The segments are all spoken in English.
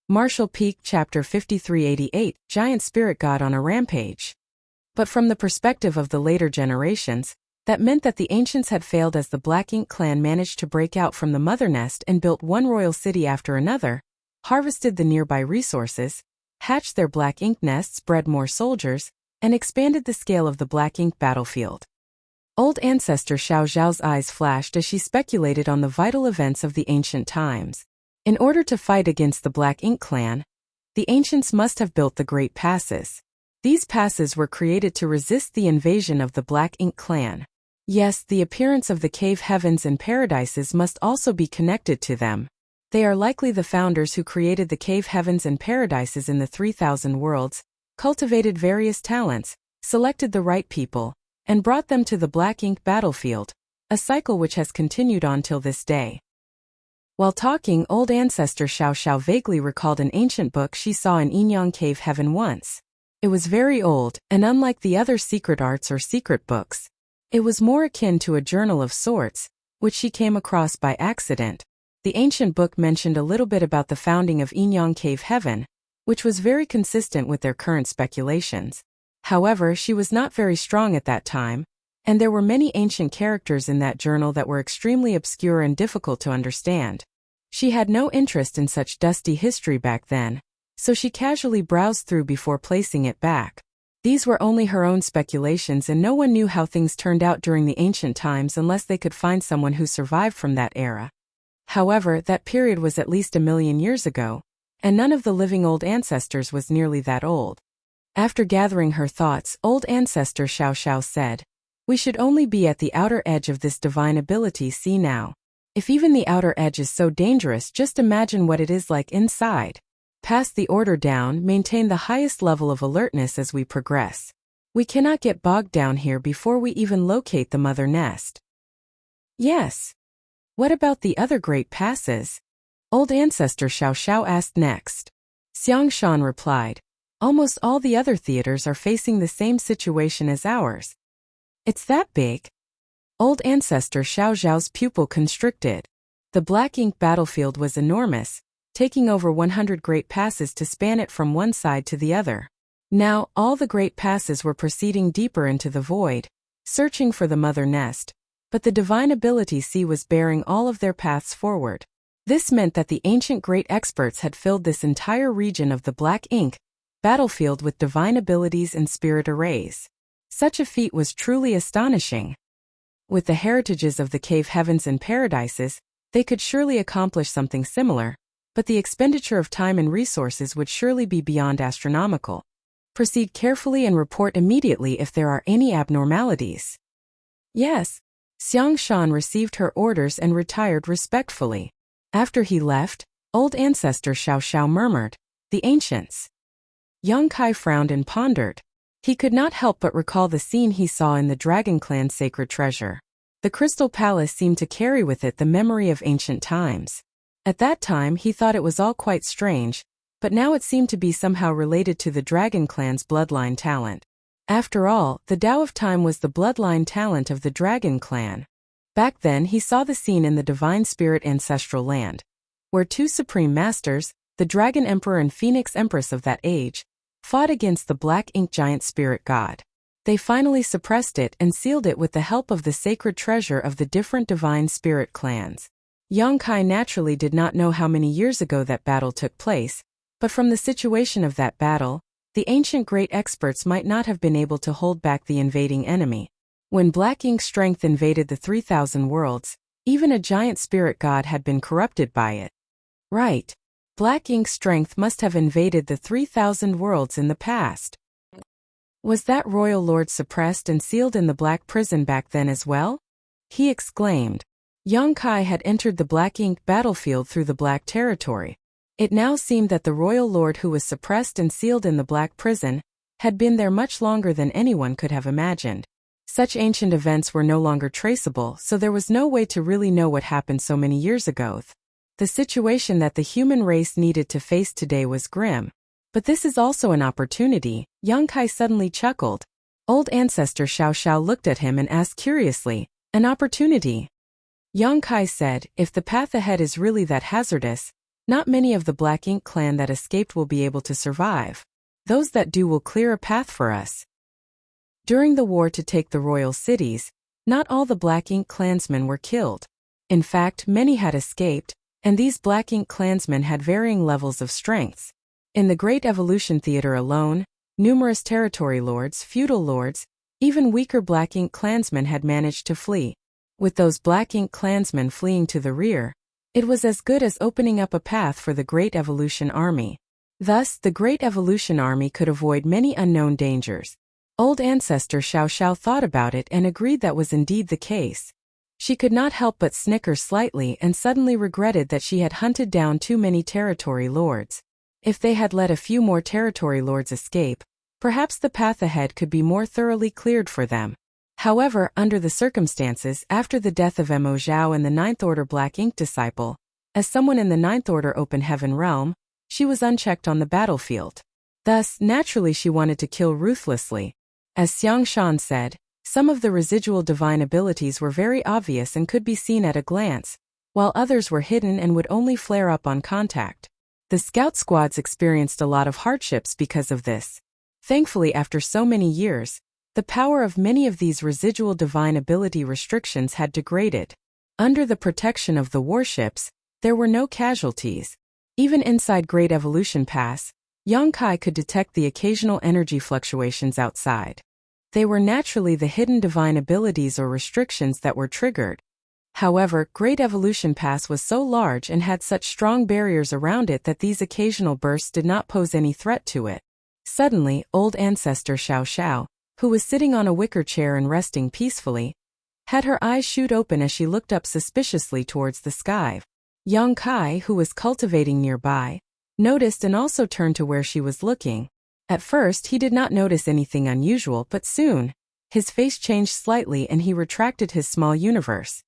Marshall Peak Chapter 5388, Giant Spirit God on a Rampage. But from the perspective of the later generations, that meant that the ancients had failed as the Black Ink clan managed to break out from the mother nest and built one royal city after another, harvested the nearby resources, hatched their Black Ink nests, bred more soldiers, and expanded the scale of the Black Ink battlefield. Old ancestor Xiao Zhao's eyes flashed as she speculated on the vital events of the ancient times. In order to fight against the Black Ink clan, the ancients must have built the Great Passes. These passes were created to resist the invasion of the Black Ink clan. Yes, the appearance of the cave heavens and paradises must also be connected to them. They are likely the founders who created the cave heavens and paradises in the 3,000 worlds, cultivated various talents, selected the right people, and brought them to the Black Ink battlefield, a cycle which has continued on till this day. While talking, old ancestor Xiao Xiao vaguely recalled an ancient book she saw in Yinyang Cave Heaven once. It was very old, and unlike the other secret arts or secret books, it was more akin to a journal of sorts, which she came across by accident. The ancient book mentioned a little bit about the founding of Yinyang Cave Heaven, which was very consistent with their current speculations. However, she was not very strong at that time, and there were many ancient characters in that journal that were extremely obscure and difficult to understand. She had no interest in such dusty history back then, so she casually browsed through before placing it back. These were only her own speculations, and no one knew how things turned out during the ancient times unless they could find someone who survived from that era. However, that period was at least 1,000,000 years ago, and none of the living old ancestors was nearly that old. After gathering her thoughts, old ancestor Xiao Xiao said, "We should only be at the outer edge of this divine ability. See now. If even the outer edge is so dangerous, just imagine what it is like inside. Pass the order down, maintain the highest level of alertness as we progress. We cannot get bogged down here before we even locate the mother nest." "Yes. What about the other great passes?" old ancestor Xiao Xiao asked next. Xiang Shan replied, "Almost all the other theaters are facing the same situation as ours." "It's that big?" Old ancestor Xiao Zhao's pupil constricted. The Black Ink battlefield was enormous, taking over 100 great passes to span it from one side to the other. Now, all the great passes were proceeding deeper into the void, searching for the mother nest, but the divine ability C was bearing all of their paths forward. This meant that the ancient great experts had filled this entire region of the Black Ink battlefield with divine abilities and spirit arrays. Such a feat was truly astonishing. With the heritages of the cave heavens and paradises, they could surely accomplish something similar, but the expenditure of time and resources would surely be beyond astronomical. Proceed carefully and report immediately if there are any abnormalities. Yes. Xiang Shan received her orders and retired respectfully. After he left, old ancestor Xiao Xiao murmured, "The ancients." Yang Kai frowned and pondered. He could not help but recall the scene he saw in the Dragon Clan's sacred treasure. The Crystal Palace seemed to carry with it the memory of ancient times. At that time he thought it was all quite strange, but now it seemed to be somehow related to the Dragon Clan's bloodline talent. After all, the Tao of Time was the bloodline talent of the Dragon Clan. Back then he saw the scene in the Divine Spirit ancestral land, where two supreme masters, the Dragon Emperor and Phoenix Empress of that age, fought against the Black Ink giant spirit god. They finally suppressed it and sealed it with the help of the sacred treasure of the different divine spirit clans. Yang Kai naturally did not know how many years ago that battle took place, but from the situation of that battle, the ancient great experts might not have been able to hold back the invading enemy. When Black Ink's strength invaded the 3,000 worlds, even a giant spirit god had been corrupted by it. Right. Black Ink's strength must have invaded the 3,000 worlds in the past. Was that royal lord suppressed and sealed in the Black Prison back then as well? He exclaimed. Yang Kai had entered the Black Ink battlefield through the Black territory. It now seemed that the royal lord who was suppressed and sealed in the Black Prison had been there much longer than anyone could have imagined. Such ancient events were no longer traceable, so there was no way to really know what happened so many years ago. The situation that the human race needed to face today was grim. But this is also an opportunity. Yang Kai suddenly chuckled. Old ancestor Xiao Xiao looked at him and asked curiously, "An opportunity?" Yang Kai said, "If the path ahead is really that hazardous, Not many of the Black Ink clan that escaped will be able to survive. Those that do will clear a path for us. During the war to take the royal cities, not all the Black Ink clansmen were killed. In fact, many had escaped, and these Black Ink clansmen had varying levels of strengths. In the Great Evolution Theater alone, numerous territory lords, feudal lords, even weaker Black Ink clansmen had managed to flee. With those Black Ink clansmen fleeing to the rear, it was as good as opening up a path for the Great Evolution Army. Thus, the Great Evolution Army could avoid many unknown dangers. Old Ancestor Xiao Xiao thought about it and agreed that was indeed the case. She could not help but snicker slightly and suddenly regretted that she had hunted down too many territory lords. If they had let a few more territory lords escape, perhaps the path ahead could be more thoroughly cleared for them. However, under the circumstances, after the death of Mo Zhao and the Ninth Order Black Ink disciple, as someone in the Ninth Order Open Heaven realm, she was unchecked on the battlefield. Thus, naturally she wanted to kill ruthlessly. As Xiang Shan said, some of the residual divine abilities were very obvious and could be seen at a glance, while others were hidden and would only flare up on contact. The scout squads experienced a lot of hardships because of this. Thankfully, after so many years, the power of many of these residual divine ability restrictions had degraded. Under the protection of the warships, there were no casualties. Even inside Great Evolution Pass, Yang Kai could detect the occasional energy fluctuations outside. They were naturally the hidden divine abilities or restrictions that were triggered. However, Great Evolution Pass was so large and had such strong barriers around it that these occasional bursts did not pose any threat to it. Suddenly, old ancestor Xiao Xiao, who was sitting on a wicker chair and resting peacefully, had her eyes shoot open as she looked up suspiciously towards the sky. Yang Kai, who was cultivating nearby, noticed and also turned to where she was looking. At first he did not notice anything unusual, but soon, his face changed slightly and he retracted his small universe.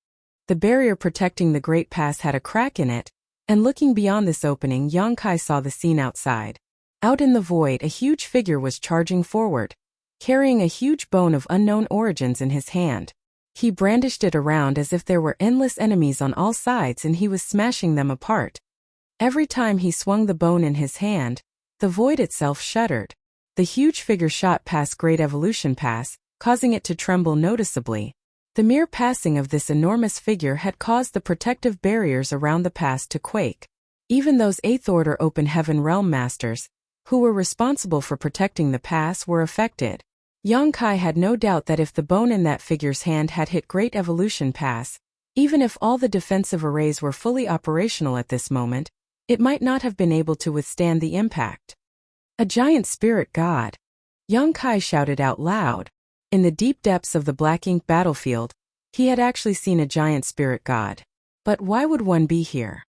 The barrier protecting the Great Pass had a crack in it, and looking beyond this opening, Yang Kai saw the scene outside. Out in the void, a huge figure was charging forward, carrying a huge bone of unknown origins in his hand. He brandished it around as if there were endless enemies on all sides and he was smashing them apart. Every time he swung the bone in his hand, the void itself shuddered. The huge figure shot past Great Evolution Pass, causing it to tremble noticeably. The mere passing of this enormous figure had caused the protective barriers around the pass to quake. Even those Eighth Order Open Heaven Realm Masters, who were responsible for protecting the pass, were affected. Yang Kai had no doubt that if the bone in that figure's hand had hit Great Evolution Pass, even if all the defensive arrays were fully operational at this moment, it might not have been able to withstand the impact. A giant spirit god! Yang Kai shouted out loud. In the deep depths of the Black Ink battlefield, he had actually seen a giant spirit god. But why would one be here?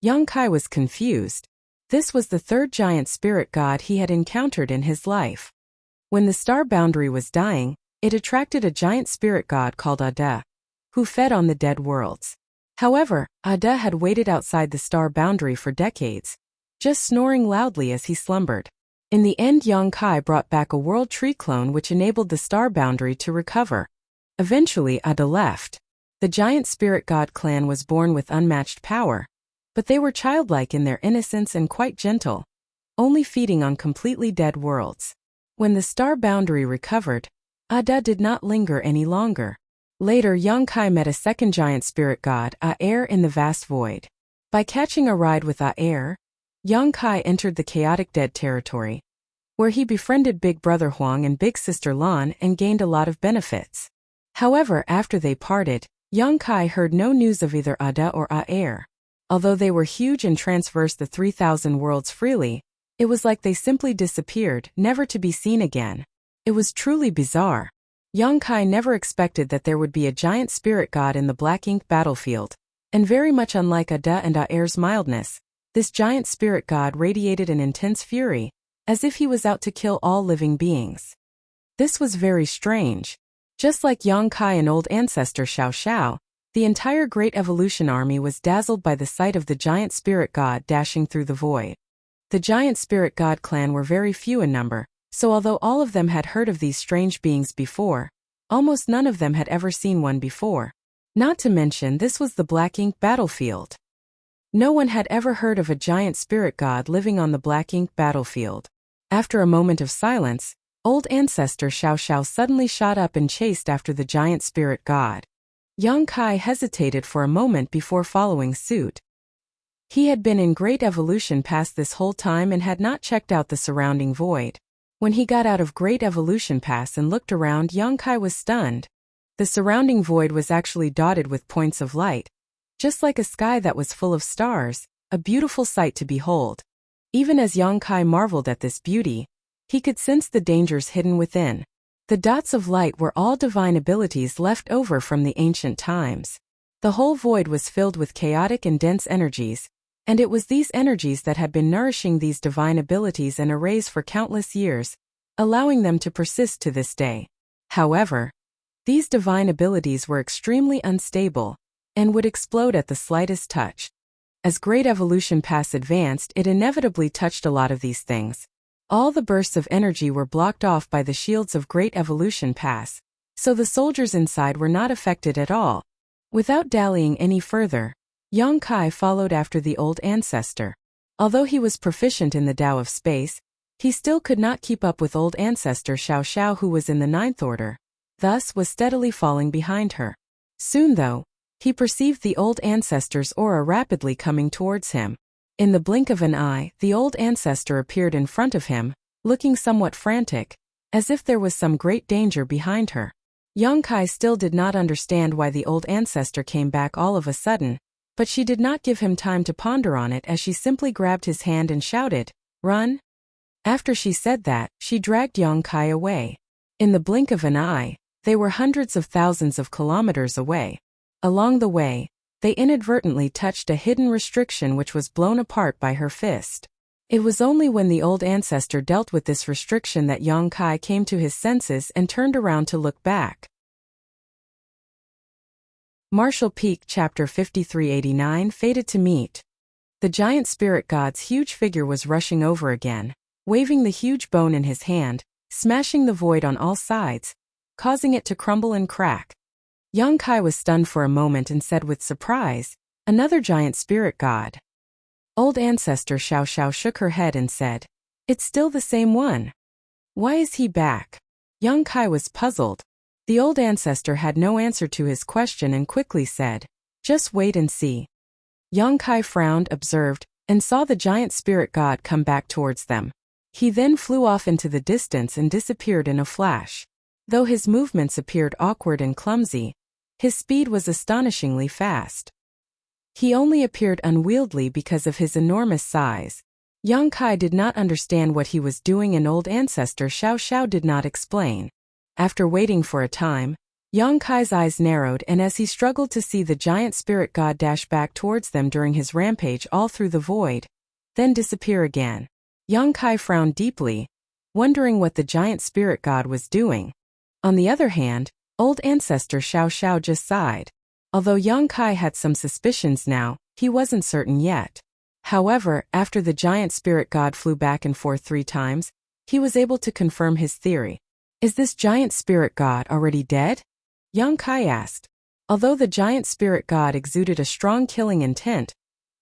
Yang Kai was confused. This was the third giant spirit god he had encountered in his life. When the star boundary was dying, it attracted a giant spirit god called Ada, who fed on the dead worlds. However, Ada had waited outside the star boundary for decades, just snoring loudly as he slumbered. In the end, Yang Kai brought back a world tree clone which enabled the star boundary to recover. Eventually, Ada left. The giant spirit god clan was born with unmatched power, but they were childlike in their innocence and quite gentle, only feeding on completely dead worlds. When the star boundary recovered, Ada did not linger any longer. Later, Yang Kai met a second giant spirit god, Aer, in the vast void. By catching a ride with Aer, Yang Kai entered the chaotic dead territory, where he befriended Big Brother Huang and Big Sister Lan and gained a lot of benefits. However, after they parted, Yang Kai heard no news of either Ada or Aer. Although they were huge and traversed the 3,000 worlds freely, it was like they simply disappeared, never to be seen again. It was truly bizarre. Yang Kai never expected that there would be a giant spirit god in the Black Ink battlefield, and very much unlike Ada and Aer's mildness, this giant spirit god radiated an intense fury, as if he was out to kill all living beings. This was very strange. Just like Yang Kai and old ancestor Xiao Xiao, the entire Great Evolution Army was dazzled by the sight of the giant spirit god dashing through the void. The giant spirit god clan were very few in number, so although all of them had heard of these strange beings before, almost none of them had ever seen one before. Not to mention, this was the Black Ink battlefield. No one had ever heard of a giant spirit god living on the black ink battlefield. After a moment of silence, old ancestor Xiao Xiao suddenly shot up and chased after the giant spirit god. Yang Kai hesitated for a moment before following suit. He had been in Great Evolution Pass this whole time and had not checked out the surrounding void. When he got out of Great Evolution Pass and looked around, Yang Kai was stunned. The surrounding void was actually dotted with points of light, just like a sky that was full of stars, a beautiful sight to behold. Even as Yang Kai marveled at this beauty, he could sense the dangers hidden within. The dots of light were all divine abilities left over from the ancient times. The whole void was filled with chaotic and dense energies, and it was these energies that had been nourishing these divine abilities and arrays for countless years, allowing them to persist to this day. However, these divine abilities were extremely unstable and would explode at the slightest touch. As Great Evolution Pass advanced, it inevitably touched a lot of these things. All the bursts of energy were blocked off by the shields of Great Evolution Pass, so the soldiers inside were not affected at all. Without dallying any further, Yang Kai followed after the old ancestor. Although he was proficient in the Tao of space, he still could not keep up with old ancestor Xiao Xiao, who was in the ninth order, thus was steadily falling behind her. Soon though, he perceived the old ancestor's aura rapidly coming towards him. In the blink of an eye, the old ancestor appeared in front of him, looking somewhat frantic, as if there was some great danger behind her. Yang Kai still did not understand why the old ancestor came back all of a sudden, but she did not give him time to ponder on it as she simply grabbed his hand and shouted, "Run!" After she said that, she dragged Yang Kai away. In the blink of an eye, they were hundreds of thousands of kilometers away. Along the way, they inadvertently touched a hidden restriction which was blown apart by her fist. It was only when the old ancestor dealt with this restriction that Yang Kai came to his senses and turned around to look back. Martial Peak Chapter 5389 Fated to Meet. The giant spirit god's huge figure was rushing over again, waving the huge bone in his hand, smashing the void on all sides, causing it to crumble and crack. Yang Kai was stunned for a moment and said with surprise, "Another giant spirit god." Old ancestor Xiao Xiao shook her head and said, "It's still the same one. Why is he back?" Yang Kai was puzzled. The old ancestor had no answer to his question and quickly said, "Just wait and see." Yang Kai frowned, observed, and saw the giant spirit god come back towards them. He then flew off into the distance and disappeared in a flash. Though his movements appeared awkward and clumsy, his speed was astonishingly fast. He only appeared unwieldy because of his enormous size. Yang Kai did not understand what he was doing and old ancestor Xiao Xiao did not explain. After waiting for a time, Yang Kai's eyes narrowed, and as he struggled to see the giant spirit god dash back towards them during his rampage all through the void, then disappear again, Yang Kai frowned deeply, wondering what the giant spirit god was doing. On the other hand, old ancestor Xiao Xiao just sighed. Although Yang Kai had some suspicions now, he wasn't certain yet. However, after the giant spirit god flew back and forth 3 times, he was able to confirm his theory. "Is this giant spirit god already dead?" Yang Kai asked. Although the giant spirit god exuded a strong killing intent,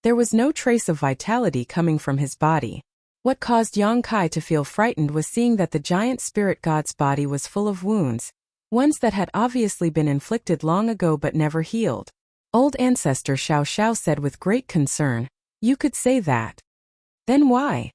there was no trace of vitality coming from his body. What caused Yang Kai to feel frightened was seeing that the giant spirit god's body was full of wounds, ones that had obviously been inflicted long ago but never healed. Old ancestor Xiao Xiao said with great concern, "You could say that. Then why?"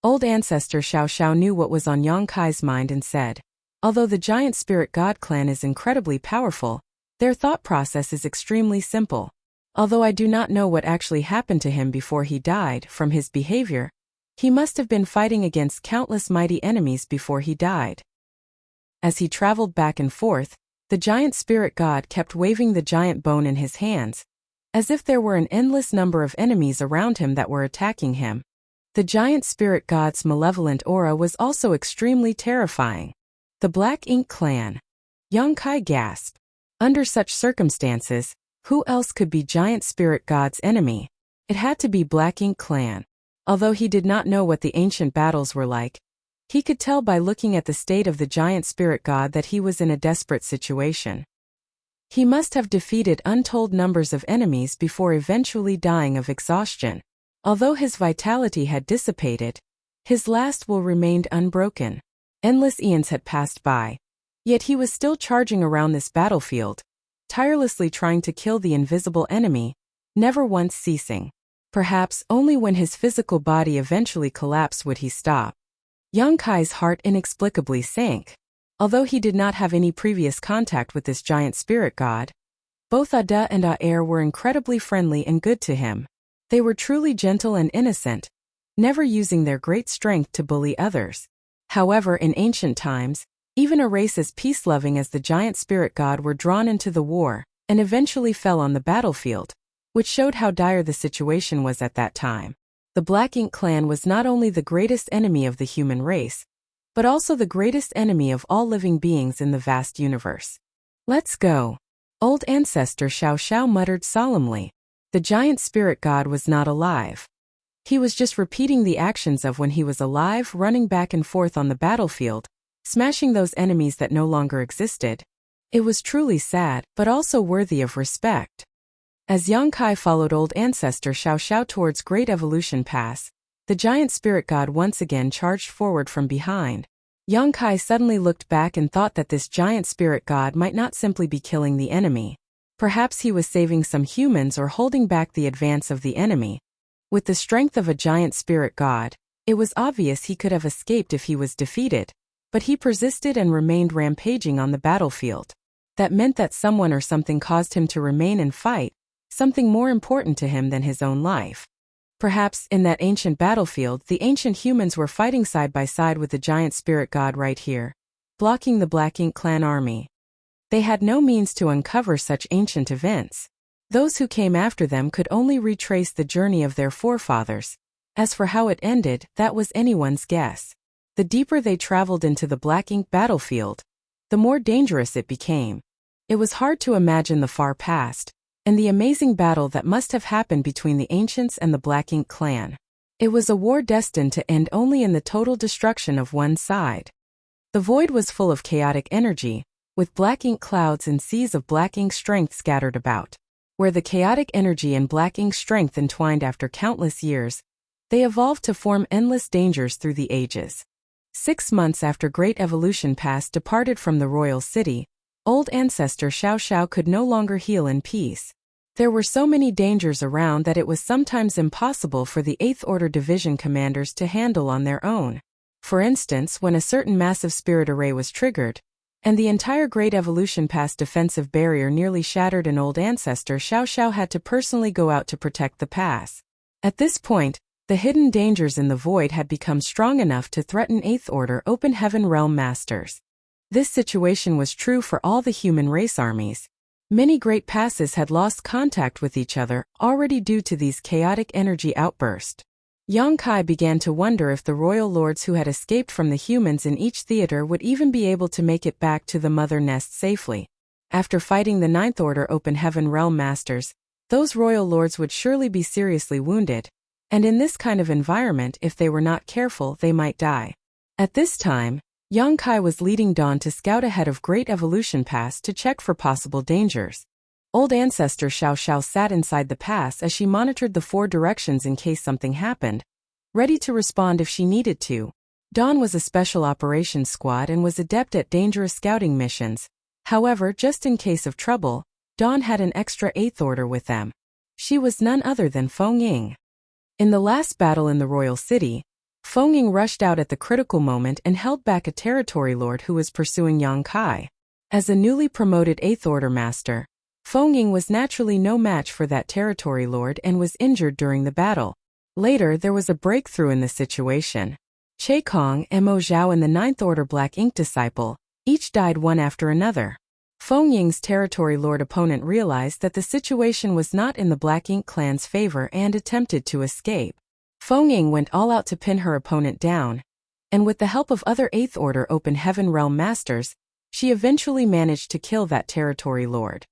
Old ancestor Xiao Xiao knew what was on Yang Kai's mind and said, "Although the giant spirit god clan is incredibly powerful, their thought process is extremely simple. Although I do not know what actually happened to him before he died, from his behavior, he must have been fighting against countless mighty enemies before he died." As he traveled back and forth, the giant spirit god kept waving the giant bone in his hands, as if there were an endless number of enemies around him that were attacking him. The giant spirit god's malevolent aura was also extremely terrifying. The Black Ink Clan. Yang Kai gasped. Under such circumstances, who else could be giant spirit god's enemy? It had to be Black Ink Clan. Although he did not know what the ancient battles were like, he could tell by looking at the state of the giant spirit god that he was in a desperate situation. He must have defeated untold numbers of enemies before eventually dying of exhaustion. Although his vitality had dissipated, his last will remained unbroken. Endless eons had passed by. Yet he was still charging around this battlefield, tirelessly trying to kill the invisible enemy, never once ceasing. Perhaps only when his physical body eventually collapsed would he stop. Yang Kai's heart inexplicably sank. Although he did not have any previous contact with this giant spirit god, both Ada and Aer were incredibly friendly and good to him. They were truly gentle and innocent, never using their great strength to bully others. However, in ancient times, even a race as peace-loving as the giant spirit god were drawn into the war and eventually fell on the battlefield, which showed how dire the situation was at that time. The Black Ink clan was not only the greatest enemy of the human race, but also the greatest enemy of all living beings in the vast universe. Let's go. Old ancestor Xiao Xiao muttered solemnly. The giant spirit god was not alive. He was just repeating the actions of when he was alive, running back and forth on the battlefield, smashing those enemies that no longer existed. It was truly sad, but also worthy of respect. As Yang Kai followed old ancestor Xiao Xiao towards Great Evolution Pass, the giant spirit god once again charged forward from behind. Yang Kai suddenly looked back and thought that this giant spirit god might not simply be killing the enemy. Perhaps he was saving some humans or holding back the advance of the enemy. With the strength of a giant spirit god, it was obvious he could have escaped if he was defeated, but he persisted and remained rampaging on the battlefield. That meant that someone or something caused him to remain and fight, something more important to him than his own life. Perhaps, in that ancient battlefield, the ancient humans were fighting side by side with the giant spirit god right here, blocking the Black Ink clan army. They had no means to uncover such ancient events. Those who came after them could only retrace the journey of their forefathers. As for how it ended, that was anyone's guess. The deeper they traveled into the Black Ink battlefield, the more dangerous it became. It was hard to imagine the far past, and the amazing battle that must have happened between the ancients and the Black Ink clan. It was a war destined to end only in the total destruction of one side. The void was full of chaotic energy, with Black Ink clouds and seas of Black Ink strength scattered about. Where the chaotic energy and Black Ink strength entwined after countless years, they evolved to form endless dangers through the ages. 6 months after Great Evolution Pass departed from the royal city, old ancestor Xiao Xiao could no longer heal in peace. There were so many dangers around that it was sometimes impossible for the 8th Order Division commanders to handle on their own. For instance, when a certain massive spirit array was triggered, and the entire Great Evolution Pass defensive barrier nearly shattered, an old ancestor Xiao Xiao had to personally go out to protect the pass. At this point, the hidden dangers in the void had become strong enough to threaten 8th Order Open Heaven Realm Masters. This situation was true for all the human race armies. Many great passes had lost contact with each other, already due to these chaotic energy outbursts. Yang Kai began to wonder if the royal lords who had escaped from the humans in each theater would even be able to make it back to the mother nest safely. After fighting the 9th Order Open Heaven Realm Masters, those royal lords would surely be seriously wounded, and in this kind of environment, if they were not careful, they might die. At this time, Yang Kai was leading Dawn to scout ahead of Great Evolution Pass to check for possible dangers. Old ancestor Xiao Xiao sat inside the pass as she monitored the 4 directions in case something happened, ready to respond if she needed to. Dawn was a special operations squad and was adept at dangerous scouting missions. However, just in case of trouble, Dawn had an extra 8th Order with them. She was none other than Feng Ying. In the last battle in the royal city, Feng Ying rushed out at the critical moment and held back a territory lord who was pursuing Yang Kai. As a newly promoted 8th Order master, Feng Ying was naturally no match for that territory lord and was injured during the battle. Later, there was a breakthrough in the situation. Che Kong, Mo Zhao and the 9th Order Black Ink disciple, each died one after another. Feng Ying's territory lord opponent realized that the situation was not in the Black Ink clan's favor and attempted to escape. Feng Ying went all out to pin her opponent down, and with the help of other 8th Order Open Heaven Realm Masters, she eventually managed to kill that territory lord.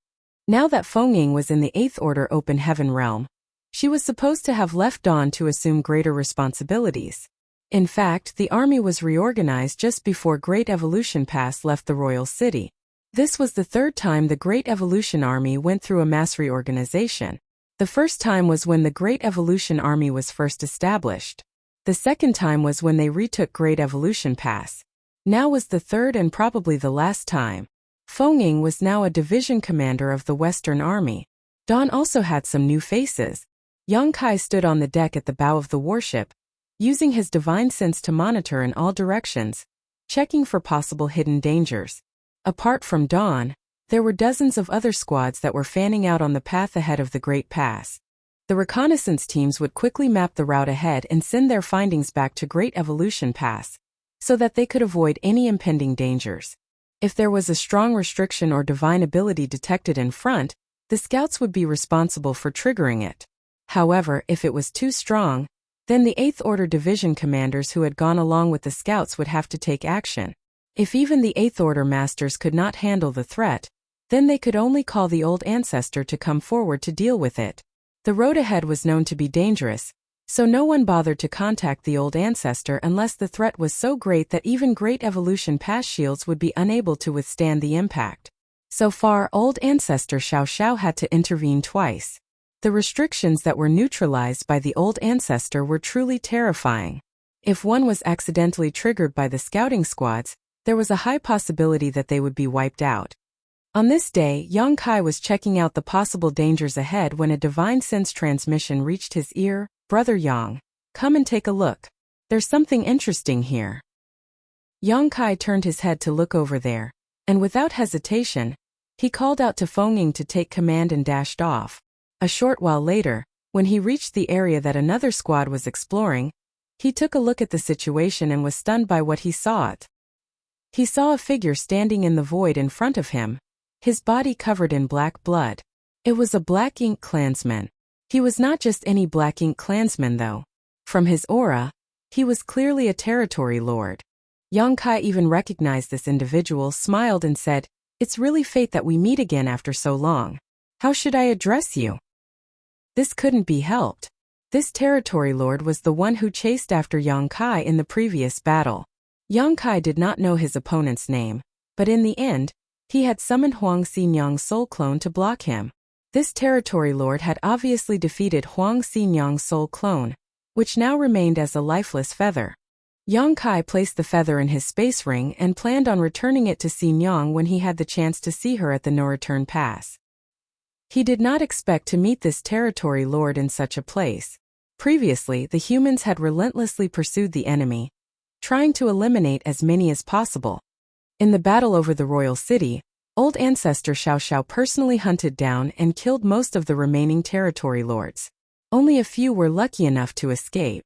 Now that Feng Ying was in the 8th Order Open Heaven Realm, she was supposed to have left Dawn to assume greater responsibilities. In fact, the army was reorganized just before Great Evolution Pass left the royal city. This was the third time the Great Evolution Army went through a mass reorganization. The first time was when the Great Evolution Army was first established. The second time was when they retook Great Evolution Pass. Now was the third and probably the last time. Feng was now a division commander of the Western Army. Dawn also had some new faces. Yang Kai stood on the deck at the bow of the warship, using his divine sense to monitor in all directions, checking for possible hidden dangers. Apart from Dawn, there were dozens of other squads that were fanning out on the path ahead of the Great Pass. The reconnaissance teams would quickly map the route ahead and send their findings back to Great Evolution Pass, so that they could avoid any impending dangers. If there was a strong restriction or divine ability detected in front, the scouts would be responsible for triggering it. However, if it was too strong, then the 8th Order Division commanders who had gone along with the scouts would have to take action. If even the 8th Order masters could not handle the threat, then they could only call the Old Ancestor to come forward to deal with it. The road ahead was known to be dangerous, so no one bothered to contact the Old Ancestor unless the threat was so great that even Great Evolution Pass shields would be unable to withstand the impact. So far, Old Ancestor Xiao Xiao had to intervene twice. The restrictions that were neutralized by the Old Ancestor were truly terrifying. If one was accidentally triggered by the scouting squads, there was a high possibility that they would be wiped out. On this day, Yang Kai was checking out the possible dangers ahead when a divine sense transmission reached his ear. "Brother Yang, come and take a look. There's something interesting here." Yang Kai turned his head to look over there, and without hesitation, he called out to Feng to take command and dashed off. A short while later, when he reached the area that another squad was exploring, he took a look at the situation and was stunned by what he saw. He saw a figure standing in the void in front of him, his body covered in black blood. It was a Black Ink clansman. He was not just any Black Ink clansman though. From his aura, he was clearly a territory lord. Yang Kai even recognized this individual, smiled and said, "It's really fate that we meet again after so long. How should I address you?" This couldn't be helped. This territory lord was the one who chased after Yang Kai in the previous battle. Yang Kai did not know his opponent's name, but in the end, he had summoned Huang Xinyang's soul clone to block him. This territory lord had obviously defeated Huang Xinyang's soul clone, which now remained as a lifeless feather. Yang Kai placed the feather in his space ring and planned on returning it to Xinyang when he had the chance to see her at the no-return pass. He did not expect to meet this territory lord in such a place. Previously, the humans had relentlessly pursued the enemy, trying to eliminate as many as possible. In the battle over the royal city, Old Ancestor Xiao Xiao personally hunted down and killed most of the remaining territory lords. Only a few were lucky enough to escape.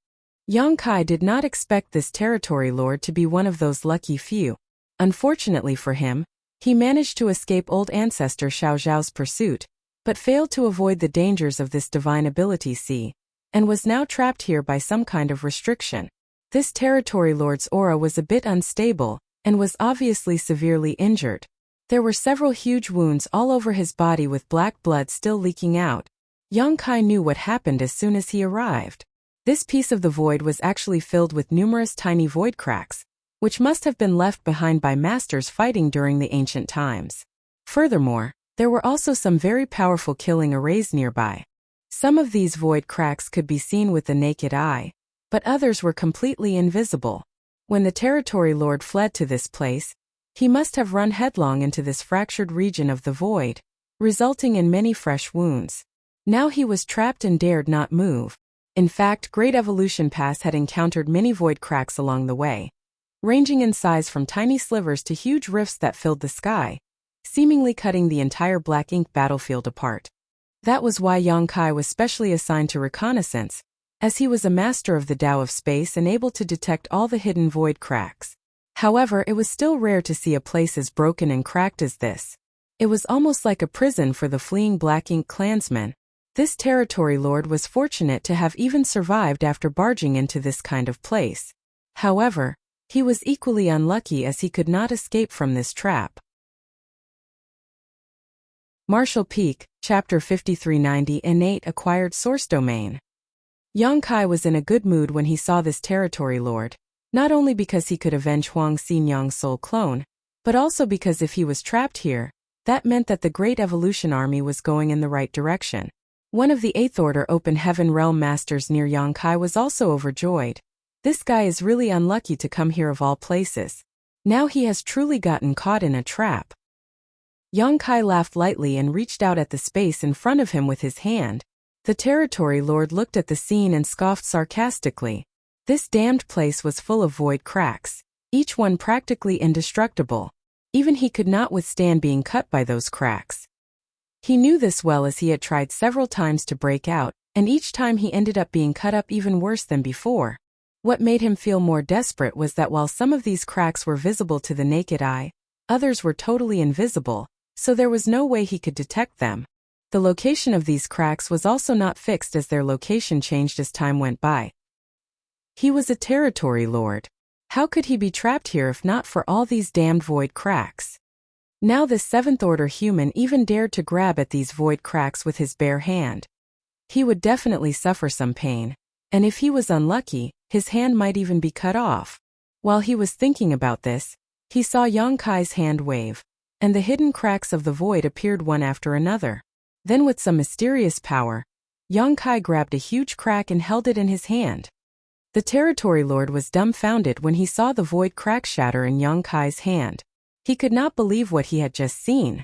Yang Kai did not expect this territory lord to be one of those lucky few. Unfortunately for him, he managed to escape Old Ancestor Xiao Xiao's pursuit, but failed to avoid the dangers of this divine ability C, and was now trapped here by some kind of restriction. This territory lord's aura was a bit unstable, and was obviously severely injured. There were several huge wounds all over his body with black blood still leaking out. Yang Kai knew what happened as soon as he arrived. This piece of the void was actually filled with numerous tiny void cracks, which must have been left behind by masters fighting during the ancient times. Furthermore, there were also some very powerful killing arrays nearby. Some of these void cracks could be seen with the naked eye, but others were completely invisible. When the territory lord fled to this place, he must have run headlong into this fractured region of the void, resulting in many fresh wounds. Now he was trapped and dared not move. In fact, Great Evolution Pass had encountered many void cracks along the way, ranging in size from tiny slivers to huge rifts that filled the sky, seemingly cutting the entire Black Ink battlefield apart. That was why Yang Kai was specially assigned to reconnaissance, as he was a master of the Tao of space and able to detect all the hidden void cracks. However, it was still rare to see a place as broken and cracked as this. It was almost like a prison for the fleeing Black Ink clansmen. This territory lord was fortunate to have even survived after barging into this kind of place. However, he was equally unlucky as he could not escape from this trap. Martial Peak, Chapter 5390 Innate Acquired Source Domain. Yang Kai was in a good mood when he saw this territory lord, not only because he could avenge Huang Xinyang's soul clone, but also because if he was trapped here, that meant that the Great Evolution Army was going in the right direction. One of the 8th Order Open Heaven Realm Masters near Yongkai was also overjoyed. This guy is really unlucky to come here of all places. Now he has truly gotten caught in a trap. Yongkai laughed lightly and reached out at the space in front of him with his hand. The Territory Lord looked at the scene and scoffed sarcastically. This damned place was full of void cracks, each one practically indestructible. Even he could not withstand being cut by those cracks. He knew this well as he had tried several times to break out, and each time he ended up being cut up even worse than before. What made him feel more desperate was that while some of these cracks were visible to the naked eye, others were totally invisible, so there was no way he could detect them. The location of these cracks was also not fixed as their location changed as time went by. He was a Territory Lord. How could he be trapped here if not for all these damned void cracks? Now this 7th Order human even dared to grab at these void cracks with his bare hand. He would definitely suffer some pain, and if he was unlucky, his hand might even be cut off. While he was thinking about this, he saw Yongkai's hand wave, and the hidden cracks of the void appeared one after another. Then with some mysterious power, Yongkai grabbed a huge crack and held it in his hand. The Territory Lord was dumbfounded when he saw the void crack shatter in Yongkai's hand. He could not believe what he had just seen.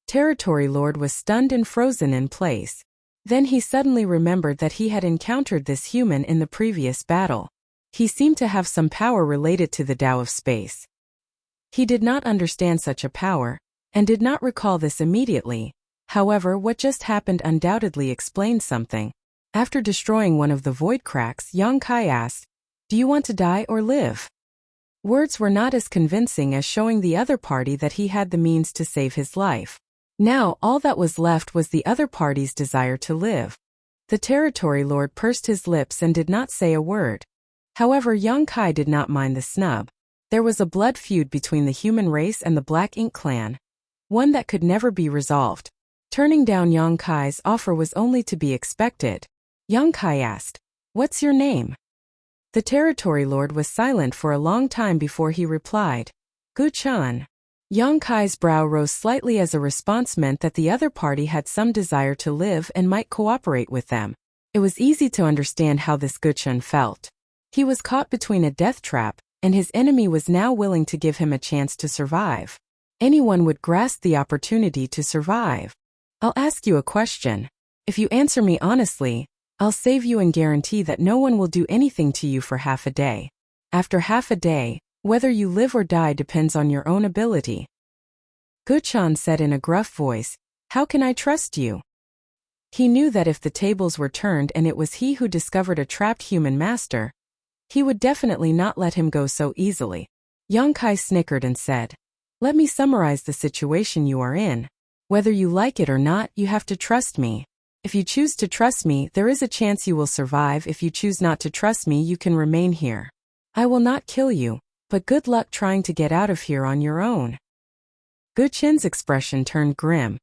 Territory Lord was stunned and frozen in place. Then he suddenly remembered that he had encountered this human in the previous battle. He seemed to have some power related to the Tao of space. He did not understand such a power, and did not recall this immediately. However, what just happened undoubtedly explained something. After destroying one of the void cracks, Yongkai asked, "Do you want to die or live?" Words were not as convincing as showing the other party that he had the means to save his life. Now, all that was left was the other party's desire to live. The Territory Lord pursed his lips and did not say a word. However, Yongkai did not mind the snub. There was a blood feud between the human race and the Black Ink clan, one that could never be resolved. Turning down Yongkai's offer was only to be expected. Yongkai asked, "What's your name?" The Territory Lord was silent for a long time before he replied, "Gu-chan." Yongkai's brow rose slightly as a response meant that the other party had some desire to live and might cooperate with them. It was easy to understand how this Gu-chan felt. He was caught between a death trap, and his enemy was now willing to give him a chance to survive. Anyone would grasp the opportunity to survive. "I'll ask you a question. If you answer me honestly, I'll save you and guarantee that no one will do anything to you for half a day. After half a day, whether you live or die depends on your own ability." Gu-chan said in a gruff voice, "How can I trust you?" He knew that if the tables were turned and it was he who discovered a trapped human master, he would definitely not let him go so easily. Yongkai snickered and said, "Let me summarize the situation you are in. Whether you like it or not, you have to trust me. If you choose to trust me, there is a chance you will survive. If you choose not to trust me, you can remain here. I will not kill you, but good luck trying to get out of here on your own." Gu-chan's expression turned grim.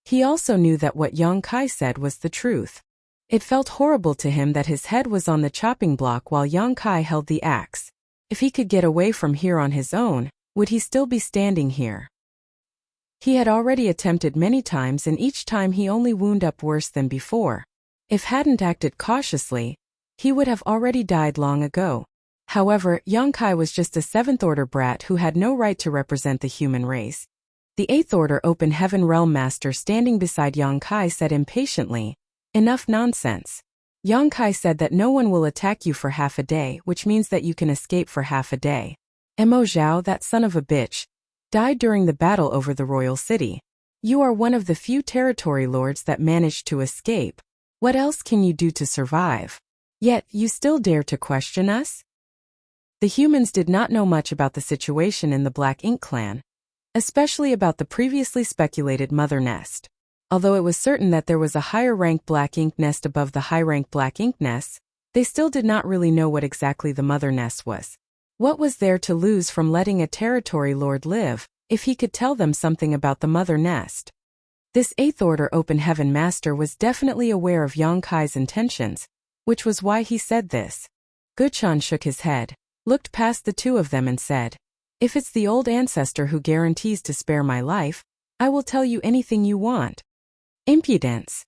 He also knew that what Yongkai said was the truth. It felt horrible to him that his head was on the chopping block while Yongkai held the axe. If he could get away from here on his own, would he still be standing here? He had already attempted many times and each time he only wound up worse than before. If hadn't acted cautiously, he would have already died long ago. However, Yongkai was just a 7th Order brat who had no right to represent the human race. The 8th Order Open Heaven Realm Master standing beside Yongkai said impatiently, "Enough nonsense. Yongkai said that no one will attack you for half a day, which means that you can escape for half a day. Mo Zhao, that son of a bitch, died during the battle over the royal city. You are one of the few territory lords that managed to escape. What else can you do to survive? Yet, you still dare to question us?" The humans did not know much about the situation in the Black Ink clan, especially about the previously speculated mother nest. Although it was certain that there was a higher-ranked Black Ink nest above the high-ranked Black Ink nests, they still did not really know what exactly the mother nest was. What was there to lose from letting a territory lord live, if he could tell them something about the mother nest? This 8th Order Open Heaven Master was definitely aware of Yongkai's intentions, which was why he said this. Gu-chan shook his head, looked past the two of them and said, If it's the old ancestor who guarantees to spare my life, I will tell you anything you want. Impudence!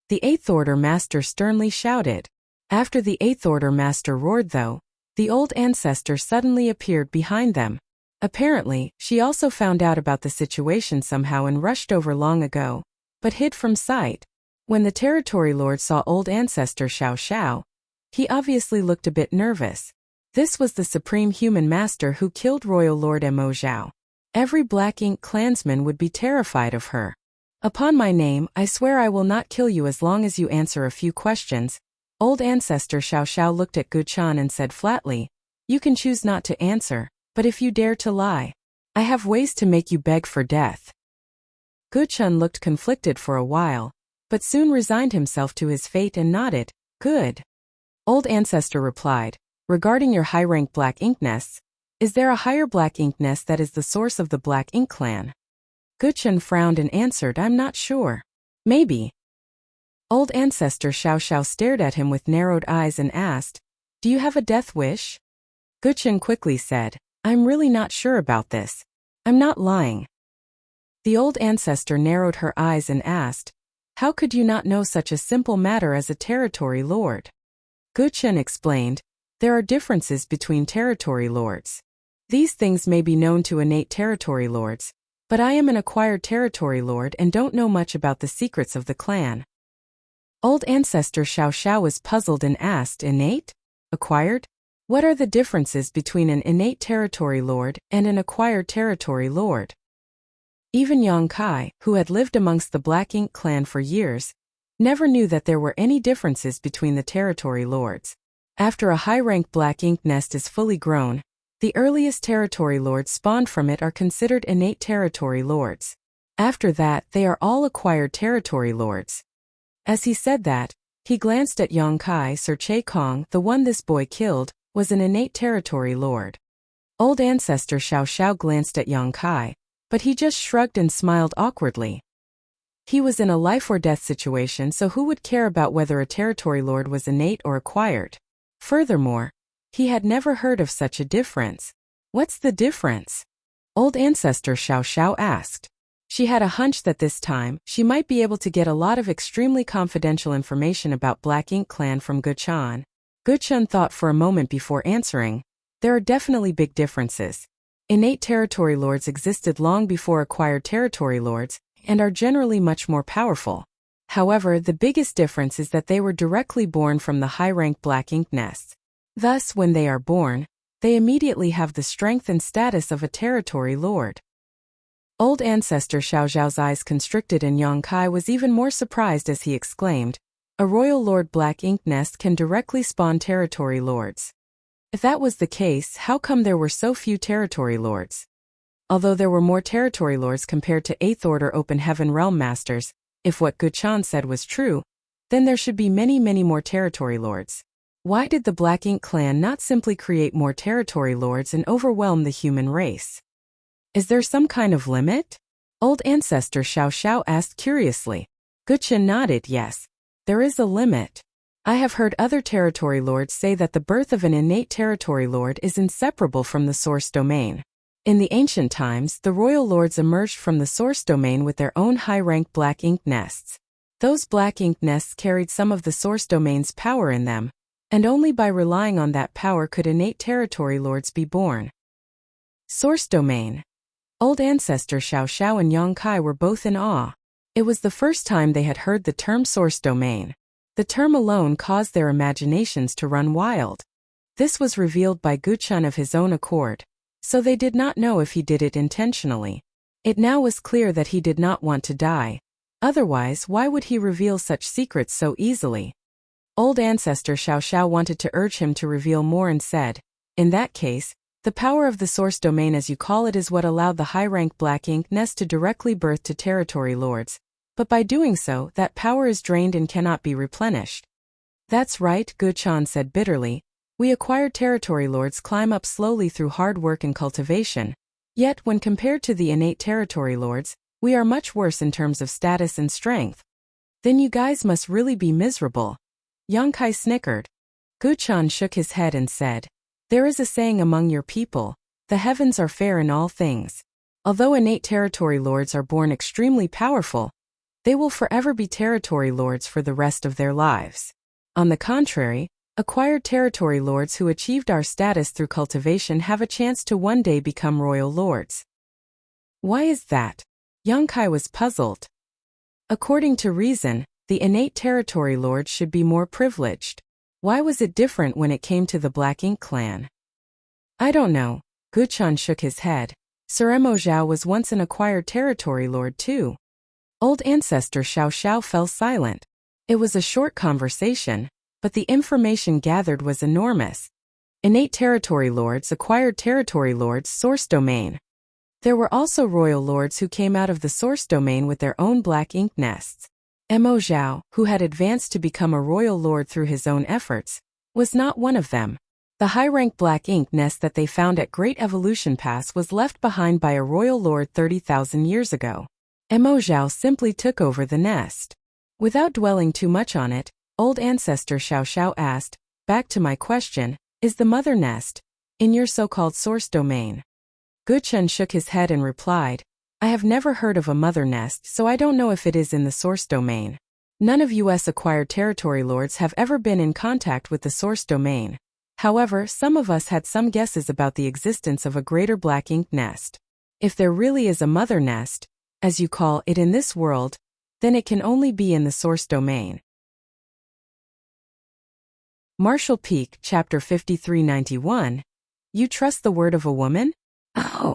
The Eighth Order Master sternly shouted. After the Eighth Order Master roared though, the old ancestor suddenly appeared behind them. Apparently, she also found out about the situation somehow and rushed over long ago, but hid from sight. When the territory lord saw old ancestor Xiao Xiao, he obviously looked a bit nervous. This was the supreme human master who killed Royal Lord Mo Zhao. Every Black Ink clansman would be terrified of her. Upon my name, I swear I will not kill you as long as you answer a few questions. Old ancestor Xiao Xiao looked at Guchan and said flatly, you can choose not to answer, but if you dare to lie, I have ways to make you beg for death. Guchan looked conflicted for a while, but soon resigned himself to his fate and nodded, good. Old ancestor replied, regarding your high-rank Black Ink nests, is there a higher Black Ink nest that is the source of the Black Ink clan? Guchan frowned and answered, I'm not sure. Maybe. Old ancestor Xiao Xiao stared at him with narrowed eyes and asked, do you have a death wish? Guchan quickly said, I'm really not sure about this. I'm not lying. The old ancestor narrowed her eyes and asked, how could you not know such a simple matter as a territory lord? Guchan explained, there are differences between territory lords. These things may be known to innate territory lords, but I am an acquired territory lord and don't know much about the secrets of the clan. Old ancestor Xiao Xiao was puzzled and asked, innate? Acquired? What are the differences between an innate territory lord and an acquired territory lord? Even Yang Kai, who had lived amongst the Black Ink clan for years, never knew that there were any differences between the territory lords. After a high-rank Black Ink nest is fully grown, the earliest territory lords spawned from it are considered innate territory lords. After that, they are all acquired territory lords. As he said that, he glanced at Yang Kai. Sir Che Kong, the one this boy killed, was an innate territory lord. Old ancestor Xiao Xiao glanced at Yang Kai, but he just shrugged and smiled awkwardly. He was in a life-or-death situation, so who would care about whether a territory lord was innate or acquired? Furthermore, he had never heard of such a difference. What's the difference? Old ancestor Xiao Xiao asked. She had a hunch that this time, she might be able to get a lot of extremely confidential information about Black Ink clan from Guchan. Guchan thought for a moment before answering. There are definitely big differences. Innate territory lords existed long before acquired territory lords, and are generally much more powerful. However, the biggest difference is that they were directly born from the high-rank Black Ink nests. Thus, when they are born, they immediately have the strength and status of a territory lord. Old ancestor Xiao Zhao's eyes constricted and Yang Kai was even more surprised as he exclaimed, a royal lord Black Ink nest can directly spawn territory lords. If that was the case, how come there were so few territory lords? Although there were more territory lords compared to 8th Order Open Heaven Realm Masters, if what Guchan said was true, then there should be many more territory lords. Why did the Black Ink clan not simply create more territory lords and overwhelm the human race? Is there some kind of limit? Old ancestor Xiao Xiao asked curiously. Guchan nodded, yes. There is a limit. I have heard other territory lords say that the birth of an innate territory lord is inseparable from the source domain. In the ancient times, the royal lords emerged from the source domain with their own high-rank Black Ink nests. Those Black Ink nests carried some of the source domain's power in them, and only by relying on that power could innate territory lords be born. Source domain. Old ancestor Xiao Xiao and Yang Kai were both in awe. It was the first time they had heard the term source domain. The term alone caused their imaginations to run wild. This was revealed by Guchan of his own accord, so they did not know if he did it intentionally. It now was clear that he did not want to die. Otherwise, why would he reveal such secrets so easily? Old ancestor Xiao Xiao wanted to urge him to reveal more and said, in that case, the power of the source domain as you call it is what allowed the high-rank Black Ink nest to directly birth to territory lords, but by doing so, that power is drained and cannot be replenished. That's right, Guchan said bitterly. We acquired territory lords climb up slowly through hard work and cultivation. Yet, when compared to the innate territory lords, we are much worse in terms of status and strength. Then you guys must really be miserable. Yang Kai snickered. Guchan shook his head and said, there is a saying among your people, The heavens are fair in all things. Although innate territory lords are born extremely powerful, they will forever be territory lords for the rest of their lives. On the contrary, acquired territory lords who achieved our status through cultivation have a chance to one day become royal lords. Why is that? Yongkai was puzzled. According to reason, the innate territory lords should be more privileged. Why was it different when it came to the Black Ink clan? I don't know. Guchan shook his head. Suremo Zhao was once an acquired territory lord too. Old ancestor Xiao Xiao fell silent. It was a short conversation, but the information gathered was enormous. Innate territory lords, acquired territory lords, source domain. There were also royal lords who came out of the source domain with their own black ink nests. Mo Zhao, who had advanced to become a royal lord through his own efforts, was not one of them. The high-rank black ink nest that they found at Great Evolution Pass was left behind by a royal lord 30,000 years ago. Mo Zhao simply took over the nest. Without dwelling too much on it, old ancestor Xiao Xiao asked, back to my question, is the mother nest in your so-called source domain? Guchen shook his head and replied, I have never heard of a mother nest, so I don't know if it is in the source domain. None of US acquired territory lords have ever been in contact with the source domain. However, some of us had some guesses about the existence of a greater black ink nest. If there really is a mother nest, as you call it in this world, then it can only be in the source domain. Marshall Peak, Chapter 5391. You trust the word of a woman? Oh.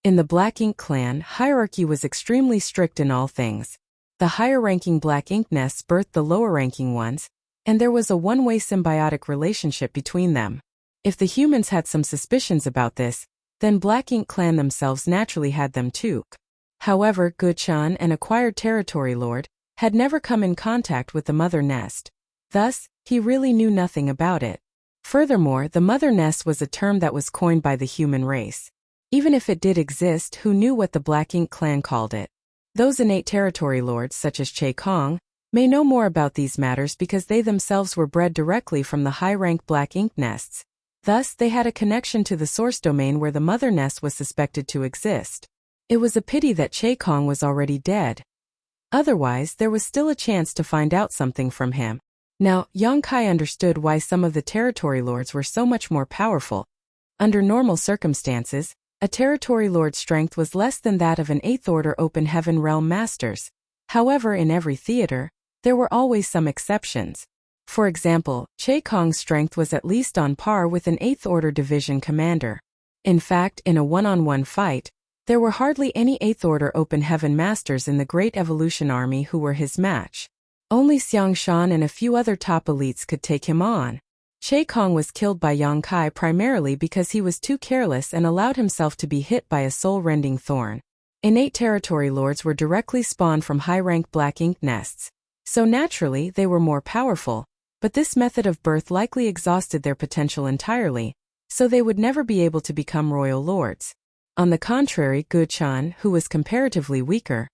In the Black Ink clan, hierarchy was extremely strict in all things. The higher-ranking Black Ink nests birthed the lower-ranking ones, and there was a one-way symbiotic relationship between them. If the humans had some suspicions about this, then Black Ink clan themselves naturally had them too. However, Guchan, an acquired territory lord, had never come in contact with the mother nest. Thus, he really knew nothing about it. Furthermore, the mother nest was a term that was coined by the human race. Even if it did exist, who knew what the Black Ink clan called it? Those innate territory lords, such as Che Kong, may know more about these matters because they themselves were bred directly from the high-rank Black Ink nests. Thus, they had a connection to the source domain where the mother nest was suspected to exist. It was a pity that Che Kong was already dead. Otherwise, there was still a chance to find out something from him. Now, Yongkai understood why some of the territory lords were so much more powerful. Under normal circumstances, a territory lord's strength was less than that of an 8th Order Open Heaven Realm Masters. However, in every theater, there were always some exceptions. For example, Che Kong's strength was at least on par with an 8th Order Division commander. In fact, in a one-on-one fight, there were hardly any 8th Order Open Heaven Masters in the Great Evolution Army who were his match. Only Xiang Shan and a few other top elites could take him on. Che Kong was killed by Yongkai primarily because he was too careless and allowed himself to be hit by a soul-rending thorn. Innate territory lords were directly spawned from high-rank Black Ink nests, so naturally they were more powerful, but this method of birth likely exhausted their potential entirely, so they would never be able to become royal lords. On the contrary, Guchan, who was comparatively weaker,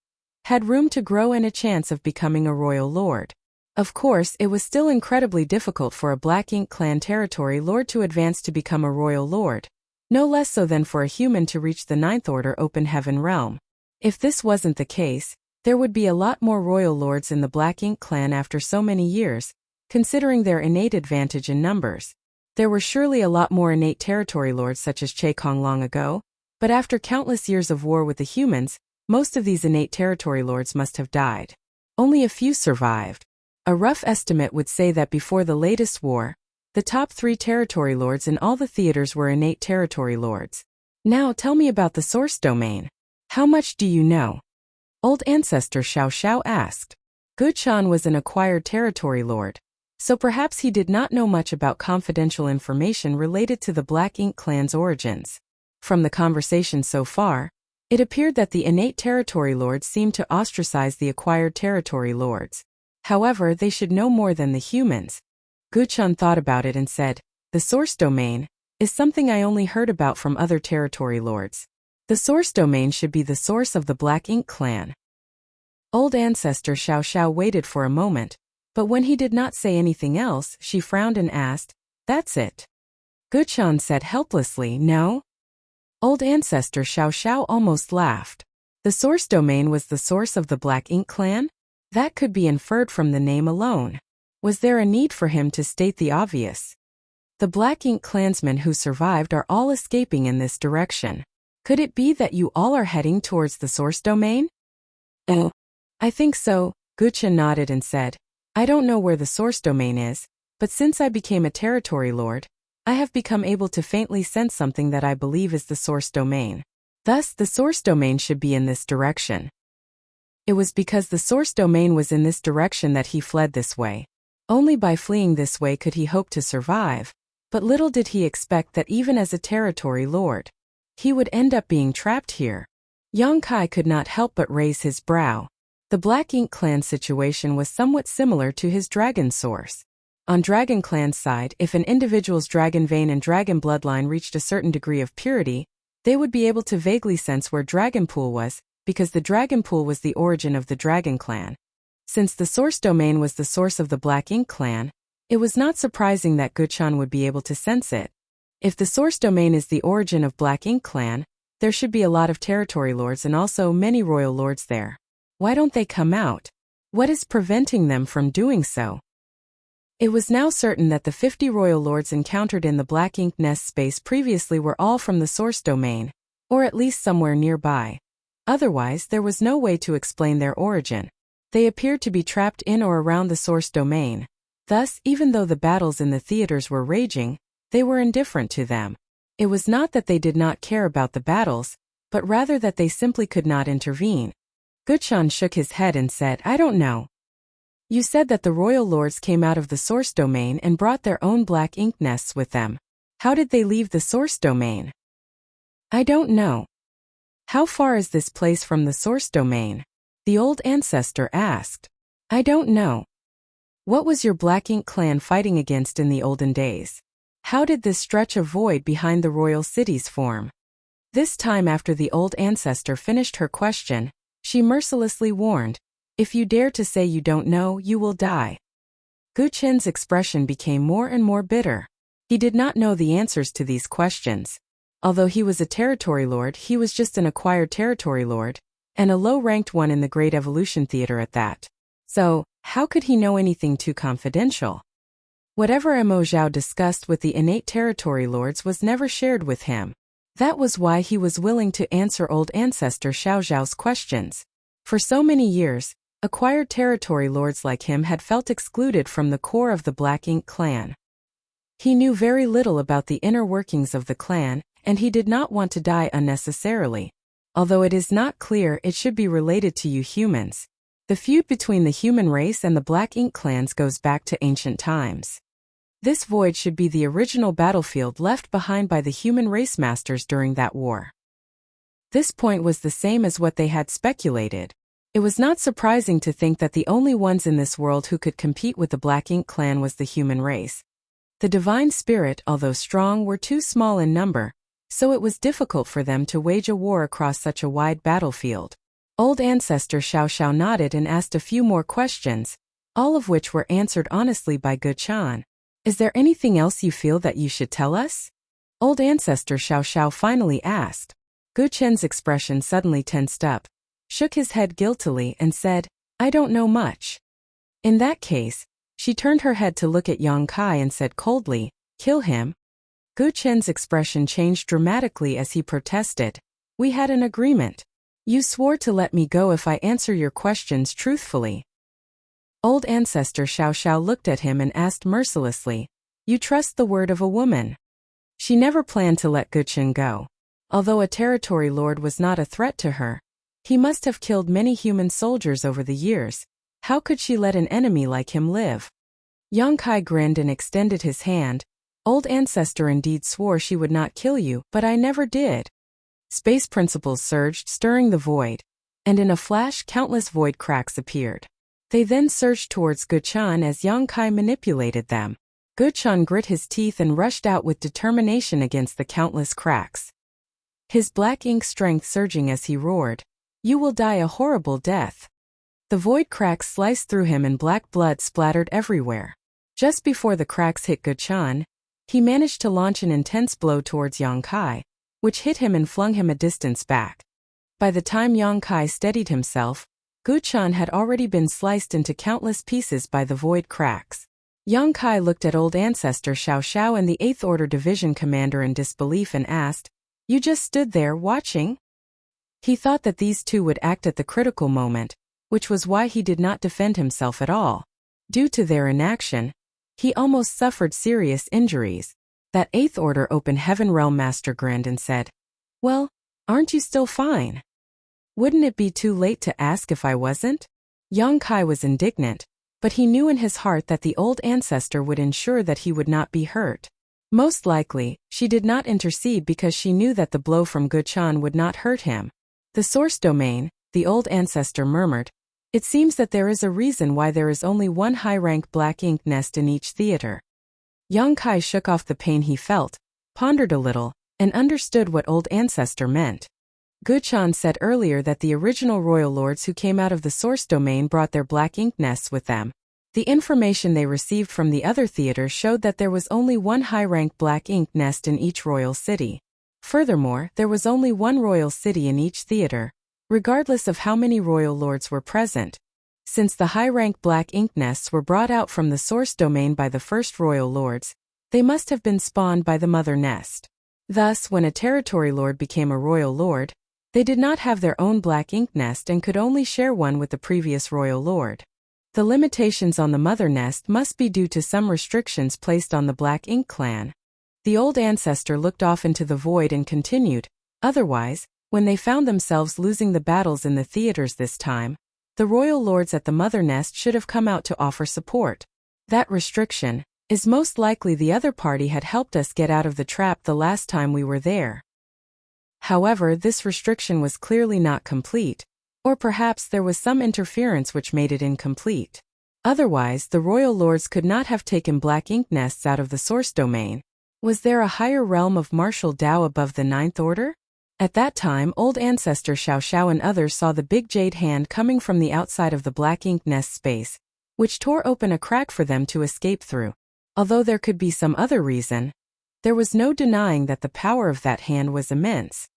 had room to grow and a chance of becoming a royal lord. Of course, it was still incredibly difficult for a Black Ink clan territory lord to advance to become a royal lord, no less so than for a human to reach the 9th Order Open Heaven realm. If this wasn't the case, there would be a lot more royal lords in the Black Ink clan after so many years, considering their innate advantage in numbers. There were surely a lot more innate territory lords such as Che Kong long ago, but after countless years of war with the humans, most of these innate territory lords must have died. Only a few survived. A rough estimate would say that before the latest war, the top 3 territory lords in all the theaters were innate territory lords. Now tell me about the source domain. How much do you know? Old ancestor Xiao Xiao asked. Guchan was an acquired territory lord, so perhaps he did not know much about confidential information related to the Black Ink clan's origins. From the conversation so far, it appeared that the innate territory lords seemed to ostracize the acquired territory lords. However, they should know more than the humans. Guchan thought about it and said, the source domain is something I only heard about from other territory lords. The source domain should be the source of the Black Ink clan. Old ancestor Xiao Xiao waited for a moment, but when he did not say anything else, she frowned and asked, that's it? Guchan said helplessly, no? Old ancestor Xiao Xiao almost laughed. The source domain was the source of the Black Ink clan? That could be inferred from the name alone. Was there a need for him to state the obvious? The Black Ink clansmen who survived are all escaping in this direction. Could it be that you all are heading towards the source domain? Oh, I think so, Guchen nodded and said. I don't know where the source domain is, but since I became a territory lord, I have become able to faintly sense something that I believe is the source domain. Thus, the source domain should be in this direction. It was because the source domain was in this direction that he fled this way. Only by fleeing this way could he hope to survive, but little did he expect that even as a territory lord, he would end up being trapped here. Yang Kai could not help but raise his brow. The Black Ink clan situation was somewhat similar to his dragon source. On Dragon Clan's side, if an individual's dragon vein and dragon bloodline reached a certain degree of purity, they would be able to vaguely sense where Dragon Pool was, because the Dragon Pool was the origin of the Dragon Clan. Since the source domain was the source of the Black Ink clan, it was not surprising that Guchen would be able to sense it. If the source domain is the origin of Black Ink clan, there should be a lot of territory lords and also many royal lords there. Why don't they come out? What is preventing them from doing so? It was now certain that the 50 royal lords encountered in the Black Ink nest space previously were all from the source domain, or at least somewhere nearby. Otherwise, there was no way to explain their origin. They appeared to be trapped in or around the source domain. Thus, even though the battles in the theaters were raging, they were indifferent to them. It was not that they did not care about the battles, but rather that they simply could not intervene. Guchen shook his head and said, I don't know. You said that the royal lords came out of the source domain and brought their own Black Ink nests with them. How did they leave the source domain? I don't know. How far is this place from the source domain? The old ancestor asked. I don't know. What was your Black Ink clan fighting against in the olden days? How did this stretch of void behind the royal cities form? This time after the old ancestor finished her question, she mercilessly warned, if you dare to say you don't know, you will die. Guchen's expression became more and more bitter. He did not know the answers to these questions. Although he was a territory lord, he was just an acquired territory lord, and a low-ranked one in the Great Evolution Theater at that. So, how could he know anything too confidential? Whatever Mo Zhao discussed with the innate territory lords was never shared with him. That was why he was willing to answer old ancestor Xiao Zhao's questions. For so many years, acquired territory lords like him had felt excluded from the core of the Black Ink clan. He knew very little about the inner workings of the clan, and he did not want to die unnecessarily. Although it is not clear it should be related to you humans. The feud between the human race and the Black Ink clans goes back to ancient times. This void should be the original battlefield left behind by the human race masters during that war. This point was the same as what they had speculated. It was not surprising to think that the only ones in this world who could compete with the Black Ink clan was the human race. The divine spirit, although strong, were too small in number, so it was difficult for them to wage a war across such a wide battlefield. Old ancestor Xiao Xiao nodded and asked a few more questions, all of which were answered honestly by Guchen. Is there anything else you feel that you should tell us? Old ancestor Xiao Xiao finally asked. Guchen's expression suddenly tensed up, shook his head guiltily and said, I don't know much. In that case, she turned her head to look at Yang Kai and said coldly, kill him. Guchen's expression changed dramatically as he protested. We had an agreement. You swore to let me go if I answer your questions truthfully. Old ancestor Xiao Xiao looked at him and asked mercilessly, you trust the word of a woman? She never planned to let Guchen go. Although a territory lord was not a threat to her, he must have killed many human soldiers over the years. How could she let an enemy like him live? Yang Kai grinned and extended his hand. Old ancestor indeed swore she would not kill you, but I never did. Space principles surged, stirring the void, and in a flash countless void cracks appeared. They then surged towards Guchen as Yang Kai manipulated them. Guchen grit his teeth and rushed out with determination against the countless cracks. His Black Ink strength surging as he roared, you will die a horrible death. The void cracks sliced through him and black blood splattered everywhere. Just before the cracks hit Guchen, he managed to launch an intense blow towards Yang Kai. which hit him and flung him a distance back. By the time Yang Kai steadied himself, Guchan had already been sliced into countless pieces by the void cracks. Yang Kai looked at Old Ancestor Xiao Xiao and the 8th Order Division Commander in disbelief and asked, "You just stood there, watching?" He thought that these two would act at the critical moment, which was why he did not defend himself at all. Due to their inaction, he almost suffered serious injuries. That 8th Order Open Heaven Realm Master grinned and said, "Well, aren't you still fine? Wouldn't it be too late to ask if I wasn't?" Yang Kai was indignant, but he knew in his heart that the old ancestor would ensure that he would not be hurt. Most likely, she did not intercede because she knew that the blow from Guchan would not hurt him. "The source domain," the old ancestor murmured. "It seems that there is a reason why there is only one high-rank black ink nest in each theater." Yang Kai shook off the pain he felt, pondered a little, and understood what old ancestor meant. Guchan said earlier that the original royal lords who came out of the source domain brought their black ink nests with them. The information they received from the other theaters showed that there was only one high-rank black ink nest in each royal city. Furthermore, there was only one royal city in each theater, regardless of how many royal lords were present. Since the high-rank black ink nests were brought out from the source domain by the first royal lords, they must have been spawned by the mother nest. Thus, when a territory lord became a royal lord, they did not have their own black ink nest and could only share one with the previous royal lord. The limitations on the mother nest must be due to some restrictions placed on the Black Ink clan. The old ancestor looked off into the void and continued, "Otherwise, when they found themselves losing the battles in the theaters this time, the royal lords at the mother nest should have come out to offer support. That restriction is most likely the other party had helped us get out of the trap the last time we were there. However, this restriction was clearly not complete, or perhaps there was some interference which made it incomplete. Otherwise, the royal lords could not have taken black ink nests out of the source domain. Was there a higher realm of martial Dao above the 9th Order? At that time, old ancestor Xiao Xiao and others saw the big jade hand coming from the outside of the black ink nest space, which tore open a crack for them to escape through. Although there could be some other reason, there was no denying that the power of that hand was immense.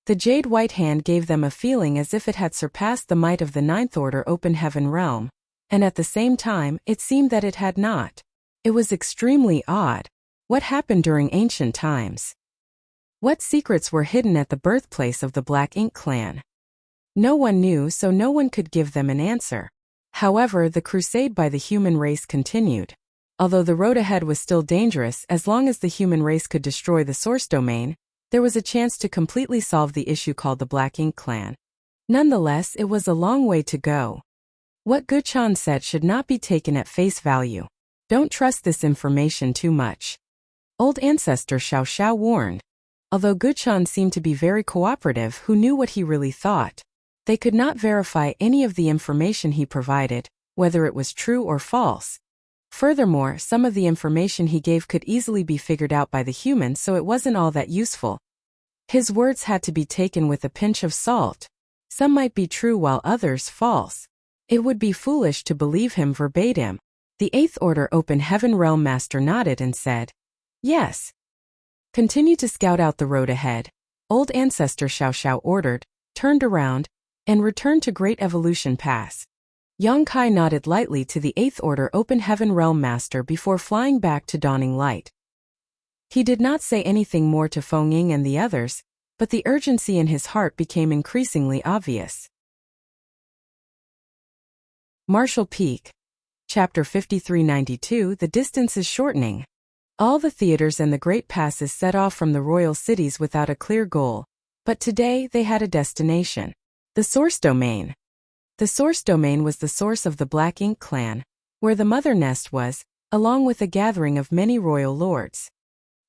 The jade white hand gave them a feeling as if it had surpassed the might of the 9th Order Open Heaven realm, and at the same time, it seemed that it had not. It was extremely odd. What happened during ancient times? What secrets were hidden at the birthplace of the Black Ink clan? No one knew, so no one could give them an answer. However, the crusade by the human race continued. Although the road ahead was still dangerous, as long as the human race could destroy the source domain, there was a chance to completely solve the issue called the Black Ink clan. Nonetheless, it was a long way to go. What Guchan said should not be taken at face value. Don't trust this information too much. Old ancestor Xiao Xiao warned. Although Guchan seemed to be very cooperative, who knew what he really thought? They could not verify any of the information he provided, whether it was true or false. Furthermore, some of the information he gave could easily be figured out by the humans, so it wasn't all that useful. His words had to be taken with a pinch of salt. Some might be true while others false. It would be foolish to believe him verbatim. The 8th Order Open Heaven Realm Master nodded and said, "Yes. Continue to scout out the road ahead," old ancestor Xiao Xiao ordered, turned around, and returned to Great Evolution Pass. Yang Kai nodded lightly to the 8th Order Open Heaven Realm Master before flying back to Dawning Light. He did not say anything more to Feng Ying and the others, but the urgency in his heart became increasingly obvious. Marshall Peak. Chapter 5392. The distance is shortening. All the theaters and the great passes set off from the royal cities without a clear goal, but today they had a destination. The source domain. The source domain was the source of the Black Ink clan, where the mother nest was, along with a gathering of many royal lords.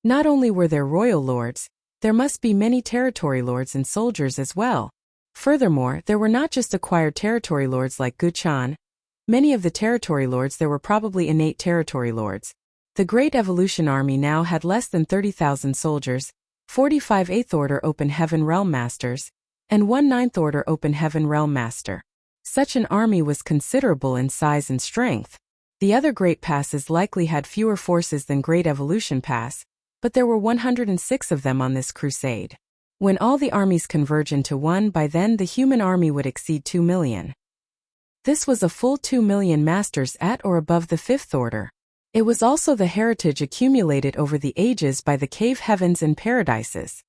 Not only were there royal lords, there must be many territory lords and soldiers as well. Furthermore, there were not just acquired territory lords like Guchan. Many of the territory lords there were probably innate territory lords. The Great Evolution Army now had less than 30,000 soldiers, 45 8th Order Open Heaven Realm Masters, and 1 9th Order Open Heaven Realm Master. Such an army was considerable in size and strength. The other Great Passes likely had fewer forces than Great Evolution Pass, but there were 106 of them on this crusade. When all the armies converge into one, by then the human army would exceed 2 million. This was a full 2 million masters at or above the fifth order. It was also the heritage accumulated over the ages by the cave heavens and paradises.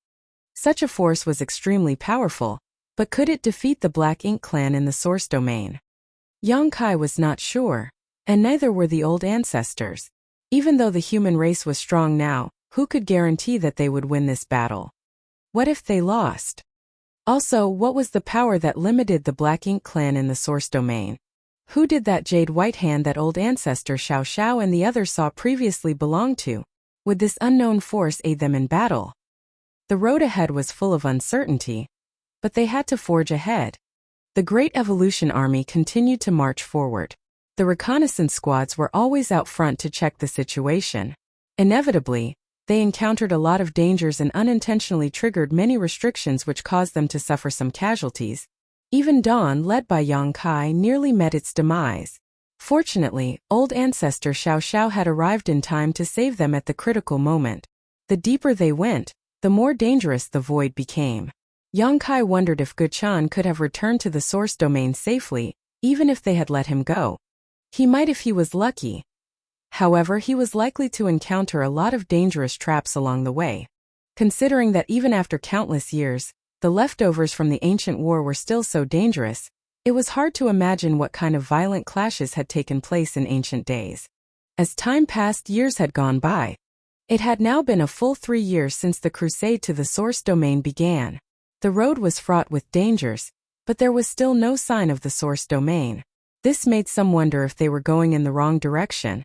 Such a force was extremely powerful, but could it defeat the Black Ink clan in the source domain? Yang Kai was not sure, and neither were the old ancestors. Even though the human race was strong now, who could guarantee that they would win this battle? What if they lost? Also, what was the power that limited the Black Ink clan in the source domain? Who did that jade white hand that old ancestor Xiao Xiao and the other saw previously belong to? Would this unknown force aid them in battle? The road ahead was full of uncertainty, but they had to forge ahead. The Great Evolution Army continued to march forward. The reconnaissance squads were always out front to check the situation. Inevitably, they encountered a lot of dangers and unintentionally triggered many restrictions which caused them to suffer some casualties. Even Dawn, led by Yang Kai, nearly met its demise. Fortunately, old ancestor Xiao Xiao had arrived in time to save them at the critical moment. The deeper they went, the more dangerous the void became. Yang Kai wondered if Guchan could have returned to the source domain safely, even if they had let him go. He might if he was lucky. However, he was likely to encounter a lot of dangerous traps along the way. Considering that even after countless years, the leftovers from the ancient war were still so dangerous, it was hard to imagine what kind of violent clashes had taken place in ancient days. As time passed, years had gone by. It had now been a full 3 years since the crusade to the source domain began. The road was fraught with dangers, but there was still no sign of the source domain. This made some wonder if they were going in the wrong direction.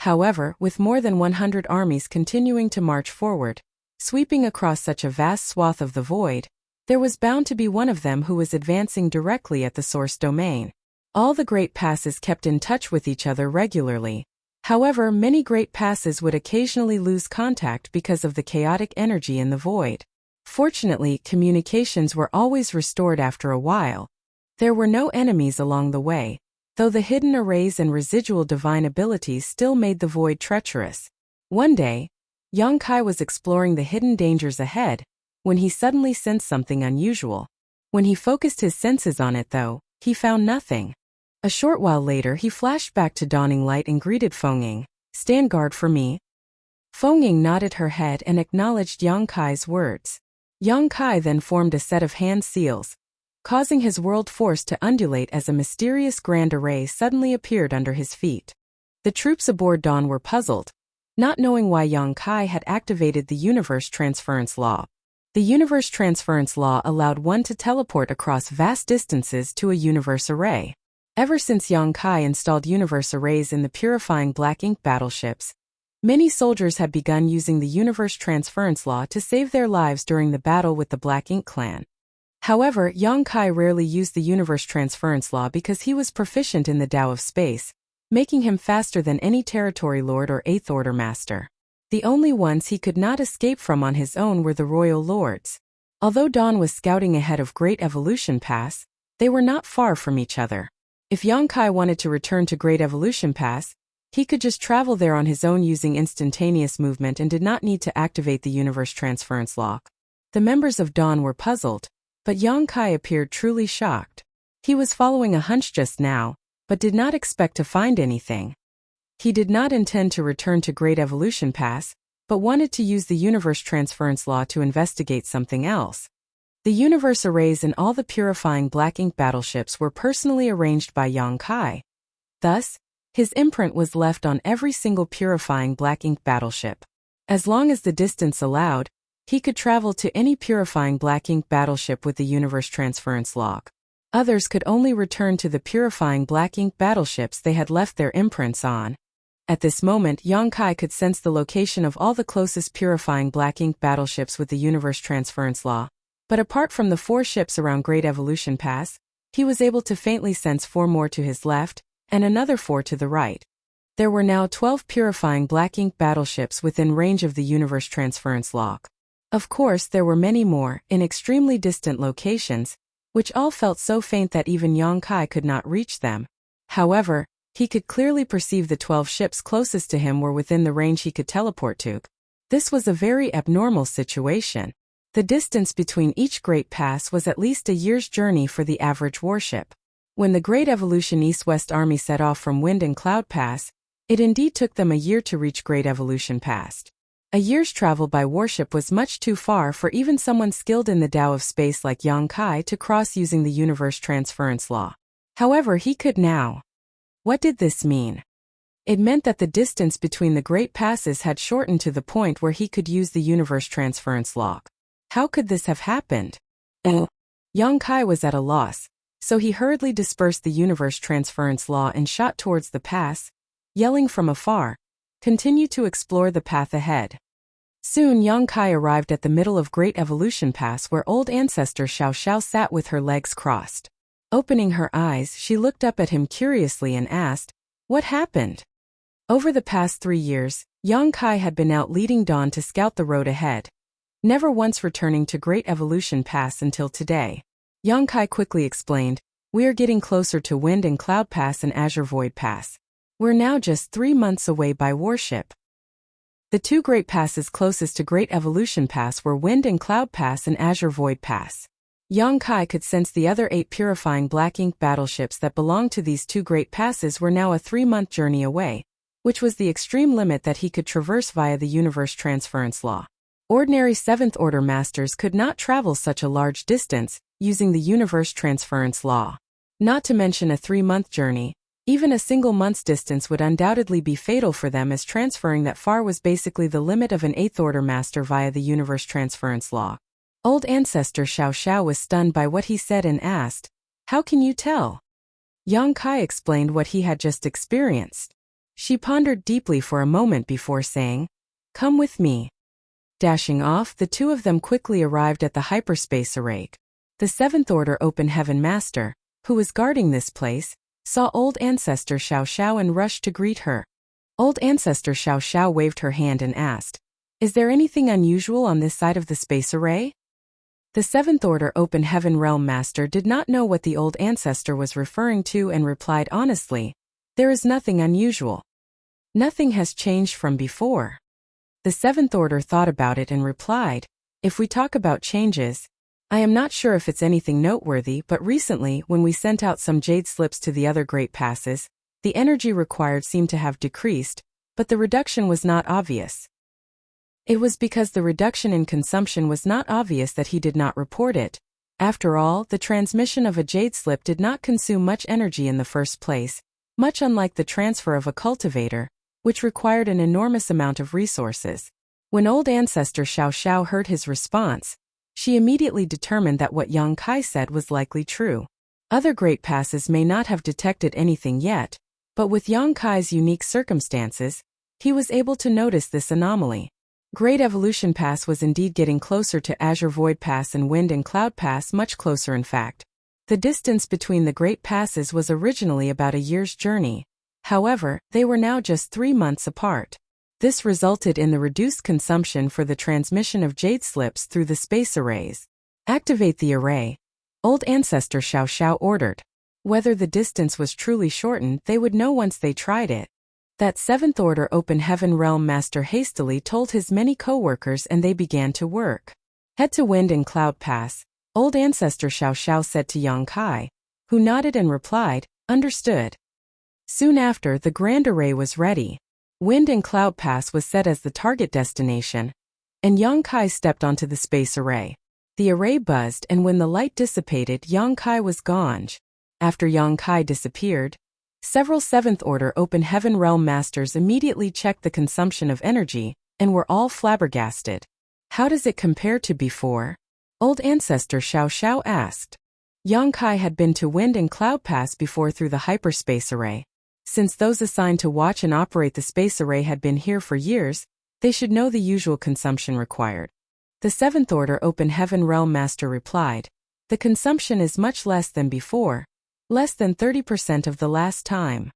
However, with more than 100 armies continuing to march forward, sweeping across such a vast swath of the void, there was bound to be one of them who was advancing directly at the source domain. All the great passes kept in touch with each other regularly. However, many great passes would occasionally lose contact because of the chaotic energy in the void. Fortunately, communications were always restored after a while. There were no enemies along the way, though the hidden arrays and residual divine abilities still made the void treacherous. One day, Yang Kai was exploring the hidden dangers ahead, when he suddenly sensed something unusual. When he focused his senses on it though, he found nothing. A short while later he flashed back to dawning light and greeted Fengying. "Stand guard for me." Fengying nodded her head and acknowledged Yang Kai's words. Yang Kai then formed a set of hand seals, causing his world force to undulate as a mysterious grand array suddenly appeared under his feet. The troops aboard Dawn were puzzled, not knowing why Yang Kai had activated the universe transference law. The universe transference law allowed one to teleport across vast distances to a universe array. Ever since Yang Kai installed universe arrays in the purifying Black Ink battleships, many soldiers had begun using the universe transference law to save their lives during the battle with the Black Ink clan. However, Yang Kai rarely used the universe transference law because he was proficient in the Tao of space, making him faster than any territory lord or eighth order master. The only ones he could not escape from on his own were the royal lords. Although Dawn was scouting ahead of Great Evolution Pass, they were not far from each other. If Yang Kai wanted to return to Great Evolution Pass, he could just travel there on his own using instantaneous movement and did not need to activate the universe transference law. The members of Dawn were puzzled, but Yang Kai appeared truly shocked. He was following a hunch just now, but did not expect to find anything. He did not intend to return to Great Evolution Pass, but wanted to use the universe transference law to investigate something else. The universe arrays in all the purifying Black Ink battleships were personally arranged by Yang Kai. Thus, his imprint was left on every single purifying Black Ink battleship. As long as the distance allowed, he could travel to any purifying Black Ink battleship with the universe transference lock. Others could only return to the purifying Black Ink battleships they had left their imprints on. At this moment, Yang Kai could sense the location of all the closest purifying Black Ink battleships with the universe transference law. But apart from the 4 ships around Great Evolution Pass, he was able to faintly sense 4 more to his left, and another 4 to the right. There were now 12 purifying Black Ink battleships within range of the universe transference lock. Of course, there were many more, in extremely distant locations, which all felt so faint that even Yang Kai could not reach them. However, he could clearly perceive the 12 ships closest to him were within the range he could teleport to. This was a very abnormal situation. The distance between each great pass was at least a year's journey for the average warship. When the Great Evolution East-West Army set off from Wind and Cloud Pass, it indeed took them a year to reach Great Evolution Pass. A year's travel by warship was much too far for even someone skilled in the Tao of space like Yang Kai to cross using the universe transference law. However, he could now. What did this mean? It meant that the distance between the great passes had shortened to the point where he could use the universe transference law. How could this have happened? Yang Kai was at a loss, so he hurriedly dispersed the universe transference law and shot towards the pass, yelling from afar, "Continue to explore the path ahead." Soon Yang Kai arrived at the middle of Great Evolution Pass where old ancestor Xiao Xiao sat with her legs crossed. Opening her eyes, she looked up at him curiously and asked, "What happened?" Over the past 3 years, Yang Kai had been out leading Dawn to scout the road ahead, never once returning to Great Evolution Pass until today. Yang Kai quickly explained, "We are getting closer to Wind and Cloud Pass and Azure Void Pass. We're now just 3 months away by warship." The 2 great passes closest to Great Evolution Pass were Wind and Cloud Pass and Azure Void Pass. Yang Kai could sense the other 8 purifying black ink battleships that belonged to these 2 great passes were now a 3-month journey away, which was the extreme limit that he could traverse via the universe transference law. Ordinary 7th Order masters could not travel such a large distance using the universe transference law. Not to mention a 3-month journey, even a single month's distance would undoubtedly be fatal for them, as transferring that far was basically the limit of an 8th Order master via the universe transference law. Old ancestor Xiao Xiao was stunned by what he said and asked, "How can you tell?" Yang Kai explained what he had just experienced. She pondered deeply for a moment before saying, "Come with me." Dashing off, the 2 of them quickly arrived at the hyperspace array. The 7th Order Open Heaven Master, who was guarding this place, saw old ancestor Xiao Xiao and rushed to greet her. Old ancestor Xiao Xiao waved her hand and asked, "Is there anything unusual on this side of the space array?" The 7th Order Open Heaven Realm Master did not know what the old ancestor was referring to and replied honestly, "There is nothing unusual. Nothing has changed from before." The 7th Order thought about it and replied, "If we talk about changes, I am not sure if it's anything noteworthy, but recently, when we sent out some jade slips to the other great passes, the energy required seemed to have decreased, but the reduction was not obvious." It was because the reduction in consumption was not obvious that he did not report it. After all, the transmission of a jade slip did not consume much energy in the first place, much unlike the transfer of a cultivator, which required an enormous amount of resources. When old ancestor Xiao Xiao heard his response, she immediately determined that what Yang Kai said was likely true. Other great passes may not have detected anything yet, but with Yang Kai's unique circumstances, he was able to notice this anomaly. Great Evolution Pass was indeed getting closer to Azure Void Pass and Wind and Cloud Pass, much closer in fact. The distance between the great passes was originally about a year's journey. However, they were now just 3 months apart. This resulted in the reduced consumption for the transmission of jade slips through the space arrays. "Activate the array," old ancestor Xiao Xiao ordered. Whether the distance was truly shortened, they would know once they tried it. That 7th Order Open Heaven Realm Master hastily told his many co-workers and they began to work. "Head to Wind and Cloud Pass," old ancestor Xiao Xiao said to Yang Kai, who nodded and replied, "Understood." Soon after, the Grand Array was ready. Wind and Cloud Pass was set as the target destination, and Yang Kai stepped onto the space array. The array buzzed, and when the light dissipated, Yang Kai was gone. After Yang Kai disappeared, several 7th Order Open Heaven Realm Masters immediately checked the consumption of energy, and were all flabbergasted. "How does it compare to before?" old ancestor Xiao Xiao asked. Yang Kai had been to Wind and Cloud Pass before through the hyperspace array. Since those assigned to watch and operate the space array had been here for years, they should know the usual consumption required. The 7th Order Open Heaven Realm Master replied, "The consumption is much less than before, less than 30% of the last time."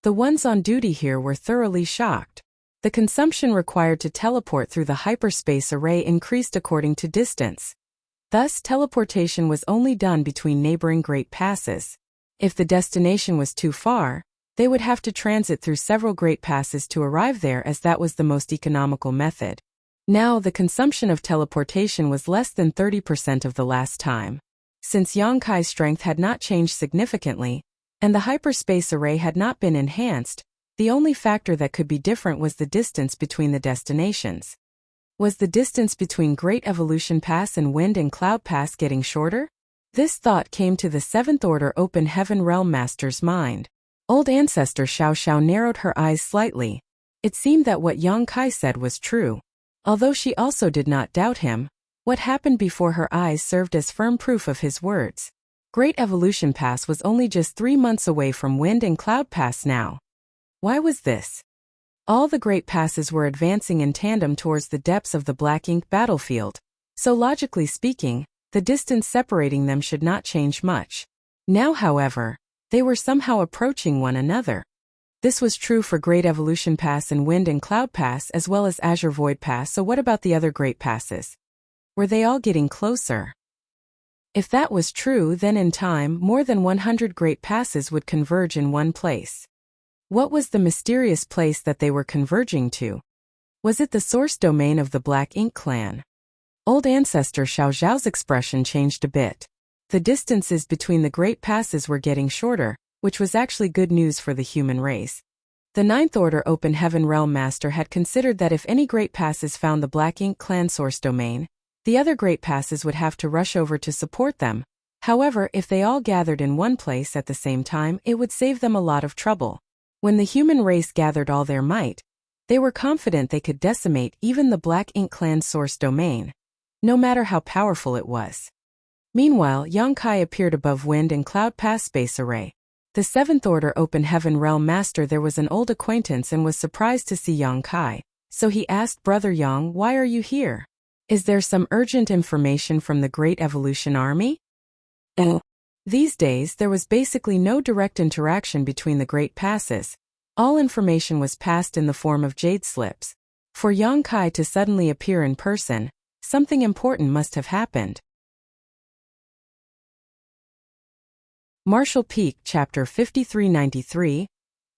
The ones on duty here were thoroughly shocked. The consumption required to teleport through the hyperspace array increased according to distance. Thus, teleportation was only done between neighboring great passes. If the destination was too far, they would have to transit through several great passes to arrive there, as that was the most economical method. Now, the consumption of teleportation was less than 30% of the last time. Since Yang Kai's strength had not changed significantly, and the hyperspace array had not been enhanced, the only factor that could be different was the distance between the destinations. Was the distance between Great Evolution Pass and Wind and Cloud Pass getting shorter? This thought came to the 7th Order Open Heaven Realm Master's mind. Old Ancestor Xiao Xiao narrowed her eyes slightly. It seemed that what Yang Kai said was true. Although she also did not doubt him, what happened before her eyes served as firm proof of his words. Great Evolution Pass was only just 3 months away from Wind and Cloud Pass now. Why was this? All the great passes were advancing in tandem towards the depths of the black ink battlefield, so logically speaking, the distance separating them should not change much. Now, however, they were somehow approaching one another. This was true for Great Evolution Pass and Wind and Cloud Pass as well as Azure Void Pass, so what about the other great passes? Were they all getting closer? If that was true, then in time, more than 100 great passes would converge in one place. What was the mysterious place that they were converging to? Was it the source domain of the Black Ink clan? Old Ancestor Xiao Xiao's expression changed a bit. The distances between the great passes were getting shorter, which was actually good news for the human race. The 9th Order Open Heaven Realm Master had considered that if any great passes found the Black Ink clan source domain, the other great passes would have to rush over to support them. However, if they all gathered in one place at the same time, it would save them a lot of trouble. When the human race gathered all their might, they were confident they could decimate even the Black Ink clan's source domain, no matter how powerful it was. Meanwhile, Yang Kai appeared above Wind and Cloud Pass space array. The 7th Order Open Heaven Realm Master there was an old acquaintance and was surprised to see Yang Kai, so he asked, "Brother Yang, why are you here? Is there some urgent information from the Great Evolution Army?" These days, there was basically no direct interaction between the great passes. All information was passed in the form of jade slips. For Yang Kai to suddenly appear in person, something important must have happened. Martial Peak Chapter 5393.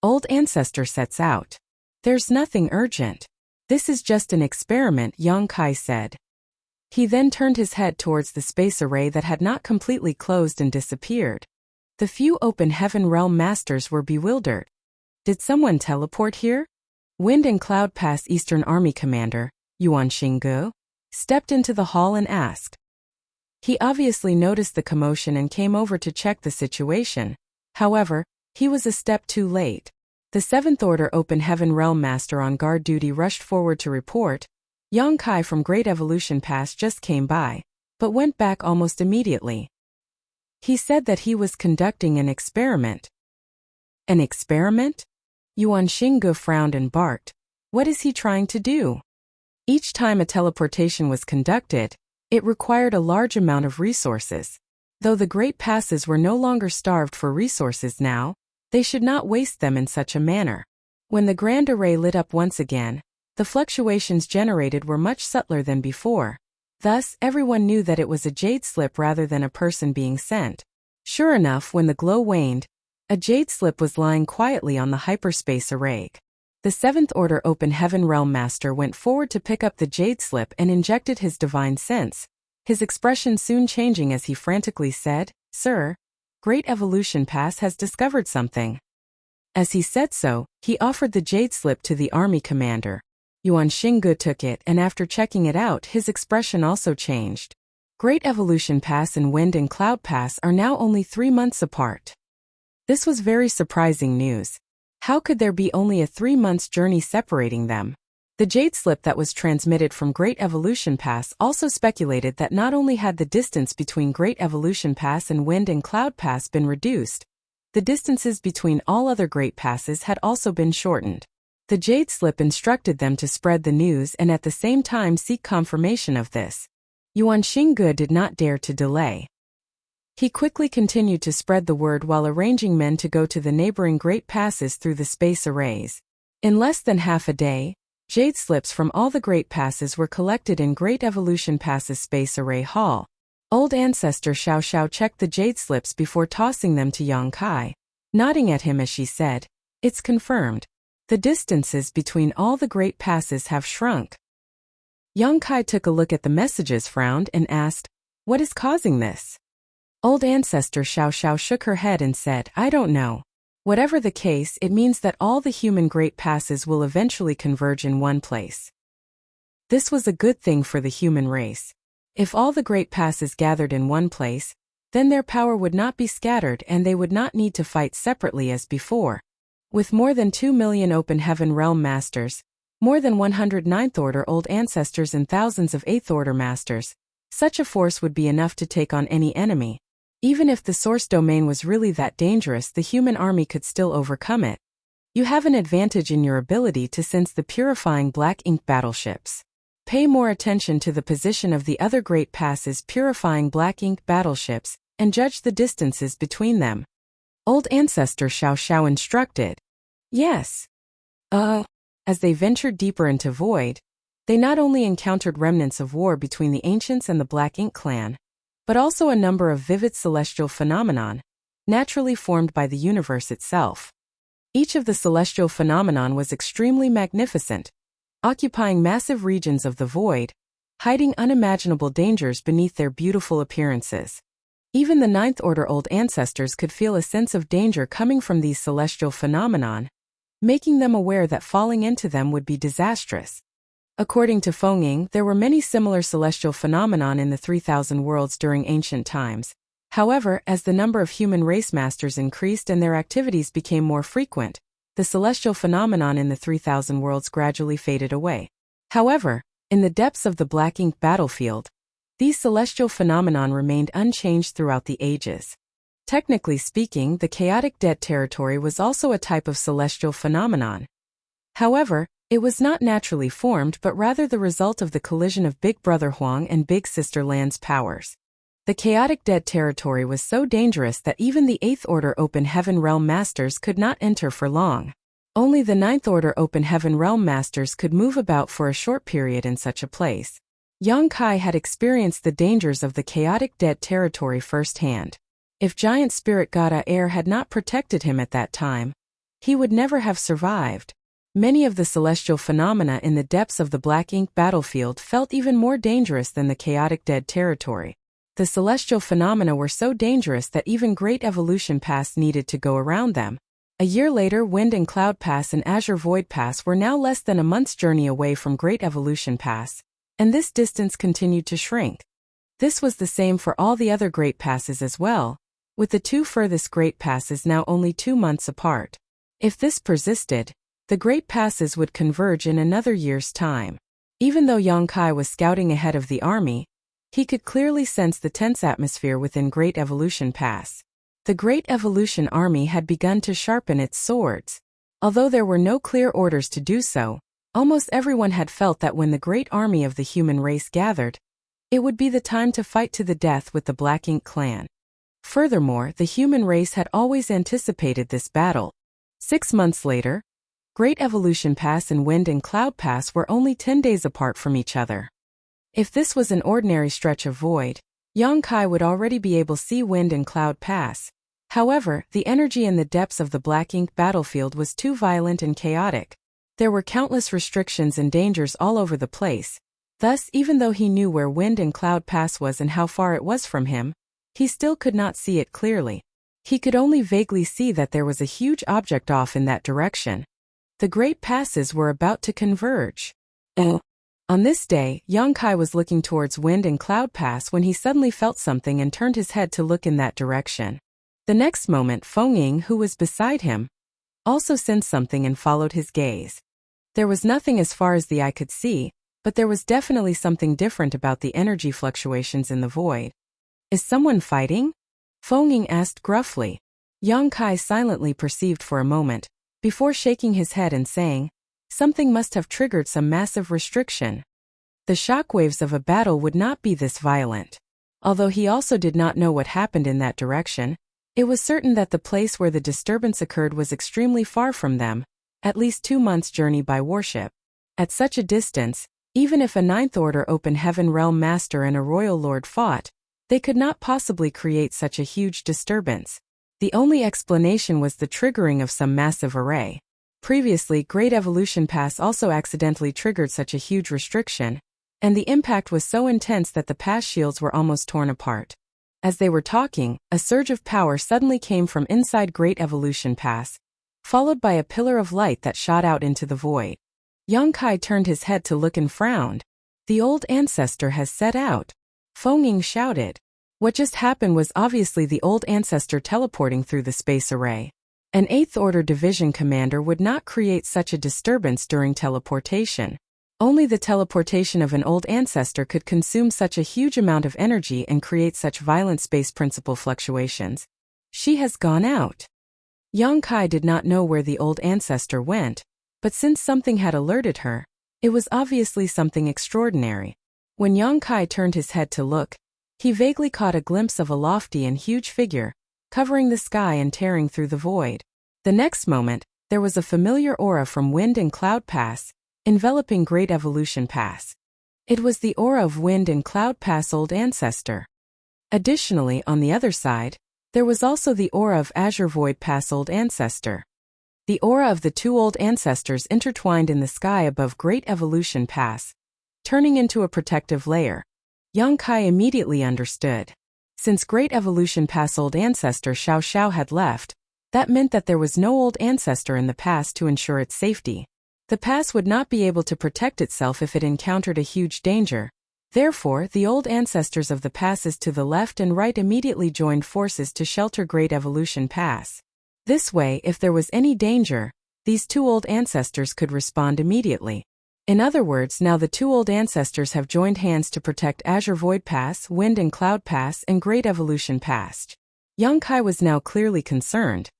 Old Ancestor sets out. There's nothing urgent. This is just an experiment, Yang Kai said. He then turned his head towards the space array that had not completely closed and disappeared. The few Open Heaven Realm Masters were bewildered. Did someone teleport here? Wind and Cloud Pass Eastern Army Commander, Yuan Xinggu, stepped into the hall and asked. He obviously noticed the commotion and came over to check the situation. However, he was a step too late. The 7th Order Open Heaven Realm Master on guard duty rushed forward to report. Yang Kai from Great Evolution Pass just came by, but went back almost immediately. He said that he was conducting an experiment. An experiment? Yuan Xinggu frowned and barked. What is he trying to do? Each time a teleportation was conducted, it required a large amount of resources. Though the great passes were no longer starved for resources now, they should not waste them in such a manner. When the grand array lit up once again, the fluctuations generated were much subtler than before. Thus, everyone knew that it was a jade slip rather than a person being sent. Sure enough, when the glow waned, a jade slip was lying quietly on the hyperspace array. The 7th Order Open Heaven Realm Master went forward to pick up the jade slip and injected his divine sense, his expression soon changing as he frantically said, "Sir, Great Evolution Pass has discovered something." As he said so, he offered the jade slip to the army commander. Yuan Xinggu took it, and after checking it out, his expression also changed. Great Evolution Pass and Wind and Cloud Pass are now only 3 months apart. This was very surprising news. How could there be only a 3 months journey separating them? The jade slip that was transmitted from Great Evolution Pass also speculated that not only had the distance between Great Evolution Pass and Wind and Cloud Pass been reduced, the distances between all other great passes had also been shortened. The jade slip instructed them to spread the news and at the same time seek confirmation of this. Yuan Xinggu did not dare to delay. He quickly continued to spread the word while arranging men to go to the neighboring great passes through the space arrays. In less than half a day, jade slips from all the great passes were collected in Great Evolution Pass's space array hall. Old Ancestor Xiao Xiao checked the jade slips before tossing them to Yang Kai, nodding at him as she said, "It's confirmed. The distances between all the great passes have shrunk." Yongkai took a look at the messages, frowned, and asked, "What is causing this?" Old Ancestor Xiao Xiao shook her head and said, "I don't know. Whatever the case, it means that all the human great passes will eventually converge in one place. This was a good thing for the human race. If all the great passes gathered in one place, then their power would not be scattered and they would not need to fight separately as before. With more than 2 million open heaven realm masters, more than 100 ninth order old ancestors and thousands of 8th order masters, such a force would be enough to take on any enemy. Even if the source domain was really that dangerous, the human army could still overcome it. You have an advantage in your ability to sense the purifying black ink battleships. Pay more attention to the position of the other great passes purifying black ink battleships, and judge the distances between them." Old Ancestor Xiao Xiao instructed. Yes. As they ventured deeper into Void, they not only encountered remnants of war between the Ancients and the Black Ink clan, but also a number of vivid celestial phenomenon, naturally formed by the universe itself. Each of the celestial phenomenon was extremely magnificent, occupying massive regions of the void, hiding unimaginable dangers beneath their beautiful appearances. Even the ninth order old ancestors could feel a sense of danger coming from these celestial phenomenon, making them aware that falling into them would be disastrous. According to Feng, there were many similar celestial phenomenon in the 3000 worlds during ancient times. However, as the number of human race masters increased and their activities became more frequent, the celestial phenomenon in the 3000 worlds gradually faded away. However, in the depths of the black ink battlefield, these celestial phenomenon remained unchanged throughout the ages. Technically speaking, the chaotic dead territory was also a type of celestial phenomenon. However, it was not naturally formed but rather the result of the collision of Big Brother Huang and Big Sister Lan's powers. The chaotic dead territory was so dangerous that even the 8th order open heaven realm masters could not enter for long. Only the 9th order open heaven realm masters could move about for a short period in such a place. Yang Kai had experienced the dangers of the chaotic dead territory firsthand. If giant spirit god Air had not protected him at that time, he would never have survived. Many of the celestial phenomena in the depths of the black ink battlefield felt even more dangerous than the chaotic dead territory. The celestial phenomena were so dangerous that even Great Evolution Pass needed to go around them. A year later, Wind and Cloud Pass and Azure Void Pass were now less than a month's journey away from Great Evolution Pass, and this distance continued to shrink. This was the same for all the other Great Passes as well, with the two furthest Great Passes now only 2 months apart. If this persisted, the Great Passes would converge in another year's time. Even though Yang Kai was scouting ahead of the army, he could clearly sense the tense atmosphere within Great Evolution Pass. The Great Evolution Army had begun to sharpen its swords. Although there were no clear orders to do so, almost everyone had felt that when the great army of the human race gathered, it would be the time to fight to the death with the Black Ink clan. Furthermore, the human race had always anticipated this battle. 6 months later, Great Evolution Pass and Wind and Cloud Pass were only 10 days apart from each other. If this was an ordinary stretch of void, Yang Kai would already be able to see Wind and Cloud Pass. However, the energy in the depths of the black ink battlefield was too violent and chaotic. There were countless restrictions and dangers all over the place. Thus, even though he knew where Wind and Cloud Pass was and how far it was from him, he still could not see it clearly. He could only vaguely see that there was a huge object off in that direction. The great passes were about to converge. On this day, Yang Kai was looking towards Wind and Cloud Pass when he suddenly felt something and turned his head to look in that direction. The next moment, Feng, who was beside him, also sensed something and followed his gaze. There was nothing as far as the eye could see, but there was definitely something different about the energy fluctuations in the void. "Is someone fighting?" Feng asked gruffly. Yang Kai silently perceived for a moment, before shaking his head and saying, "Something must have triggered some massive restriction. The shockwaves of a battle would not be this violent." Although he also did not know what happened in that direction, it was certain that the place where the disturbance occurred was extremely far from them, at least 2 months' journey by warship. At such a distance, even if a Ninth Order Open Heaven Realm Master and a Royal Lord fought, they could not possibly create such a huge disturbance. The only explanation was the triggering of some massive array. Previously, Great Evolution Pass also accidentally triggered such a huge restriction, and the impact was so intense that the pass shields were almost torn apart. As they were talking, a surge of power suddenly came from inside Great Evolution Pass, followed by a pillar of light that shot out into the void. Yang Kai turned his head to look and frowned. "The old ancestor has set out," Feng Ying shouted. What just happened was obviously the old ancestor teleporting through the space array. An 8th Order Division commander would not create such a disturbance during teleportation. Only the teleportation of an old ancestor could consume such a huge amount of energy and create such violent space principle fluctuations. She has gone out. Yang Kai did not know where the old ancestor went, but since something had alerted her, it was obviously something extraordinary. When Yang Kai turned his head to look, he vaguely caught a glimpse of a lofty and huge figure, covering the sky and tearing through the void. The next moment, there was a familiar aura from Wind and Cloud Pass, enveloping Great Evolution Pass. It was the aura of Wind and Cloud Pass Old Ancestor. Additionally, on the other side, there was also the aura of Azure Void Pass Old Ancestor. The aura of the two old ancestors intertwined in the sky above Great Evolution Pass, turning into a protective layer. Yang Kai immediately understood. Since Great Evolution Pass Old Ancestor Xiao Xiao had left, that meant that there was no old ancestor in the pass to ensure its safety. The pass would not be able to protect itself if it encountered a huge danger. Therefore, the old ancestors of the passes to the left and right immediately joined forces to shelter Great Evolution Pass. This way, if there was any danger, these two old ancestors could respond immediately. In other words, now the two old ancestors have joined hands to protect Azure Void Pass, Wind and Cloud Pass, and Great Evolution Pass. Yang Kai was now clearly concerned.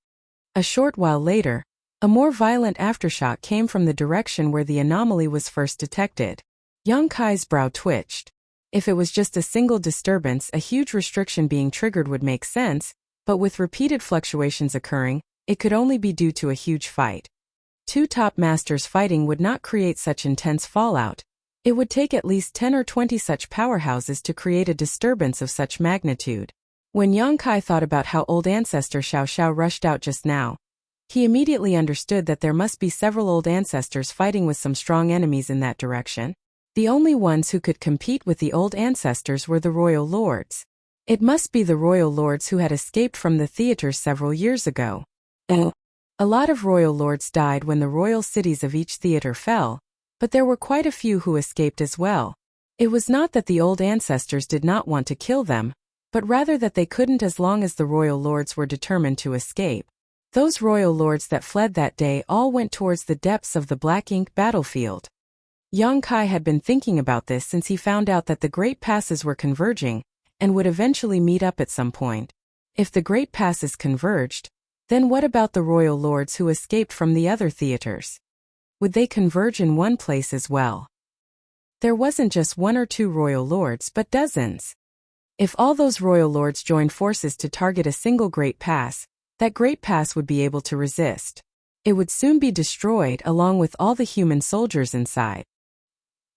A short while later, a more violent aftershock came from the direction where the anomaly was first detected. Yang Kai's brow twitched. If it was just a single disturbance, a huge restriction being triggered would make sense, but with repeated fluctuations occurring, it could only be due to a huge fight. Two top masters fighting would not create such intense fallout. It would take at least 10 or 20 such powerhouses to create a disturbance of such magnitude. When Yang Kai thought about how old ancestor Xiao Xiao rushed out just now, he immediately understood that there must be several old ancestors fighting with some strong enemies in that direction. The only ones who could compete with the old ancestors were the royal lords. It must be the royal lords who had escaped from the theater several years ago. A lot of royal lords died when the royal cities of each theater fell, but there were quite a few who escaped as well. It was not that the old ancestors did not want to kill them, but rather that they couldn't as long as the royal lords were determined to escape. Those royal lords that fled that day all went towards the depths of the black ink battlefield. Yang Kai had been thinking about this since he found out that the great passes were converging, and would eventually meet up at some point. If the great passes converged, then what about the royal lords who escaped from the other theaters? Would they converge in one place as well? There wasn't just one or two royal lords but dozens. If all those royal lords joined forces to target a single great pass, that great pass would be able to resist. It would soon be destroyed along with all the human soldiers inside.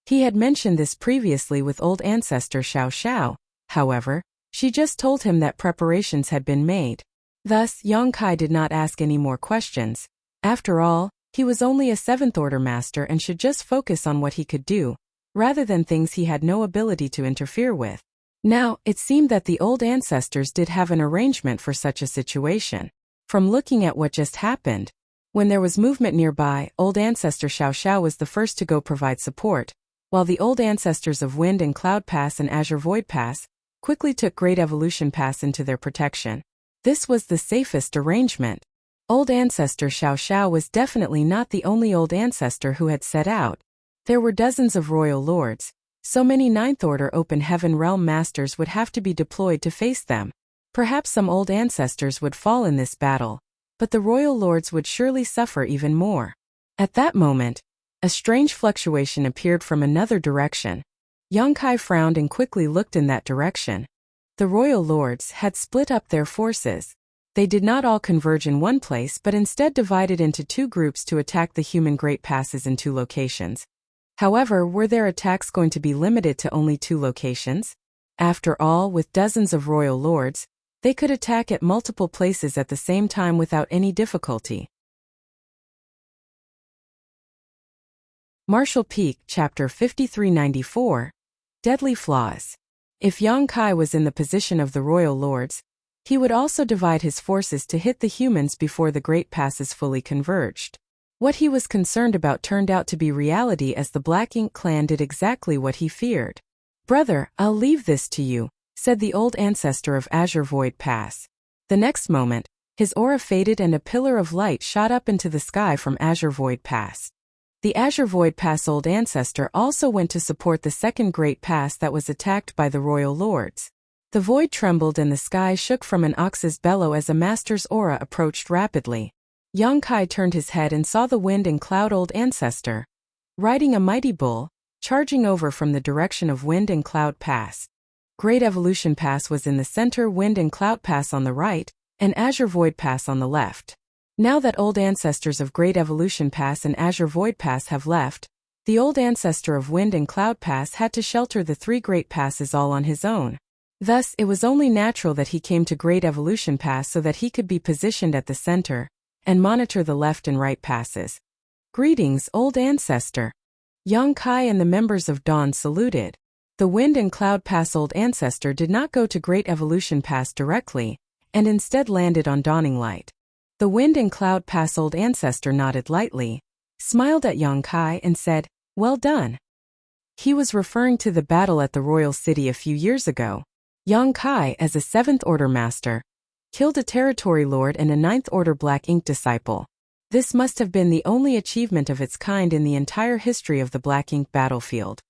He had mentioned this previously with old ancestor Xiao Xiao, however, she just told him that preparations had been made. Thus, Yang Kai did not ask any more questions. After all, he was only a 7th Order master and should just focus on what he could do, rather than things he had no ability to interfere with. Now, it seemed that the old ancestors did have an arrangement for such a situation. From looking at what just happened, when there was movement nearby, old ancestor Xiao Xiao was the first to go provide support, while the old ancestors of Wind and Cloud Pass and Azure Void Pass quickly took Great Evolution Pass into their protection. This was the safest arrangement. Old ancestor Xiao Xiao was definitely not the only old ancestor who had set out. There were dozens of royal lords. So many 9th Order Open Heaven Realm masters would have to be deployed to face them. Perhaps some old ancestors would fall in this battle, but the royal lords would surely suffer even more. At that moment, a strange fluctuation appeared from another direction. Yang Kai frowned and quickly looked in that direction. The royal lords had split up their forces. They did not all converge in one place but instead divided into two groups to attack the human great passes in two locations. However, were their attacks going to be limited to only two locations? After all, with dozens of royal lords, they could attack at multiple places at the same time without any difficulty. Marshall Peak, Chapter 5394. Deadly Flaws. If Yang Kai was in the position of the royal lords, he would also divide his forces to hit the humans before the Great Passes fully converged. What he was concerned about turned out to be reality, as the Black Ink clan did exactly what he feared. "Brother, I'll leave this to you," said the old ancestor of Azure Void Pass. The next moment, his aura faded and a pillar of light shot up into the sky from Azure Void Pass. The Azure Void Pass old ancestor also went to support the second Great Pass that was attacked by the royal lords. The void trembled and the sky shook from an ox's bellow as a master's aura approached rapidly. Yang Kai turned his head and saw the wind and cloud old ancestor, riding a mighty bull, charging over from the direction of Wind and Cloud Pass. Great Evolution Pass was in the center, Wind and Cloud Pass on the right, and Azure Void Pass on the left. Now that old ancestors of Great Evolution Pass and Azure Void Pass have left, the old ancestor of Wind and Cloud Pass had to shelter the three Great Passes all on his own. Thus, it was only natural that he came to Great Evolution Pass so that he could be positioned at the center and monitor the left and right passes. "Greetings, old ancestor." Yang Kai and the members of Dawn saluted. The Wind and Cloud Pass old ancestor did not go to Great Evolution Pass directly, and instead landed on Dawning Light. The Wind and Cloud Pass old ancestor nodded lightly, smiled at Yang Kai and said, "Well done." He was referring to the battle at the royal city a few years ago. Yang Kai, as a 7th Order Master, killed a Territory Lord and a 9th Order Black Ink disciple. This must have been the only achievement of its kind in the entire history of the Black Ink battlefield.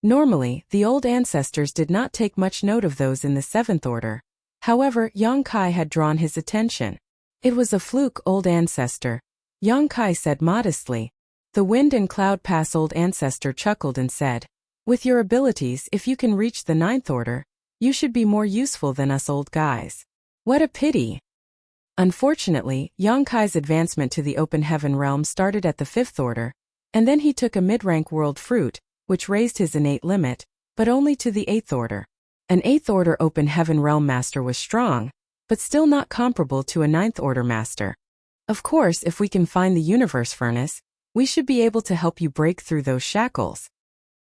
Normally, the old ancestors did not take much note of those in the 7th Order. However, Yang Kai had drawn his attention. "It was a fluke, old ancestor," Yang Kai said modestly. The Wind and Cloud Pass old ancestor chuckled and said, "With your abilities, if you can reach the 9th Order, you should be more useful than us old guys." "What a pity." Unfortunately, Yang Kai's advancement to the Open Heaven realm started at the 5th Order, and then he took a mid-rank world fruit, which raised his innate limit, but only to the 8th Order. An 8th Order Open Heaven realm master was strong, but still not comparable to a 9th Order master. "Of course, if we can find the universe furnace, we should be able to help you break through those shackles."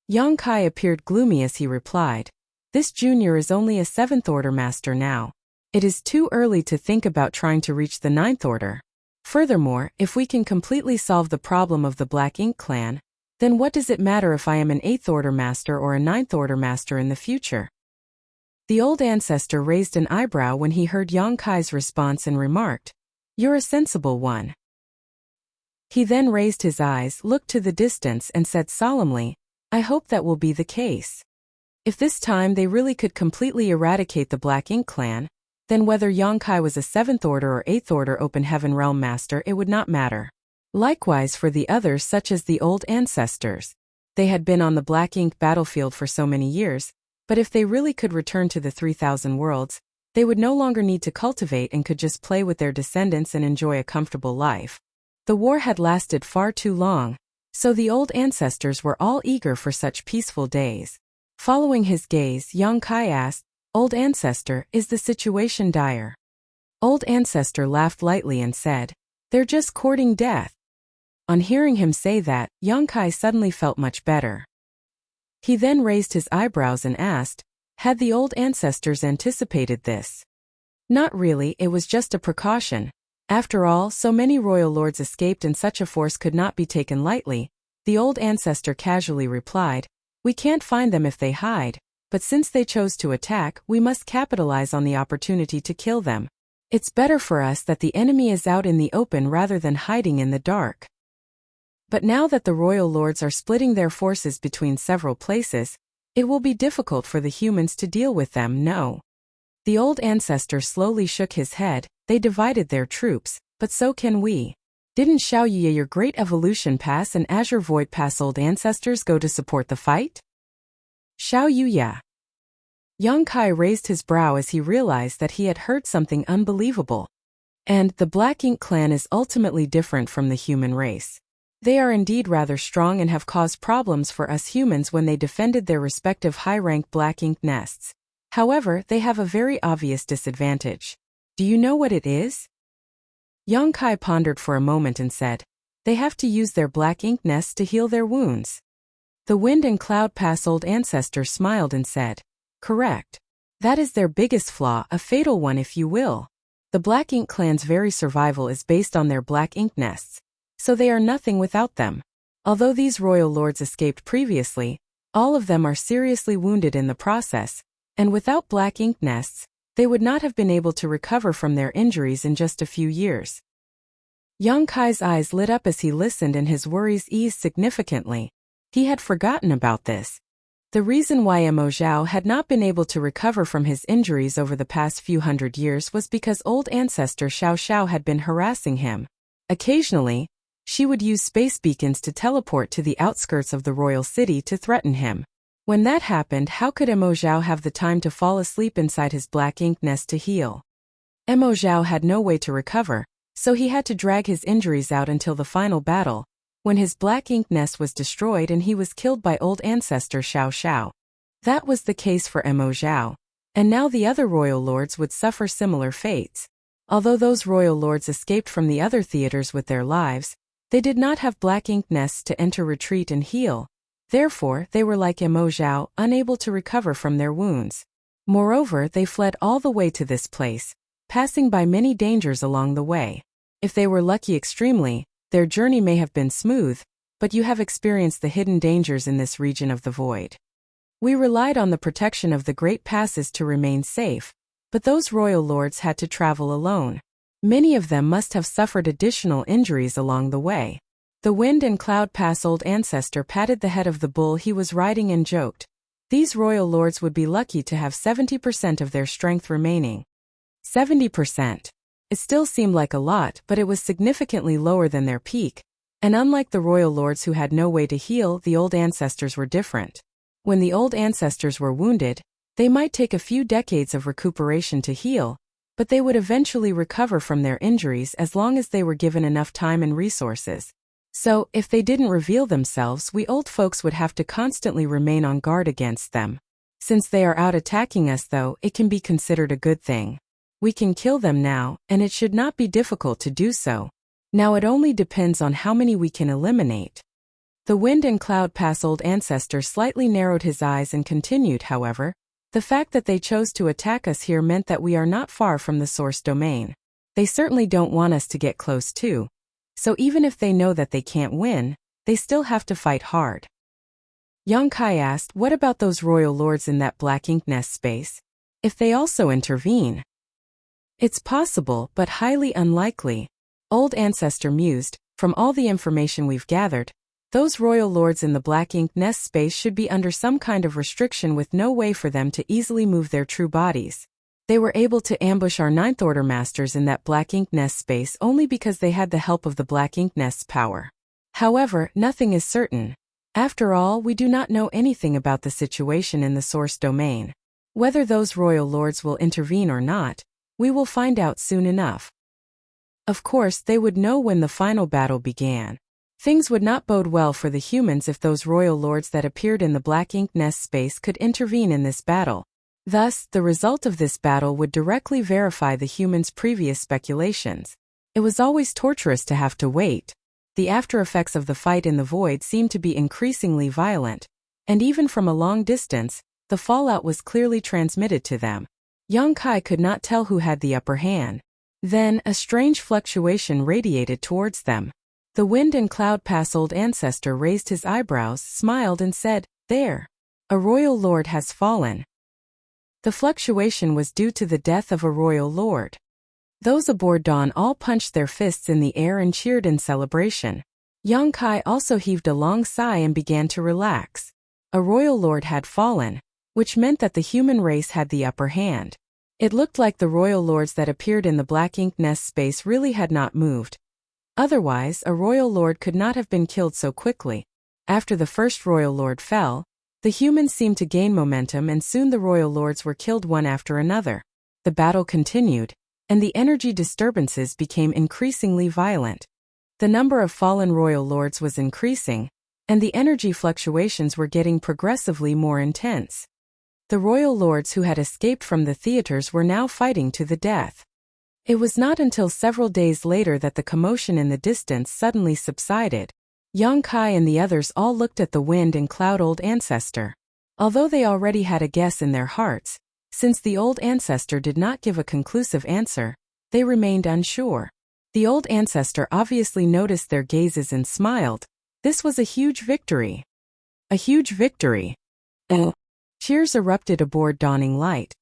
Yang Kai appeared gloomy as he replied, "This junior is only a 7th Order master now. It is too early to think about trying to reach the 9th Order. Furthermore, if we can completely solve the problem of the Black Ink clan, then what does it matter if I am an 8th Order master or a 9th Order master in the future?" The old ancestor raised an eyebrow when he heard Yang Kai's response and remarked, "You're a sensible one." He then raised his eyes, looked to the distance and said solemnly, "I hope that will be the case. If this time they really could completely eradicate the Black Ink clan, then whether Yang Kai was a 7th Order or 8th Order Open Heaven realm master, it would not matter. Likewise for the others, such as the old ancestors. They had been on the Black Ink battlefield for so many years, but if they really could return to the 3,000 worlds, they would no longer need to cultivate and could just play with their descendants and enjoy a comfortable life. The war had lasted far too long, so the old ancestors were all eager for such peaceful days. Following his gaze, Yang Kai asked, "Old ancestor, is the situation dire?" Old ancestor laughed lightly and said, "They're just courting death." On hearing him say that, Yang Kai suddenly felt much better. He then raised his eyebrows and asked, "Had the old ancestors anticipated this?" "Not really, it was just a precaution. After all, so many royal lords escaped and such a force could not be taken lightly," the old ancestor casually replied. "We can't find them if they hide, but since they chose to attack, we must capitalize on the opportunity to kill them. It's better for us that the enemy is out in the open rather than hiding in the dark." But now that the royal lords are splitting their forces between several places, it will be difficult for the humans to deal with them, no. The old ancestor slowly shook his head. "They divided their troops, but so can we. Didn't Xiaoyue, your Great Evolution Pass and Azure Void Pass old ancestors go to support the fight?" Xiaoyue. Yang Kai raised his brow as he realized that he had heard something unbelievable. And the Black Ink clan is ultimately different from the human race. They are indeed rather strong and have caused problems for us humans when they defended their respective high-rank Black Ink nests. However, they have a very obvious disadvantage. Do you know what it is? Yang Kai pondered for a moment and said, "They have to use their Black Ink nests to heal their wounds." The wind and cloud pass old ancestor smiled and said, "Correct. That is their biggest flaw, a fatal one if you will. The Black Ink clan's very survival is based on their black ink nests, so they are nothing without them. Although these royal lords escaped previously, all of them are seriously wounded in the process, and without black ink nests, they would not have been able to recover from their injuries in just a few years." Yang Kai's eyes lit up as he listened and his worries eased significantly. He had forgotten about this. The reason why Mo Zhao had not been able to recover from his injuries over the past few hundred years was because old ancestor Xiao Xiao had been harassing him. Occasionally, she would use space beacons to teleport to the outskirts of the royal city to threaten him. When that happened, how could Mo Zhao have the time to fall asleep inside his black ink nest to heal? Mo Zhao had no way to recover, so he had to drag his injuries out until the final battle, when his black ink nest was destroyed and he was killed by old ancestor Xiao Xiao. That was the case for Mo Zhao, and now the other royal lords would suffer similar fates. Although those royal lords escaped from the other theaters with their lives, they did not have black ink nests to enter retreat and heal. Therefore, they were like Mo Zhao, unable to recover from their wounds. Moreover, they fled all the way to this place, passing by many dangers along the way. If they were lucky extremely, their journey may have been smooth, but you have experienced the hidden dangers in this region of the void. We relied on the protection of the great passes to remain safe, but those royal lords had to travel alone. Many of them must have suffered additional injuries along the way. The wind and cloud pass old ancestor patted the head of the bull he was riding and joked. These royal lords would be lucky to have 70% of their strength remaining. 70%. It still seemed like a lot, but it was significantly lower than their peak, and unlike the royal lords who had no way to heal, the old ancestors were different. When the old ancestors were wounded, they might take a few decades of recuperation to heal, but they would eventually recover from their injuries as long as they were given enough time and resources. So, if they didn't reveal themselves, we old folks would have to constantly remain on guard against them. Since they are out attacking us though, it can be considered a good thing. We can kill them now, and it should not be difficult to do so. Now it only depends on how many we can eliminate. The wind and cloud pass old ancestor slightly narrowed his eyes and continued, however, the fact that they chose to attack us here meant that we are not far from the source domain. They certainly don't want us to get close too. So even if they know that they can't win, they still have to fight hard. Yang Kai asked, what about those royal lords in that black ink nest space? If they also intervene? It's possible, but highly unlikely. Old ancestor mused, from all the information we've gathered, those royal lords in the black ink nest space should be under some kind of restriction with no way for them to easily move their true bodies. They were able to ambush our Ninth Order masters in that black ink nest space only because they had the help of the black ink nest's power. However, nothing is certain. After all, we do not know anything about the situation in the source domain. Whether those royal lords will intervene or not, we will find out soon enough. Of course, they would know when the final battle began. Things would not bode well for the humans if those royal lords that appeared in the black ink nest space could intervene in this battle. Thus, the result of this battle would directly verify the humans' previous speculations. It was always torturous to have to wait. The after effects of the fight in the void seemed to be increasingly violent, and even from a long distance, the fallout was clearly transmitted to them. Yang Kai could not tell who had the upper hand. Then, a strange fluctuation radiated towards them. The wind and cloud pass old ancestor raised his eyebrows, smiled and said, "There. A royal lord has fallen." The fluctuation was due to the death of a royal lord. Those aboard Dawn all punched their fists in the air and cheered in celebration. Yang Kai also heaved a long sigh and began to relax. A royal lord had fallen, which meant that the human race had the upper hand. It looked like the royal lords that appeared in the black ink nest space really had not moved. Otherwise, a royal lord could not have been killed so quickly. After the first royal lord fell, the humans seemed to gain momentum and soon the royal lords were killed one after another. The battle continued, and the energy disturbances became increasingly violent. The number of fallen royal lords was increasing, and the energy fluctuations were getting progressively more intense. The royal lords who had escaped from the theaters were now fighting to the death. It was not until several days later that the commotion in the distance suddenly subsided. Yang Kai and the others all looked at the wind and cloud old ancestor. Although they already had a guess in their hearts, since the old ancestor did not give a conclusive answer, they remained unsure. The old ancestor obviously noticed their gazes and smiled. This was a huge victory. A huge victory. Cheers erupted aboard Dawning Light.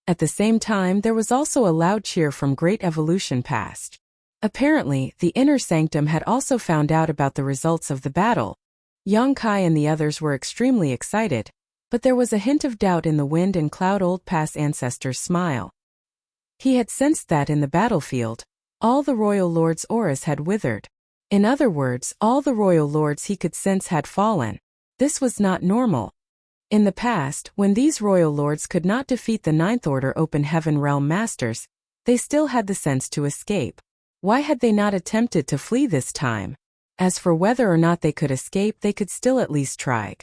At the same time, there was also a loud cheer from Great Evolution Past. Apparently, the Inner Sanctum had also found out about the results of the battle. Yang Kai and the others were extremely excited, but there was a hint of doubt in the Wind and Cloud Old Past ancestor's smile. He had sensed that in the battlefield, all the royal lords' auras had withered. In other words, all the royal lords he could sense had fallen. This was not normal. In the past, when these royal lords could not defeat the Ninth Order Open Heaven Realm Masters, they still had the sense to escape. Why had they not attempted to flee this time? As for whether or not they could escape, they could still at least try.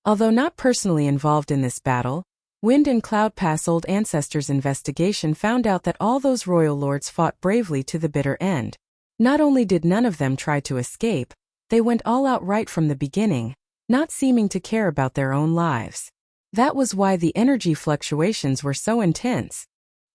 Although not personally involved in this battle, Wind and Cloud Pass Old Ancestors' investigation found out that all those royal lords fought bravely to the bitter end. Not only did none of them try to escape, they went all out right from the beginning, not seeming to care about their own lives. That was why the energy fluctuations were so intense.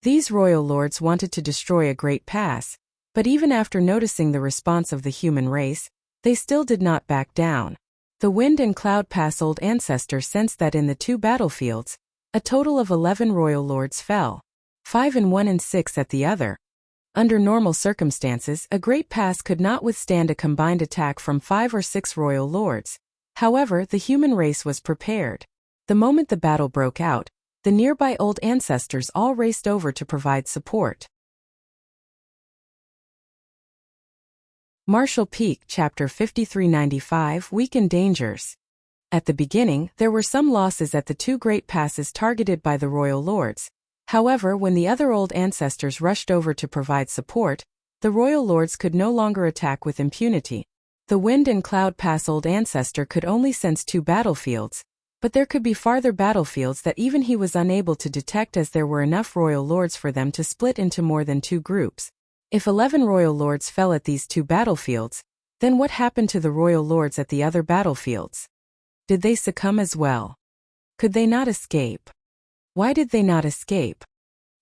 These royal lords wanted to destroy a great pass, but even after noticing the response of the human race, they still did not back down. The Wind and Cloud Pass Old Ancestor sensed that in the two battlefields, a total of 11 royal lords fell, 5 in one and 6 at the other. Under normal circumstances, a great pass could not withstand a combined attack from 5 or 6 royal lords. However, the human race was prepared. The moment the battle broke out, the nearby old ancestors all raced over to provide support. Martial Peak Chapter 5395 Weakened Dangers. At the beginning, there were some losses at the two great passes targeted by the royal lords. However, when the other old ancestors rushed over to provide support, the royal lords could no longer attack with impunity. The Wind and Cloud Pass Old Ancestor could only sense 2 battlefields, but there could be farther battlefields that even he was unable to detect, as there were enough royal lords for them to split into more than 2 groups. If 11 royal lords fell at these 2 battlefields, then what happened to the royal lords at the other battlefields? Did they succumb as well? Could they not escape? Why did they not escape?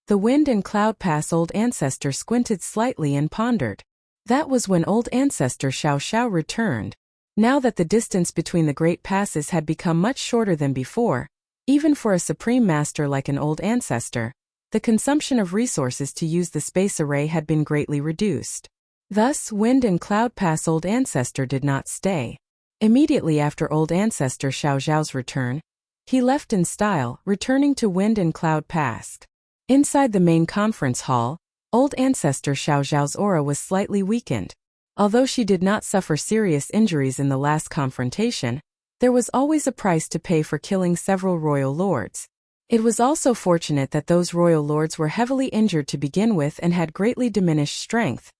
The Wind and Cloud Pass Old Ancestor squinted slightly and pondered. That was when old ancestor Xiao Xiao returned. Now that the distance between the great passes had become much shorter than before, even for a supreme master like an old ancestor, the consumption of resources to use the space array had been greatly reduced. Thus, Wind and Cloud Pass Old Ancestor did not stay. Immediately after old ancestor Xiao Xiao's return, he left in style, returning to Wind and Cloud Pass. Inside the main conference hall, old ancestor Xiao Xiao's aura was slightly weakened. Although she did not suffer serious injuries in the last confrontation, there was always a price to pay for killing several royal lords. It was also fortunate that those royal lords were heavily injured to begin with and had greatly diminished strength.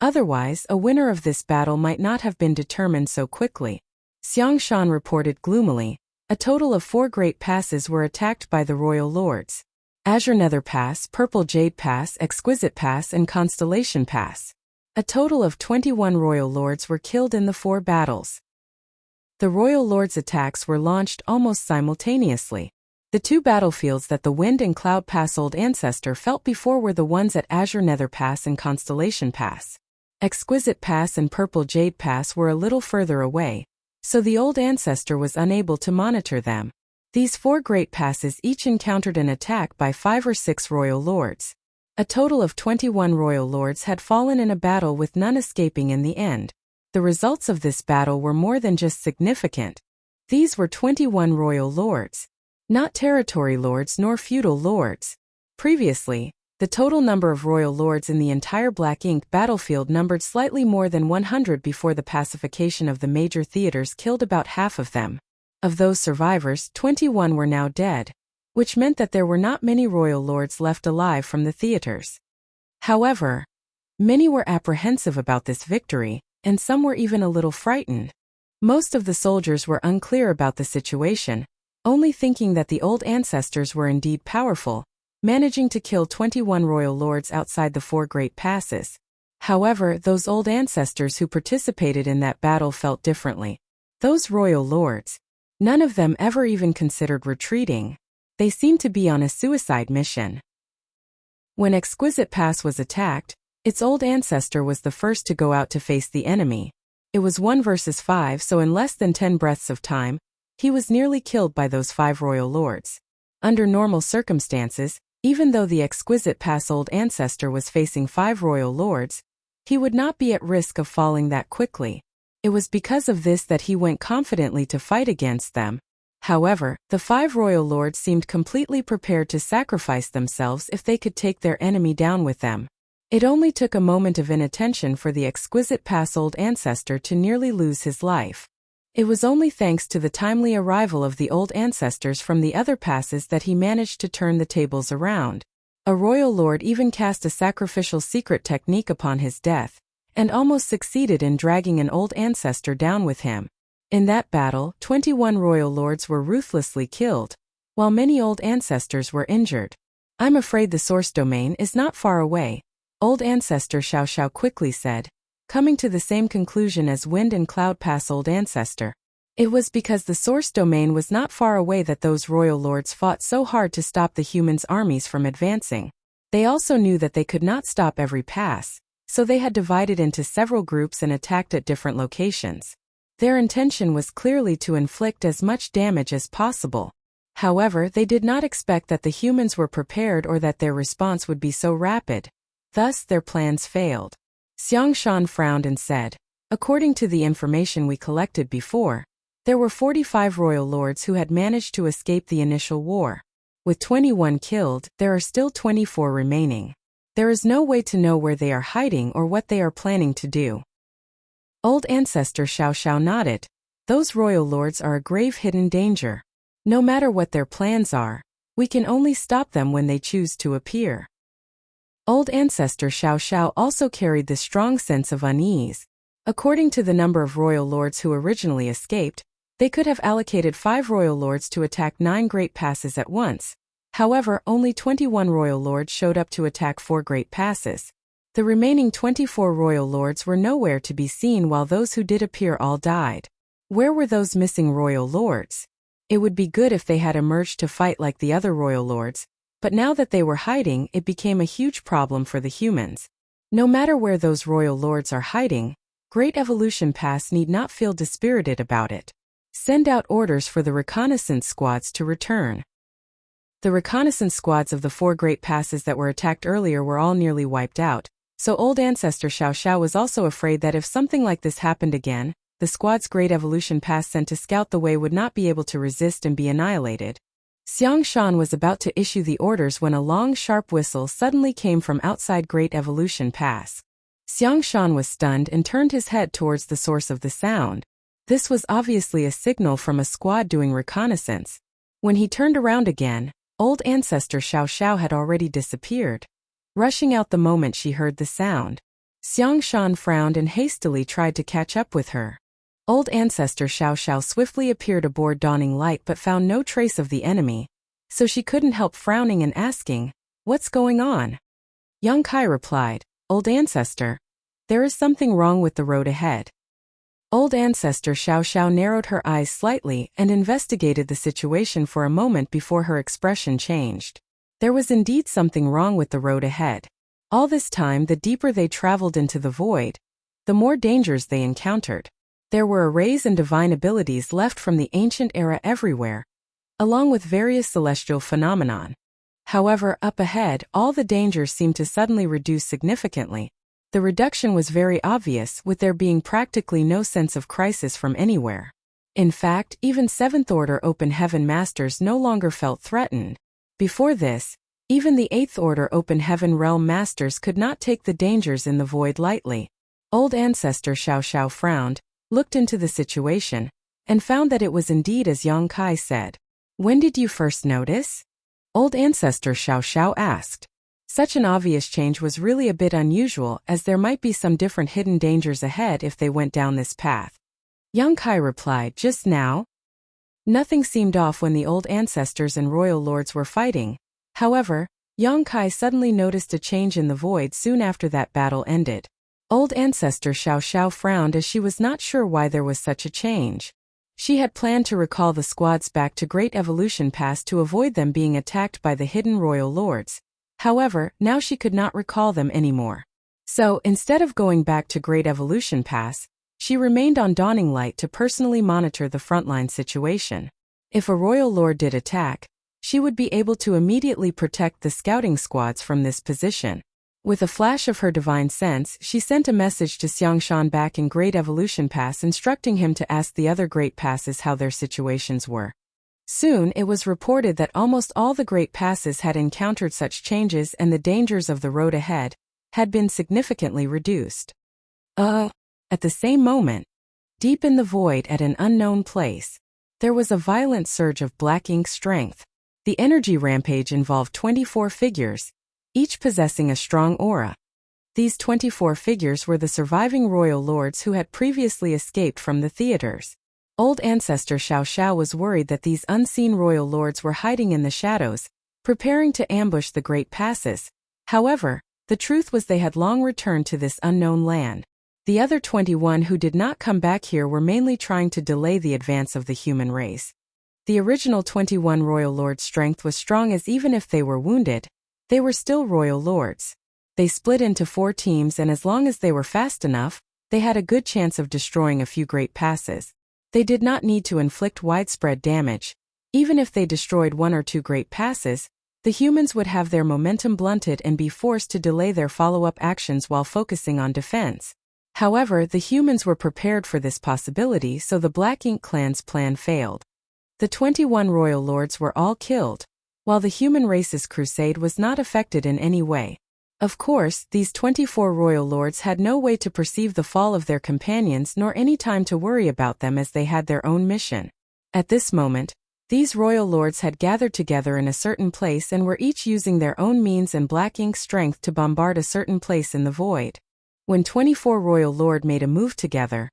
Otherwise, a winner of this battle might not have been determined so quickly. Xiang Shan reported gloomily, a total of 4 great passes were attacked by the royal lords. Azure Nether Pass, Purple Jade Pass, Exquisite Pass and Constellation Pass. A total of 21 royal lords were killed in the 4 battles. The royal lords' attacks were launched almost simultaneously. The 2 battlefields that the Wind and Cloud Pass Old Ancestor felt before were the ones at Azure Nether Pass and Constellation Pass. Exquisite Pass and Purple Jade Pass were a little further away, so the old ancestor was unable to monitor them. These 4 great passes each encountered an attack by 5 or 6 royal lords. A total of 21 royal lords had fallen in a battle with none escaping in the end. The results of this battle were more than just significant. These were 21 royal lords, not territory lords nor feudal lords. Previously, the total number of royal lords in the entire Black Ink battlefield numbered slightly more than 100 before the pacification of the major theaters killed about half of them. Of those survivors, 21 were now dead, which meant that there were not many royal lords left alive from the theaters. However, many were apprehensive about this victory, and some were even a little frightened. Most of the soldiers were unclear about the situation, only thinking that the old ancestors were indeed powerful, managing to kill 21 royal lords outside the 4 great passes. However, those old ancestors who participated in that battle felt differently. Those royal lords, none of them ever even considered retreating. They seemed to be on a suicide mission. When Exquisite Pass was attacked, its old ancestor was the first to go out to face the enemy. It was 1 versus 5, so in less than 10 breaths of time, he was nearly killed by those 5 royal lords. Under normal circumstances, even though the Exquisite Pass old ancestor was facing 5 royal lords, he would not be at risk of falling that quickly. It was because of this that he went confidently to fight against them. However, the 5 royal lords seemed completely prepared to sacrifice themselves if they could take their enemy down with them. It only took a moment of inattention for the Exquisite Pass old ancestor to nearly lose his life. It was only thanks to the timely arrival of the old ancestors from the other passes that he managed to turn the tables around. A royal lord even cast a sacrificial secret technique upon his death, and almost succeeded in dragging an old ancestor down with him. In that battle, 21 royal lords were ruthlessly killed, while many old ancestors were injured. "I'm afraid the source domain is not far away," old ancestor Xiao Xiao quickly said, coming to the same conclusion as Wind and Cloud Pass old ancestor. It was because the source domain was not far away that those royal lords fought so hard to stop the humans' armies from advancing. They also knew that they could not stop every pass, so they had divided into several groups and attacked at different locations. Their intention was clearly to inflict as much damage as possible. However, they did not expect that the humans were prepared or that their response would be so rapid. Thus, their plans failed. Xiang Shan frowned and said, "According to the information we collected before, there were 45 royal lords who had managed to escape the initial war. With 21 killed, there are still 24 remaining. There is no way to know where they are hiding or what they are planning to do." Old ancestor Xiao Xiao nodded. "Those royal lords are a grave hidden danger. No matter what their plans are, we can only stop them when they choose to appear." Old ancestor Xiao Xiao also carried the strong sense of unease. According to the number of royal lords who originally escaped, they could have allocated 5 royal lords to attack 9 great passes at once. However, only 21 royal lords showed up to attack 4 great passes. The remaining 24 royal lords were nowhere to be seen, while those who did appear all died. Where were those missing royal lords? It would be good if they had emerged to fight like the other royal lords, but now that they were hiding, it became a huge problem for the humans. No matter where those royal lords are hiding, Great Evolution Pass need not feel dispirited about it. Send out orders for the reconnaissance squads to return. The reconnaissance squads of the 4 great passes that were attacked earlier were all nearly wiped out, so old ancestor Xiao Xiao was also afraid that if something like this happened again, the squad's Great Evolution Pass sent to scout the way would not be able to resist and be annihilated. Xiang Shan was about to issue the orders when a long sharp whistle suddenly came from outside Great Evolution Pass. Xiang Shan was stunned and turned his head towards the source of the sound. This was obviously a signal from a squad doing reconnaissance. When he turned around again, old ancestor Xiao Xiao had already disappeared. Rushing out the moment she heard the sound, Xiang Shan frowned and hastily tried to catch up with her. Old ancestor Xiao Xiao swiftly appeared aboard Dawning Light but found no trace of the enemy, so she couldn't help frowning and asking, "What's going on?" Young Kai replied, "Old ancestor, there is something wrong with the road ahead." Old ancestor Xiao Xiao narrowed her eyes slightly and investigated the situation for a moment before her expression changed. There was indeed something wrong with the road ahead. All this time, the deeper they traveled into the void, the more dangers they encountered. There were arrays and divine abilities left from the ancient era everywhere, along with various celestial phenomenon. However, up ahead, all the dangers seemed to suddenly reduce significantly. The reduction was very obvious, with there being practically no sense of crisis from anywhere. In fact, even 7th Order Open Heaven Masters no longer felt threatened. Before this, even the 8th Order Open Heaven Realm Masters could not take the dangers in the void lightly. Old ancestor Xiao Xiao frowned, looked into the situation, and found that it was indeed as Yang Kai said. "When did you first notice?" Old ancestor Xiao Xiao asked. Such an obvious change was really a bit unusual, as there might be some different hidden dangers ahead if they went down this path. Yang Kai replied, "Just now." Nothing seemed off when the old ancestors and royal lords were fighting. However, Yang Kai suddenly noticed a change in the void soon after that battle ended. Old ancestor Xiao Xiao frowned as she was not sure why there was such a change. She had planned to recall the squads back to Great Evolution Pass to avoid them being attacked by the hidden royal lords. However, now she could not recall them anymore. So, instead of going back to Great Evolution Pass, she remained on Dawning Light to personally monitor the frontline situation. If a royal lord did attack, she would be able to immediately protect the scouting squads from this position. With a flash of her divine sense, she sent a message to Xiangshan back in Great Evolution Pass instructing him to ask the other Great Passes how their situations were. Soon it was reported that almost all the Great Passes had encountered such changes and the dangers of the road ahead had been significantly reduced. At the same moment, deep in the void at an unknown place, there was a violent surge of black ink strength. The energy rampage involved 24 figures, each possessing a strong aura. These 24 figures were the surviving royal lords who had previously escaped from the theaters. Old ancestor Xiao Xiao was worried that these unseen royal lords were hiding in the shadows, preparing to ambush the Great Passes. However, the truth was they had long returned to this unknown land. The other 21 who did not come back here were mainly trying to delay the advance of the human race. The original 21 royal lords' strength was strong, as even if they were wounded, they were still royal lords. They split into 4 teams, and as long as they were fast enough, they had a good chance of destroying a few Great Passes. They did not need to inflict widespread damage. Even if they destroyed 1 or 2 Great Passes, the humans would have their momentum blunted and be forced to delay their follow-up actions while focusing on defense. However, the humans were prepared for this possibility, so the Black Ink clan's plan failed. The 21 royal lords were all killed, while the human race's crusade was not affected in any way. Of course, these 24 royal lords had no way to perceive the fall of their companions nor any time to worry about them, as they had their own mission. At this moment, these royal lords had gathered together in a certain place and were each using their own means and Black Ink strength to bombard a certain place in the void. When 24 royal lords made a move together,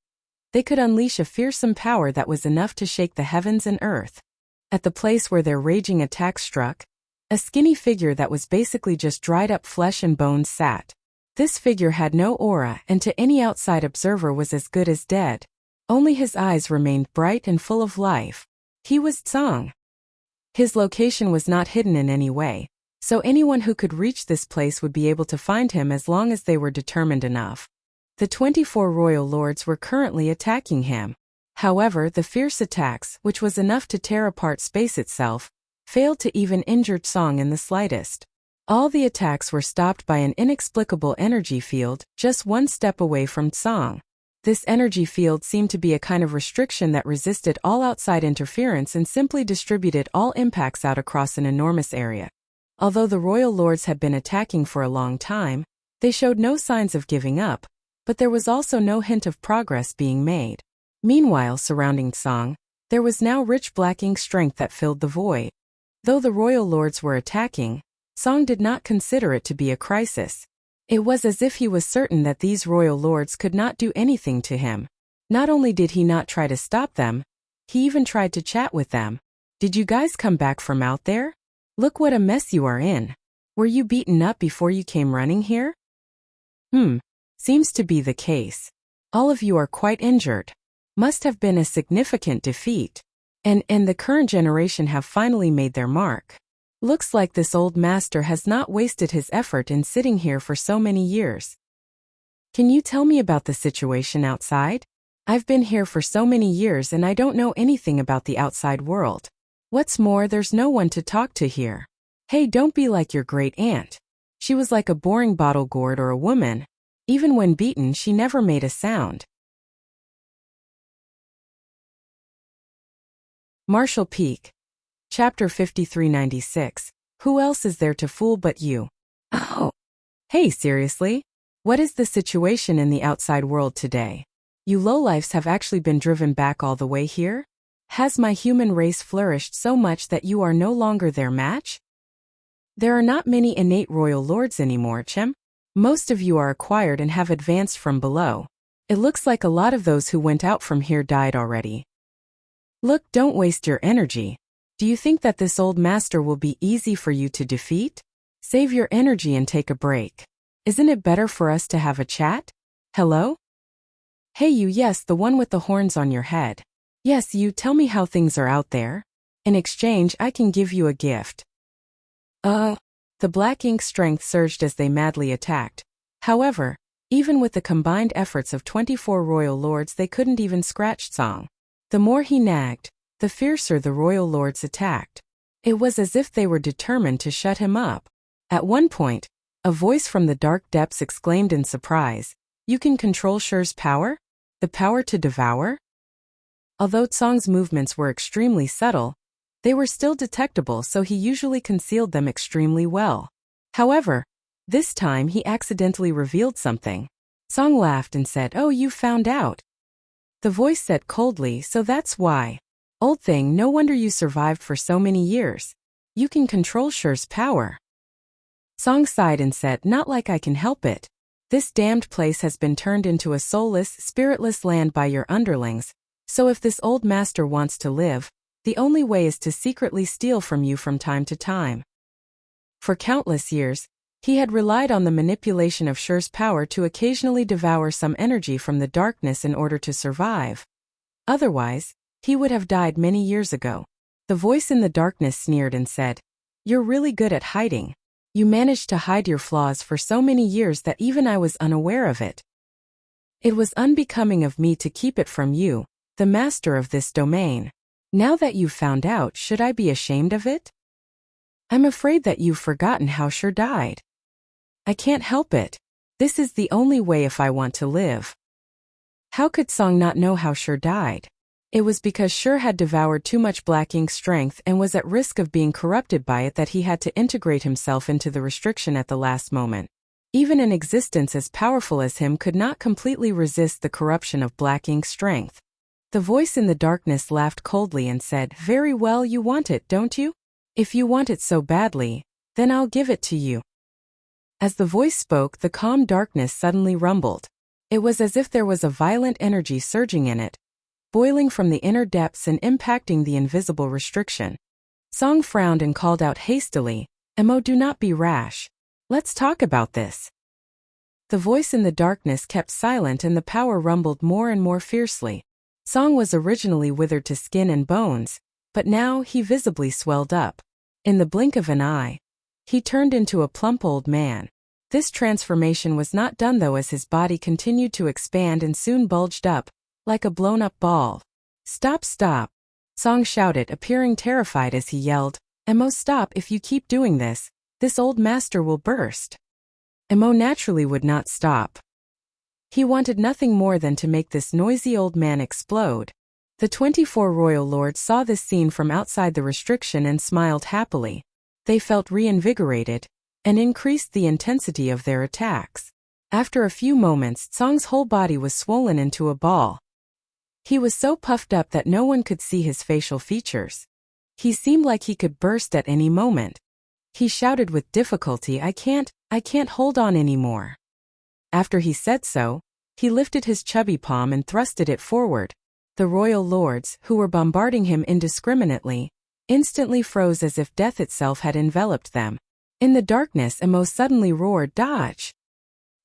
they could unleash a fearsome power that was enough to shake the heavens and earth. At the place where their raging attack struck, a skinny figure that was basically just dried up flesh and bones sat. This figure had no aura and to any outside observer was as good as dead. Only his eyes remained bright and full of life. He was Tsang. His location was not hidden in any way, so anyone who could reach this place would be able to find him as long as they were determined enough. The 24 royal lords were currently attacking him. However, the fierce attacks, which was enough to tear apart space itself, failed to even injure Tsang in the slightest. All the attacks were stopped by an inexplicable energy field, just one step away from Tsang. This energy field seemed to be a kind of restriction that resisted all outside interference and simply distributed all impacts out across an enormous area. Although the royal lords had been attacking for a long time, they showed no signs of giving up, but there was also no hint of progress being made. Meanwhile, surrounding Tsang, there was now rich Black Ink strength that filled the void. Though the royal lords were attacking, Tsang did not consider it to be a crisis. It was as if he was certain that these royal lords could not do anything to him. Not only did he not try to stop them, he even tried to chat with them. "Did you guys come back from out there? Look what a mess you are in. Were you beaten up before you came running here?" Seems to be the case. All of you are quite injured. Must have been a significant defeat. And the current generation have finally made their mark. Looks like this old master has not wasted his effort in sitting here for so many years. Can you tell me about the situation outside? I've been here for so many years and I don't know anything about the outside world. What's more, there's no one to talk to here. Hey, don't be like your great aunt. She was like a boring bottle gourd or a woman. Even when beaten, she never made a sound. Marshall Peak. Chapter 5396. Who else is there to fool but you? Oh. Hey, seriously? What is the situation in the outside world today? You lowlifes have actually been driven back all the way here? Has my human race flourished so much that you are no longer their match? There are not many innate royal lords anymore, Chem. Most of you are acquired and have advanced from below. It looks like a lot of those who went out from here died already. Look, don't waste your energy. Do you think that this old master will be easy for you to defeat? Save your energy and take a break. Isn't it better for us to have a chat? Hello? Hey you, yes, the one with the horns on your head. Yes, you, tell me how things are out there. In exchange, I can give you a gift. The black ink strength surged as they madly attacked. However, even with the combined efforts of 24 royal lords, they couldn't even scratch Song. The more he nagged, the fiercer the royal lords attacked. It was as if they were determined to shut him up. At one point, a voice from the dark depths exclaimed in surprise, "You can control Shur's power? The power to devour?" Although Song's movements were extremely subtle, they were still detectable, so he usually concealed them extremely well. However, this time he accidentally revealed something. Song laughed and said, "Oh, you found out." The voice said coldly, "So that's why. Old thing, no wonder you survived for so many years. You can control Shur's power." Song sighed and said, "Not like I can help it. This damned place has been turned into a soulless, spiritless land by your underlings, so if this old master wants to live, the only way is to secretly steal from you from time to time." For countless years, he had relied on the manipulation of Shur's power to occasionally devour some energy from the darkness in order to survive. Otherwise, he would have died many years ago. The voice in the darkness sneered and said, "You're really good at hiding. You managed to hide your flaws for so many years that even I was unaware of it. It was unbecoming of me to keep it from you, the master of this domain. Now that you've found out, should I be ashamed of it? I'm afraid that you've forgotten how Shur died. I can't help it. This is the only way if I want to live." How could Song not know how Shur died? It was because Shur had devoured too much black ink strength and was at risk of being corrupted by it that he had to integrate himself into the restriction at the last moment. Even an existence as powerful as him could not completely resist the corruption of black ink strength. The voice in the darkness laughed coldly and said, "Very well, you want it, don't you? If you want it so badly, then I'll give it to you." As the voice spoke, the calm darkness suddenly rumbled. It was as if there was a violent energy surging in it, boiling from the inner depths and impacting the invisible restriction. Song frowned and called out hastily, "Emo, do not be rash. Let's talk about this." The voice in the darkness kept silent and the power rumbled more and more fiercely. Song was originally withered to skin and bones, but now he visibly swelled up. In the blink of an eye, he turned into a plump old man. This transformation was not done though, as his body continued to expand and soon bulged up, like a blown-up ball. "Stop, stop!" Song shouted, appearing terrified as he yelled, "Emo, stop! If you keep doing this old master will burst." Emo naturally would not stop. He wanted nothing more than to make this noisy old man explode. The 24 royal lords saw this scene from outside the restriction and smiled happily. They felt reinvigorated, and increased the intensity of their attacks. After a few moments, Song's whole body was swollen into a ball. He was so puffed up that no one could see his facial features. He seemed like he could burst at any moment. He shouted with difficulty, I can't hold on anymore." After he said so, he lifted his chubby palm and thrusted it forward. The royal lords, who were bombarding him indiscriminately, instantly froze as if death itself had enveloped them. In the darkness, Emo suddenly roared, "Dodge!"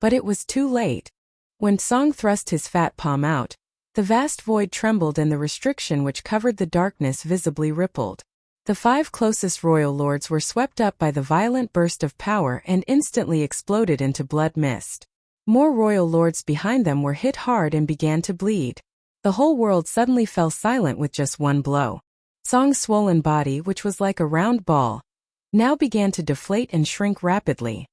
But it was too late. When Song thrust his fat palm out, the vast void trembled and the restriction which covered the darkness visibly rippled. The 5 closest royal lords were swept up by the violent burst of power and instantly exploded into blood mist. More royal lords behind them were hit hard and began to bleed. The whole world suddenly fell silent with just one blow. Song's swollen body, which was like a round ball, now began to deflate and shrink rapidly.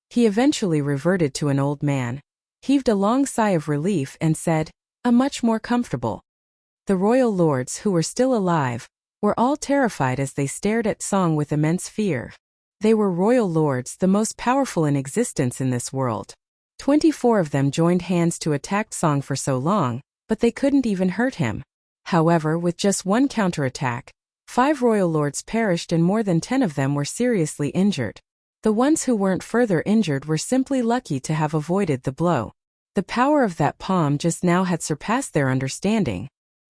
He eventually reverted to an old man, heaved a long sigh of relief and said, much more comfortable." The royal lords, who were still alive, were all terrified as they stared at Song with immense fear. They were royal lords, the most powerful in existence in this world. 24 of them joined hands to attack Song for so long, but they couldn't even hurt him. However, with just one counterattack, 5 royal lords perished and more than 10 of them were seriously injured. The ones who weren't further injured were simply lucky to have avoided the blow. The power of that palm just now had surpassed their understanding.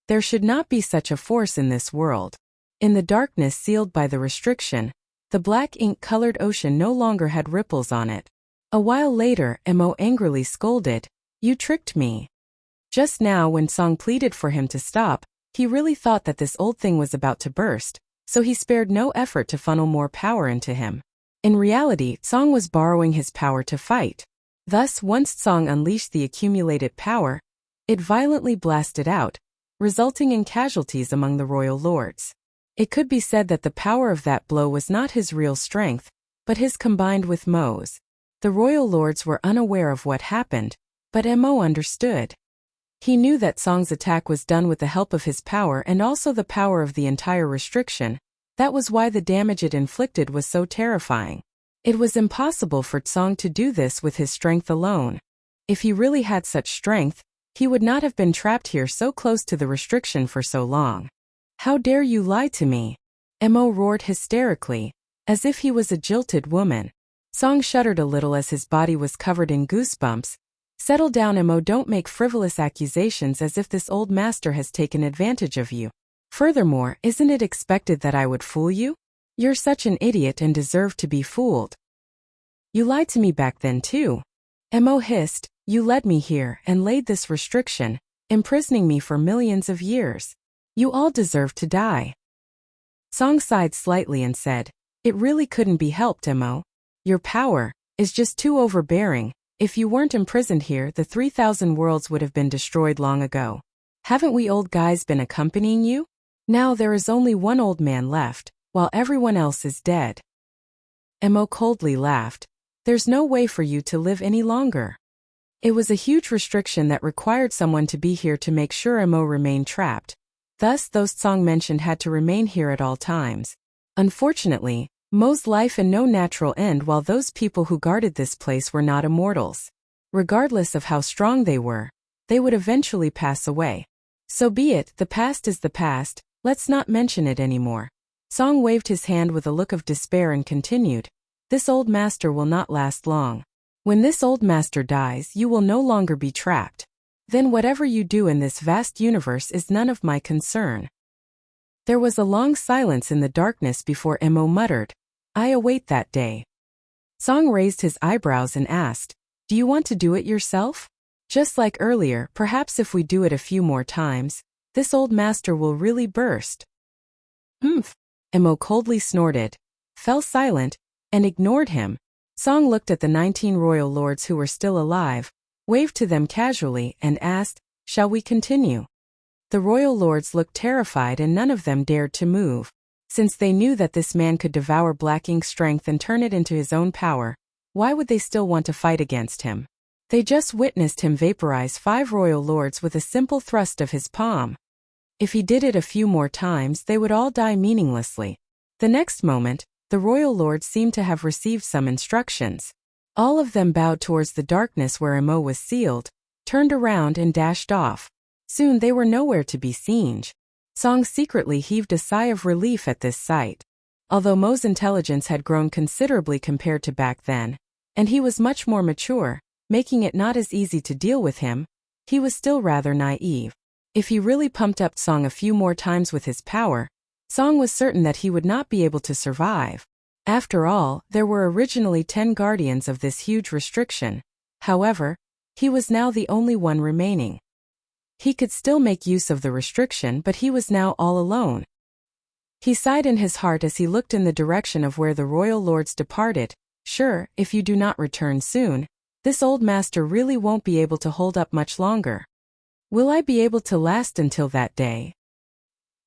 There should not be such a force in this world. In the darkness sealed by the restriction, the black ink-colored ocean no longer had ripples on it. A while later, Emo angrily scolded, You tricked me. Just now when Song pleaded for him to stop, he really thought that this old thing was about to burst, so he spared no effort to funnel more power into him. In reality, Song was borrowing his power to fight. Thus, once Song unleashed the accumulated power, it violently blasted out, resulting in casualties among the royal lords. It could be said that the power of that blow was not his real strength, but his combined with Mo's. The royal lords were unaware of what happened, but Mo understood. He knew that Song's attack was done with the help of his power and also the power of the entire restriction. That was why the damage it inflicted was so terrifying. It was impossible for Song to do this with his strength alone. If he really had such strength, he would not have been trapped here so close to the restriction for so long. How dare you lie to me? Mo roared hysterically, as if he was a jilted woman. Song shuddered a little as his body was covered in goosebumps. Settle down, Mo, don't make frivolous accusations as if this old master has taken advantage of you. Furthermore, isn't it expected that I would fool you? You're such an idiot and deserve to be fooled. You lied to me back then too. Mo hissed, you led me here and laid this restriction, imprisoning me for millions of years. You all deserve to die. Song sighed slightly and said, it really couldn't be helped, Mo. Your power is just too overbearing. If you weren't imprisoned here, the 3,000 worlds would have been destroyed long ago. Haven't we old guys been accompanying you? Now there is only one old man left, while everyone else is dead. Mo coldly laughed. There's no way for you to live any longer. It was a huge restriction that required someone to be here to make sure Mo remained trapped. Thus, those Song mentioned had to remain here at all times. Unfortunately, Mo's life and no natural end, while those people who guarded this place were not immortals. Regardless of how strong they were, they would eventually pass away. So be it, the past is the past, let's not mention it anymore. Song waved his hand with a look of despair and continued, this old master will not last long. When this old master dies, you will no longer be trapped. Then whatever you do in this vast universe is none of my concern. There was a long silence in the darkness before Mo muttered, I await that day. Song raised his eyebrows and asked, do you want to do it yourself? Just like earlier, perhaps if we do it a few more times, this old master will really burst. Humph. Mo coldly snorted, fell silent, and ignored him. Song looked at the 19 royal lords who were still alive, waved to them casually, and asked, shall we continue? The royal lords looked terrified and none of them dared to move. Since they knew that this man could devour Black Ink's strength and turn it into his own power, why would they still want to fight against him? They just witnessed him vaporize 5 royal lords with a simple thrust of his palm. If he did it a few more times, they would all die meaninglessly. The next moment, the royal lords seemed to have received some instructions. All of them bowed towards the darkness where Mo was sealed, turned around and dashed off. Soon they were nowhere to be seen. Song secretly heaved a sigh of relief at this sight. Although Mo's intelligence had grown considerably compared to back then, and he was much more mature, making it not as easy to deal with him, he was still rather naive. If he really pumped up Song a few more times with his power, Song was certain that he would not be able to survive. After all, there were originally 10 guardians of this huge restriction. However, he was now the only one remaining. He could still make use of the restriction, but he was now all alone. He sighed in his heart as he looked in the direction of where the royal lords departed. Sure, if you do not return soon, this old master really won't be able to hold up much longer. Will I be able to last until that day?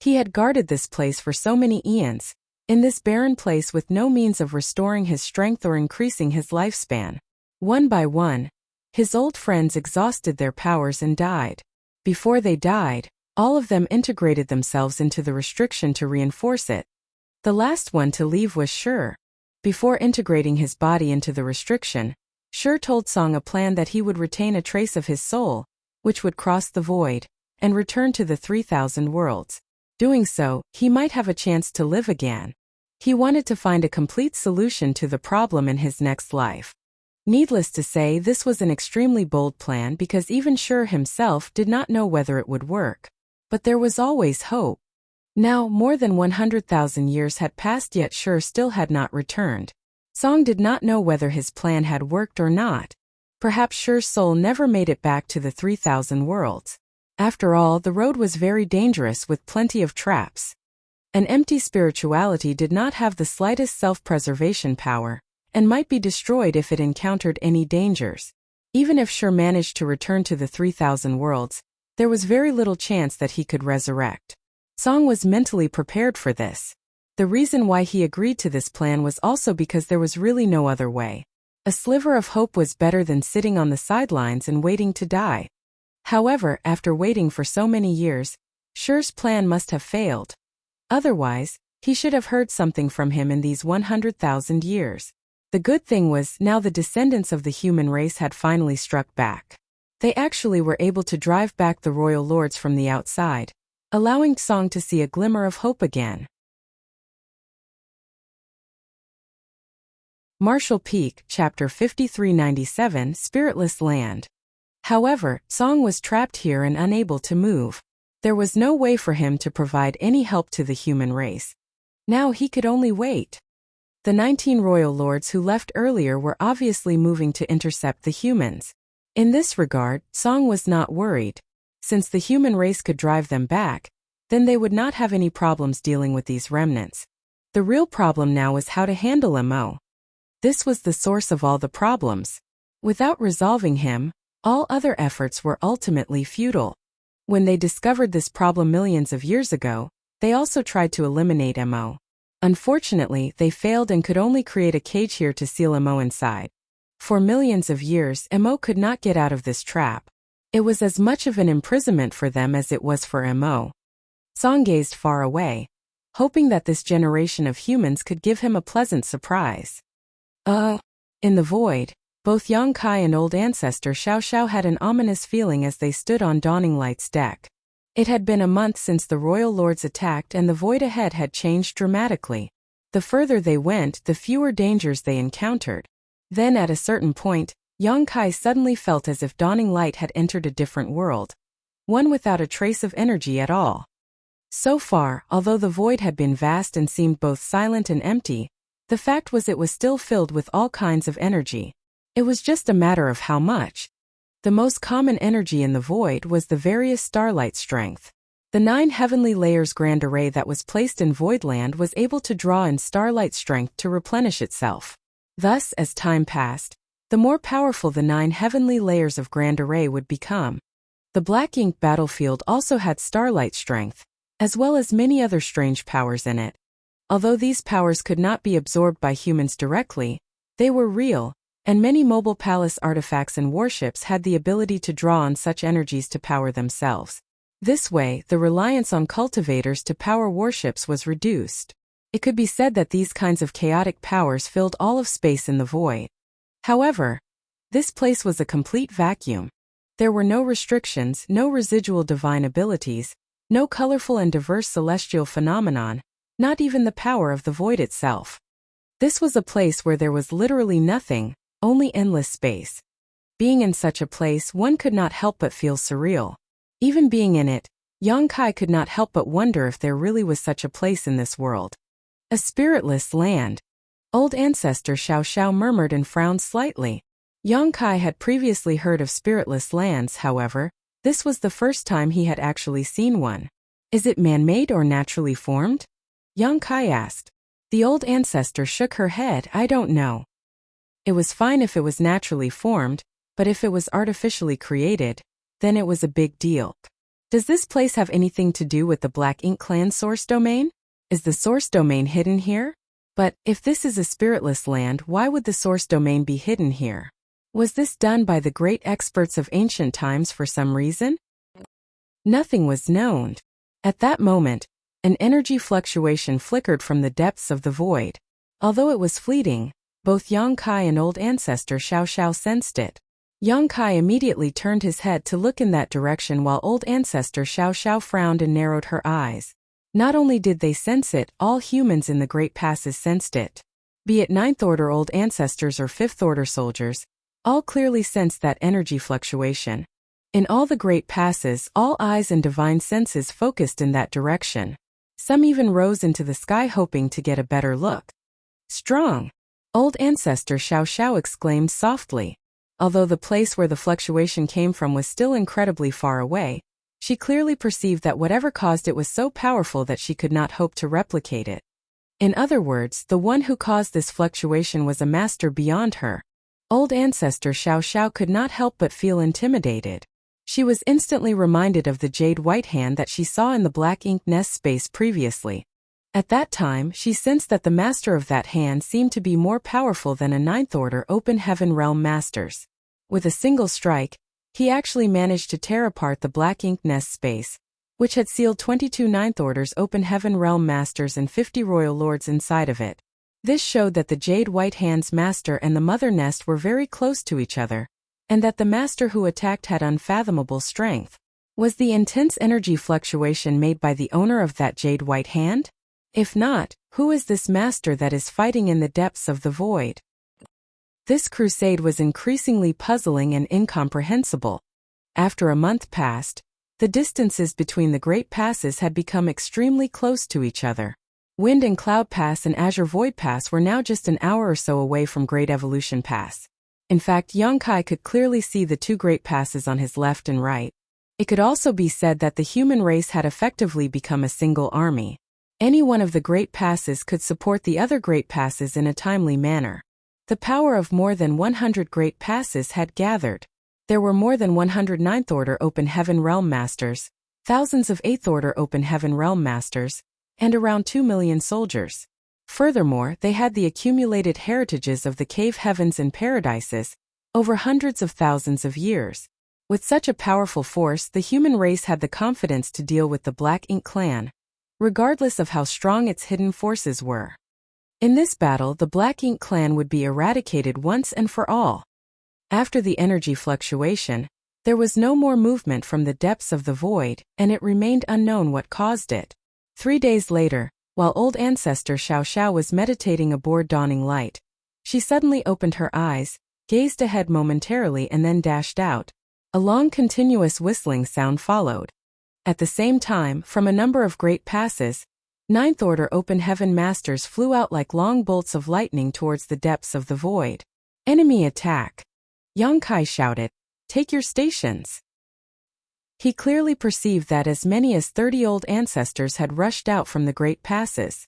He had guarded this place for so many eons, in this barren place with no means of restoring his strength or increasing his lifespan. One by one, his old friends exhausted their powers and died. Before they died, all of them integrated themselves into the restriction to reinforce it. The last one to leave was Sure. Before integrating his body into the restriction, Sure told Song a plan that he would retain a trace of his soul, which would cross the void, and return to the 3,000 worlds. Doing so, he might have a chance to live again. He wanted to find a complete solution to the problem in his next life. Needless to say, this was an extremely bold plan because even Sure himself did not know whether it would work. But there was always hope. Now, more than 100,000 years had passed, yet Sure still had not returned. Song did not know whether his plan had worked or not. Perhaps Shur's soul never made it back to the 3,000 worlds. After all, the road was very dangerous with plenty of traps. An empty spirituality did not have the slightest self-preservation power, and might be destroyed if it encountered any dangers. Even if Shur managed to return to the 3,000 worlds, there was very little chance that he could resurrect. Song was mentally prepared for this. The reason why he agreed to this plan was also because there was really no other way. A sliver of hope was better than sitting on the sidelines and waiting to die. However, after waiting for so many years, Shur's plan must have failed. Otherwise, he should have heard something from him in these 100,000 years. The good thing was, now the descendants of the human race had finally struck back. They actually were able to drive back the royal lords from the outside, allowing Song to see a glimmer of hope again. Marshall Peak, Chapter 5397, Spiritless Land. However, Song was trapped here and unable to move. There was no way for him to provide any help to the human race. Now he could only wait. The 19 royal lords who left earlier were obviously moving to intercept the humans. In this regard, Song was not worried. Since the human race could drive them back, then they would not have any problems dealing with these remnants. The real problem now was how to handle Mo. This was the source of all the problems. Without resolving him, all other efforts were ultimately futile. When they discovered this problem millions of years ago, they also tried to eliminate Mo. Unfortunately, they failed and could only create a cage here to seal Mo inside. For millions of years, Mo could not get out of this trap. It was as much of an imprisonment for them as it was for Mo. Song gazed far away, hoping that this generation of humans could give him a pleasant surprise. In the void, both Yongkai and Old Ancestor Xiao Xiao had an ominous feeling as they stood on Dawning Light's deck. It had been a month since the royal lords attacked and the void ahead had changed dramatically. The further they went, the fewer dangers they encountered. Then at a certain point, Yongkai suddenly felt as if Dawning Light had entered a different world. One without a trace of energy at all. So far, although the void had been vast and seemed both silent and empty, the fact was it was still filled with all kinds of energy. It was just a matter of how much. The most common energy in the void was the various starlight strength. The 9 heavenly layers grand array that was placed in Voidland was able to draw in starlight strength to replenish itself. Thus, as time passed, the more powerful the 9 heavenly layers of grand array would become. The Black Ink battlefield also had starlight strength, as well as many other strange powers in it. Although these powers could not be absorbed by humans directly, they were real, and many mobile palace artifacts and warships had the ability to draw on such energies to power themselves. This way, the reliance on cultivators to power warships was reduced. It could be said that these kinds of chaotic powers filled all of space in the void. However, this place was a complete vacuum. There were no restrictions, no residual divine abilities, no colorful and diverse celestial phenomenon, not even the power of the void itself. This was a place where there was literally nothing, only endless space. Being in such a place, one could not help but feel surreal. Even being in it, Yongkai could not help but wonder if there really was such a place in this world. A spiritless land. Old Ancestor Xiao Xiao murmured and frowned slightly. Yongkai had previously heard of spiritless lands, however, this was the first time he had actually seen one. Is it man-made or naturally formed? Yongkai asked. The Old Ancestor shook her head. I don't know. It was fine if it was naturally formed, but if it was artificially created, then it was a big deal. Does this place have anything to do with the Black Ink clan source domain? Is the source domain hidden here? But, if this is a spiritless land, why would the source domain be hidden here? Was this done by the great experts of ancient times for some reason? Nothing was known. At that moment, an energy fluctuation flickered from the depths of the void. Although it was fleeting, both Yongkai and Old Ancestor Xiao Xiao sensed it. Yongkai immediately turned his head to look in that direction while Old Ancestor Xiao Xiao frowned and narrowed her eyes. Not only did they sense it, all humans in the Great Passes sensed it. Be it 9th Order Old Ancestors or 5th Order soldiers, all clearly sensed that energy fluctuation. In all the Great Passes, all eyes and divine senses focused in that direction. Some even rose into the sky hoping to get a better look. Strong! Old Ancestor Xiao Xiao exclaimed softly. Although the place where the fluctuation came from was still incredibly far away, she clearly perceived that whatever caused it was so powerful that she could not hope to replicate it. In other words, the one who caused this fluctuation was a master beyond her. Old ancestor Xiao Xiao could not help but feel intimidated. She was instantly reminded of the jade white hand that she saw in the black ink nest space previously. At that time, she sensed that the master of that hand seemed to be more powerful than a Ninth Order Open Heaven Realm masters. With a single strike, he actually managed to tear apart the black ink nest space, which had sealed 22 Ninth Orders Open Heaven Realm masters and 50 royal lords inside of it. This showed that the Jade White Hand's master and the mother nest were very close to each other, and that the master who attacked had unfathomable strength. Was the intense energy fluctuation made by the owner of that Jade White Hand? If not, who is this master that is fighting in the depths of the void? This crusade was increasingly puzzling and incomprehensible. After a month passed, the distances between the Great Passes had become extremely close to each other. Wind and Cloud Pass and Azure Void Pass were now just an hour or so away from Great Evolution Pass. In fact, Yongkai could clearly see the two Great Passes on his left and right. It could also be said that the human race had effectively become a single army. Any one of the Great Passes could support the other Great Passes in a timely manner. The power of more than 100 Great Passes had gathered. There were more than 100 Ninth Order Open Heaven Realm Masters, thousands of 8th Order Open Heaven Realm Masters, and around 2 million soldiers. Furthermore, they had the accumulated heritages of the cave heavens and paradises, over hundreds of thousands of years. With such a powerful force, the human race had the confidence to deal with the Black Ink clan, regardless of how strong its hidden forces were. In this battle, the Black Ink clan would be eradicated once and for all. After the energy fluctuation, there was no more movement from the depths of the void, and it remained unknown what caused it. 3 days later, while old ancestor Xiao Xiao was meditating aboard dawning light, she suddenly opened her eyes, gazed ahead momentarily and then dashed out. A long continuous whistling sound followed. At the same time, from a number of Great Passes, Ninth Order Open Heaven Masters flew out like long bolts of lightning towards the depths of the void. Enemy attack! Yongkai shouted, "Take your stations!" He clearly perceived that as many as 30 old ancestors had rushed out from the Great Passes.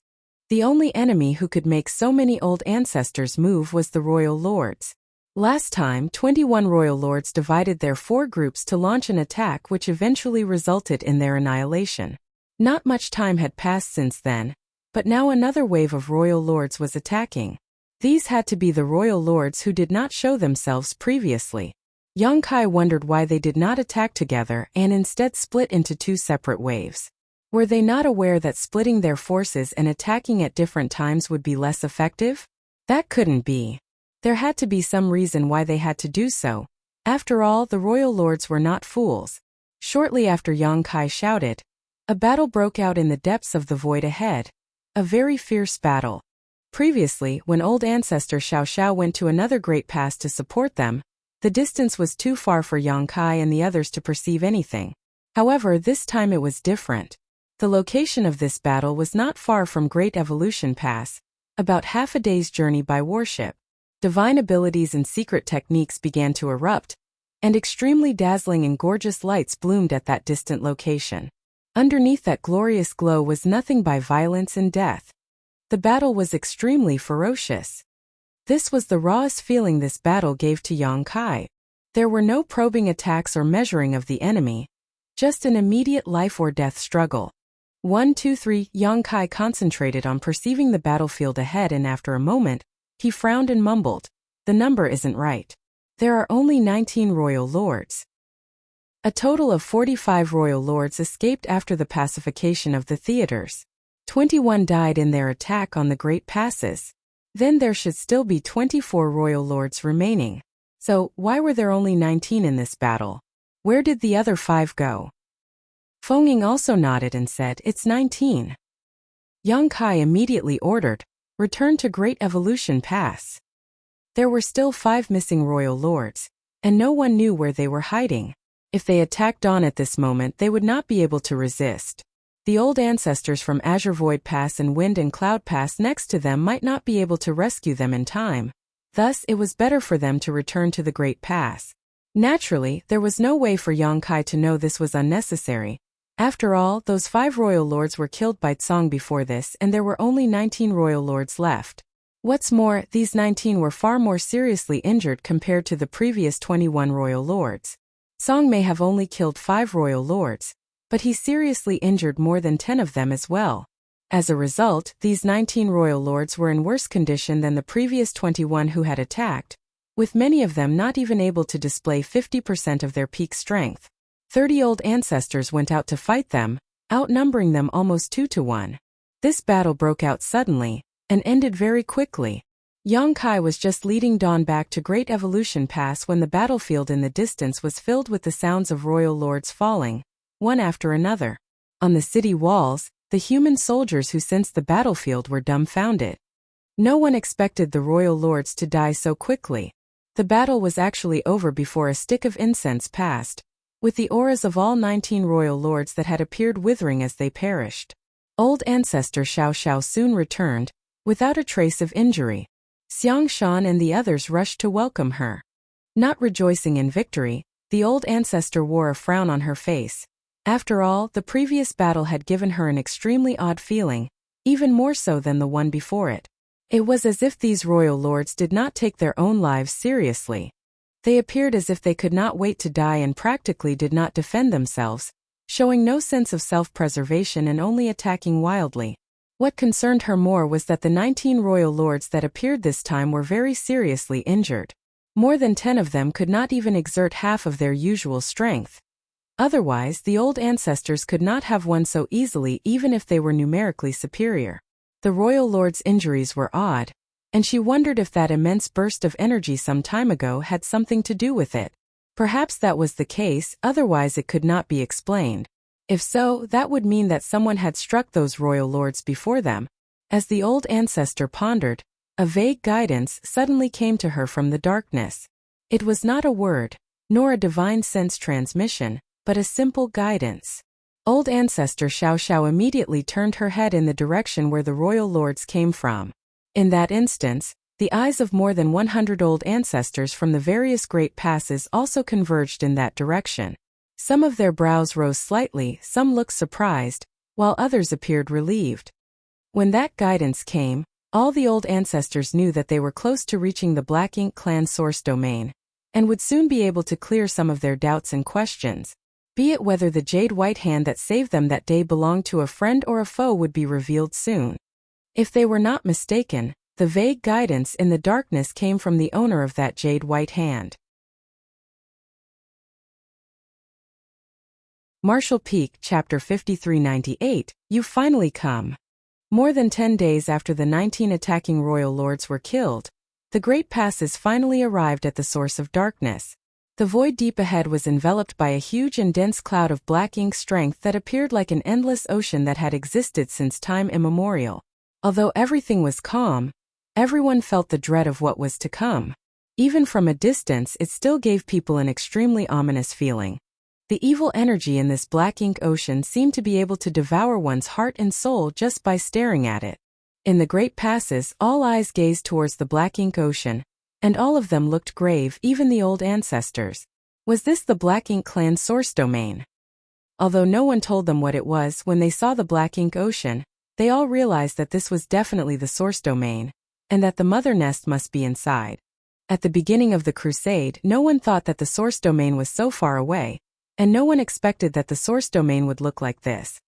The only enemy who could make so many old ancestors move was the Royal Lords. Last time, 21 Royal Lords divided their 4 groups to launch an attack which eventually resulted in their annihilation. Not much time had passed since then, but now another wave of Royal Lords was attacking. These had to be the Royal Lords who did not show themselves previously. Yongkai wondered why they did not attack together and instead split into 2 separate waves. Were they not aware that splitting their forces and attacking at different times would be less effective? That couldn't be. There had to be some reason why they had to do so. After all, the Royal Lords were not fools. Shortly after Yongkai shouted, a battle broke out in the depths of the void ahead. A very fierce battle. Previously, when old ancestor Xiao Xiao went to another Great Pass to support them, the distance was too far for Yongkai and the others to perceive anything. However, this time it was different. The location of this battle was not far from Great Evolution Pass, about half a day's journey by warship. Divine abilities and secret techniques began to erupt, and extremely dazzling and gorgeous lights bloomed at that distant location. Underneath that glorious glow was nothing but violence and death. The battle was extremely ferocious. This was the rawest feeling this battle gave to Yongkai. There were no probing attacks or measuring of the enemy, just an immediate life or death struggle. 1, 2, 3. Yongkai concentrated on perceiving the battlefield ahead, and after a moment, he frowned and mumbled, "The number isn't right. There are only 19 Royal Lords." A total of 45 Royal Lords escaped after the pacification of the theaters. 21 died in their attack on the Great Passes. Then there should still be 24 Royal Lords remaining. So, why were there only 19 in this battle? Where did the other 5 go? Fenging also nodded and said, "It's 19. Yongkai immediately ordered, "Return to Great Evolution Pass." There were still 5 missing Royal Lords, and no one knew where they were hiding. If they attacked on at this moment, they would not be able to resist. The old ancestors from Azure Void Pass and Wind and Cloud Pass next to them might not be able to rescue them in time. Thus, it was better for them to return to the Great Pass. Naturally, there was no way for Yongkai to know this was unnecessary. After all, those 5 royal lords were killed by Tsong before this, and there were only 19 royal lords left. What's more, these 19 were far more seriously injured compared to the previous 21 royal lords. Tsong may have only killed 5 royal lords, but he seriously injured more than 10 of them as well. As a result, these 19 royal lords were in worse condition than the previous 21 who had attacked, with many of them not even able to display 50% of their peak strength. 30 old ancestors went out to fight them, outnumbering them almost 2-1. This battle broke out suddenly, and ended very quickly. Yongkai was just leading Dawn back to Great Evolution Pass when the battlefield in the distance was filled with the sounds of royal lords falling, one after another. On the city walls, the human soldiers who sensed the battlefield were dumbfounded. No one expected the royal lords to die so quickly. The battle was actually over before a stick of incense passed, with the auras of all 19 royal lords that had appeared withering as they perished. Old ancestor Xiao Xiao soon returned, without a trace of injury. Xiang Shan and the others rushed to welcome her. Not rejoicing in victory, the old ancestor wore a frown on her face. After all, the previous battle had given her an extremely odd feeling, even more so than the one before it. It was as if these royal lords did not take their own lives seriously. They appeared as if they could not wait to die and practically did not defend themselves, showing no sense of self-preservation and only attacking wildly. What concerned her more was that the 19 royal lords that appeared this time were very seriously injured. More than 10 of them could not even exert half of their usual strength. Otherwise, the old ancestors could not have won so easily even if they were numerically superior. The royal lords' injuries were odd, and she wondered if that immense burst of energy some time ago had something to do with it. Perhaps that was the case, otherwise it could not be explained. If so, that would mean that someone had struck those royal lords before them. As the old ancestor pondered, a vague guidance suddenly came to her from the darkness. It was not a word, nor a divine sense transmission, but a simple guidance. Old ancestor Xiao Xiao immediately turned her head in the direction where the royal lords came from. In that instance, the eyes of more than 100 old ancestors from the various great passes also converged in that direction. Some of their brows rose slightly, some looked surprised, while others appeared relieved. When that guidance came, all the old ancestors knew that they were close to reaching the Black Ink clan source domain, and would soon be able to clear some of their doubts and questions. Be it whether the jade white hand that saved them that day belonged to a friend or a foe would be revealed soon. If they were not mistaken, the vague guidance in the darkness came from the owner of that jade white hand. Martial Peak, Chapter 5398, You've Finally Come. More than 10 days after the 19 attacking royal lords were killed, the great passes finally arrived at the source of darkness. The void deep ahead was enveloped by a huge and dense cloud of black ink strength that appeared like an endless ocean that had existed since time immemorial. Although everything was calm, everyone felt the dread of what was to come. Even from a distance, it still gave people an extremely ominous feeling. The evil energy in this black ink ocean seemed to be able to devour one's heart and soul just by staring at it. In the great passes, all eyes gazed towards the black ink ocean, and all of them looked grave, even the old ancestors. Was this the Black Ink clan source domain? Although no one told them what it was, when they saw the black ink ocean, they all realized that this was definitely the source domain, and that the mother nest must be inside. At the beginning of the crusade, no one thought that the source domain was so far away, and no one expected that the source domain would look like this.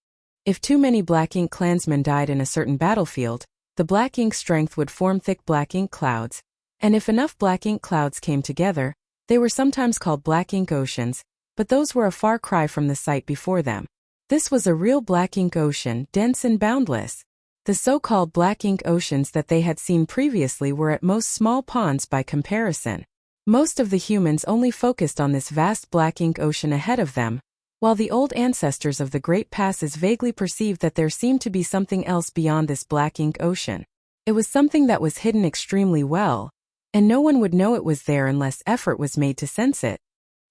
If too many Black Ink clansmen died in a certain battlefield, the black ink strength would form thick black ink clouds, and if enough black ink clouds came together, they were sometimes called black ink oceans, but those were a far cry from the sight before them. This was a real black ink ocean, dense and boundless. The so-called black ink oceans that they had seen previously were at most small ponds by comparison. Most of the humans only focused on this vast black ink ocean ahead of them, while the old ancestors of the great passes vaguely perceived that there seemed to be something else beyond this black ink ocean. It was something that was hidden extremely well, and no one would know it was there unless effort was made to sense it.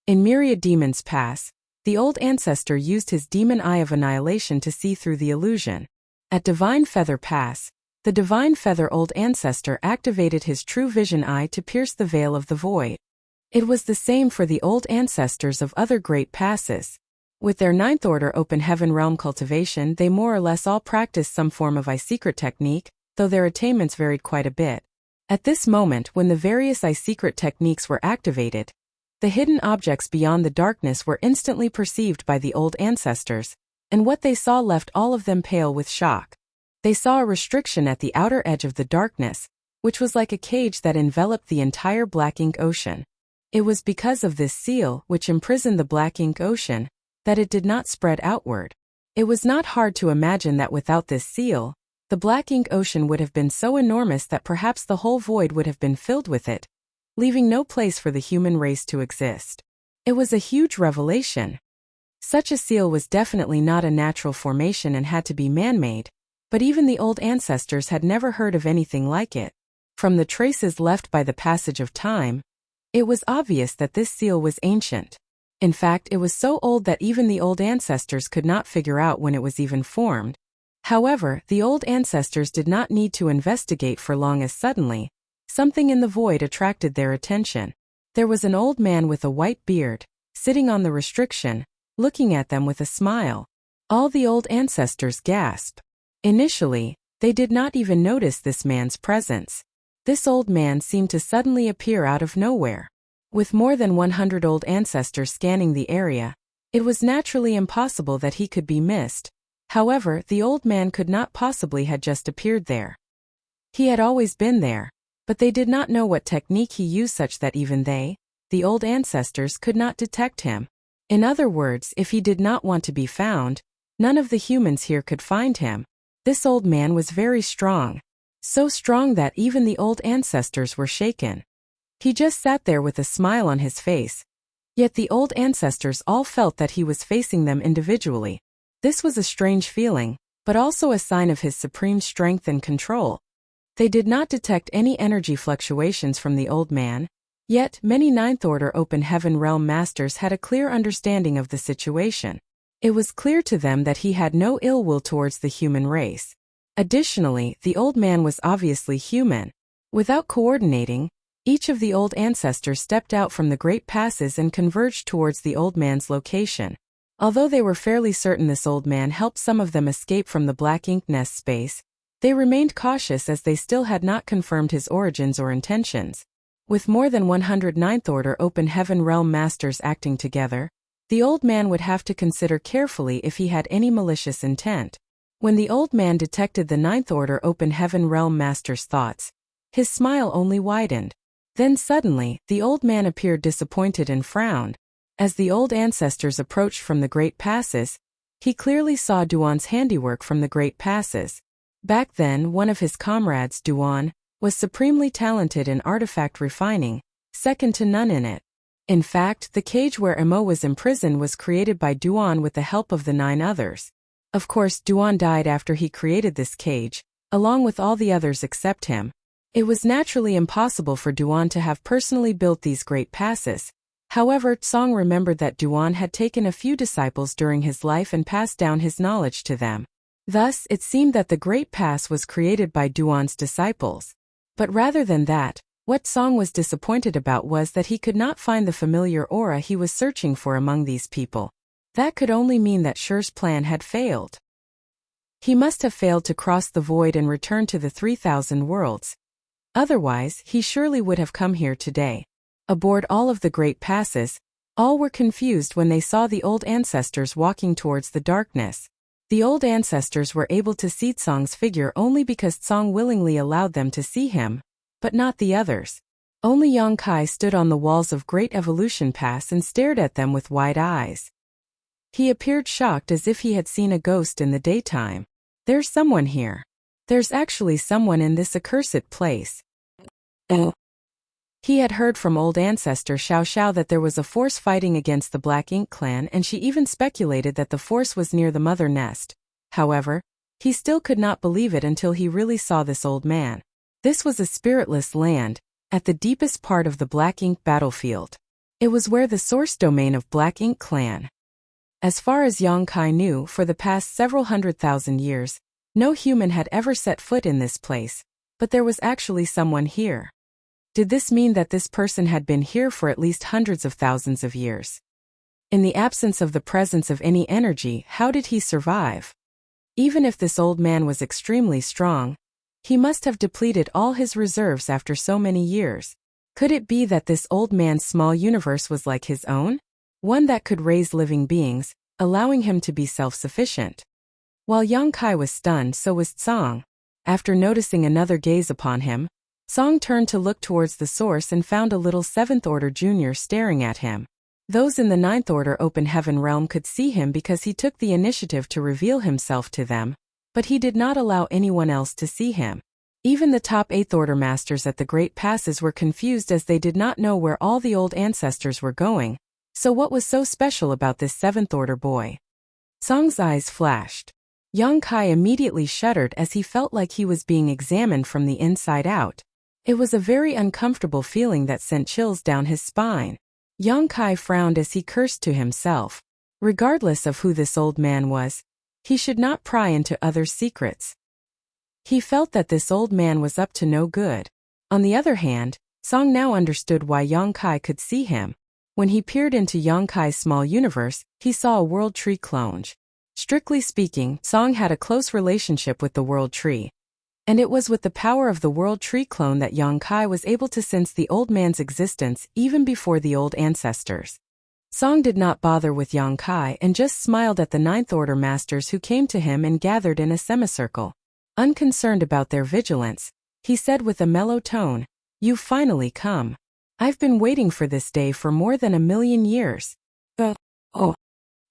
In Myriad Demons Pass, the old ancestor used his demon eye of annihilation to see through the illusion. At Divine Feather Pass, The divine feather old ancestor activated his true vision eye to pierce the veil of the void. It was the same for the old ancestors of other great passes. With their ninth order open heaven realm cultivation, they more or less all practiced some form of eye-secret technique, though their attainments varied quite a bit. At this moment, when the various eye-secret techniques were activated, the hidden objects beyond the darkness were instantly perceived by the old ancestors, and what they saw left all of them pale with shock. They saw a restriction at the outer edge of the darkness, which was like a cage that enveloped the entire black ink ocean. It was because of this seal, which imprisoned the black ink ocean, that it did not spread outward. It was not hard to imagine that without this seal, the black ink ocean would have been so enormous that perhaps the whole void would have been filled with it, leaving no place for the human race to exist. It was a huge revelation. Such a seal was definitely not a natural formation and had to be man-made, but even the old ancestors had never heard of anything like it. From the traces left by the passage of time, it was obvious that this seal was ancient. In fact, it was so old that even the old ancestors could not figure out when it was even formed. However, the old ancestors did not need to investigate for long as suddenly, something in the void attracted their attention. There was an old man with a white beard, sitting on the restriction, looking at them with a smile. All the old ancestors gasped. Initially, they did not even notice this man's presence. This old man seemed to suddenly appear out of nowhere. With more than 100 old ancestors scanning the area, it was naturally impossible that he could be missed. However, the old man could not possibly have just appeared there. He had always been there, but they did not know what technique he used such that even they, the old ancestors, could not detect him. In other words, if he did not want to be found, none of the humans here could find him. This old man was very strong, so strong that even the old ancestors were shaken. He just sat there with a smile on his face. Yet the old ancestors all felt that he was facing them individually. This was a strange feeling, but also a sign of his supreme strength and control. They did not detect any energy fluctuations from the old man, yet many ninth order open heaven realm masters had a clear understanding of the situation. It was clear to them that he had no ill will towards the human race. Additionally, the old man was obviously human. Without coordinating, each of the old ancestors stepped out from the great passes and converged towards the old man's location. Although they were fairly certain this old man helped some of them escape from the black ink nest space, they remained cautious as they still had not confirmed his origins or intentions. With more than 100 ninth order open heaven realm masters acting together, the old man would have to consider carefully if he had any malicious intent. When the old man detected the ninth order open heaven realm master's thoughts, his smile only widened. Then suddenly, the old man appeared disappointed and frowned. As the old ancestors approached from the great passes, he clearly saw Duan's handiwork from the great passes. Back then, one of his comrades, Duan, was supremely talented in artifact refining, second to none in it. In fact, the cage where Emo was imprisoned was created by Duan with the help of the 9 others. Of course, Duan died after he created this cage, along with all the others except him. It was naturally impossible for Duan to have personally built these great passes. However, Tsong remembered that Duan had taken a few disciples during his life and passed down his knowledge to them. Thus, it seemed that the Great Pass was created by Duan's disciples. But rather than that, what Tsong was disappointed about was that he could not find the familiar aura he was searching for among these people. That could only mean that Shur's plan had failed. He must have failed to cross the void and return to the 3,000 worlds. Otherwise, he surely would have come here today. Aboard all of the great passes, all were confused when they saw the old ancestors walking towards the darkness. The old ancestors were able to see Tsong's figure only because Tsong willingly allowed them to see him, but not the others. Only Yang Kai stood on the walls of Great Evolution Pass and stared at them with wide eyes. He appeared shocked as if he had seen a ghost in the daytime. There's someone here. There's actually someone in this accursed place. He had heard from old ancestor Xiao Xiao that there was a force fighting against the Black Ink clan, and she even speculated that the force was near the mother nest. However, he still could not believe it until he really saw this old man. This was a spiritless land, at the deepest part of the Black Ink battlefield. It was where the source domain of Black Ink clan. As far as Yang Kai knew, for the past several 100,000 years, No human had ever set foot in this place, but there was actually someone here. Did this mean that this person had been here for at least hundreds of thousands of years? In the absence of the presence of any energy, how did he survive? Even if this old man was extremely strong, he must have depleted all his reserves after so many years. Could it be that this old man's small universe was like his own? One that could raise living beings, allowing him to be self-sufficient. While Yang Kai was stunned, so was Tsang. After noticing another gaze upon him, Tsang turned to look towards the source and found a little 7th Order junior staring at him. Those in the 9th Order Open Heaven realm could see him because he took the initiative to reveal himself to them, but he did not allow anyone else to see him. Even the top 8th Order masters at the Great Passes were confused as they did not know where all the old ancestors were going. So what was so special about this 7th Order boy? Tsang's eyes flashed. Yang Kai immediately shuddered as he felt like he was being examined from the inside out. It was a very uncomfortable feeling that sent chills down his spine. Yang Kai frowned as he cursed to himself. Regardless of who this old man was, he should not pry into others' secrets. He felt that this old man was up to no good. On the other hand, Tsang now understood why Yang Kai could see him. When he peered into Yang Kai's small universe, he saw a world tree clone. Strictly speaking, Tsang had a close relationship with the world tree. And it was with the power of the world tree clone that Yang Kai was able to sense the old man's existence even before the old ancestors. Tsang did not bother with Yang Kai and just smiled at the 9th Order masters who came to him and gathered in a semicircle. Unconcerned about their vigilance, he said with a mellow tone, "You've finally come. I've been waiting for this day for more than 1,000,000 years. Oh."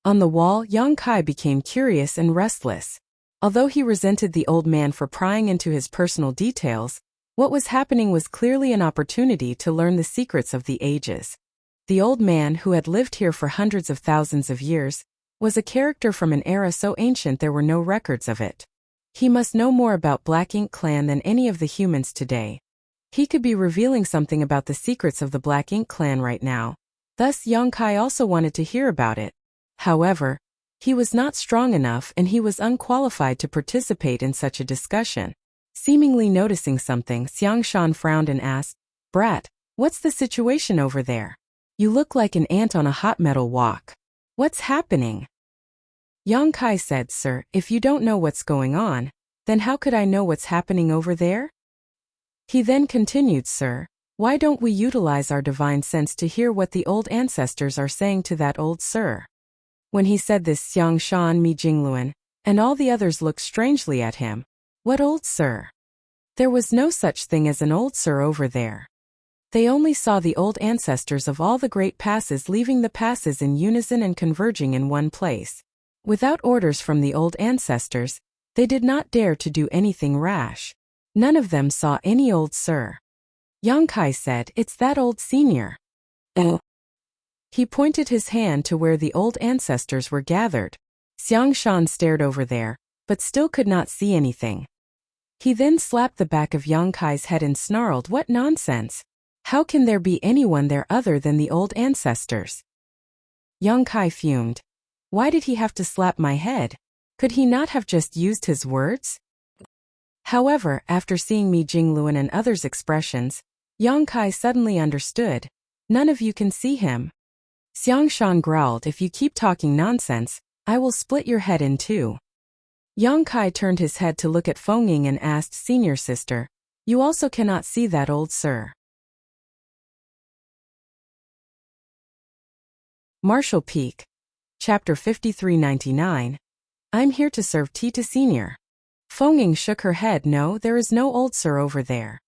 On the wall, Yang Kai became curious and restless. Although he resented the old man for prying into his personal details, what was happening was clearly an opportunity to learn the secrets of the ages. The old man, who had lived here for hundreds of thousands of years, was a character from an era so ancient there were no records of it. He must know more about Black Ink Clan than any of the humans today. He could be revealing something about the secrets of the Black Ink Clan right now. Thus Yang Kai also wanted to hear about it. However, he was not strong enough and he was unqualified to participate in such a discussion. Seemingly noticing something, Xiang Shan frowned and asked, "Brat, what's the situation over there? You look like an ant on a hot metal wok. What's happening?" Yang Kai said, "Sir, if you don't know what's going on, then how could I know what's happening over there?" He then continued, "Sir, why don't we utilize our divine sense to hear what the old ancestors are saying to that old sir?" When he said this, Xiang Shan, Mi Jingluan, and all the others looked strangely at him. What old sir? There was no such thing as an old sir over there. They only saw the old ancestors of all the great passes leaving the passes in unison and converging in one place. Without orders from the old ancestors, they did not dare to do anything rash. None of them saw any old sir. Yang Kai said, "It's that old senior." Oh. He pointed his hand to where the old ancestors were gathered. Xiang Shan stared over there, but still could not see anything. He then slapped the back of Yang Kai's head and snarled, "What nonsense! How can there be anyone there other than the old ancestors?" Yang Kai fumed. Why did he have to slap my head? Could he not have just used his words? However, after seeing Mi Jingluan and others' expressions, Yang Kai suddenly understood. None of you can see him. Xiang Shan growled, "If you keep talking nonsense, I will split your head in two." Yang Kai turned his head to look at Fengying and asked, "Senior sister, you also cannot see that old sir?" Marshall Peak. Chapter 5399. I'm here to serve tea to Senior. Fengying shook her head. "No, there is no old sir over there."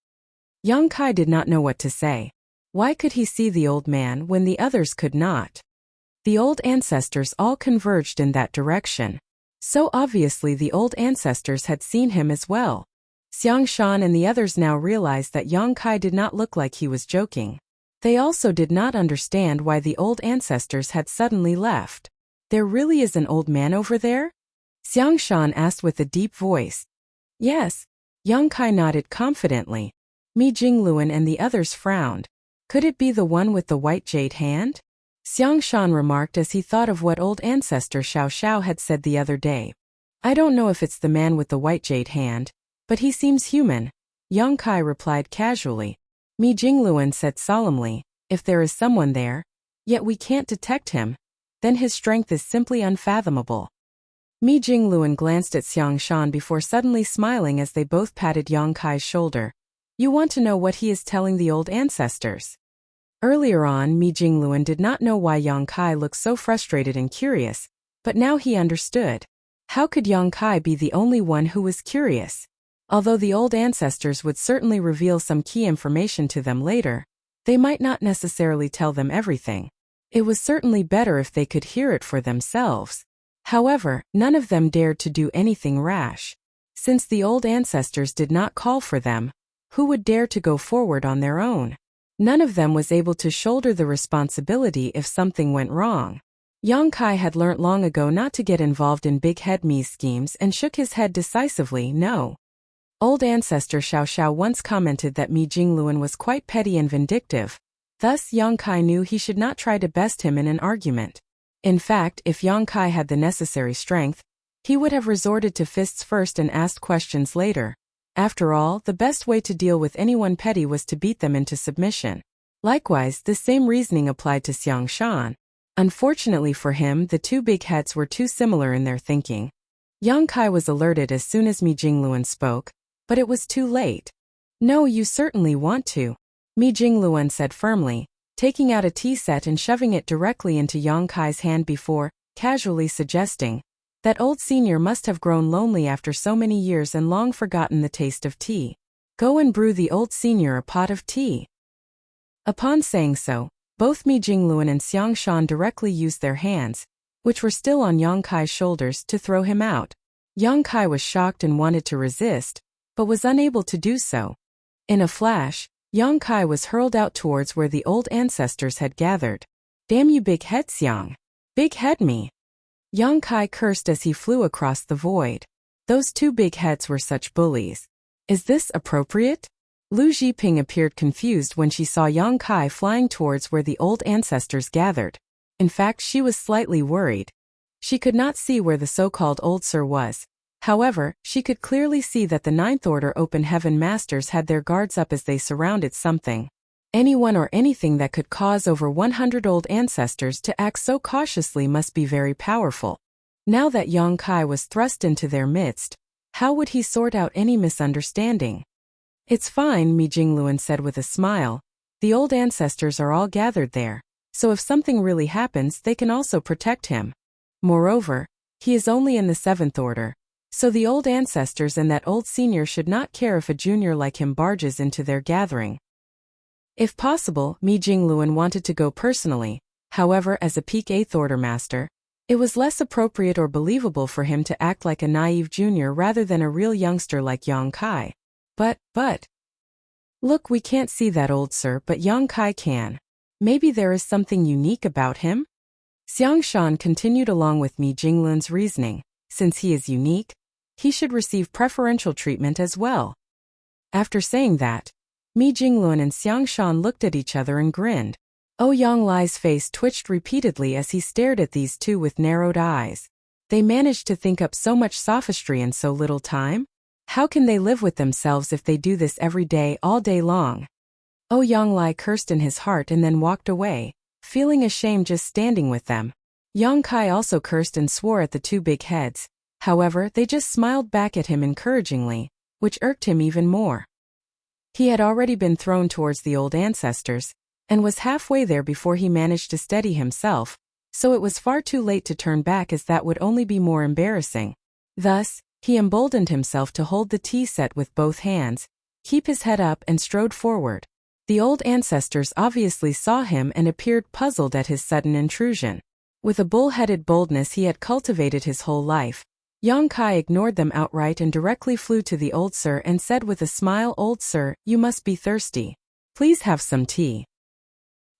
Yang Kai did not know what to say. Why could he see the old man when the others could not? The old ancestors all converged in that direction. So obviously the old ancestors had seen him as well. Xiang Shan and the others now realized that Yang Kai did not look like he was joking. They also did not understand why the old ancestors had suddenly left. There really is an old man over there? Xiang Shan asked with a deep voice. Yes. Yang Kai nodded confidently. Mi Jingluan and the others frowned. Could it be the one with the white jade hand? Xiang Shan remarked as he thought of what old ancestor Xiao Xiao had said the other day. I don't know if it's the man with the white jade hand, but he seems human, Yang Kai replied casually. Mi Jingluan said solemnly, if there is someone there, yet we can't detect him, then his strength is simply unfathomable. Mi Jingluan glanced at Xiang Shan before suddenly smiling as they both patted Yang Kai's shoulder. You want to know what he is telling the old ancestors? Earlier on, Mi Jingluan did not know why Yang Kai looked so frustrated and curious, but now he understood. How could Yang Kai be the only one who was curious? Although the old ancestors would certainly reveal some key information to them later, they might not necessarily tell them everything. It was certainly better if they could hear it for themselves. However, none of them dared to do anything rash. Since the old ancestors did not call for them, who would dare to go forward on their own? None of them was able to shoulder the responsibility if something went wrong. Yang Kai had learnt long ago not to get involved in Big Head Mi's schemes and shook his head decisively, no. Old ancestor Xiao Xiao once commented that Mi Jingluan was quite petty and vindictive. Thus Yang Kai knew he should not try to best him in an argument. In fact, if Yang Kai had the necessary strength, he would have resorted to fists first and asked questions later. After all, the best way to deal with anyone petty was to beat them into submission. Likewise, the same reasoning applied to Xiang Shan. Unfortunately for him, the two big heads were too similar in their thinking. Yang Kai was alerted as soon as Mi Jingluan spoke, but it was too late. No, you certainly want to, Mi Jingluan said firmly, taking out a tea set and shoving it directly into Yang Kai's hand before, casually suggesting, that old senior must have grown lonely after so many years and long forgotten the taste of tea. Go and brew the old senior a pot of tea. Upon saying so, both Mi Jingluan and Xiang Shan directly used their hands, which were still on Yang Kai's shoulders, to throw him out. Yang Kai was shocked and wanted to resist, but was unable to do so. In a flash, Yang Kai was hurled out towards where the old ancestors had gathered. Damn you big head Xiang! Big head me! Yang Kai cursed as he flew across the void. Those two big heads were such bullies. Is this appropriate? Lu Zhiping appeared confused when she saw Yang Kai flying towards where the old ancestors gathered. In fact, she was slightly worried. She could not see where the so-called Old Sir was. However, she could clearly see that the Ninth Order Open Heaven Masters had their guards up as they surrounded something. Anyone or anything that could cause over 100 old ancestors to act so cautiously must be very powerful. Now that Yang Kai was thrust into their midst, how would he sort out any misunderstanding? It's fine, Mi Jingluan said with a smile. The old ancestors are all gathered there, so if something really happens they can also protect him. Moreover, he is only in the 7th Order. So the old ancestors and that old senior should not care if a junior like him barges into their gathering. If possible, Mi Jingluan wanted to go personally. However, as a peak 8th Order master, it was less appropriate or believable for him to act like a naive junior rather than a real youngster like Yang Kai. But... Look, we can't see that old sir, but Yang Kai can. Maybe there is something unique about him? Xiang Shan continued along with Mi Jingluan's reasoning. Since he is unique, he should receive preferential treatment as well. After saying that, Mi Jingluan and Xiang Shan looked at each other and grinned. Yang Lai's face twitched repeatedly as he stared at these two with narrowed eyes. They managed to think up so much sophistry in so little time? How can they live with themselves if they do this every day, all day long? Yang Lai cursed in his heart and then walked away, feeling ashamed just standing with them. Yang Kai also cursed and swore at the two big heads. However, they just smiled back at him encouragingly, which irked him even more. He had already been thrown towards the old ancestors, and was halfway there before he managed to steady himself, so it was far too late to turn back as that would only be more embarrassing. Thus, he emboldened himself to hold the tea set with both hands, keep his head up and strode forward. The old ancestors obviously saw him and appeared puzzled at his sudden intrusion. With a bull-headed boldness he had cultivated his whole life, Yang Kai ignored them outright and directly flew to the old sir and said with a smile, "Old sir, you must be thirsty. Please have some tea."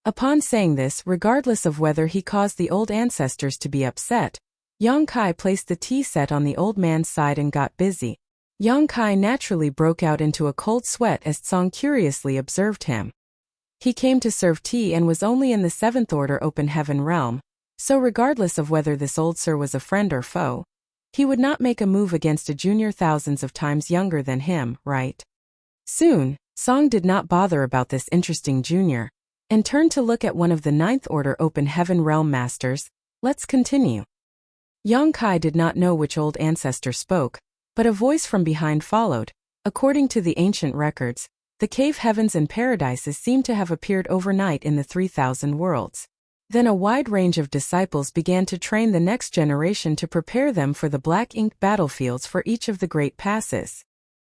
Upon saying this, regardless of whether he caused the old ancestors to be upset, Yang Kai placed the tea set on the old man's side and got busy. Yang Kai naturally broke out into a cold sweat as Tsong curiously observed him. He came to serve tea and was only in the 7th Order Open Heaven realm, so regardless of whether this old sir was a friend or foe, He would not make a move against a junior thousands of times younger than him, right? Soon, Song did not bother about this interesting junior, and turned to look at one of the Ninth Order Open Heaven Realm Masters. Let's continue. Yang Kai did not know which old ancestor spoke, but a voice from behind followed. According to the ancient records, the cave heavens and paradises seem to have appeared overnight in the 3,000 worlds. Then a wide range of disciples began to train the next generation to prepare them for the black-inked battlefields for each of the great passes.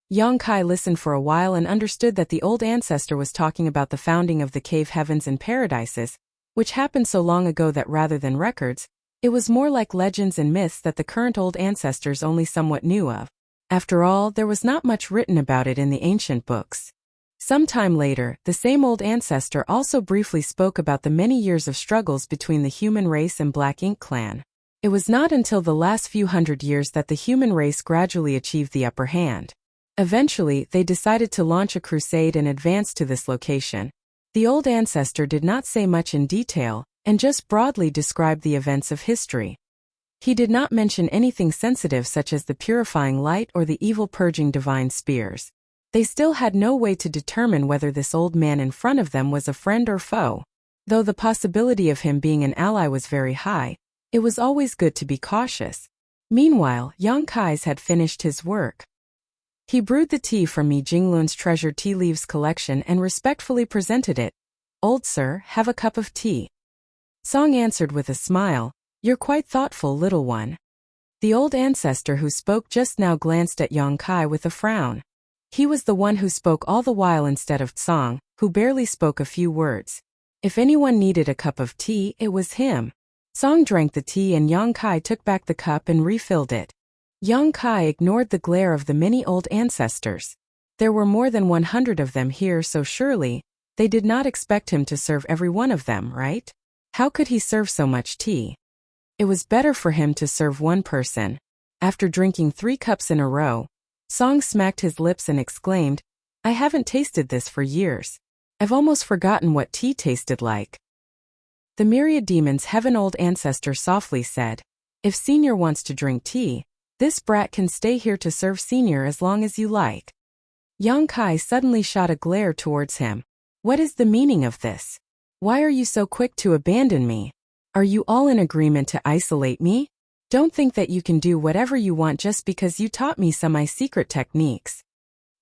Yang Kai listened for a while and understood that the old ancestor was talking about the founding of the cave heavens and paradises, which happened so long ago that rather than records, it was more like legends and myths that the current old ancestors only somewhat knew of. After all, there was not much written about it in the ancient books. Some time later, the same old ancestor also briefly spoke about the many years of struggles between the human race and Black Ink clan. It was not until the last few hundred years that the human race gradually achieved the upper hand. Eventually, they decided to launch a crusade and advance to this location. The old ancestor did not say much in detail, and just broadly described the events of history. He did not mention anything sensitive such as the purifying light or the evil purging divine spears. They still had no way to determine whether this old man in front of them was a friend or foe. Though the possibility of him being an ally was very high, it was always good to be cautious. Meanwhile, Yang Kai's had finished his work. He brewed the tea from Mi Jinglun's treasured tea leaves collection and respectfully presented it. "Old sir, have a cup of tea." Song answered with a smile, "You're quite thoughtful, little one." The old ancestor who spoke just now glanced at Yang Kai with a frown. He was the one who spoke all the while instead of Song, who barely spoke a few words. If anyone needed a cup of tea, it was him. Song drank the tea and Yang Kai took back the cup and refilled it. Yang Kai ignored the glare of the many old ancestors. There were more than 100 of them here, so surely, they did not expect him to serve every one of them, right? How could he serve so much tea? It was better for him to serve one person. After drinking 3 cups in a row, Song smacked his lips and exclaimed, "I haven't tasted this for years. I've almost forgotten what tea tasted like." The myriad demons heaven old ancestor softly said, "If Senior wants to drink tea, this brat can stay here to serve Senior as long as you like." Yang Kai suddenly shot a glare towards him. "What is the meaning of this? Why are you so quick to abandon me? Are you all in agreement to isolate me? Don't think that you can do whatever you want just because you taught me some secret techniques,"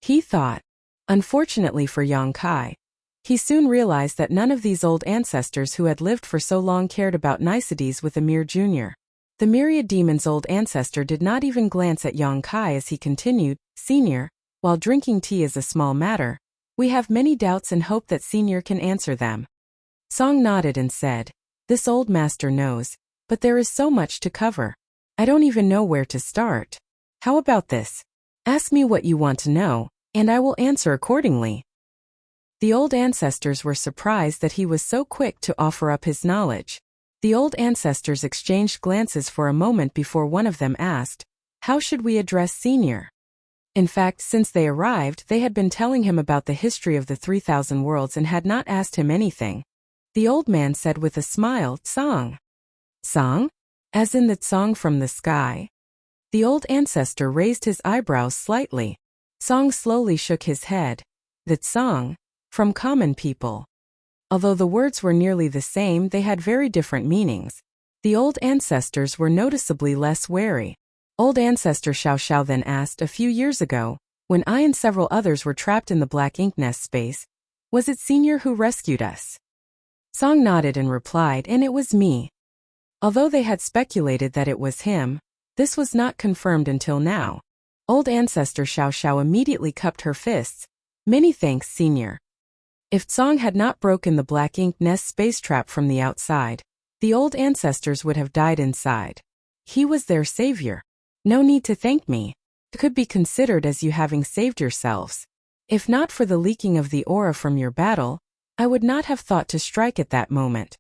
he thought. Unfortunately for Yang Kai, he soon realized that none of these old ancestors who had lived for so long cared about niceties with a mere junior. The myriad demon's old ancestor did not even glance at Yang Kai as he continued, "Senior, while drinking tea is a small matter, we have many doubts and hope that Senior can answer them." Song nodded and said, "This old master knows, but there is so much to cover. I don't even know where to start. How about this? Ask me what you want to know, and I will answer accordingly." The old ancestors were surprised that he was so quick to offer up his knowledge. The old ancestors exchanged glances for a moment before one of them asked, "How should we address Senior?" In fact, since they arrived, they had been telling him about the history of the 3,000 worlds and had not asked him anything. The old man said with a smile, "Song." "Song? As in that song from the sky?" The old ancestor raised his eyebrows slightly. Song slowly shook his head. "That song? From common people." Although the words were nearly the same, they had very different meanings. The old ancestors were noticeably less wary. Old ancestor Xiao Xiao then asked, "A few years ago, when I and several others were trapped in the black ink nest space, was it Senior who rescued us?" Song nodded and replied, "And it was me." Although they had speculated that it was him, this was not confirmed until now. Old ancestor Xiao Xiao immediately cupped her fists. "Many thanks, Senior." If Song had not broken the black ink nest space trap from the outside, the old ancestors would have died inside. He was their savior. "No need to thank me. It could be considered as you having saved yourselves. If not for the leaking of the aura from your battle, I would not have thought to strike at that moment."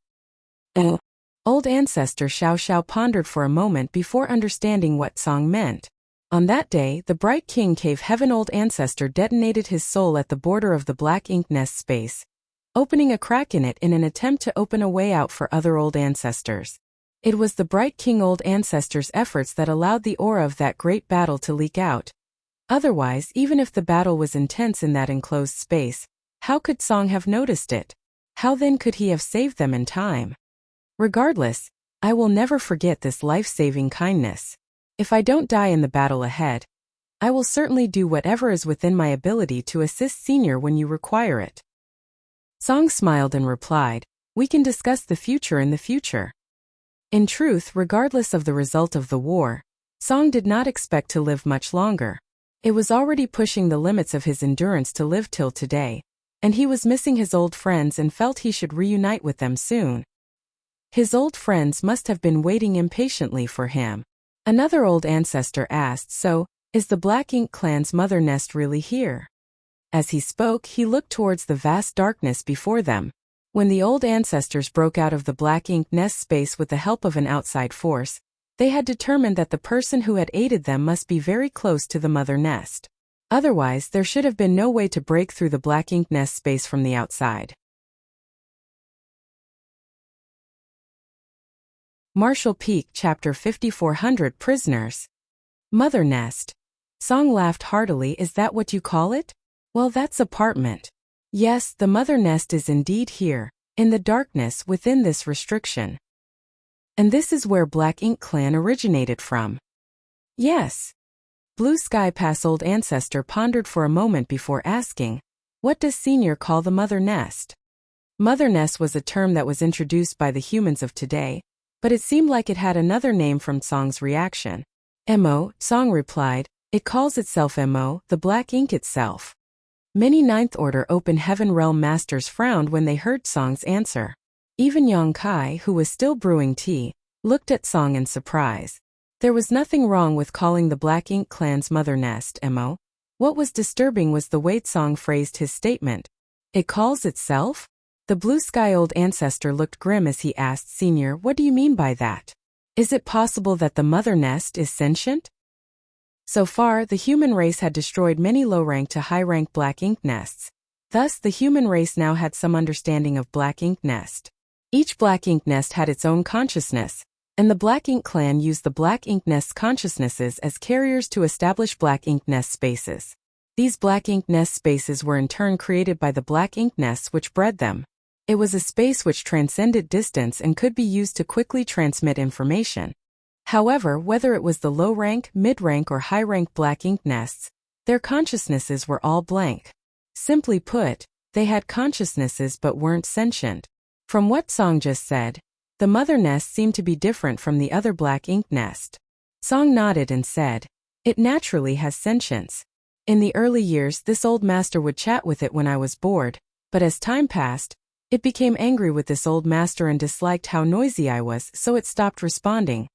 Old ancestor Xiao Xiao pondered for a moment before understanding what Song meant. On that day, the Bright King Cave Heaven old ancestor detonated his soul at the border of the black ink nest space, opening a crack in it in an attempt to open a way out for other old ancestors. It was the bright king old ancestor's efforts that allowed the aura of that great battle to leak out. Otherwise, even if the battle was intense in that enclosed space, how could Song have noticed it? How then could he have saved them in time? Regardless, I will never forget this life-saving kindness. If I don't die in the battle ahead, I will certainly do whatever is within my ability to assist Senior when you require it. Song smiled and replied, "We can discuss the future in the future." In truth, regardless of the result of the war, Song did not expect to live much longer. It was already pushing the limits of his endurance to live till today, and he was missing his old friends and felt he should reunite with them soon. His old friends must have been waiting impatiently for him. Another old ancestor asked, "So, is the Black Ink clan's mother nest really here?" As he spoke, he looked towards the vast darkness before them. When the old ancestors broke out of the Black Ink nest space with the help of an outside force, they had determined that the person who had aided them must be very close to the mother nest. Otherwise, there should have been no way to break through the Black Ink nest space from the outside. Marshall Peak, Chapter 5400 Prisoners. Mother Nest. Song laughed heartily. "Is that what you call it? Well, that's apartment. Yes, the mother nest is indeed here, in the darkness within this restriction. And this is where Black Ink clan originated from." "Yes." Blue Sky Pass old ancestor pondered for a moment before asking, "What does Senior call the mother nest?" Mother nest was a term that was introduced by the humans of today, but it seemed like it had another name from Song's reaction. "Mo," Song replied, "it calls itself Mo, the Black Ink itself." Many Ninth Order Open Heaven Realm Masters frowned when they heard Song's answer. Even Yong Kai, who was still brewing tea, looked at Song in surprise. There was nothing wrong with calling the Black Ink clan's mother nest Mo. What was disturbing was the way Song phrased his statement. "It calls itself?" The Blue Sky old ancestor looked grim as he asked, "Senior, what do you mean by that? Is it possible that the mother nest is sentient?" So far, the human race had destroyed many low-rank to high-rank Black Ink nests. Thus, the human race now had some understanding of Black Ink nest. Each Black Ink nest had its own consciousness, and the Black Ink clan used the Black Ink nest's consciousnesses as carriers to establish Black Ink nest spaces. These Black Ink nest spaces were in turn created by the Black Ink nests which bred them. It was a space which transcended distance and could be used to quickly transmit information. However, whether it was the low-rank, mid-rank or high-rank Black Ink nests, their consciousnesses were all blank. Simply put, they had consciousnesses but weren't sentient. From what Song just said, the mother nest seemed to be different from the other Black Ink nest. Song nodded and said, "It naturally has sentience. In the early years, this old master would chat with it when I was bored, but as time passed, it became angry with this old master and disliked how noisy I was, so it stopped responding."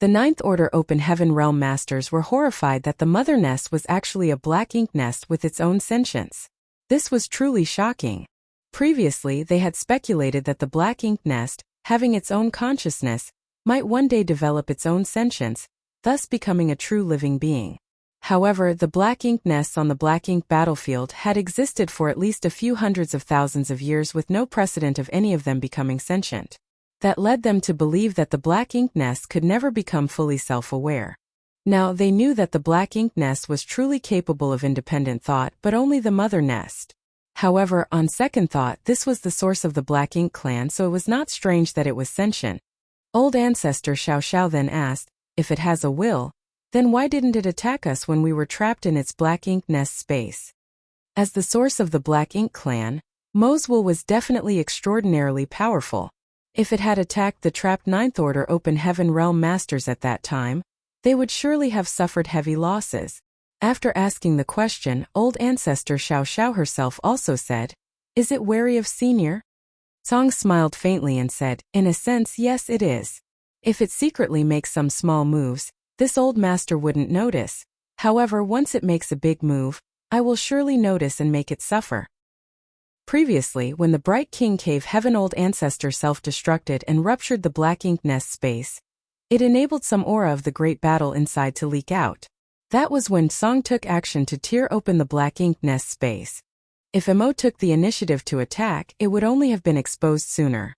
The Ninth Order Open Heaven Realm Masters were horrified that the mother nest was actually a Black Ink nest with its own sentience. This was truly shocking. Previously, they had speculated that the Black Ink nest, having its own consciousness, might one day develop its own sentience, thus becoming a true living being. However, the Black Ink nests on the Black Ink battlefield had existed for at least a few hundreds of thousands of years with no precedent of any of them becoming sentient. That led them to believe that the Black Ink nest could never become fully self-aware. Now, they knew that the Black Ink nest was truly capable of independent thought, but only the mother nest. However, on second thought, this was the source of the Black Ink clan, so it was not strange that it was sentient. Old ancestor Xiao Xiao then asked, "If it has a will, then why didn't it attack us when we were trapped in its Black Ink nest space?" As the source of the Black Ink clan, Mo's will was definitely extraordinarily powerful. If it had attacked the trapped Ninth Order Open Heaven Realm Masters at that time, they would surely have suffered heavy losses. After asking the question, old ancestor Xiao Xiao herself also said, "Is it wary of Senior?" Song smiled faintly and said, "In a sense, yes it is. If it secretly makes some small moves, this old master wouldn't notice. However, once it makes a big move, I will surely notice and make it suffer." Previously, when the Bright King Cave Heaven old ancestor self-destructed and ruptured the Black Ink nest space, it enabled some aura of the great battle inside to leak out. That was when Song took action to tear open the Black Ink nest space. If Mo took the initiative to attack, it would only have been exposed sooner.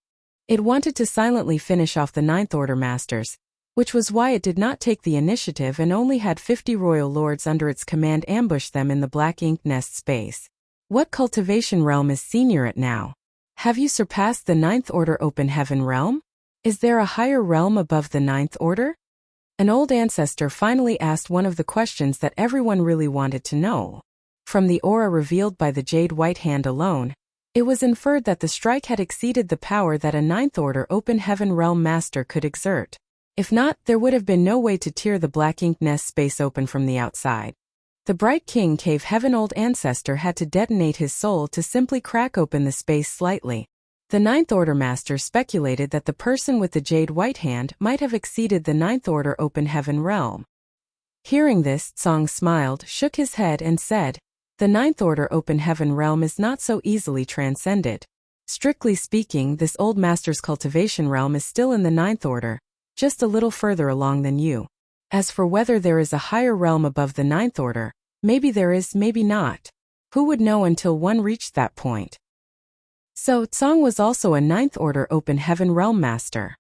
It wanted to silently finish off the Ninth Order Masters, which was why it did not take the initiative and only had 50 royal lords under its command ambush them in the black ink nest space. What cultivation realm is Senior at now? Have you surpassed the Ninth Order open heaven realm? Is there a higher realm above the Ninth Order? An old ancestor finally asked one of the questions that everyone really wanted to know. From the aura revealed by the jade white hand alone, it was inferred that the strike had exceeded the power that a Ninth Order open heaven realm master could exert. If not, there would have been no way to tear the black ink nest space open from the outside. The Bright King Cave Heaven old ancestor had to detonate his soul to simply crack open the space slightly. The Ninth Order Master speculated that the person with the jade white hand might have exceeded the Ninth Order open heaven realm. Hearing this, Song smiled, shook his head and said, "The Ninth Order open heaven realm is not so easily transcended. Strictly speaking, this old master's cultivation realm is still in the Ninth Order, just a little further along than you. As for whether there is a higher realm above the Ninth Order, maybe there is, maybe not. Who would know until one reached that point?" So, Song was also a Ninth Order open heaven realm master.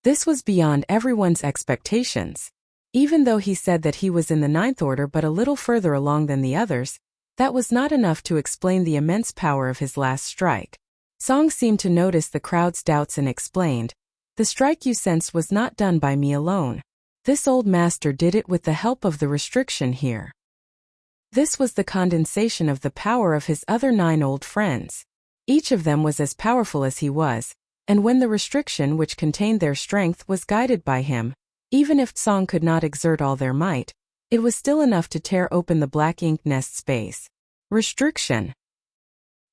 This was beyond everyone's expectations. Even though he said that he was in the Ninth Order but a little further along than the others, that was not enough to explain the immense power of his last strike. Song seemed to notice the crowd's doubts and explained, "The strike you sensed was not done by me alone. This old master did it with the help of the restriction here." This was the condensation of the power of his other 9 old friends. Each of them was as powerful as he was, and when the restriction which contained their strength was guided by him, even if Song could not exert all their might, it was still enough to tear open the black ink nest space. Restriction.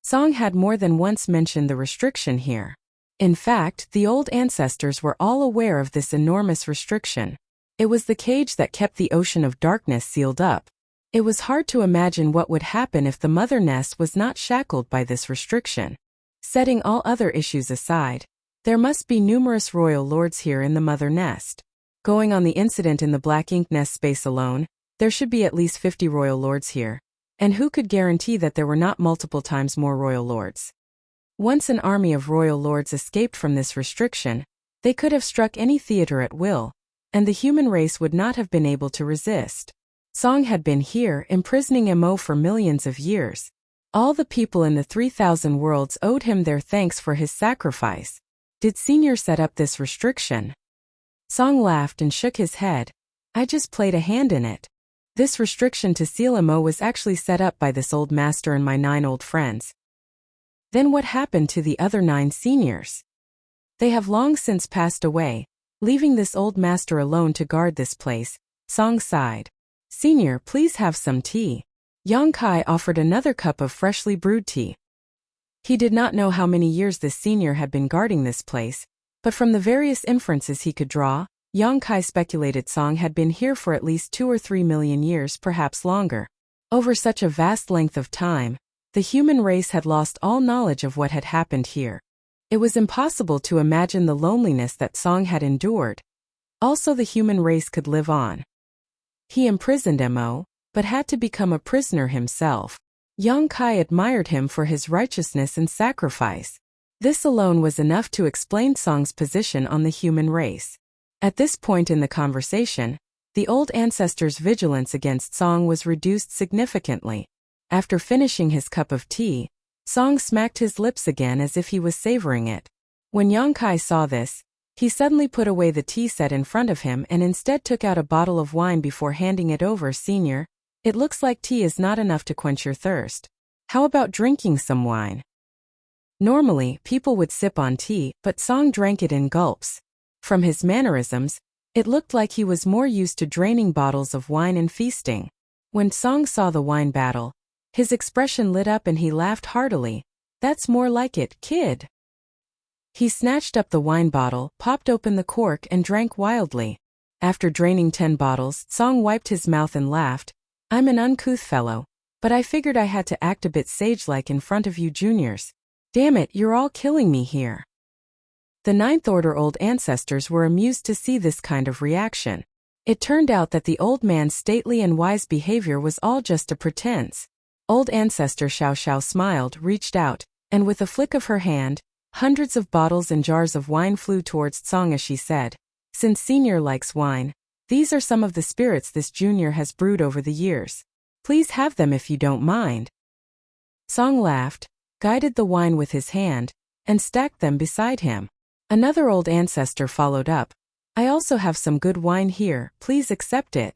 Song had more than once mentioned the restriction here. In fact, the old ancestors were all aware of this enormous restriction. It was the cage that kept the ocean of darkness sealed up. It was hard to imagine what would happen if the mother nest was not shackled by this restriction. Setting all other issues aside, there must be numerous royal lords here in the mother nest. Going on the incident in the black ink nest space alone, there should be at least 50 royal lords here. And who could guarantee that there were not multiple times more royal lords? Once an army of royal lords escaped from this restriction, they could have struck any theater at will, and the human race would not have been able to resist. Song had been here, imprisoning Mo for millions of years. All the people in the 3,000 worlds owed him their thanks for his sacrifice. Did Senior set up this restriction? Song laughed and shook his head. "I just played a hand in it. This restriction to seal Mo was actually set up by this old master and my 9 old friends." Then what happened to the other 9 seniors? They have long since passed away, leaving this old master alone to guard this place. Song sighed. "Senior, please have some tea." Yang Kai offered another cup of freshly brewed tea. He did not know how many years this senior had been guarding this place, but from the various inferences he could draw, Yang Kai speculated Song had been here for at least 2 or 3 million years, perhaps longer. Over such a vast length of time, the human race had lost all knowledge of what had happened here. It was impossible to imagine the loneliness that Song had endured. Also, the human race could live on. He imprisoned Mo, but had to become a prisoner himself. Yang Kai admired him for his righteousness and sacrifice. This alone was enough to explain Song's position on the human race. At this point in the conversation, the old ancestor's vigilance against Song was reduced significantly. After finishing his cup of tea, Song smacked his lips again as if he was savoring it. When Yang Kai saw this, he suddenly put away the tea set in front of him and instead took out a bottle of wine before handing it over. "Senior, it looks like tea is not enough to quench your thirst. How about drinking some wine?" Normally, people would sip on tea, but Song drank it in gulps. From his mannerisms, it looked like he was more used to draining bottles of wine and feasting. When Song saw the wine battle, his expression lit up and he laughed heartily. "That's more like it, kid." He snatched up the wine bottle, popped open the cork and drank wildly. After draining 10 bottles, Song wiped his mouth and laughed. "I'm an uncouth fellow, but I figured I had to act a bit sage-like in front of you juniors. Damn it, you're all killing me here." The Ninth Order old ancestors were amused to see this kind of reaction. It turned out that the old man's stately and wise behavior was all just a pretense. Old ancestor Xiao Xiao smiled, reached out, and with a flick of her hand, Hundreds of bottles and jars of wine flew towards Song as she said, "Since Senior likes wine, these are some of the spirits this Junior has brewed over the years. Please have them if you don't mind." Song laughed, guided the wine with his hand, and stacked them beside him. Another old ancestor followed up, "I also have some good wine here, please accept it."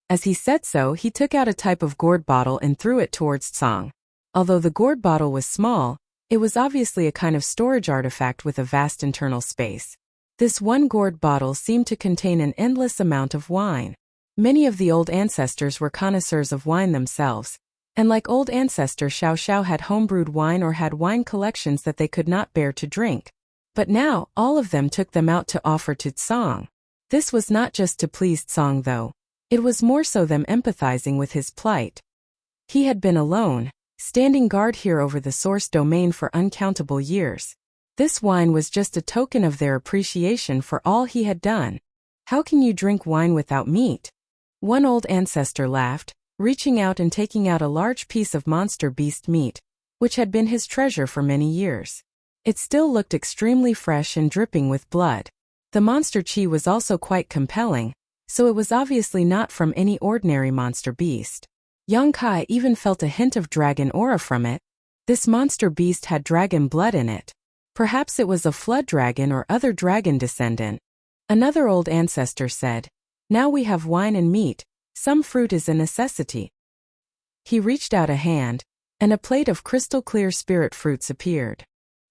As he said so, he took out a type of gourd bottle and threw it towards Song. Although the gourd bottle was small, it was obviously a kind of storage artifact with a vast internal space. This one gourd bottle seemed to contain an endless amount of wine. Many of the old ancestors were connoisseurs of wine themselves, and like old ancestor Xiao Xiao had homebrewed wine or had wine collections that they could not bear to drink. But now, all of them took them out to offer to Song. This was not just to please Song though. It was more so them empathizing with his plight. He had been alone, standing guard here over the source domain for uncountable years. This wine was just a token of their appreciation for all he had done. "How can you drink wine without meat?" One old ancestor laughed, reaching out and taking out a large piece of monster beast meat, which had been his treasure for many years. It still looked extremely fresh and dripping with blood. The monster chi was also quite compelling, so it was obviously not from any ordinary monster beast. Yang Kai even felt a hint of dragon aura from it. This monster beast had dragon blood in it. Perhaps it was a flood dragon or other dragon descendant. Another old ancestor said, "Now we have wine and meat, some fruit is a necessity." He reached out a hand, and a plate of crystal clear spirit fruits appeared.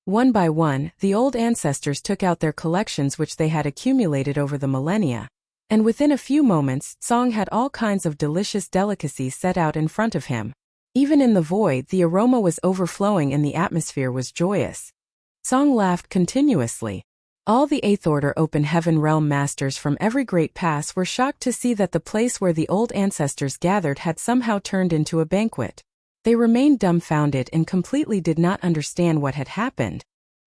One by one, the old ancestors took out their collections which they had accumulated over the millennia, and within a few moments, Song had all kinds of delicious delicacies set out in front of him. Even in the void, the aroma was overflowing and the atmosphere was joyous. Song laughed continuously. All the Eighth Order Open Heaven Realm Masters from every great pass were shocked to see that the place where the old ancestors gathered had somehow turned into a banquet. They remained dumbfounded and completely did not understand what had happened.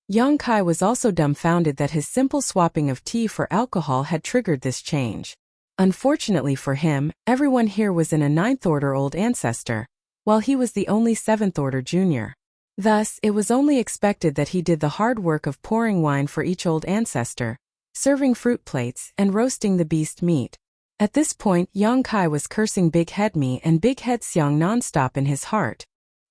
Yang Kai was also dumbfounded that his simple swapping of tea for alcohol had triggered this change. Unfortunately for him, everyone here was in a Ninth Order Old Ancestor, while he was the only Seventh Order Junior. Thus, it was only expected that he did the hard work of pouring wine for each old ancestor, serving fruit plates, and roasting the beast meat. At this point, Yang Kai was cursing Big Head Me and Big Head Xiang nonstop in his heart.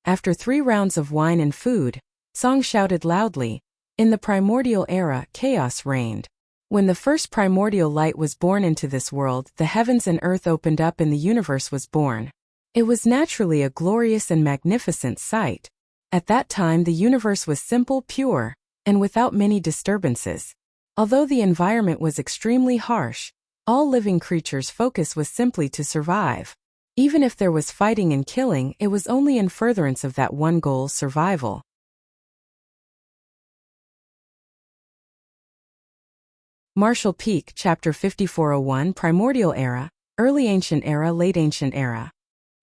After 3 rounds of wine and food, Song shouted loudly, "In the primordial era, chaos reigned. When the first primordial light was born into this world, the heavens and earth opened up and the universe was born. It was naturally a glorious and magnificent sight. At that time the universe was simple, pure, and without many disturbances. Although the environment was extremely harsh, all living creatures' focus was simply to survive. Even if there was fighting and killing, it was only in furtherance of that one goal, survival." Martial Peak, Chapter 5401, Primordial Era, Early Ancient Era, Late Ancient Era.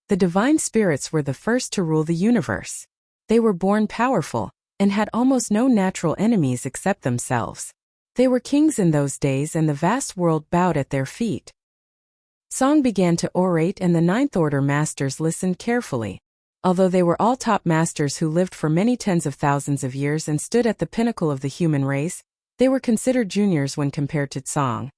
The divine spirits were the first to rule the universe. They were born powerful, and had almost no natural enemies except themselves. They were kings in those days and the vast world bowed at their feet. Song began to orate and the Ninth Order Masters listened carefully. Although they were all top masters who lived for many tens of thousands of years and stood at the pinnacle of the human race, they were considered juniors when compared to Song.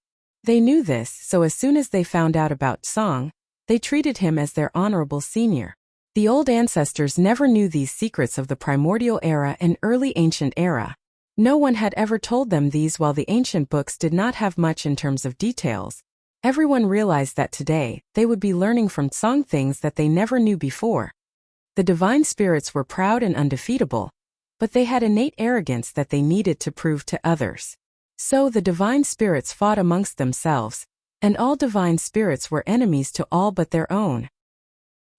They knew this, so as soon as they found out about Song, they treated him as their honorable senior. The old ancestors never knew these secrets of the primordial era and early ancient era. No one had ever told them these while the ancient books did not have much in terms of details. Everyone realized that today, they would be learning from Song things that they never knew before. The divine spirits were proud and undefeatable, but they had innate arrogance that they needed to prove to others. So the divine spirits fought amongst themselves, and all divine spirits were enemies to all but their own.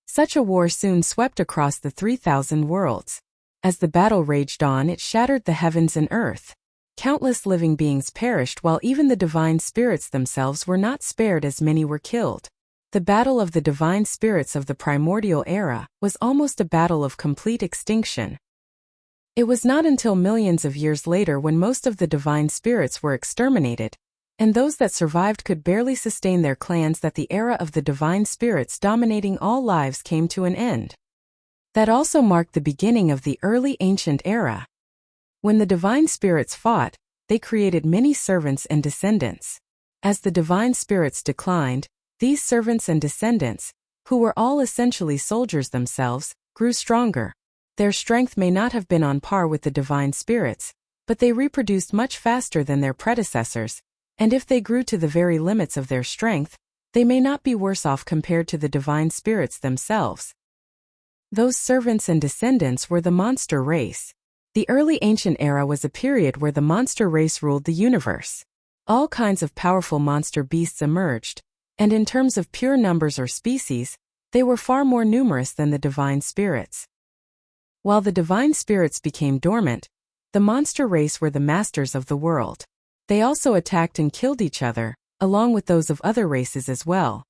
Such a war soon swept across the 3,000 worlds. As the battle raged on, it shattered the heavens and earth. Countless living beings perished while even the divine spirits themselves were not spared as many were killed. The battle of the divine spirits of the primordial era was almost a battle of complete extinction. It was not until millions of years later when most of the divine spirits were exterminated, and those that survived could barely sustain their clans that the era of the divine spirits dominating all lives came to an end. That also marked the beginning of the early ancient era. When the divine spirits fought, they created many servants and descendants. As the divine spirits declined, these servants and descendants, who were all essentially soldiers themselves, grew stronger. Their strength may not have been on par with the divine spirits, but they reproduced much faster than their predecessors, and if they grew to the very limits of their strength, they may not be worse off compared to the divine spirits themselves. Those servants and descendants were the monster race. The early ancient era was a period where the monster race ruled the universe. All kinds of powerful monster beasts emerged, and in terms of pure numbers or species, they were far more numerous than the divine spirits. While the divine spirits became dormant, the monster race were the masters of the world. They also attacked and killed each other, along with those of other races as well.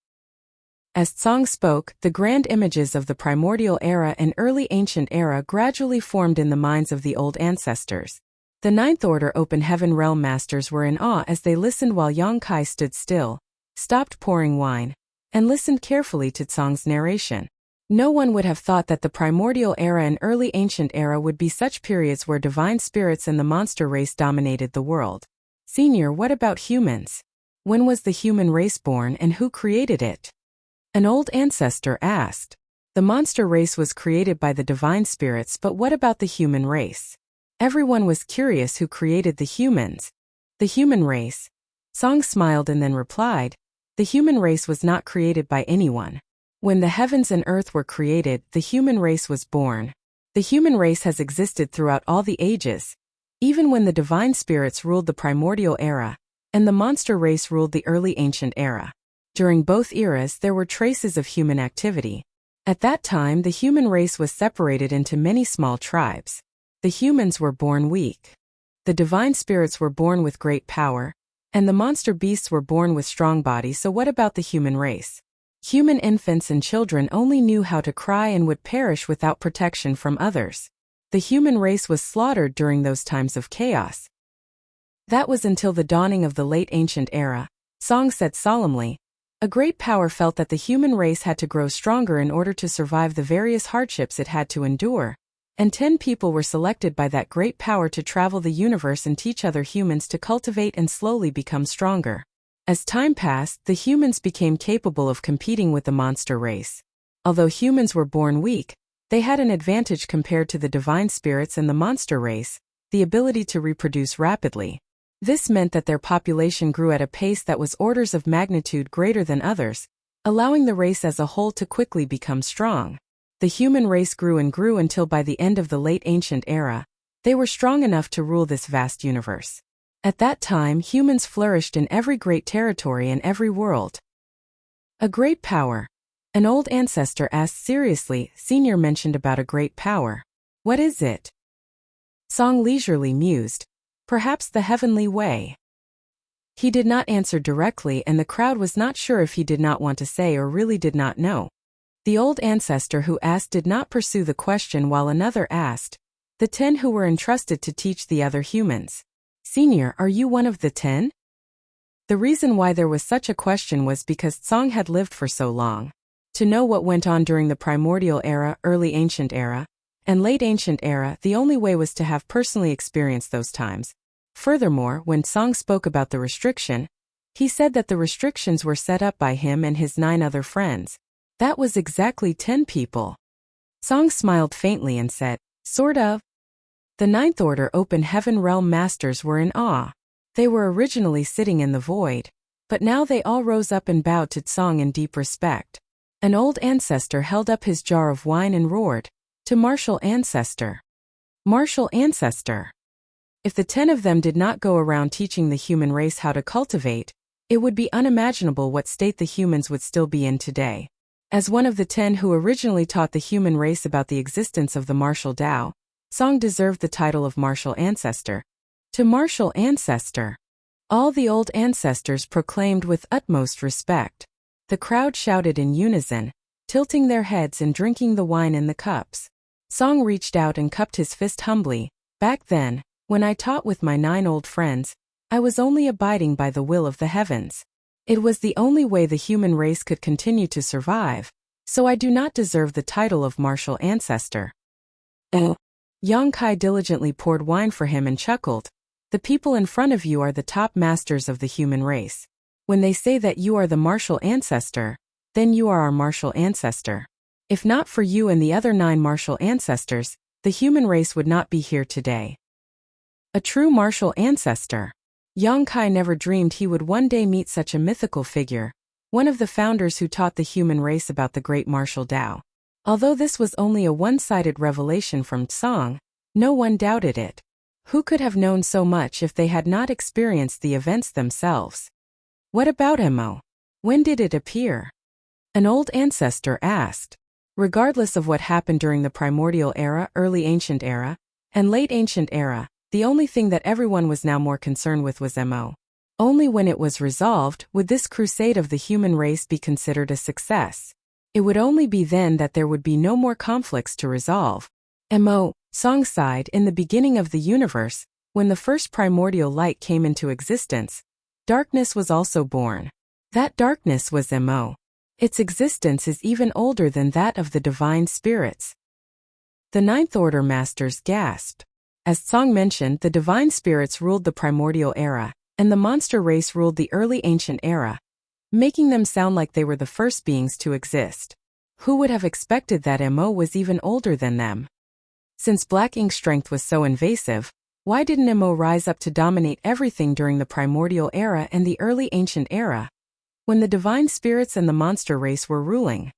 As Tsang spoke, the grand images of the primordial era and early ancient era gradually formed in the minds of the old ancestors. The Ninth Order Open Heaven Realm Masters were in awe as they listened while Yang Kai stood still, stopped pouring wine, and listened carefully to Tsang's narration. No one would have thought that the primordial era and early ancient era would be such periods where divine spirits and the monster race dominated the world. Senior, what about humans? When was the human race born and who created it? An old ancestor asked. The monster race was created by the divine spirits, but what about the human race? Everyone was curious who created the humans. The human race. Tsang smiled and then replied, the human race was not created by anyone. When the heavens and earth were created, the human race was born. The human race has existed throughout all the ages. Even when the divine spirits ruled the primordial era, and the monster race ruled the early ancient era. During both eras there were traces of human activity. At that time the human race was separated into many small tribes. The humans were born weak. The divine spirits were born with great power, and the monster beasts were born with strong bodies. So what about the human race? Human infants and children only knew how to cry and would perish without protection from others. The human race was slaughtered during those times of chaos. That was until the dawning of the late ancient era. Tsang said solemnly, a great power felt that the human race had to grow stronger in order to survive the various hardships it had to endure, and 10 people were selected by that great power to travel the universe and teach other humans to cultivate and slowly become stronger. As time passed, the humans became capable of competing with the monster race. Although humans were born weak, they had an advantage compared to the divine spirits and the monster race, the ability to reproduce rapidly. This meant that their population grew at a pace that was orders of magnitude greater than others, allowing the race as a whole to quickly become strong. The human race grew and grew until by the end of the late ancient era, they were strong enough to rule this vast universe. At that time, humans flourished in every great territory and every world. A great power. An old ancestor asked seriously. Senior mentioned about a great power. What is it? Tsang leisurely mused. Perhaps the heavenly way. He did not answer directly, and the crowd was not sure if he did not want to say or really did not know. The old ancestor who asked did not pursue the question while another asked, the 10 who were entrusted to teach the other humans. Senior, are you one of the 10? The reason why there was such a question was because Tsang had lived for so long. To know what went on during the primordial era, early ancient era, and late ancient era, the only way was to have personally experienced those times. Furthermore, when Tsang spoke about the restriction, he said that the restrictions were set up by him and his 9 other friends. That was exactly 10 people. Tsang smiled faintly and said, sort of. The Ninth Order Open Heaven Realm Masters were in awe. They were originally sitting in the void, but now they all rose up and bowed to Tsang in deep respect. An old ancestor held up his jar of wine and roared, to martial ancestor. Martial ancestor. If the 10 of them did not go around teaching the human race how to cultivate, it would be unimaginable what state the humans would still be in today. As one of the 10 who originally taught the human race about the existence of the martial Tao, Tsang deserved the title of martial ancestor. To martial ancestor. All the old ancestors proclaimed with utmost respect. The crowd shouted in unison, tilting their heads and drinking the wine in the cups. Tsang reached out and cupped his fist humbly. Back then, when I taught with my 9 old friends, I was only abiding by the will of the heavens. It was the only way the human race could continue to survive, so I do not deserve the title of martial ancestor. Yang Kai diligently poured wine for him and chuckled. The people in front of you are the top masters of the human race. When they say that you are the martial ancestor, then you are our martial ancestor. If not for you and the other 9 martial ancestors, the human race would not be here today. A true martial ancestor. Yang Kai never dreamed he would one day meet such a mythical figure, one of the founders who taught the human race about the great martial Tao. Although this was only a one-sided revelation from Tsang, no one doubted it. Who could have known so much if they had not experienced the events themselves? What about Mo? When did it appear? An old ancestor asked. Regardless of what happened during the primordial era, early ancient era, and late ancient era, the only thing that everyone was now more concerned with was Mo. Only when it was resolved would this crusade of the human race be considered a success. It would only be then that there would be no more conflicts to resolve. Mo, Song sighed, in the beginning of the universe, when the first primordial light came into existence, darkness was also born. That darkness was Mo. Its existence is even older than that of the divine spirits. The Ninth Order Masters gasped. As Song mentioned, the divine spirits ruled the primordial era, and the monster race ruled the early ancient era, making them sound like they were the first beings to exist. Who would have expected that Mo was even older than them? Since black ink strength was so invasive, why didn't Mo rise up to dominate everything during the primordial era and the early ancient era, when the divine spirits and the monster race were ruling?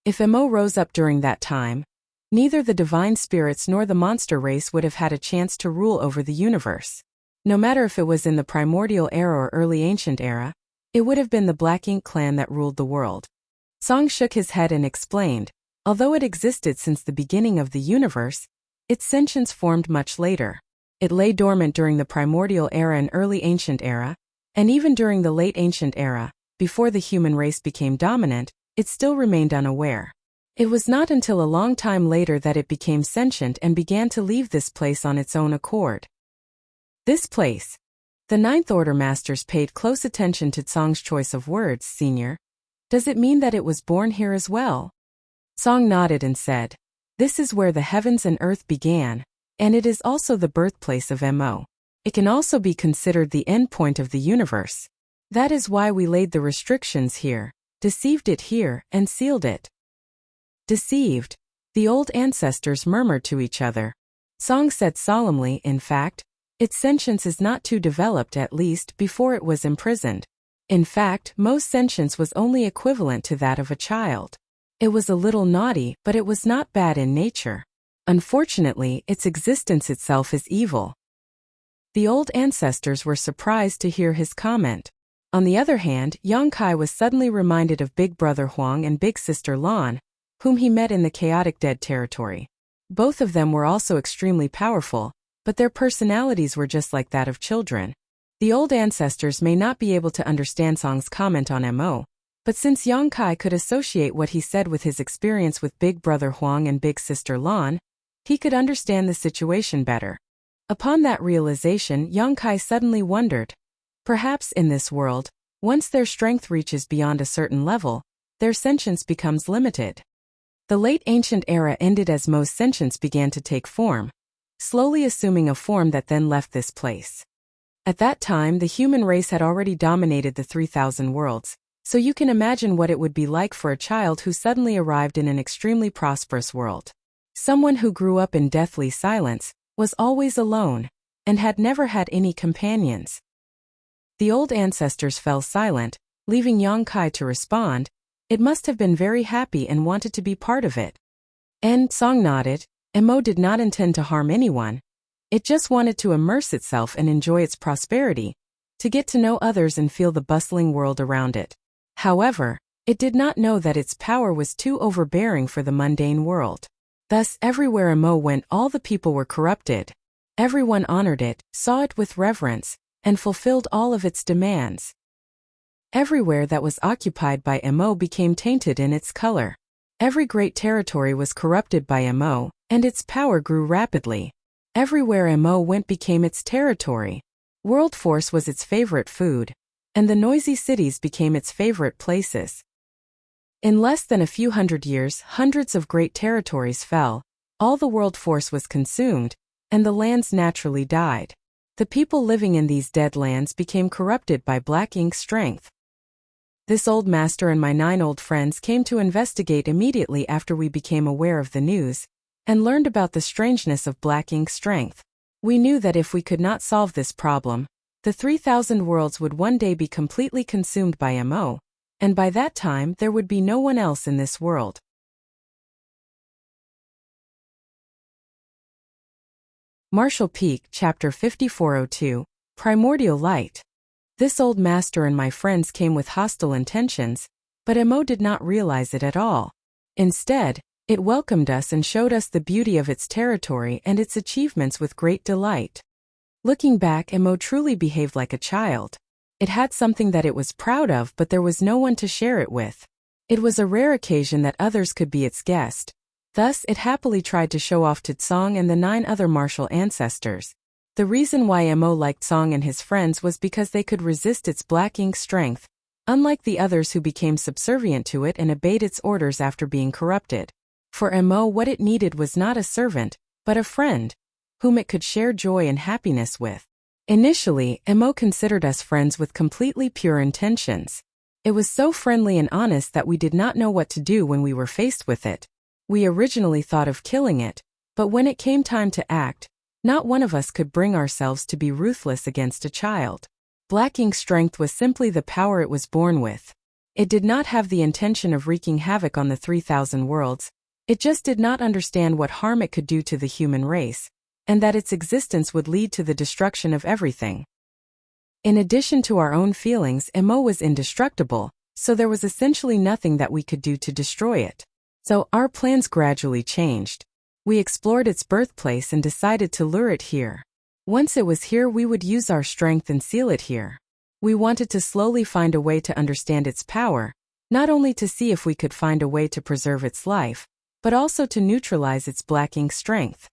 If Mo rose up during that time, neither the divine spirits nor the monster race would have had a chance to rule over the universe. No matter if it was in the primordial era or early ancient era, it would have been the Black Ink clan that ruled the world. Song shook his head and explained, although it existed since the beginning of the universe, its sentience formed much later. It lay dormant during the primordial era and early ancient era, and even during the late ancient era, before the human race became dominant, it still remained unaware. It was not until a long time later that it became sentient and began to leave this place on its own accord. This place. The Ninth Order Masters paid close attention to Tsang's choice of words. Senior, does it mean that it was born here as well? Tsang nodded and said, this is where the heavens and earth began, and it is also the birthplace of Mo. It can also be considered the end point of the universe. That is why we laid the restrictions here, deceived it here, and sealed it. Deceived, the old ancestors murmured to each other. Song said solemnly, in fact, its sentience is not too developed, at least before it was imprisoned. In fact, most sentience was only equivalent to that of a child. It was a little naughty, but it was not bad in nature. Unfortunately, its existence itself is evil. The old ancestors were surprised to hear his comment. On the other hand, Yang Kai was suddenly reminded of Big Brother Huang and Big Sister Lan, whom he met in the chaotic dead territory. Both of them were also extremely powerful, but their personalities were just like that of children. The old ancestors may not be able to understand Song's comment on Mo, but since Yang Kai could associate what he said with his experience with Big Brother Huang and Big Sister Lan, he could understand the situation better. Upon that realization, Yang Kai suddenly wondered. Perhaps in this world, once their strength reaches beyond a certain level, their sentience becomes limited. The late ancient era ended as Mo's sentience began to take form, slowly assuming a form that then left this place. At that time, the human race had already dominated the 3,000 worlds, so you can imagine what it would be like for a child who suddenly arrived in an extremely prosperous world. Someone who grew up in deathly silence, was always alone, and had never had any companions. The old ancestors fell silent, leaving Yang Kai to respond. It must have been very happy and wanted to be part of it. And Song nodded. Mo did not intend to harm anyone. It just wanted to immerse itself and enjoy its prosperity, to get to know others and feel the bustling world around it. However, it did not know that its power was too overbearing for the mundane world. Thus, everywhere Mo went, all the people were corrupted. Everyone honored it, saw it with reverence, and fulfilled all of its demands. Everywhere that was occupied by Mo became tainted in its color. Every great territory was corrupted by Mo, and its power grew rapidly. Everywhere Mo went became its territory. World force was its favorite food, and the noisy cities became its favorite places. In less than a few hundred years, hundreds of great territories fell, all the world force was consumed, and the lands naturally died. The people living in these dead lands became corrupted by black ink's strength. This old master and my 9 old friends came to investigate immediately after we became aware of the news, and learned about the strangeness of black ink's strength. We knew that if we could not solve this problem, the 3,000 worlds would one day be completely consumed by MO, and by that time there would be no one else in this world. Martial Peak, Chapter 5402, Primordial Light. This old master and my friends came with hostile intentions, but MO did not realize it at all. Instead, it welcomed us and showed us the beauty of its territory and its achievements with great delight. Looking back, MO truly behaved like a child. It had something that it was proud of, but there was no one to share it with. It was a rare occasion that others could be its guest. Thus, it happily tried to show off to Tsong and the 9 other martial ancestors. The reason why MO liked Tsong and his friends was because they could resist its black ink strength, unlike the others who became subservient to it and obeyed its orders after being corrupted. For MO, what it needed was not a servant, but a friend, whom it could share joy and happiness with. Initially, MO considered us friends with completely pure intentions. It was so friendly and honest that we did not know what to do when we were faced with it. We originally thought of killing it, but when it came time to act, not one of us could bring ourselves to be ruthless against a child. Black ink's strength was simply the power it was born with. It did not have the intention of wreaking havoc on the 3,000 worlds. It just did not understand what harm it could do to the human race, and that its existence would lead to the destruction of everything. In addition to our own feelings, MO was indestructible, so there was essentially nothing that we could do to destroy it. So our plans gradually changed. We explored its birthplace and decided to lure it here. Once it was here, we would use our strength and seal it here. We wanted to slowly find a way to understand its power, not only to see if we could find a way to preserve its life, but also to neutralize its black ink strength.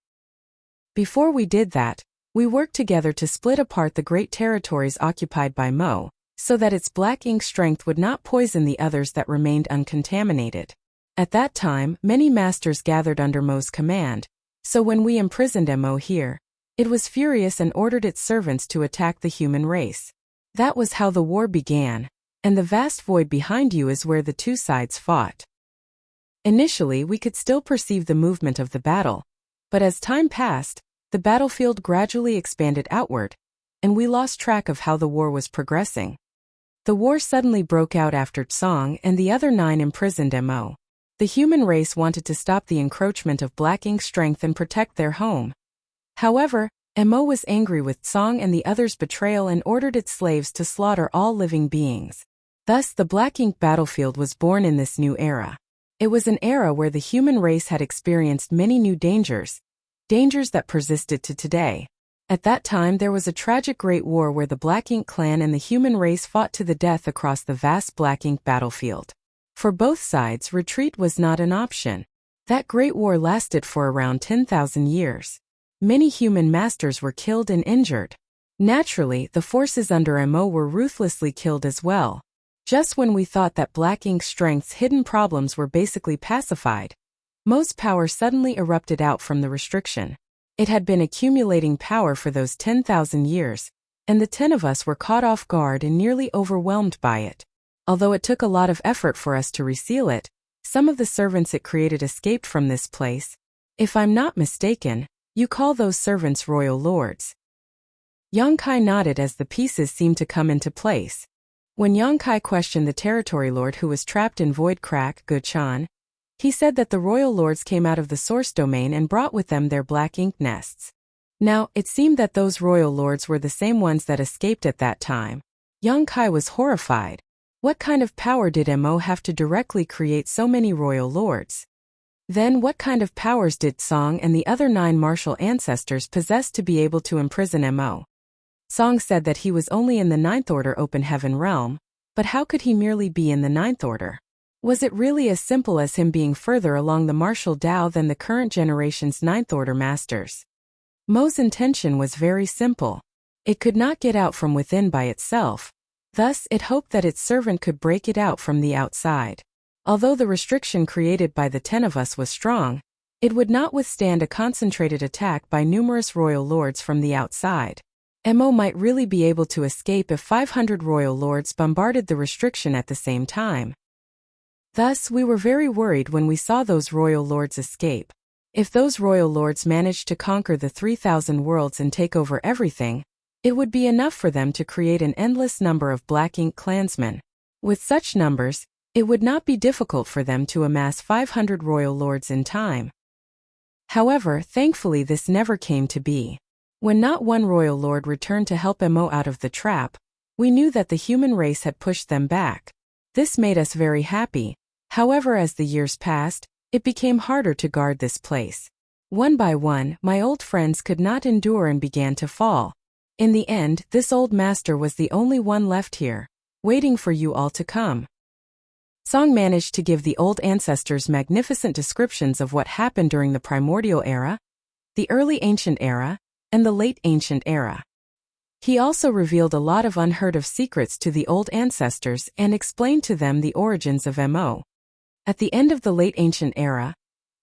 Before we did that, we worked together to split apart the great territories occupied by Mo, so that its black ink strength would not poison the others that remained uncontaminated. At that time, many masters gathered under Mo's command, so when we imprisoned Mo here, it was furious and ordered its servants to attack the human race. That was how the war began, and the vast void behind you is where the two sides fought. Initially, we could still perceive the movement of the battle, but as time passed, the battlefield gradually expanded outward, and we lost track of how the war was progressing. The war suddenly broke out after Tsong and the other 9 imprisoned Mo. The human race wanted to stop the encroachment of black ink strength and protect their home. However, Mo was angry with Tsong and the others' betrayal and ordered its slaves to slaughter all living beings. Thus, the black ink battlefield was born in this new era. It was an era where the human race had experienced many new dangers that persisted to today. At that time, there was a tragic great war where the Black Ink clan and the human race fought to the death across the vast Black Ink battlefield. For both sides, retreat was not an option. That great war lasted for around 10,000 years. Many human masters were killed and injured. Naturally, the forces under Mo were ruthlessly killed as well. Just when we thought that Black Ink's strength's hidden problems were basically pacified, Mo's power suddenly erupted out from the restriction. It had been accumulating power for those 10,000 years, and the 10 of us were caught off guard and nearly overwhelmed by it. Although it took a lot of effort for us to reseal it, some of the servants it created escaped from this place. If I'm not mistaken, you call those servants royal lords. Yongkai nodded as the pieces seemed to come into place. When Yongkai questioned the territory lord who was trapped in Void Crack, Guchan, he said that the royal lords came out of the source domain and brought with them their black ink nests. Now, it seemed that those royal lords were the same ones that escaped at that time. Yongkai was horrified. What kind of power did Mo have to directly create so many royal lords? Then what kind of powers did Song and the other 9 martial ancestors possess to be able to imprison Mo? Song said that he was only in the 9th Order Open Heaven realm, but how could he merely be in the 9th Order? Was it really as simple as him being further along the martial Dao than the current generation's 9th Order masters? Mo's intention was very simple. It could not get out from within by itself. Thus, it hoped that its servant could break it out from the outside. Although the restriction created by the 10 of us was strong, It would not withstand a concentrated attack by numerous royal lords from the outside. Mo might really be able to escape if 500 royal lords bombarded the restriction at the same time. Thus, we were very worried when we saw those royal lords escape. If those royal lords managed to conquer the 3,000 worlds and take over everything, it would be enough for them to create an endless number of Black Ink clansmen. With such numbers, it would not be difficult for them to amass 500 royal lords in time. However, thankfully this never came to be. When not one royal lord returned to help Mo out of the trap, we knew that the human race had pushed them back. This made us very happy. However, as the years passed, it became harder to guard this place. One by one, my old friends could not endure and began to fall. In the end, this old master was the only one left here, waiting for you all to come. Song managed to give the old ancestors magnificent descriptions of what happened during the primordial era, the early ancient era, and the late ancient era. He also revealed a lot of unheard of secrets to the old ancestors and explained to them the origins of Mo. At the end of the late ancient era,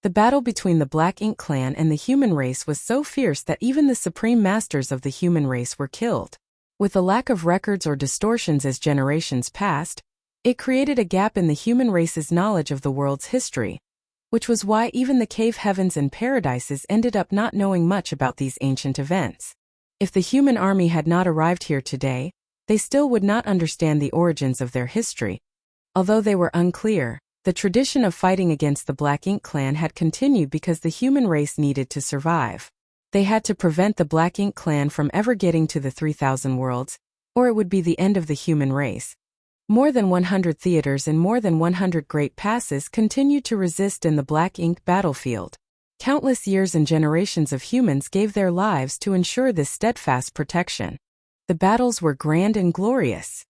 the battle between the Black Ink clan and the human race was so fierce that even the supreme masters of the human race were killed. With a lack of records or distortions as generations passed, it created a gap in the human race's knowledge of the world's history, which was why even the cave heavens and paradises ended up not knowing much about these ancient events. If the human army had not arrived here today, they still would not understand the origins of their history. Although they were unclear, the tradition of fighting against the Black Ink clan had continued because the human race needed to survive. They had to prevent the Black Ink clan from ever getting to the 3,000 worlds, or it would be the end of the human race. More than 100 theaters and more than 100 great passes continued to resist in the Black Ink battlefield. Countless years and generations of humans gave their lives to ensure this steadfast protection. The battles were grand and glorious.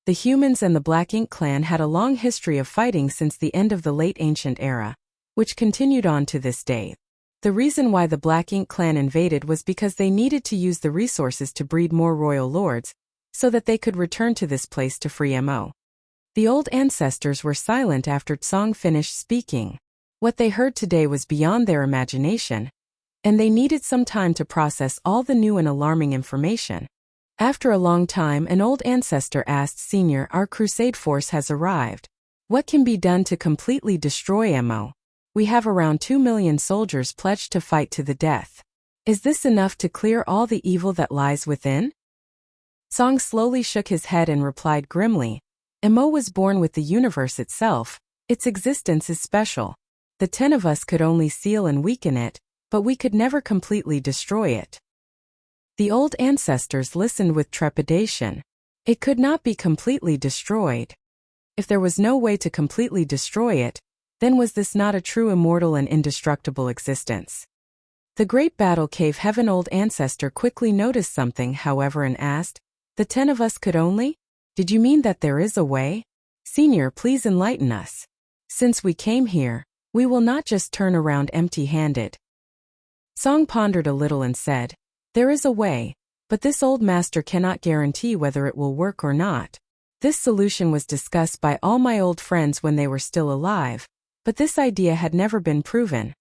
The humans and the Black Ink clan had a long history of fighting since the end of the late ancient era, which continued on to this day. The reason why the Black Ink clan invaded was because they needed to use the resources to breed more royal lords, so that they could return to this place to free Mo. The old ancestors were silent after Tsong finished speaking. What they heard today was beyond their imagination, and they needed some time to process all the new and alarming information. After a long time, an old ancestor asked Senior, "Our crusade force has arrived. What can be done to completely destroy Mo? We have around 2 million soldiers pledged to fight to the death. Is this enough to clear all the evil that lies within?" Song slowly shook his head and replied grimly, "Mo was born with the universe itself. Its existence is special. The 10 of us could only seal and weaken it, but we could never completely destroy it." The old ancestors listened with trepidation. It could not be completely destroyed. If there was no way to completely destroy it, then was this not a true immortal and indestructible existence? The great battle cave heaven old ancestor quickly noticed something, however, and asked, "The 10 of us could only? Did you mean that there is a way? Senior, please enlighten us. Since we came here, we will not just turn around empty-handed." Song pondered a little and said, "There is a way, but this old master cannot guarantee whether it will work or not. This solution was discussed by all my old friends when they were still alive, but this idea had never been proven."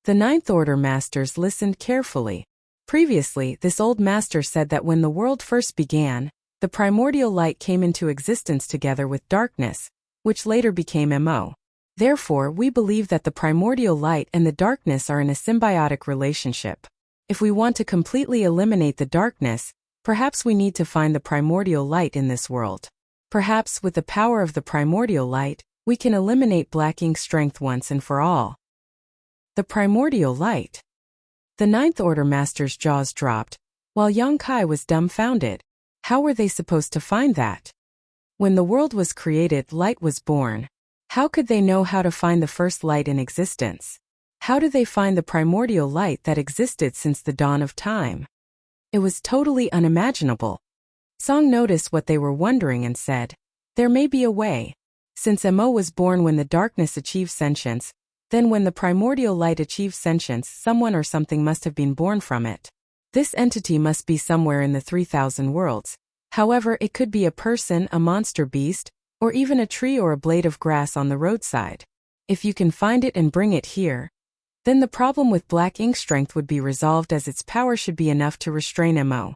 The Ninth Order masters listened carefully. Previously, this old master said that when the world first began, the primordial light came into existence together with darkness, which later became Mo. Therefore, we believe that the primordial light and the darkness are in a symbiotic relationship. If we want to completely eliminate the darkness, perhaps we need to find the primordial light in this world. Perhaps with the power of the primordial light, we can eliminate Black Ink's strength once and for all. The primordial light. The Ninth Order master's jaws dropped, while Yang Kai was dumbfounded. How were they supposed to find that? When the world was created, light was born. How could they know how to find the first light in existence? How do they find the primordial light that existed since the dawn of time? It was totally unimaginable. Song noticed what they were wondering and said, "There may be a way. Since Mo was born when the darkness achieved sentience, then when the primordial light achieved sentience, someone or something must have been born from it. This entity must be somewhere in the 3,000 worlds. However, it could be a person, a monster beast, or even a tree or a blade of grass on the roadside. If you can find it and bring it here, Then the problem with black ink strength would be resolved, as its power should be enough to restrain Mo.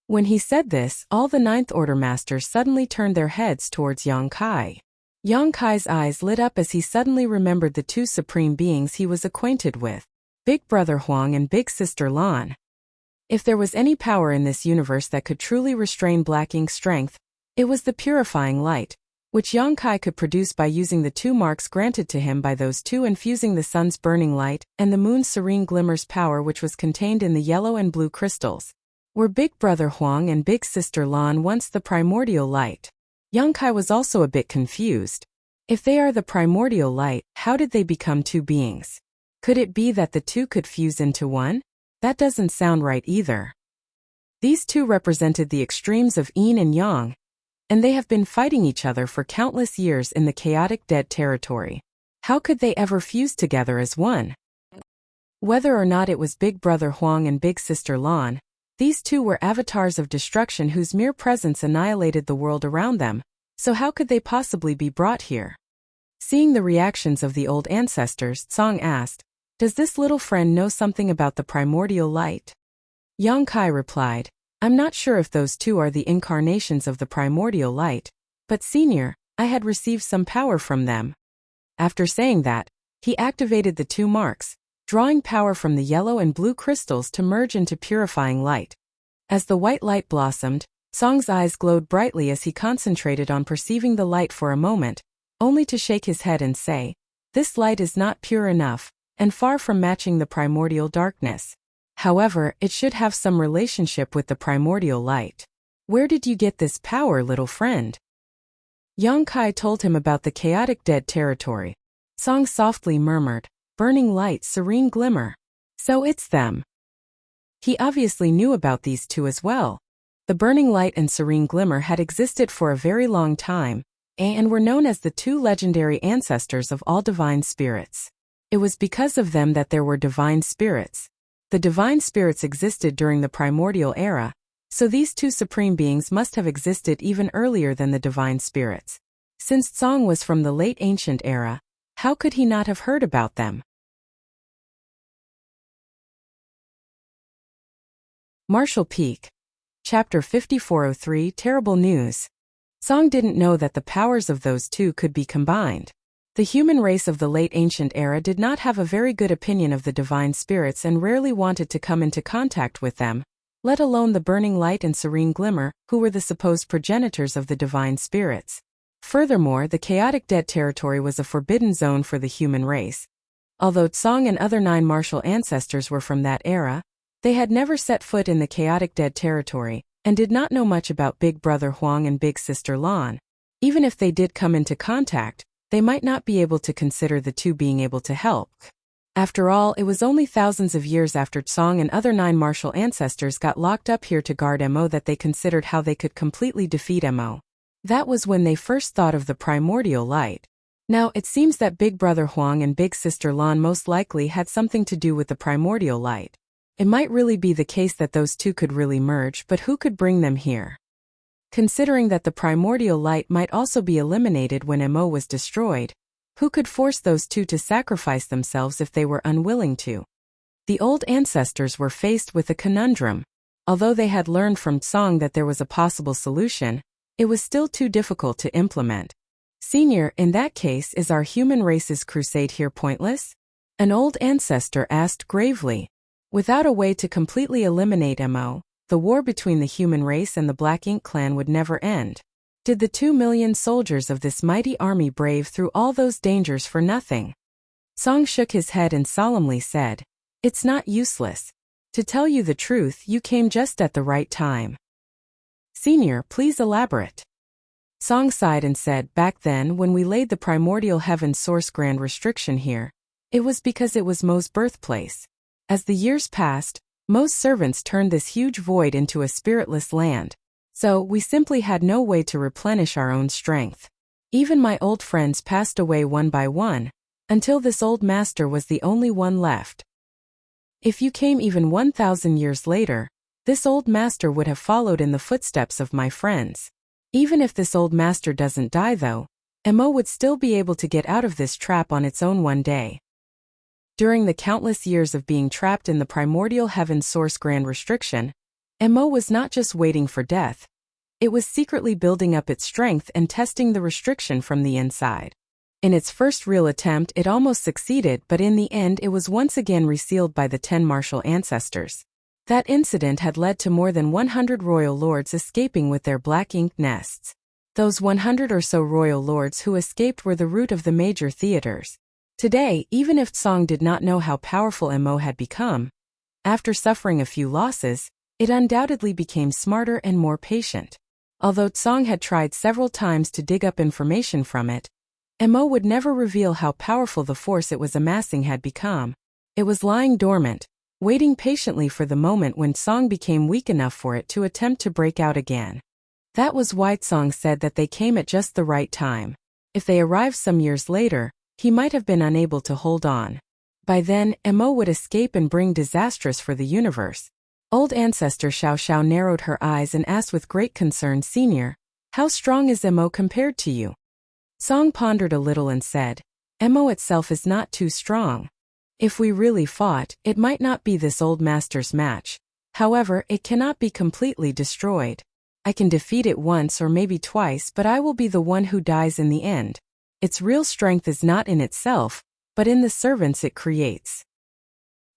When he said this, all the Ninth Order masters suddenly turned their heads towards Yang Kai. Yang Kai's eyes lit up as he suddenly remembered the two supreme beings he was acquainted with, Big Brother Huang and Big Sister Lan. If there was any power in this universe that could truly restrain black ink strength, it was the purifying light, which Yang Kai could produce by using the two marks granted to him by those two and fusing the sun's burning light and the moon's serene glimmer's power, which was contained in the yellow and blue crystals. Were Big Brother Huang and Big Sister Lan once the primordial light? Yang Kai was also a bit confused. If they are the primordial light, how did they become two beings? Could it be that the two could fuse into one? That doesn't sound right either. These two represented the extremes of yin and yang, and they have been fighting each other for countless years in the chaotic dead territory. How could they ever fuse together as one? Whether or not it was Big Brother Huang and Big Sister Lan, these two were avatars of destruction whose mere presence annihilated the world around them, so how could they possibly be brought here? Seeing the reactions of the old ancestors, Song asked, "Does this little friend know something about the primordial light?" Yang Kai replied, "I'm not sure if those two are the incarnations of the primordial light, but senior, I had received some power from them." After saying that, he activated the two marks, drawing power from the yellow and blue crystals to merge into purifying light. As the white light blossomed, Song's eyes glowed brightly as he concentrated on perceiving the light for a moment, only to shake his head and say, "This light is not pure enough, and far from matching the primordial darkness. However, it should have some relationship with the primordial light. Where did you get this power, little friend?" Yang Kai told him about the chaotic dead territory. Song softly murmured, "Burning light, serene glimmer. So it's them." He obviously knew about these two as well. The burning light and serene glimmer had existed for a very long time, and were known as the two legendary ancestors of all divine spirits. It was because of them that there were divine spirits. The divine spirits existed during the primordial era, so these two supreme beings must have existed even earlier than the divine spirits. Since Song was from the late ancient era, how could he not have heard about them? Marshall Peak. Chapter 5403, Terrible News. Song didn't know that the powers of those two could be combined. The human race of the late ancient era did not have a very good opinion of the divine spirits and rarely wanted to come into contact with them, let alone the burning light and serene glimmer, who were the supposed progenitors of the divine spirits. Furthermore, the chaotic dead territory was a forbidden zone for the human race. Although Song and other 9 martial ancestors were from that era, they had never set foot in the chaotic dead territory, and did not know much about Big Brother Huang and Big Sister Lan. Even if they did come into contact, they might not be able to consider the two being able to help. After all, it was only thousands of years after Song and other 9 martial ancestors got locked up here to guard Mo that they considered how they could completely defeat Mo. That was when they first thought of the primordial light. Now, it seems that Big Brother Huang and Big Sister Lan most likely had something to do with the primordial light. It might really be the case that those two could really merge, but who could bring them here? Considering that the primordial light might also be eliminated when Mo was destroyed, who could force those two to sacrifice themselves if they were unwilling to? The old ancestors were faced with a conundrum. Although they had learned from Song that there was a possible solution, it was still too difficult to implement. "Senior, in that case, is our human race's crusade here pointless?" An old ancestor asked gravely. Without a way to completely eliminate Mo, the war between the human race and the Black Ink clan would never end. Did the 2 million soldiers of this mighty army brave through all those dangers for nothing? Song shook his head and solemnly said, "It's not useless. To tell you the truth, you came just at the right time." "Senior, please elaborate." Song sighed and said, "Back then, when we laid the primordial heaven source grand restriction here, it was because it was Mo's birthplace. As the years passed, Mo's servants turned this huge void into a spiritless land, so we simply had no way to replenish our own strength. Even my old friends passed away one by one, until this old master was the only one left. If you came even 1,000 years later, this old master would have followed in the footsteps of my friends. Even if this old master doesn't die though, Mo would still be able to get out of this trap on its own one day." During the countless years of being trapped in the primordial heaven source grand restriction, Mo was not just waiting for death. It was secretly building up its strength and testing the restriction from the inside. In its first real attempt it almost succeeded, but in the end it was once again resealed by the 10 martial ancestors. That incident had led to more than 100 royal lords escaping with their black ink nests. Those 100 or so royal lords who escaped were the root of the major theaters. Today, even if Tsong did not know how powerful Mo had become, after suffering a few losses, it undoubtedly became smarter and more patient. Although Tsong had tried several times to dig up information from it, Mo would never reveal how powerful the force it was amassing had become. It was lying dormant, waiting patiently for the moment when Tsong became weak enough for it to attempt to break out again. That was why Tsong said that they came at just the right time. If they arrived some years later, he might have been unable to hold on. By then, Mo would escape and bring disastrous for the universe. Old ancestor Xiao Xiao narrowed her eyes and asked with great concern, "Senior, how strong is Mo compared to you?" Tsong pondered a little and said, "Mo itself is not too strong. If we really fought, it might not be this old master's match. However, it cannot be completely destroyed. I can defeat it once or maybe twice, but I will be the one who dies in the end. Its real strength is not in itself, but in the servants it creates."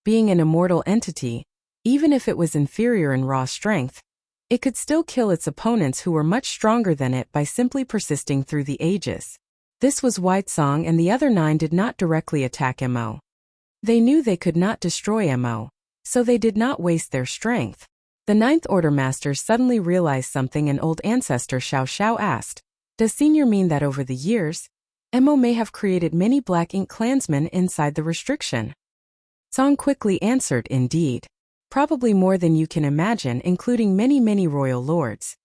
Being an immortal entity, even if it was inferior in raw strength, it could still kill its opponents who were much stronger than it by simply persisting through the ages. This was why Tsong and the other 9 did not directly attack Mo. They knew they could not destroy Mo, so they did not waste their strength. The Ninth Order Masters suddenly realized something, and old ancestor Xiao Xiao asked, "Does Senior mean that over the years, Mo may have created many Black Ink clansmen inside the restriction?" Tsong quickly answered, "Indeed. Probably more than you can imagine, including many royal lords."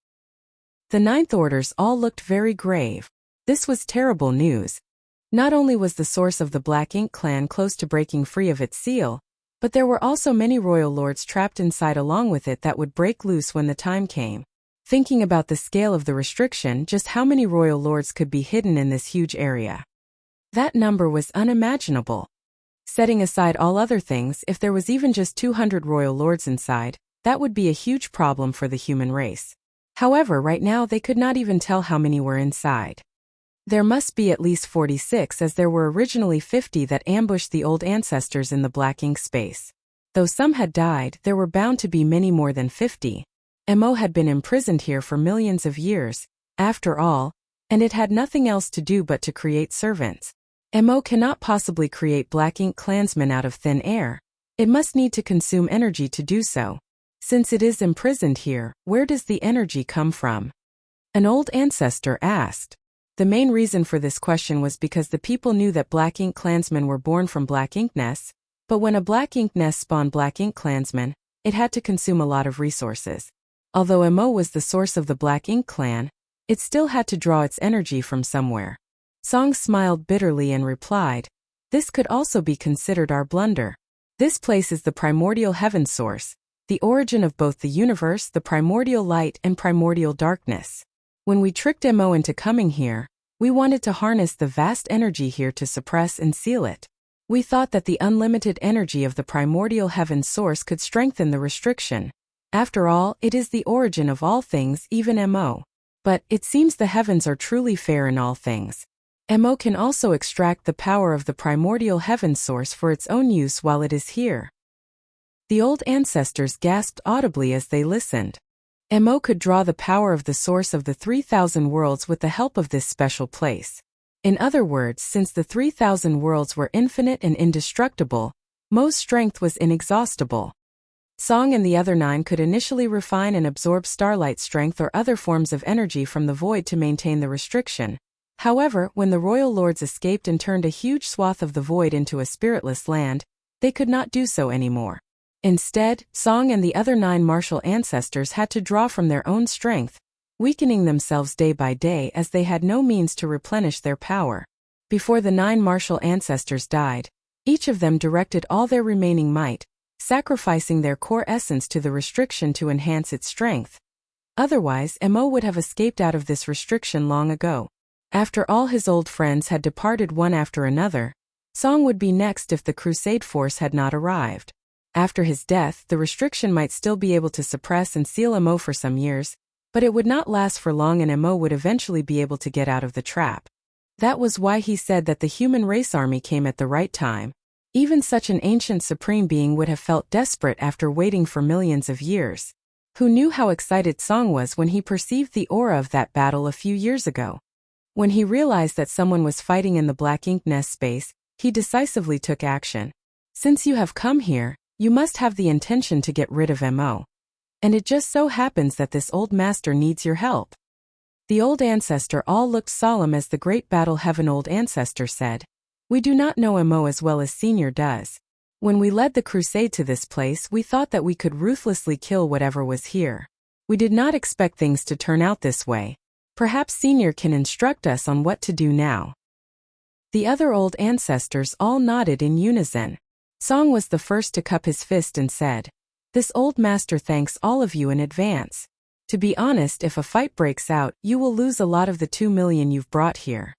The Ninth Orders all looked very grave. This was terrible news. Not only was the source of the Black Ink clan close to breaking free of its seal, but there were also many royal lords trapped inside along with it that would break loose when the time came. Thinking about the scale of the restriction, just how many royal lords could be hidden in this huge area? That number was unimaginable. Setting aside all other things, if there was even just 200 royal lords inside, that would be a huge problem for the human race. However, right now they could not even tell how many were inside. There must be at least 46, as there were originally 50 that ambushed the old ancestors in the Black Ink space. Though some had died, there were bound to be many more than 50. Mo had been imprisoned here for millions of years, after all, and it had nothing else to do but to create servants. Mo cannot possibly create Black Ink clansmen out of thin air. It must need to consume energy to do so. Since it is imprisoned here, where does the energy come from? An old ancestor asked. The main reason for this question was because the people knew that Black Ink clansmen were born from Black Ink nests, but when a Black Ink nest spawned Black Ink clansmen, it had to consume a lot of resources. Although Mo was the source of the Black Ink clan, it still had to draw its energy from somewhere. Tsong smiled bitterly and replied, "This could also be considered our blunder. This place is the primordial heaven source, the origin of both the universe, the primordial light and primordial darkness. When we tricked Mo into coming here, we wanted to harness the vast energy here to suppress and seal it. We thought that the unlimited energy of the primordial heaven source could strengthen the restriction. After all, it is the origin of all things, even Mo. But it seems the heavens are truly fair in all things. Mo can also extract the power of the primordial heaven source for its own use while it is here." The old ancestors gasped audibly as they listened. Mo could draw the power of the source of the 3,000 worlds with the help of this special place. In other words, since the 3,000 worlds were infinite and indestructible, Mo's strength was inexhaustible. Tsong and the other 9 could initially refine and absorb starlight strength or other forms of energy from the void to maintain the restriction. However, when the royal lords escaped and turned a huge swath of the void into a spiritless land, they could not do so anymore. Instead, Tsong and the other 9 martial ancestors had to draw from their own strength, weakening themselves day by day as they had no means to replenish their power. Before the 9 martial ancestors died, each of them directed all their remaining might, sacrificing their core essence to the restriction to enhance its strength. Otherwise, Mo would have escaped out of this restriction long ago. After all his old friends had departed one after another, Song would be next if the Crusade force had not arrived. After his death, the restriction might still be able to suppress and seal Mo for some years, but it would not last for long and Mo would eventually be able to get out of the trap. That was why he said that the human race army came at the right time. Even such an ancient supreme being would have felt desperate after waiting for millions of years. Who knew how excited Song was when he perceived the aura of that battle a few years ago? When he realized that someone was fighting in the black ink nest space, he decisively took action. Since you have come here, you must have the intention to get rid of Mo. And it just so happens that this old master needs your help. The old ancestor all looked solemn as the great battle heaven old ancestor said. We do not know Mo as well as Senior does. When we led the crusade to this place, we thought that we could ruthlessly kill whatever was here. We did not expect things to turn out this way. Perhaps Senior can instruct us on what to do now. The other old ancestors all nodded in unison. Song was the first to cup his fist and said, "This old master thanks all of you in advance. To be honest, if a fight breaks out, you will lose a lot of the 2 million you've brought here."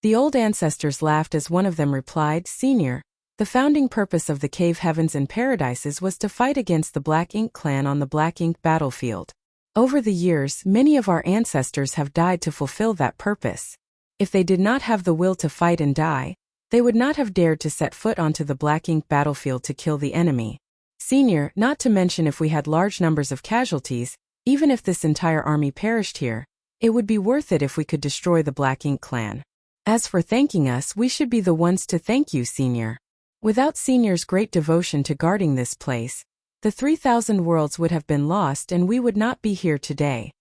The old ancestors laughed as one of them replied, "Senior, the founding purpose of the cave heavens and paradises was to fight against the Black Ink clan on the Black Ink battlefield. Over the years, many of our ancestors have died to fulfill that purpose. If they did not have the will to fight and die, they would not have dared to set foot onto the Black Ink battlefield to kill the enemy. Senior, not to mention if we had large numbers of casualties, even if this entire army perished here, it would be worth it if we could destroy the Black Ink clan. As for thanking us, we should be the ones to thank you, Senior. Without Senior's great devotion to guarding this place, the 3,000 worlds would have been lost and we would not be here today."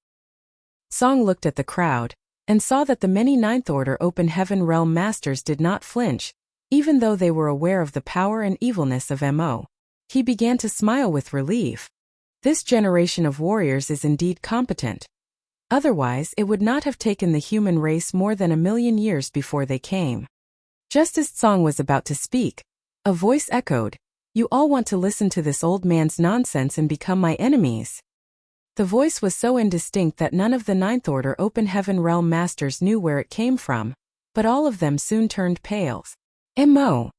Song looked at the crowd, and saw that the many Ninth Order Open Heaven Realm Masters did not flinch, even though they were aware of the power and evilness of Mo. He began to smile with relief. This generation of warriors is indeed competent. Otherwise, it would not have taken the human race more than 1,000,000 years before they came. Just as Song was about to speak, a voice echoed, "You all want to listen to this old man's nonsense and become my enemies." The voice was so indistinct that none of the Ninth Order Open Heaven Realm Masters knew where it came from, but all of them soon turned pale. Mo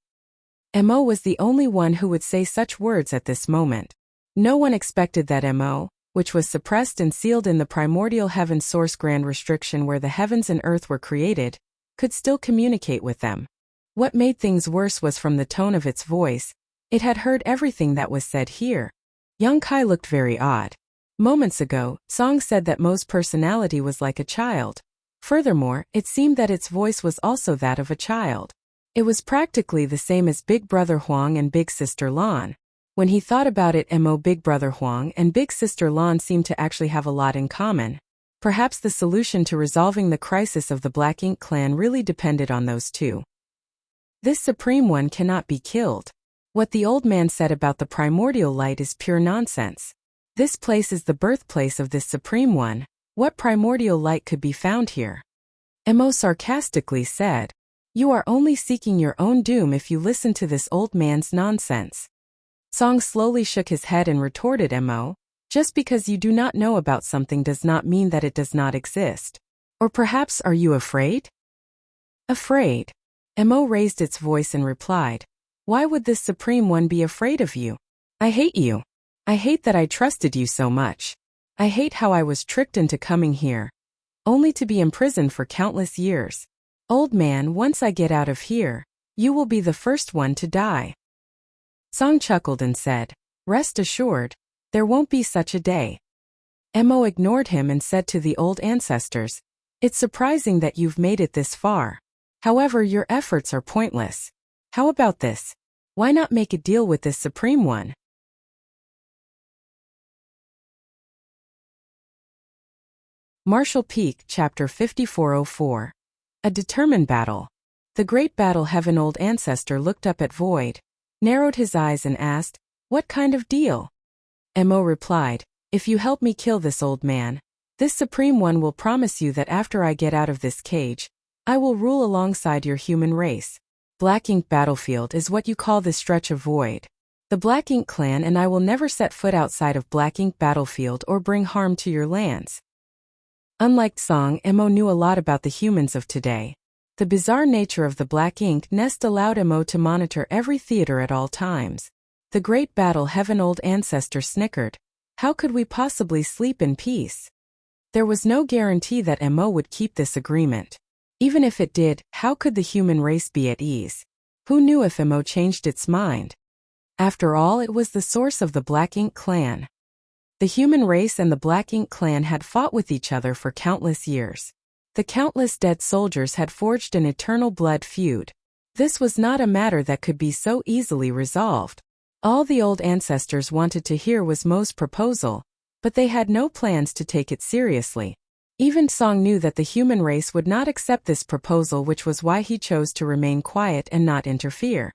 was the only one who would say such words at this moment. No one expected that Mo, which was suppressed and sealed in the primordial heaven source grand restriction where the heavens and earth were created, could still communicate with them. What made things worse was from the tone of its voice. It had heard everything that was said here. Young Kai looked very odd. Moments ago, Song said that Mo's personality was like a child. Furthermore, it seemed that its voice was also that of a child. It was practically the same as Big Brother Huang and Big Sister Lan. When he thought about it, Big Brother Huang and Big Sister Lan seemed to actually have a lot in common. Perhaps the solution to resolving the crisis of the Black Ink clan really depended on those two. This Supreme One cannot be killed. What the old man said about the primordial light is pure nonsense. This place is the birthplace of this Supreme One. What primordial light could be found here? Mo sarcastically said, "You are only seeking your own doom if you listen to this old man's nonsense." Song slowly shook his head and retorted, "Mo, just because you do not know about something does not mean that it does not exist. Or perhaps are you afraid?" "Afraid?" Mo raised its voice and replied, "Why would this Supreme One be afraid of you? I hate you. I hate that I trusted you so much. I hate how I was tricked into coming here, only to be imprisoned for countless years. Old man, once I get out of here, you will be the first one to die." Song chuckled and said, "Rest assured, there won't be such a day." Mo ignored him and said to the old ancestors, "It's surprising that you've made it this far. However, your efforts are pointless. How about this? Why not make a deal with this Supreme One?" Martial Peak, Chapter 5404. A determined battle. The great battle heaven old ancestor looked up at Void, narrowed his eyes and asked, "What kind of deal?" Mo replied, "If you help me kill this old man, this Supreme One will promise you that after I get out of this cage, I will rule alongside your human race. Black Ink battlefield is what you call this stretch of void. The Black Ink clan and I will never set foot outside of Black Ink battlefield or bring harm to your lands." Unlike Song, Mo knew a lot about the humans of today. The bizarre nature of the black ink nest allowed Mo to monitor every theater at all times. The great battle heaven old ancestor snickered. How could we possibly sleep in peace? There was no guarantee that Mo would keep this agreement. Even if it did, how could the human race be at ease? Who knew if Mo changed its mind? After all, it was the source of the Black Ink clan. The human race and the Black Ink clan had fought with each other for countless years. The countless dead soldiers had forged an eternal blood feud. This was not a matter that could be so easily resolved. All the old ancestors wanted to hear was Mo's proposal, but they had no plans to take it seriously. Even Song knew that the human race would not accept this proposal, which was why he chose to remain quiet and not interfere.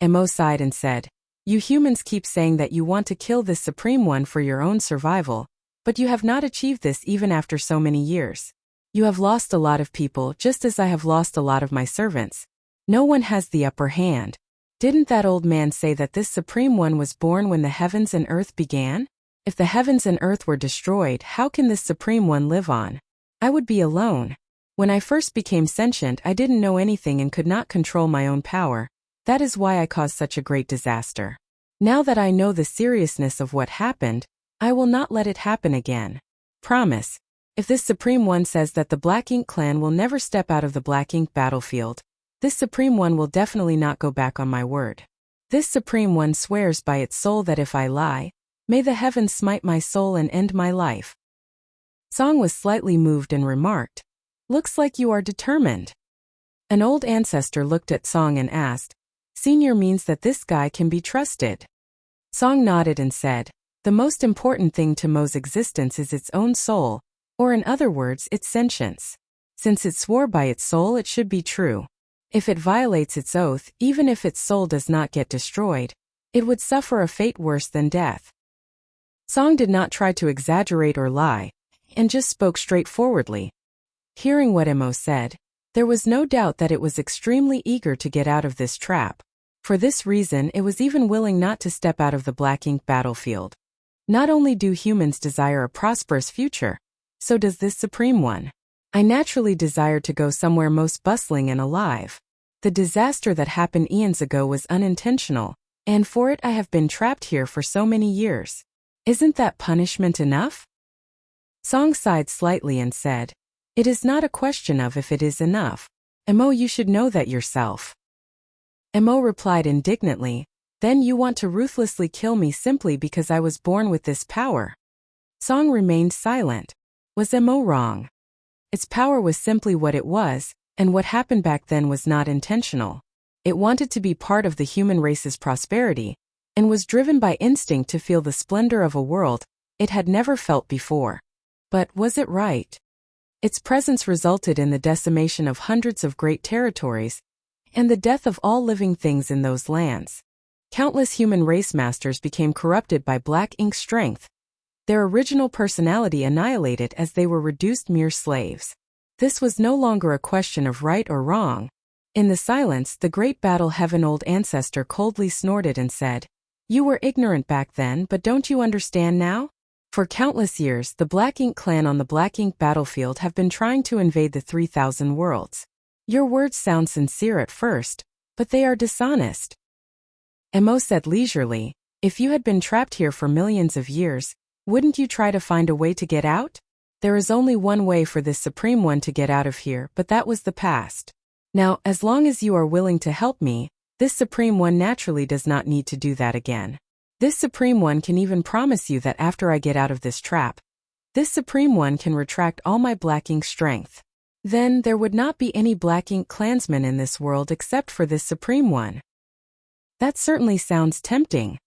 Mo sighed and said, "You humans keep saying that you want to kill this Supreme One for your own survival, but you have not achieved this even after so many years. You have lost a lot of people just as I have lost a lot of my servants. No one has the upper hand. Didn't that old man say that this Supreme One was born when the heavens and earth began? If the heavens and earth were destroyed, how can this Supreme One live on? I would be alone. When I first became sentient, I didn't know anything and could not control my own power. That is why I caused such a great disaster. Now that I know the seriousness of what happened, I will not let it happen again. Promise. If this Supreme One says that the Black Ink clan will never step out of the Black Ink battlefield, this Supreme One will definitely not go back on my word. This Supreme One swears by its soul that if I lie, may the heavens smite my soul and end my life." Song was slightly moved and remarked, "Looks like you are determined." An old ancestor looked at Song and asked, "Senior means that this guy can be trusted?" Song nodded and said, "The most important thing to Mo's existence is its own soul, or in other words, its sentience. Since it swore by its soul, it should be true. If it violates its oath, even if its soul does not get destroyed, it would suffer a fate worse than death." Song did not try to exaggerate or lie, and just spoke straightforwardly. Hearing what Mo said, there was no doubt that it was extremely eager to get out of this trap. For this reason, it was even willing not to step out of the Black Ink battlefield. Not only do humans desire a prosperous future, so does this Supreme One. I naturally desire to go somewhere most bustling and alive. The disaster that happened eons ago was unintentional, and for it I have been trapped here for so many years. Isn't that punishment enough? Song sighed slightly and said, "It is not a question of if it is enough. Mo, you should know that yourself." Mo replied indignantly, "Then you want to ruthlessly kill me simply because I was born with this power?" Song remained silent. Was Mo wrong? Its power was simply what it was, and what happened back then was not intentional. It wanted to be part of the human race's prosperity, and was driven by instinct to feel the splendor of a world it had never felt before. But was it right? Its presence resulted in the decimation of hundreds of great territories, and the death of all living things in those lands. Countless human race masters became corrupted by Black Ink's strength, their original personality annihilated as they were reduced mere slaves. This was no longer a question of right or wrong. In the silence, the great battle heaven old ancestor coldly snorted and said, "You were ignorant back then, but don't you understand now? For countless years, the Black Ink clan on the Black Ink battlefield have been trying to invade the 3,000 worlds. Your words sound sincere at first, but they are dishonest." Mo said leisurely, "If you had been trapped here for millions of years, wouldn't you try to find a way to get out? There is only one way for this Supreme One to get out of here, but that was the past. Now, as long as you are willing to help me, this Supreme One naturally does not need to do that again. This Supreme One can even promise you that after I get out of this trap, this Supreme One can retract all my Black Ink strength. Then there would not be any Black Ink clansmen in this world except for this Supreme One." That certainly sounds tempting.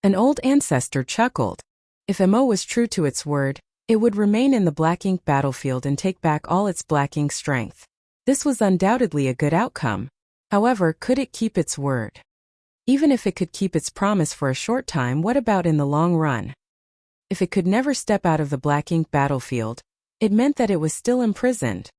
An old ancestor chuckled. If Mo was true to its word, it would remain in the Black Ink battlefield and take back all its Black Ink strength. This was undoubtedly a good outcome. However, could it keep its word? Even if it could keep its promise for a short time, what about in the long run? If it could never step out of the Black Ink battlefield, it meant that it was still imprisoned.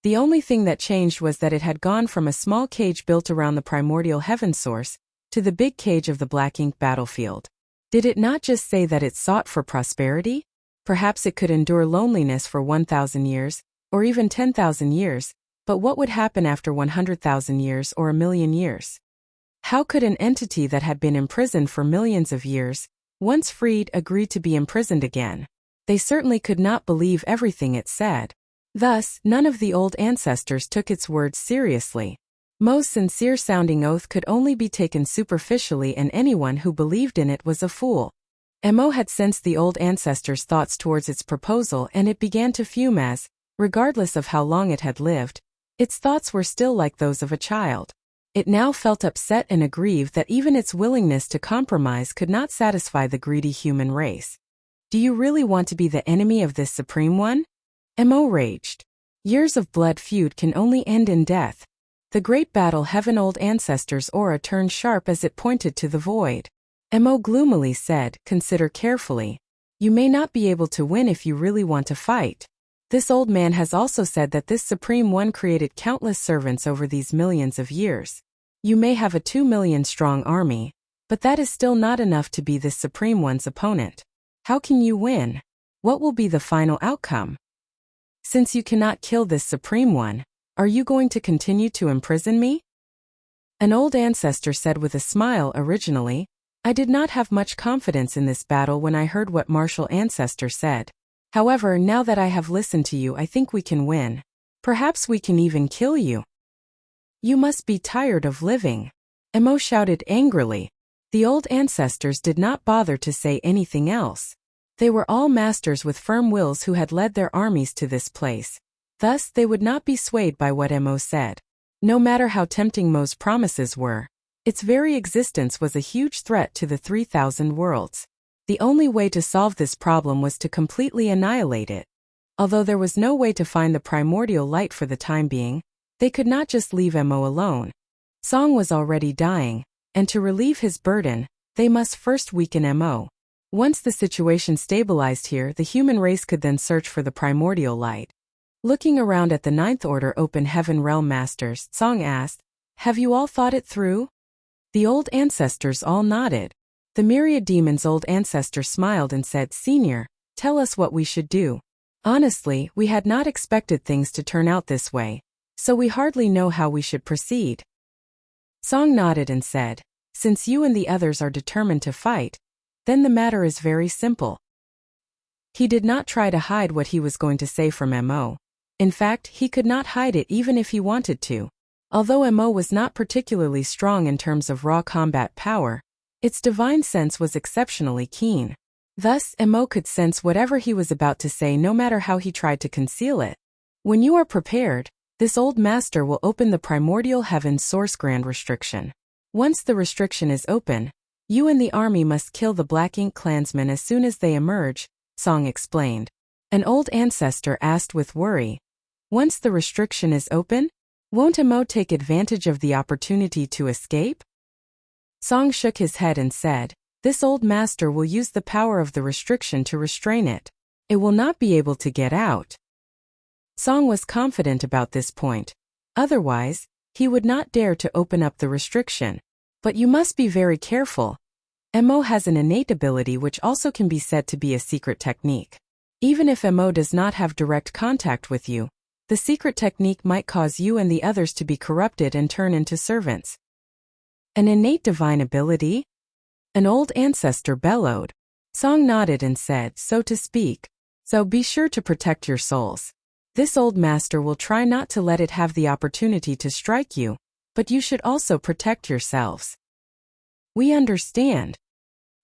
The only thing that changed was that it had gone from a small cage built around the primordial heaven source to the big cage of the Black Ink battlefield. Did it not just say that it sought for prosperity? Perhaps it could endure loneliness for 1,000 years, or even 10,000 years, But what would happen after 100,000 years or a million years? How could an entity that had been imprisoned for millions of years, once freed, agree to be imprisoned again? They certainly could not believe everything it said. Thus, none of the old ancestors took its words seriously. Mo's sincere-sounding oath could only be taken superficially, and anyone who believed in it was a fool. Mo had sensed the old ancestors' thoughts towards its proposal, and it began to fume as, regardless of how long it had lived, its thoughts were still like those of a child. It now felt upset and aggrieved that even its willingness to compromise could not satisfy the greedy human race. Do you really want to be the enemy of this Supreme One? Mo raged. Years of blood feud can only end in death. The great battle heaven old ancestors' aura turned sharp as it pointed to the void. Mo gloomily said, "Consider carefully. You may not be able to win if you really want to fight. This old man has also said that this Supreme One created countless servants over these millions of years. You may have a 2 million strong army, but that is still not enough to be this Supreme One's opponent. How can you win? What will be the final outcome? Since you cannot kill this Supreme One, are you going to continue to imprison me?" An old ancestor said with a smile originally, "I did not have much confidence in this battle when I heard what martial ancestor said. However, now that I have listened to you, I think we can win. Perhaps we can even kill you." "You must be tired of living," Mo shouted angrily. The old ancestors did not bother to say anything else. They were all masters with firm wills who had led their armies to this place. Thus, they would not be swayed by what Mo said. No matter how tempting Mo's promises were, its very existence was a huge threat to the 3,000 worlds. The only way to solve this problem was to completely annihilate it. Although there was no way to find the primordial light for the time being, they could not just leave Mo alone. Song was already dying, and to relieve his burden, they must first weaken Mo. Once the situation stabilized here, the human race could then search for the primordial light. Looking around at the Ninth Order Open Heaven Realm Masters, Song asked, "Have you all thought it through?" The old ancestors all nodded. The myriad demons' old ancestor smiled and said, "Senior, tell us what we should do. Honestly, we had not expected things to turn out this way, so we hardly know how we should proceed." Song nodded and said, "Since you and the others are determined to fight, then the matter is very simple." He did not try to hide what he was going to say from Mo. In fact, he could not hide it even if he wanted to. Although Mo was not particularly strong in terms of raw combat power, its divine sense was exceptionally keen. Thus, Mo could sense whatever he was about to say no matter how he tried to conceal it. When you are prepared, this old master will open the primordial heaven's source grand restriction. Once the restriction is open, you and the army must kill the Black Ink clansmen as soon as they emerge, Song explained. An old ancestor asked with worry, "Once the restriction is open, won't Mo take advantage of the opportunity to escape?" Song shook his head and said, "This old master will use the power of the restriction to restrain it. It will not be able to get out." Song was confident about this point. Otherwise, he would not dare to open up the restriction. But you must be very careful. Mo has an innate ability which also can be said to be a secret technique. Even if Mo does not have direct contact with you, the secret technique might cause you and the others to be corrupted and turn into servants. An innate divine ability? An old ancestor bellowed. Song nodded and said, "So to speak. So be sure to protect your souls. This old master will try not to let it have the opportunity to strike you, but you should also protect yourselves." "We understand."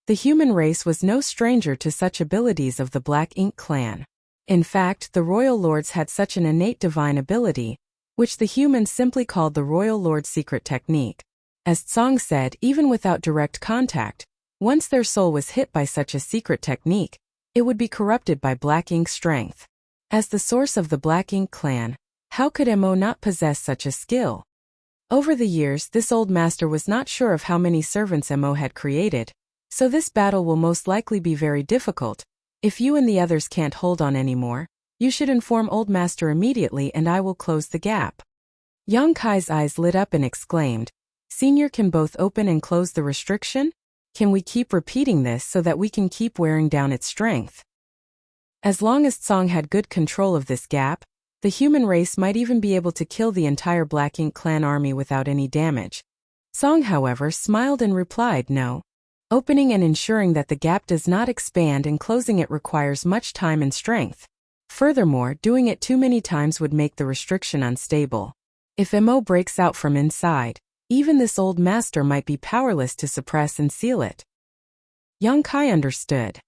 The human race was no stranger to such abilities of the Black Ink clan. In fact, the royal lords had such an innate divine ability, which the humans simply called the royal lord secret technique. As Song said, even without direct contact, once their soul was hit by such a secret technique, it would be corrupted by Black Ink's strength. As the source of the Black Ink clan, how could Mo not possess such a skill? Over the years, this old master was not sure of how many servants Mo had created, so this battle will most likely be very difficult. If you and the others can't hold on anymore, you should inform Old Master immediately and I will close the gap. Yang Kai's eyes lit up and exclaimed, "Senior can both open and close the restriction? Can we keep repeating this so that we can keep wearing down its strength?" As long as Song had good control of this gap, The human race might even be able to kill the entire Black Ink clan army without any damage. Song, however, smiled and replied no. Opening and ensuring that the gap does not expand and closing it requires much time and strength. Furthermore, doing it too many times would make the restriction unstable. If MO breaks out from inside, even this old master might be powerless to suppress and seal it. Yang Kai understood.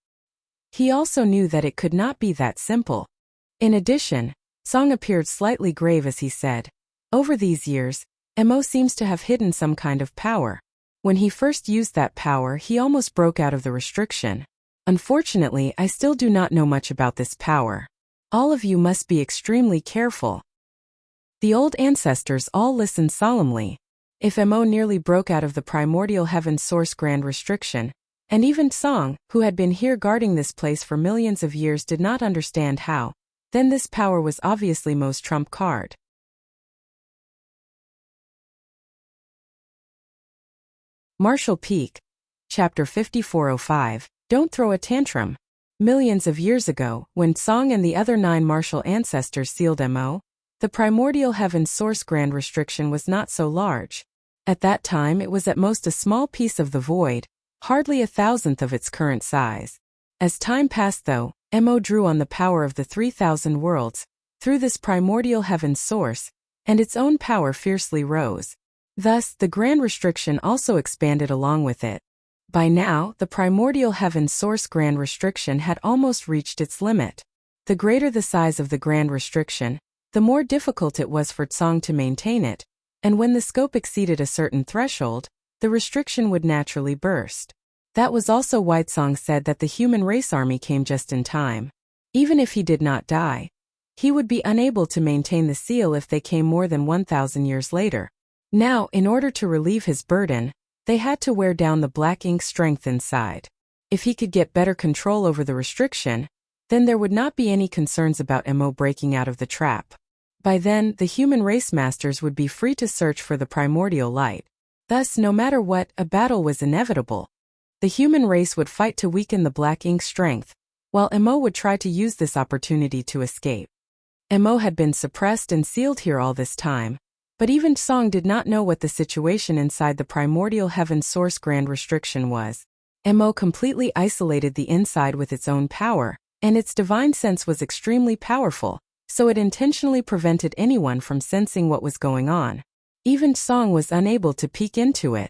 He also knew that it could not be that simple. In addition, Song appeared slightly grave as he said, over these years, MO seems to have hidden some kind of power. When he first used that power, he almost broke out of the restriction. Unfortunately, I still do not know much about this power. All of you must be extremely careful. The old ancestors all listened solemnly. If MO nearly broke out of the primordial heaven source grand restriction, and even Song, who had been here guarding this place for millions of years, did not understand how, then this power was obviously Mo's trump card. Martial Peak. Chapter 5405, Don't Throw a Tantrum. Millions of years ago, when Song and the other 9 martial ancestors sealed MO, the primordial heaven source grand restriction was not so large. At that time it was at most a small piece of the void, hardly 1,000th of its current size. As time passed though, MO drew on the power of the 3,000 worlds, through this primordial heaven source, and its own power fiercely rose. Thus, the grand restriction also expanded along with it. By now, the primordial heaven source grand restriction had almost reached its limit. The greater the size of the grand restriction, the more difficult it was for Song to maintain it, and when the scope exceeded a certain threshold, the restriction would naturally burst. That was also why Song said that the human race army came just in time. Even if he did not die, he would be unable to maintain the seal if they came more than 1,000 years later. Now, in order to relieve his burden, they had to wear down the Black Ink strength inside. If he could get better control over the restriction, then there would not be any concerns about MO breaking out of the trap. By then, the human race masters would be free to search for the primordial light. Thus, no matter what, a battle was inevitable. The human race would fight to weaken the Black Ink strength, while MO would try to use this opportunity to escape. MO had been suppressed and sealed here all this time, but even Song did not know what the situation inside the primordial heaven source grand restriction was. MO completely isolated the inside with its own power, and its divine sense was extremely powerful, so it intentionally prevented anyone from sensing what was going on. Even Song was unable to peek into it.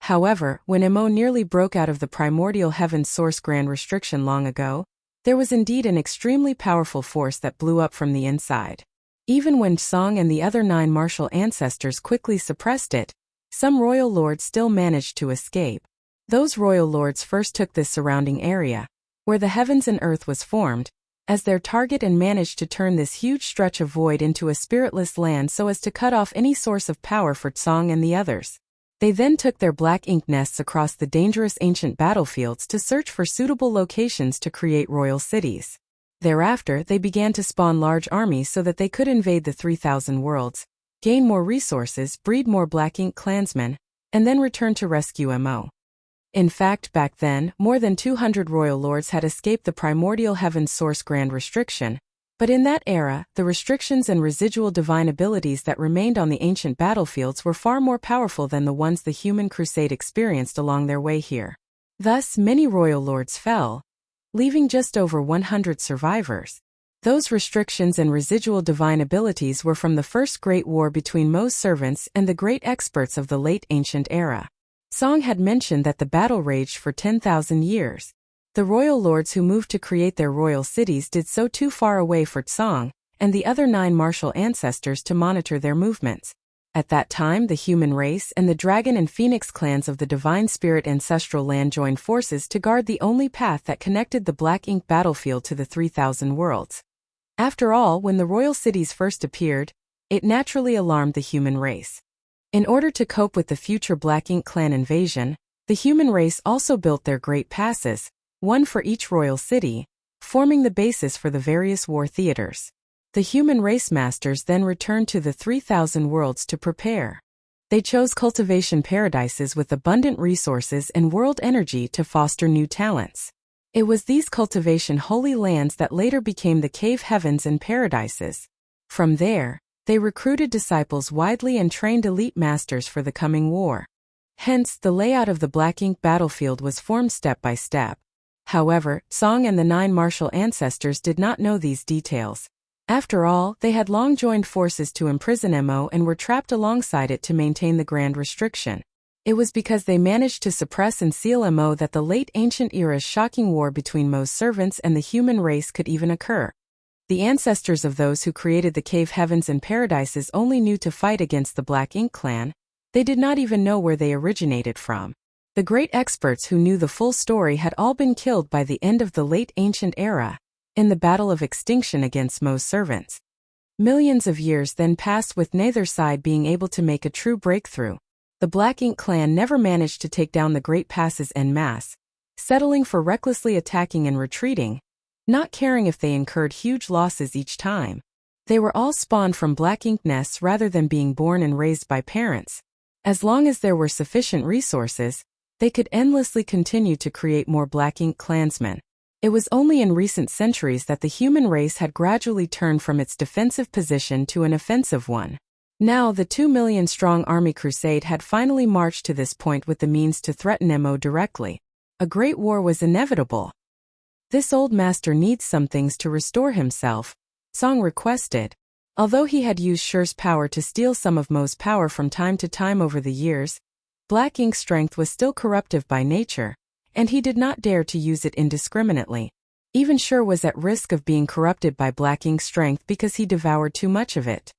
However, when MO nearly broke out of the primordial heaven source grand restriction long ago, there was indeed an extremely powerful force that blew up from the inside. Even when Song and the other 9 martial ancestors quickly suppressed it, some royal lords still managed to escape. Those royal lords first took this surrounding area, where the heavens and earth was formed, as their target and managed to turn this huge stretch of void into a spiritless land so as to cut off any source of power for Song and the others. They then took their Black Ink nests across the dangerous ancient battlefields to search for suitable locations to create royal cities. Thereafter, they began to spawn large armies so that they could invade the 3,000 worlds, gain more resources, breed more Black Ink clansmen, and then return to rescue MO. In fact, back then, more than 200 royal lords had escaped the primordial heaven source grand restriction, but in that era, the restrictions and residual divine abilities that remained on the ancient battlefields were far more powerful than the ones the human crusade experienced along their way here. Thus, many royal lords fell, leaving just over 100 survivors. Those restrictions and residual divine abilities were from the first great war between Mo's servants and the great experts of the late ancient era. Song had mentioned that the battle raged for 10,000 years. The royal lords who moved to create their royal cities did so too far away for Song and the other 9 martial ancestors to monitor their movements. At that time, the human race and the dragon and phoenix clans of the divine spirit ancestral land joined forces to guard the only path that connected the Black Ink battlefield to the 3,000 worlds. After all, when the royal cities first appeared, it naturally alarmed the human race. In order to cope with the future Black Ink clan invasion, the human race also built their great passes, one for each royal city, forming the basis for the various war theaters. The human race masters then returned to the 3,000 worlds to prepare. They chose cultivation paradises with abundant resources and world energy to foster new talents. It was these cultivation holy lands that later became the cave heavens and paradises. From there, they recruited disciples widely and trained elite masters for the coming war. Hence, the layout of the black ink battlefield was formed step by step. However, Song and the 9 martial ancestors did not know these details. After all, they had long joined forces to imprison Mo and were trapped alongside it to maintain the Grand Restriction. It was because they managed to suppress and seal Mo that the late ancient era's shocking war between Mo's servants and the human race could even occur. The ancestors of those who created the cave heavens and paradises only knew to fight against the Black Ink clan. They did not even know where they originated from. The great experts who knew the full story had all been killed by the end of the late ancient era, in the battle of extinction against Mo's servants. Millions of years then passed with neither side being able to make a true breakthrough. The Black Ink clan never managed to take down the great passes en masse, settling for recklessly attacking and retreating, not caring if they incurred huge losses each time. They were all spawned from black ink nests rather than being born and raised by parents. As long as there were sufficient resources, they could endlessly continue to create more black ink clansmen. It was only in recent centuries that the human race had gradually turned from its defensive position to an offensive one. Now the 2 million-strong army crusade had finally marched to this point with the means to threaten Mo directly. A great war was inevitable. This old master needs some things to restore himself, Song requested. Although he had used Shur's power to steal some of Mo's power from time to time over the years, black ink's strength was still corruptive by nature, and he did not dare to use it indiscriminately. Even Shur was at risk of being corrupted by black ink's strength because he devoured too much of it.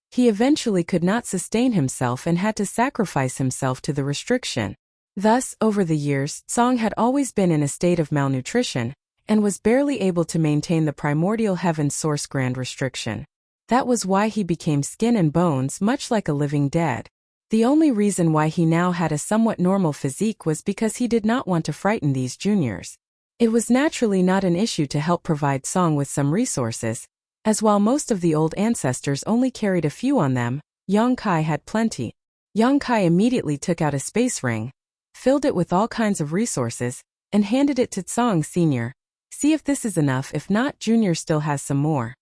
He eventually could not sustain himself and had to sacrifice himself to the restriction. Thus, over the years, Song had always been in a state of malnutrition, and was barely able to maintain the primordial heaven source Grand Restriction. That was why he became skin and bones, much like a living dead. The only reason why he now had a somewhat normal physique was because he did not want to frighten these juniors. It was naturally not an issue to help provide Song with some resources, as while most of the old ancestors only carried a few on them, Yang Kai had plenty. Yang Kai immediately took out a space ring, filled it with all kinds of resources, and handed it to Song Sr. See if this is enough, if not, Junior still has some more.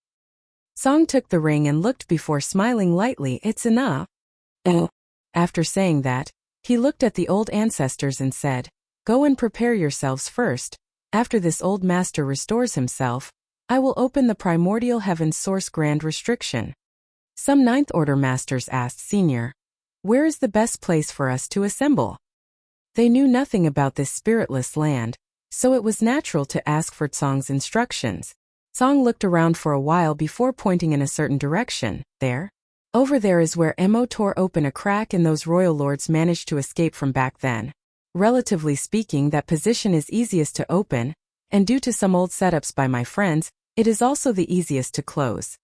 Song took the ring and looked before smiling lightly. It's enough. After saying that, he looked at the old ancestors and said, "Go and prepare yourselves first. After this old master restores himself, I will open the primordial heaven's source Grand Restriction." Some Ninth Order masters asked Senior, "Where is the best place for us to assemble?" They knew nothing about this spiritless land, so it was natural to ask for Song's instructions. Song looked around for a while before pointing in a certain direction. There. Over there is where Mo tore open a crack and those royal lords managed to escape from back then. Relatively speaking, that position is easiest to open, and due to some old setups by my friends, it is also the easiest to close.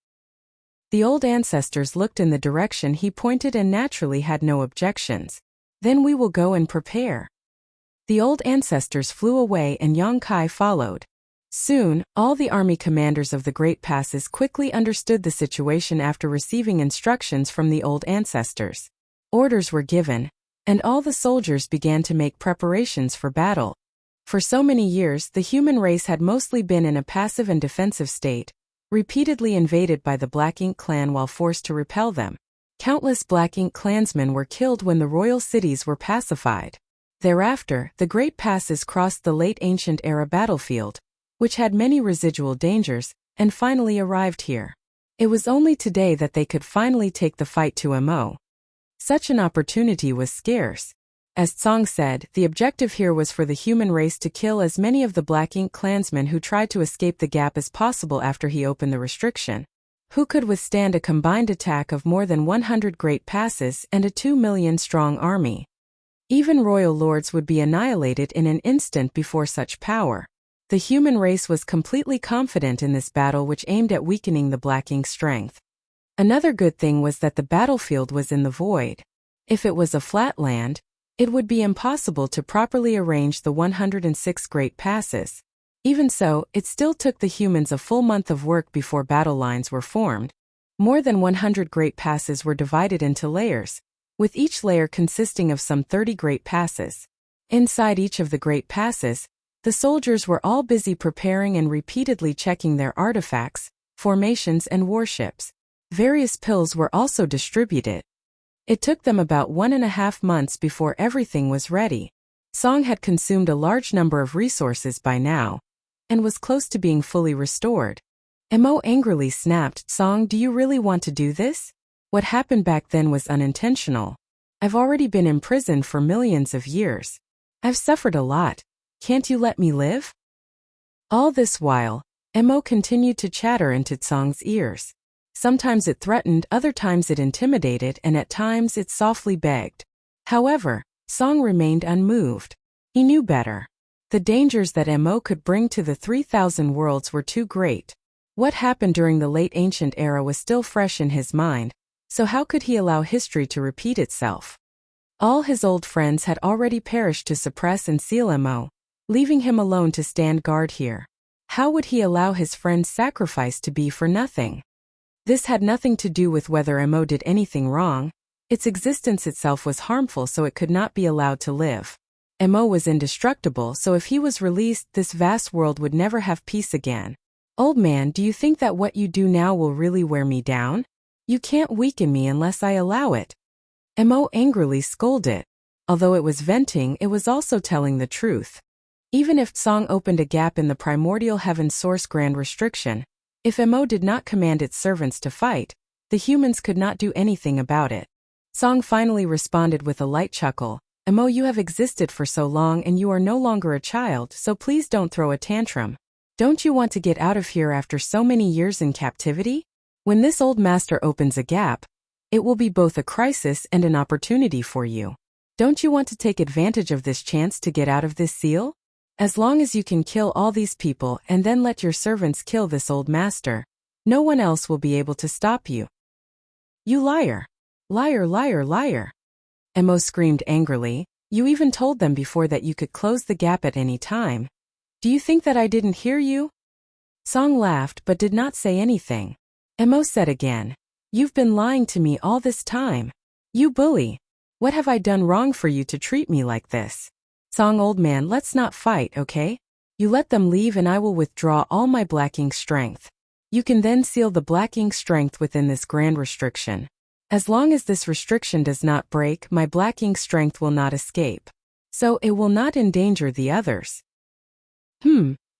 The old ancestors looked in the direction he pointed and naturally had no objections. Then we will go and prepare. The old ancestors flew away and Yang Kai followed. Soon, all the army commanders of the Great Passes quickly understood the situation after receiving instructions from the old ancestors. Orders were given, and all the soldiers began to make preparations for battle. For so many years, the human race had mostly been in a passive and defensive state, repeatedly invaded by the Black Ink clan while forced to repel them. Countless Black Ink clansmen were killed when the royal cities were pacified. Thereafter, the Great Passes crossed the late ancient era battlefield, which had many residual dangers, and finally arrived here. It was only today that they could finally take the fight to Mo. Such an opportunity was scarce. As Song said, the objective here was for the human race to kill as many of the Black Ink clansmen who tried to escape the gap as possible after he opened the restriction. Who could withstand a combined attack of more than 100 Great Passes and a 2 million-strong army? Even royal lords would be annihilated in an instant before such power. The human race was completely confident in this battle, which aimed at weakening the Black Ink's strength. Another good thing was that the battlefield was in the void. If it was a flat land, it would be impossible to properly arrange the 106 Great Passes. Even so, it still took the humans a full month of work before battle lines were formed. More than 100 Great Passes were divided into layers, with each layer consisting of some 30 Great Passes. Inside each of the Great Passes, the soldiers were all busy preparing and repeatedly checking their artifacts, formations and warships. Various pills were also distributed. It took them about 1.5 months before everything was ready. Song had consumed a large number of resources by now, and was close to being fully restored. Mo angrily snapped, "Song, do you really want to do this? What happened back then was unintentional. I've already been imprisoned for millions of years. I've suffered a lot. Can't you let me live?" All this while, Mo continued to chatter into Song's ears. Sometimes it threatened, other times it intimidated, and at times it softly begged. However, Song remained unmoved. He knew better. The dangers that Mo could bring to the 3,000 worlds were too great. What happened during the late ancient era was still fresh in his mind, so how could he allow history to repeat itself? All his old friends had already perished to suppress and seal Mo, leaving him alone to stand guard here. How would he allow his friend's sacrifice to be for nothing? This had nothing to do with whether Mo did anything wrong. Its existence itself was harmful, so it could not be allowed to live. Mo was indestructible, so if he was released, this vast world would never have peace again. "Old man, do you think that what you do now will really wear me down? You can't weaken me unless I allow it." Mo angrily scolded. Although it was venting, it was also telling the truth. Even if Song opened a gap in the primordial heaven source grand restriction, if Mo did not command its servants to fight, the humans could not do anything about it. Song finally responded with a light chuckle, "Mo, you have existed for so long and you are no longer a child, so please don't throw a tantrum. Don't you want to get out of here after so many years in captivity? When this old master opens a gap, it will be both a crisis and an opportunity for you. Don't you want to take advantage of this chance to get out of this seal? As long as you can kill all these people and then let your servants kill this old master, no one else will be able to stop you." "You liar! Liar, liar, liar!" Mo screamed angrily. "You even told them before that you could close the gap at any time. Do you think that I didn't hear you?" Song laughed but did not say anything. Mo said again, "You've been lying to me all this time. You bully! What have I done wrong for you to treat me like this? Song, old man, let's not fight, okay? You let them leave and I will withdraw all my black ink strength. You can then seal the black ink strength within this grand restriction. As long as this restriction does not break, my black ink strength will not escape. So it will not endanger the others."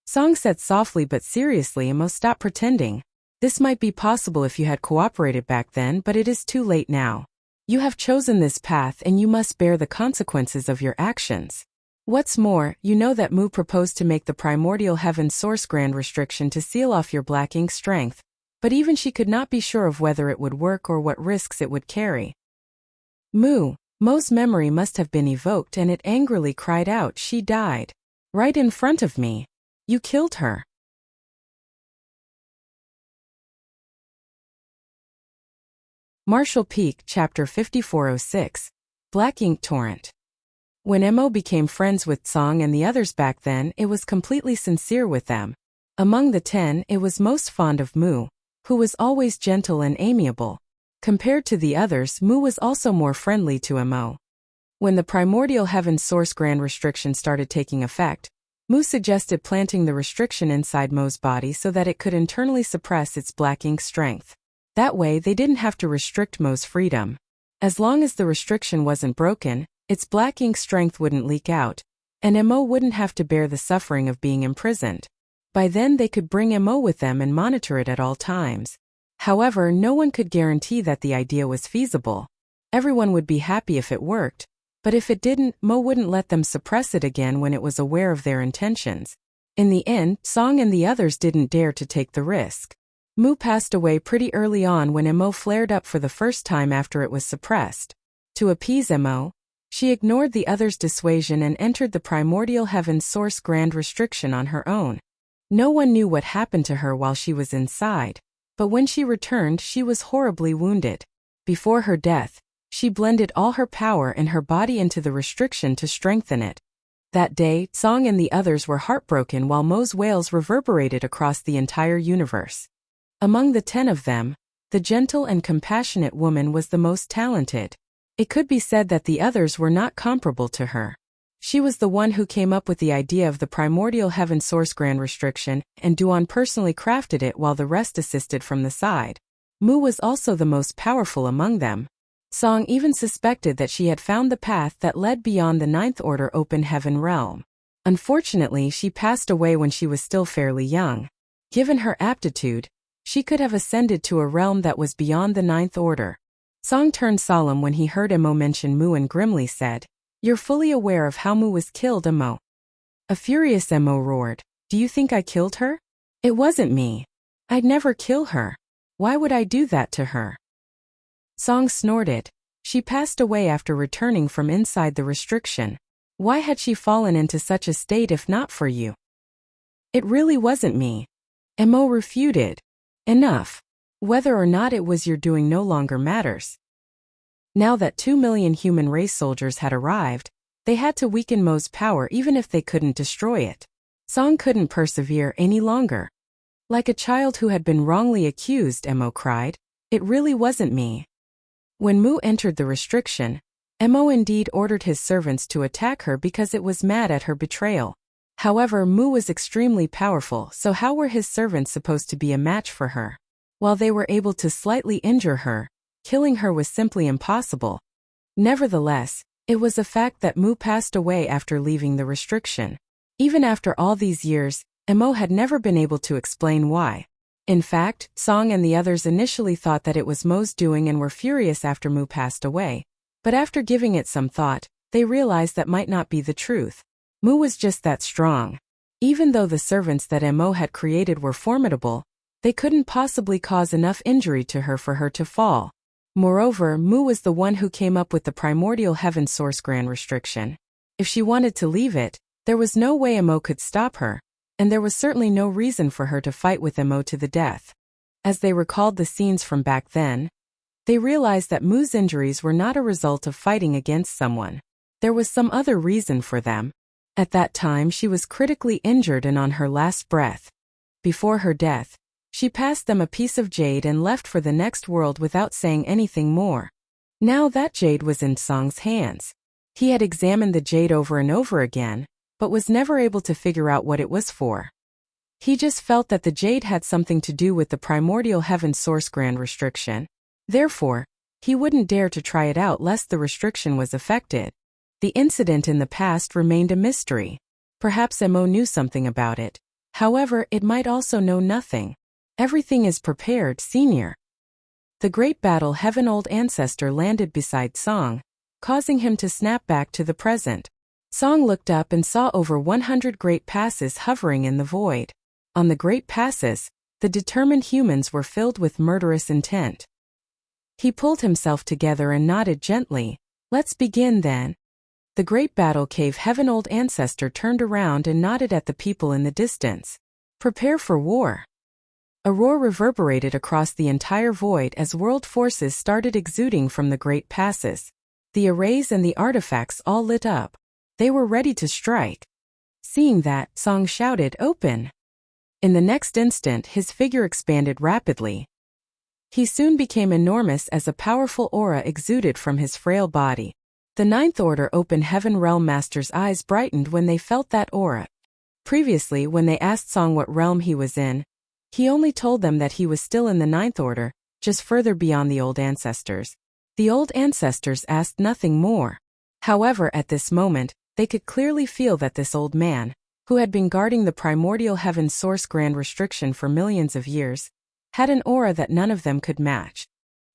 Song said softly but seriously. Mo, stop pretending. This might be possible if you had cooperated back then, but it is too late now. You have chosen this path and you must bear the consequences of your actions. What's more, you know that Mu proposed to make the primordial heaven source grand restriction to seal off your black ink strength, but even she could not be sure of whether it would work or what risks it would carry. Mo's memory must have been evoked and it angrily cried out, "She died. Right in front of me. You killed her." Marshall Peak, Chapter 5406. Black Ink Torrent. When Mo became friends with Song and the others back then, it was completely sincere with them. Among the 10, it was most fond of Mu, who was always gentle and amiable. Compared to the others, Mu was also more friendly to Mo. When the primordial heaven source grand restriction started taking effect, Mu suggested planting the restriction inside Mo's body so that it could internally suppress its black ink strength. That way they didn't have to restrict Mo's freedom. As long as the restriction wasn't broken, its black ink strength wouldn't leak out, and Mo wouldn't have to bear the suffering of being imprisoned. By then they could bring Mo with them and monitor it at all times. However, no one could guarantee that the idea was feasible. Everyone would be happy if it worked, but if it didn't, Mo wouldn't let them suppress it again when it was aware of their intentions. In the end, Song and the others didn't dare to take the risk. Mu passed away pretty early on when Mo flared up for the first time after it was suppressed. To appease Mo, she ignored the others' dissuasion and entered the primordial heaven source grand restriction on her own. No one knew what happened to her while she was inside, but when she returned she was horribly wounded. Before her death, she blended all her power and her body into the restriction to strengthen it. That day, Song and the others were heartbroken while Mo's wails reverberated across the entire universe. Among the 10 of them, the gentle and compassionate woman was the most talented. It could be said that the others were not comparable to her. She was the one who came up with the idea of the primordial heaven source grand restriction, and Duan personally crafted it while the rest assisted from the side. Mu was also the most powerful among them. Song even suspected that she had found the path that led beyond the Ninth Order Open Heaven realm. Unfortunately, she passed away when she was still fairly young. Given her aptitude, she could have ascended to a realm that was beyond the Ninth Order. Song turned solemn when he heard Emo mention Mu and grimly said, "You're fully aware of how Mu was killed, Emo?" A furious Emo roared, "Do you think I killed her? It wasn't me. I'd never kill her. Why would I do that to her?" Song snorted. She passed away after returning from inside the restriction. Why had she fallen into such a state if not for you? It really wasn't me. Emo refuted. Enough. Whether or not it was your doing no longer matters. Now that 2 million human race soldiers had arrived, they had to weaken Mo's power even if they couldn't destroy it. Song couldn't persevere any longer. Like a child who had been wrongly accused, Emo cried, "It really wasn't me." When Mu entered the restriction, Emo indeed ordered his servants to attack her because it was mad at her betrayal. However, Mu was extremely powerful, so how were his servants supposed to be a match for her? While they were able to slightly injure her, killing her was simply impossible. Nevertheless, it was a fact that Mu passed away after leaving the restriction. Even after all these years, Emo had never been able to explain why. In fact, Song and the others initially thought that it was Mo's doing and were furious after Mu passed away. But after giving it some thought, they realized that might not be the truth. Mu was just that strong. Even though the servants that Emo had created were formidable, they couldn't possibly cause enough injury to her for her to fall. Moreover, Mu was the one who came up with the primordial heaven source grand restriction. If she wanted to leave it, there was no way Emo could stop her, and there was certainly no reason for her to fight with Emo to the death. As they recalled the scenes from back then, they realized that Mu's injuries were not a result of fighting against someone. There was some other reason for them. At that time she was critically injured and on her last breath. Before her death, she passed them a piece of jade and left for the next world without saying anything more. Now that jade was in Song's hands. He had examined the jade over and over again, but was never able to figure out what it was for. He just felt that the jade had something to do with the primordial heaven source grand restriction. Therefore, he wouldn't dare to try it out lest the restriction was affected. The incident in the past remained a mystery. Perhaps Emo knew something about it. However, it might also know nothing. Everything is prepared, Senior. The great battle Heaven Old Ancestor landed beside Song, causing him to snap back to the present. Song looked up and saw over 100 great passes hovering in the void. On the great passes, the determined humans were filled with murderous intent. He pulled himself together and nodded gently. "Let's begin then." The great battle cave Heaven Old Ancestor turned around and nodded at the people in the distance. "Prepare for war." A roar reverberated across the entire void as world forces started exuding from the great passes. The arrays and the artifacts all lit up. They were ready to strike. Seeing that, Song shouted, "Open!" In the next instant, his figure expanded rapidly. He soon became enormous as a powerful aura exuded from his frail body. The Ninth Order Open Heaven Realm Master's eyes brightened when they felt that aura. Previously, when they asked Song what realm he was in, he only told them that he was still in the Ninth Order, just further beyond the Old Ancestors. The Old Ancestors asked nothing more. However, at this moment, they could clearly feel that this old man, who had been guarding the primordial heaven source grand restriction for millions of years, had an aura that none of them could match.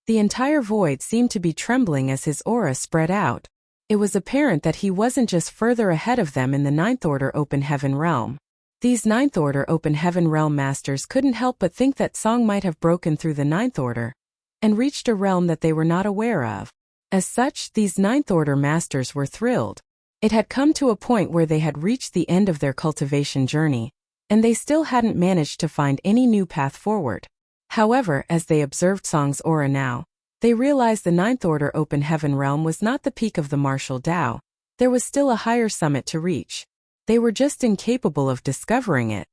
The entire void seemed to be trembling as his aura spread out. It was apparent that he wasn't just further ahead of them in the Ninth Order Open Heaven realm. These Ninth Order Open Heaven realm masters couldn't help but think that Song might have broken through the Ninth Order and reached a realm that they were not aware of. As such, these Ninth Order masters were thrilled. It had come to a point where they had reached the end of their cultivation journey, and they still hadn't managed to find any new path forward. However, as they observed Song's aura now, they realized the Ninth Order Open Heaven realm was not the peak of the martial Tao. There was still a higher summit to reach. They were just incapable of discovering it.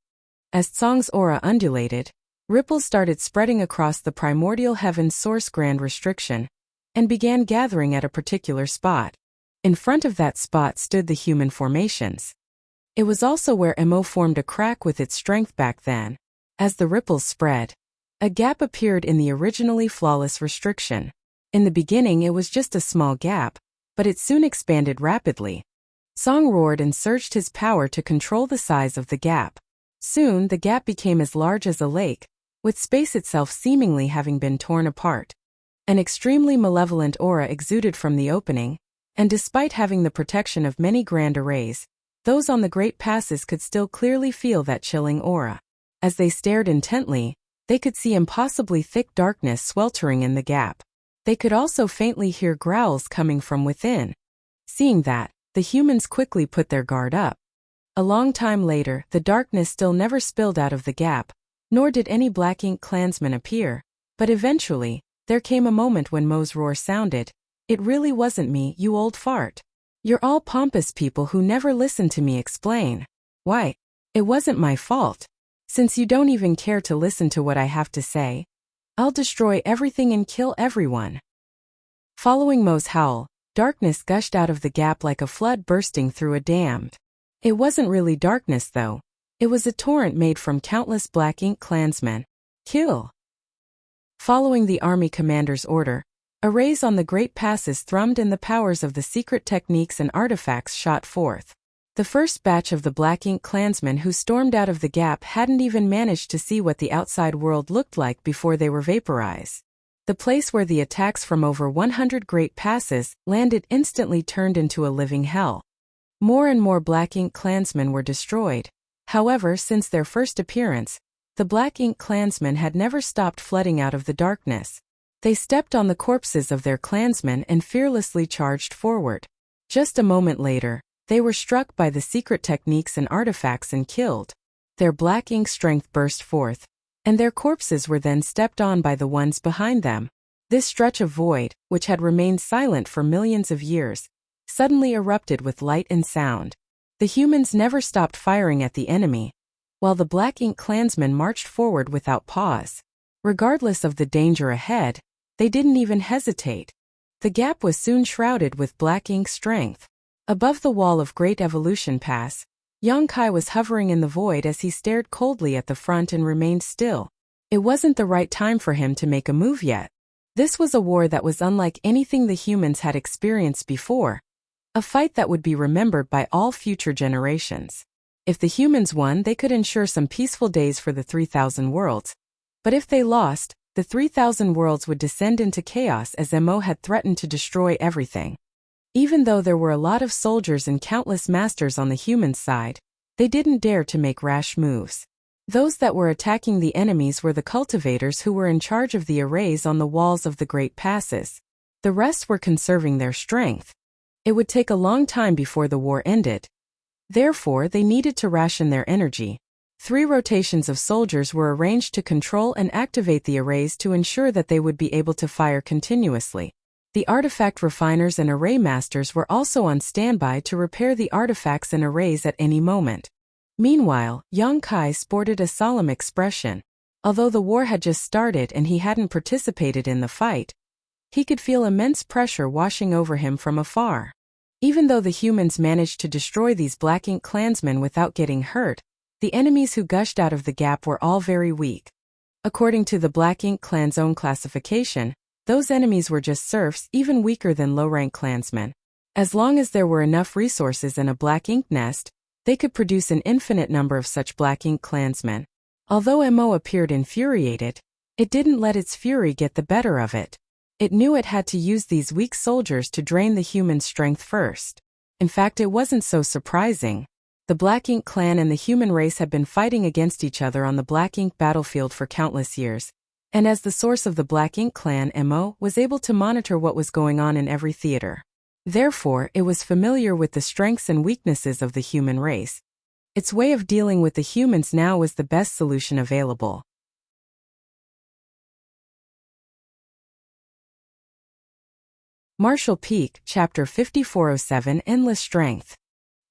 As Song's aura undulated, ripples started spreading across the primordial heaven source grand restriction, and began gathering at a particular spot. In front of that spot stood the human formations. It was also where Emo formed a crack with its strength back then. As the ripples spread, A gap appeared in the originally flawless restriction. In the beginning it was just a small gap, but it soon expanded rapidly. Song roared and surged his power to control the size of the gap. Soon the gap became as large as a lake, with space itself seemingly having been torn apart. An extremely malevolent aura exuded from the opening, and despite having the protection of many grand arrays, those on the great passes could still clearly feel that chilling aura. As they stared intently, they could see impossibly thick darkness sweltering in the gap. They could also faintly hear growls coming from within. Seeing that, the humans quickly put their guard up. A long time later, the darkness still never spilled out of the gap, nor did any Black Ink clansmen appear, but eventually, there came a moment when Mo's roar sounded. "It really wasn't me, you old fart. You're all pompous people who never listen to me explain. Why? It wasn't my fault. Since you don't even care to listen to what I have to say, I'll destroy everything and kill everyone." Following Mo's howl, darkness gushed out of the gap like a flood bursting through a dam. It wasn't really darkness though. It was a torrent made from countless Black Ink clansmen. Kill! Following the army commander's order, arrays on the great passes thrummed and the powers of the secret techniques and artifacts shot forth. The first batch of the Black Ink clansmen who stormed out of the gap hadn't even managed to see what the outside world looked like before they were vaporized. The place where the attacks from over 100 great passes landed instantly turned into a living hell. More and more Black Ink clansmen were destroyed. However, since their first appearance, the Black Ink clansmen had never stopped flooding out of the darkness. They stepped on the corpses of their clansmen and fearlessly charged forward. Just a moment later, they were struck by the secret techniques and artifacts and killed. Their Black Ink strength burst forth, and their corpses were then stepped on by the ones behind them. This stretch of void, which had remained silent for millions of years, suddenly erupted with light and sound. The humans never stopped firing at the enemy, while the Black Ink clansmen marched forward without pause. Regardless of the danger ahead, they didn't even hesitate. The gap was soon shrouded with Black Ink strength. Above the wall of Great Evolution Pass, Yongkai was hovering in the void as he stared coldly at the front and remained still. It wasn't the right time for him to make a move yet. This was a war that was unlike anything the humans had experienced before. A fight that would be remembered by all future generations. If the humans won, they could ensure some peaceful days for the 3,000 worlds. But if they lost, the 3,000 worlds would descend into chaos as Mo had threatened to destroy everything. Even though there were a lot of soldiers and countless masters on the human side, they didn't dare to make rash moves. Those that were attacking the enemies were the cultivators who were in charge of the arrays on the walls of the great passes. The rest were conserving their strength. It would take a long time before the war ended. Therefore, they needed to ration their energy. 3 rotations of soldiers were arranged to control and activate the arrays to ensure that they would be able to fire continuously. The artifact refiners and array masters were also on standby to repair the artifacts and arrays at any moment. Meanwhile, Yongkai sported a solemn expression. Although the war had just started and he hadn't participated in the fight, he could feel immense pressure washing over him from afar. Even though the humans managed to destroy these Black Ink clansmen without getting hurt, the enemies who gushed out of the gap were all very weak. According to the Black Ink clan's own classification, those enemies were just serfs, even weaker than low-rank clansmen. As long as there were enough resources in a Black Ink nest, they could produce an infinite number of such Black Ink clansmen. Although Mo appeared infuriated, it didn't let its fury get the better of it. It knew it had to use these weak soldiers to drain the human strength first. In fact, it wasn't so surprising. The Black Ink clan and the human race had been fighting against each other on the Black Ink battlefield for countless years, and as the source of the Black Ink clan, Mo was able to monitor what was going on in every theater. Therefore, it was familiar with the strengths and weaknesses of the human race. Its way of dealing with the humans now was the best solution available. Martial Peak, Chapter 5407, Endless Strength.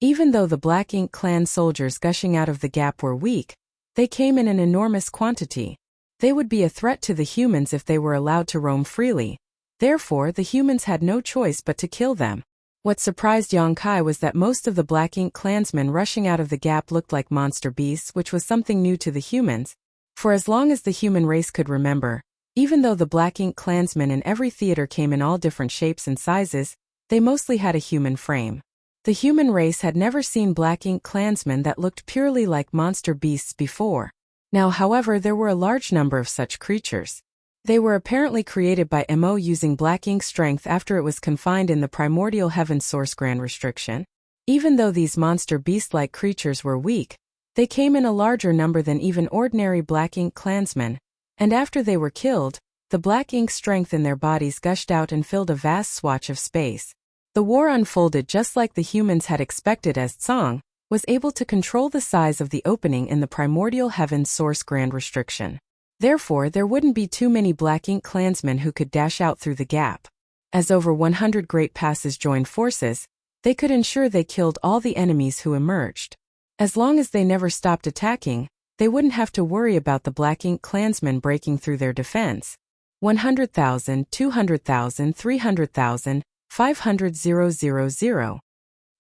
Even though the Black Ink clan soldiers gushing out of the gap were weak, they came in an enormous quantity. They would be a threat to the humans if they were allowed to roam freely. Therefore, the humans had no choice but to kill them. What surprised Yongkai was that most of the Black Ink clansmen rushing out of the gap looked like monster beasts, which was something new to the humans. For as long as the human race could remember, even though the Black Ink Klansmen in every theater came in all different shapes and sizes, they mostly had a human frame. The human race had never seen Black Ink Klansmen that looked purely like monster beasts before. Now, however, there were a large number of such creatures. They were apparently created by Mo using Black Ink strength after it was confined in the primordial heaven source grand restriction. Even though these monster beast-like creatures were weak, they came in a larger number than even ordinary Black Ink Klansmen, and after they were killed, the Black Ink strength in their bodies gushed out and filled a vast swatch of space. The war unfolded just like the humans had expected as Tsang was able to control the size of the opening in the primordial heaven source grand restriction. Therefore, there wouldn't be too many Black Ink Klansmen who could dash out through the gap. As over 100 great passes joined forces, they could ensure they killed all the enemies who emerged. As long as they never stopped attacking, they wouldn't have to worry about the Black Ink Klansmen breaking through their defense. 100,000, 200,000, 300,000, 500,000.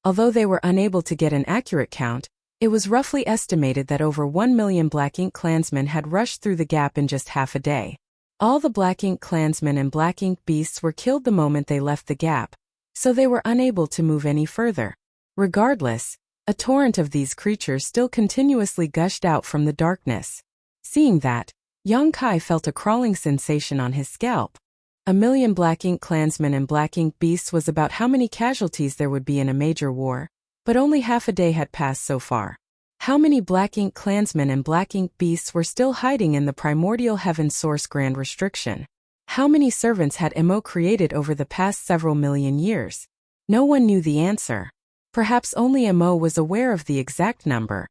Although they were unable to get an accurate count, it was roughly estimated that over 1 million Black Ink Klansmen had rushed through the gap in just half a day. All the Black Ink Klansmen and Black Ink beasts were killed the moment they left the gap, so they were unable to move any further. Regardless, a torrent of these creatures still continuously gushed out from the darkness. Seeing that, Yang Kai felt a crawling sensation on his scalp. 1 million Black Ink Klansmen and Black Ink beasts was about how many casualties there would be in a major war, but only half a day had passed so far. How many Black Ink Klansmen and Black Ink beasts were still hiding in the primordial heaven source grand restriction? How many servants had Mo created over the past several million years? No one knew the answer. Perhaps only Mo was aware of the exact number.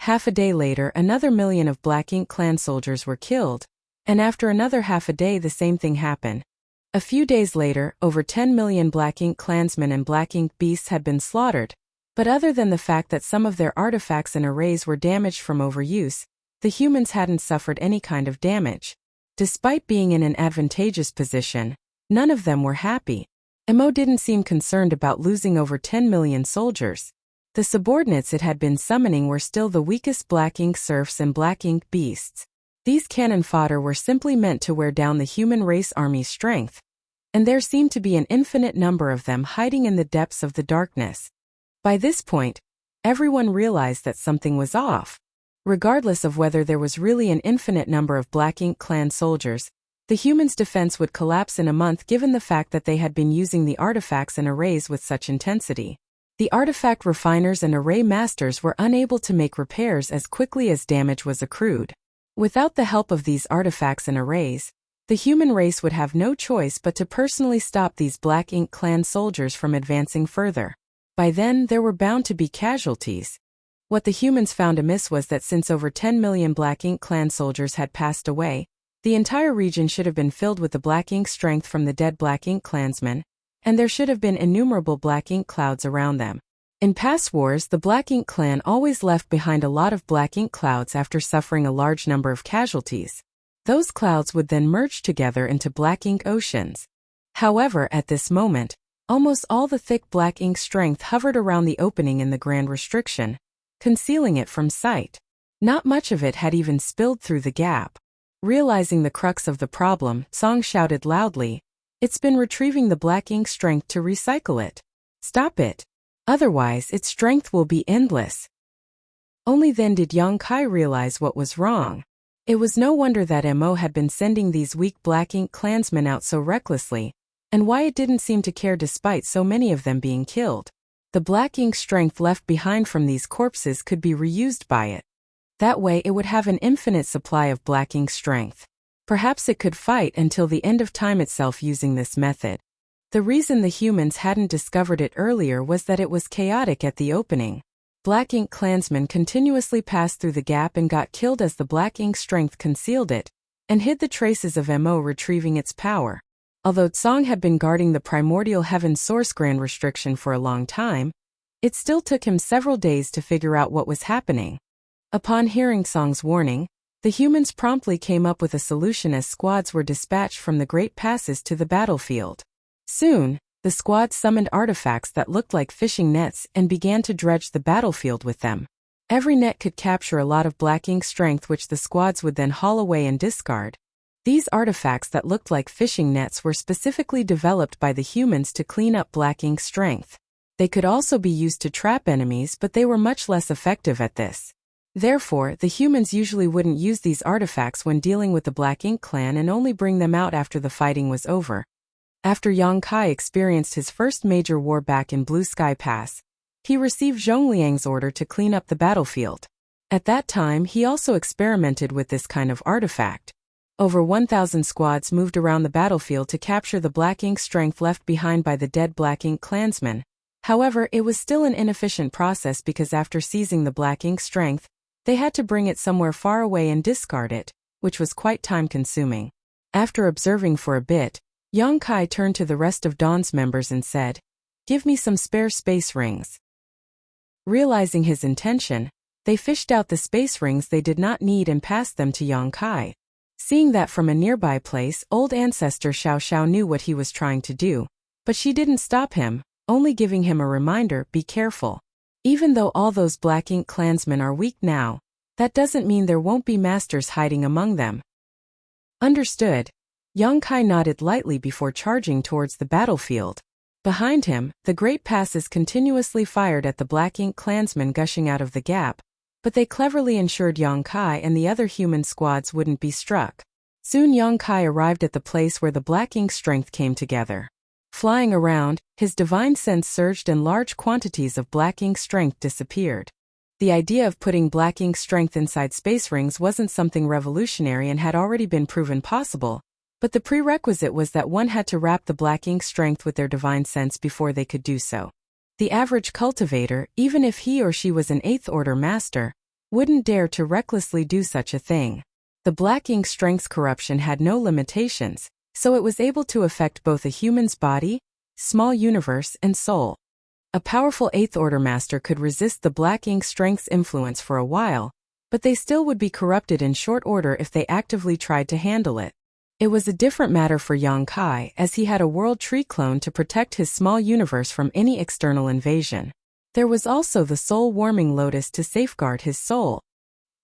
Half a day later, another million of Black Ink clan soldiers were killed, and after another half a day the same thing happened. A few days later, over 10 million Black Ink Klansmen and Black Ink beasts had been slaughtered, but other than the fact that some of their artifacts and arrays were damaged from overuse, the humans hadn't suffered any kind of damage. Despite being in an advantageous position, none of them were happy. Mo didn't seem concerned about losing over 10 million soldiers. The subordinates it had been summoning were still the weakest Black Ink serfs and Black Ink beasts. These cannon fodder were simply meant to wear down the human race army's strength, and there seemed to be an infinite number of them hiding in the depths of the darkness. By this point, everyone realized that something was off. Regardless of whether there was really an infinite number of Black Ink clan soldiers, the humans' defense would collapse in a month given the fact that they had been using the artifacts and arrays with such intensity. The artifact refiners and array masters were unable to make repairs as quickly as damage was accrued. Without the help of these artifacts and arrays, the human race would have no choice but to personally stop these Black Ink clan soldiers from advancing further. By then, there were bound to be casualties. What the humans found amiss was that since over 10 million Black Ink clan soldiers had passed away, the entire region should have been filled with the Black Ink strength from the dead Black Ink Klansmen, and there should have been innumerable Black Ink clouds around them. In past wars, the Black Ink clan always left behind a lot of Black Ink clouds after suffering a large number of casualties. Those clouds would then merge together into Black Ink oceans. However, at this moment, almost all the thick Black Ink strength hovered around the opening in the grand restriction, concealing it from sight. Not much of it had even spilled through the gap. Realizing the crux of the problem, Song shouted loudly, "It's been retrieving the Black Ink strength to recycle it. Stop it. Otherwise, its strength will be endless." Only then did Yang Kai realize what was wrong. It was no wonder that Mo had been sending these weak Black Ink Klansmen out so recklessly, and why it didn't seem to care despite so many of them being killed. The Black Ink strength left behind from these corpses could be reused by it. That way it would have an infinite supply of Black Ink strength. Perhaps it could fight until the end of time itself using this method. The reason the humans hadn't discovered it earlier was that it was chaotic at the opening. Black Ink Klansmen continuously passed through the gap and got killed as the Black Ink strength concealed it, and hid the traces of Mo retrieving its power. Although Tsang had been guarding the primordial heaven source grand restriction for a long time, it still took him several days to figure out what was happening. Upon hearing Tsang's warning, the humans promptly came up with a solution as squads were dispatched from the great passes to the battlefield. Soon, the squad summoned artifacts that looked like fishing nets and began to dredge the battlefield with them. Every net could capture a lot of black ink strength which the squads would then haul away and discard. These artifacts that looked like fishing nets were specifically developed by the humans to clean up black ink strength. They could also be used to trap enemies, but they were much less effective at this. Therefore, the humans usually wouldn't use these artifacts when dealing with the Black Ink clan and only bring them out after the fighting was over. After Yang Kai experienced his first major war back in Blue Sky Pass, he received Zhongliang's order to clean up the battlefield. At that time, he also experimented with this kind of artifact. Over 1,000 squads moved around the battlefield to capture the Black Ink strength left behind by the dead Black Ink clansmen. However, it was still an inefficient process because after seizing the Black Ink strength, they had to bring it somewhere far away and discard it, which was quite time-consuming. After observing for a bit, Yang Kai turned to the rest of Dawn's members and said, "Give me some spare space rings." Realizing his intention, they fished out the space rings they did not need and passed them to Yang Kai. Seeing that from a nearby place, old ancestor Xiao Xiao knew what he was trying to do, but she didn't stop him, only giving him a reminder, be careful. Even though all those Black Ink clansmen are weak now, that doesn't mean there won't be masters hiding among them. Understood. Yang Kai nodded lightly before charging towards the battlefield. Behind him, the great passes continuously fired at the Black Ink clansmen gushing out of the gap, but they cleverly ensured Yang Kai and the other human squads wouldn't be struck. Soon Yang Kai arrived at the place where the Black Ink strength came together. Flying around, his divine sense surged and large quantities of Black Ink strength disappeared. The idea of putting Black Ink strength inside space rings wasn't something revolutionary and had already been proven possible, but the prerequisite was that one had to wrap the Black Ink strength with their divine sense before they could do so. The average cultivator, even if he or she was an 8th order master, wouldn't dare to recklessly do such a thing. The Black Ink strength's corruption had no limitations, so it was able to affect both a human's body, small universe, and soul. A powerful 8th order master could resist the Black Ink strength's influence for a while, but they still would be corrupted in short order if they actively tried to handle it. It was a different matter for Yang Kai, as he had a world tree clone to protect his small universe from any external invasion. There was also the soul-warming lotus to safeguard his soul.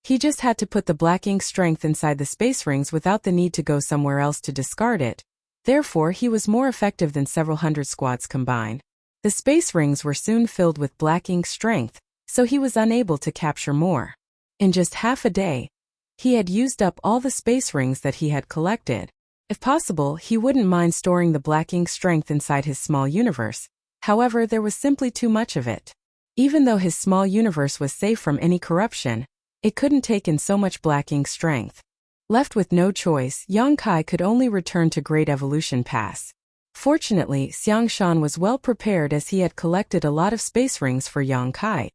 He just had to put the Black Ink strength inside the space rings without the need to go somewhere else to discard it. Therefore, he was more effective than several hundred squads combined. The space rings were soon filled with Black Ink strength, so he was unable to capture more. In just half a day, he had used up all the space rings that he had collected. If possible, he wouldn't mind storing the Black Ink strength inside his small universe. However, there was simply too much of it. Even though his small universe was safe from any corruption, it couldn't take in so much Black Ink strength. Left with no choice, Yang Kai could only return to Great Evolution Pass. Fortunately, Xiang Shan was well prepared as he had collected a lot of space rings for Yang Kai.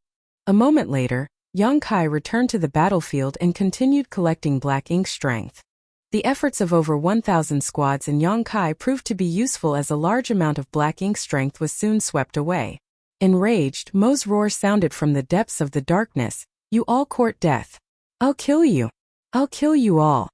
A moment later, Yang Kai returned to the battlefield and continued collecting Black Ink strength. The efforts of over 1,000 squads in Yang Kai proved to be useful as a large amount of Black Ink strength was soon swept away. Enraged, Mo's roar sounded from the depths of the darkness, "You all court death. I'll kill you. I'll kill you all."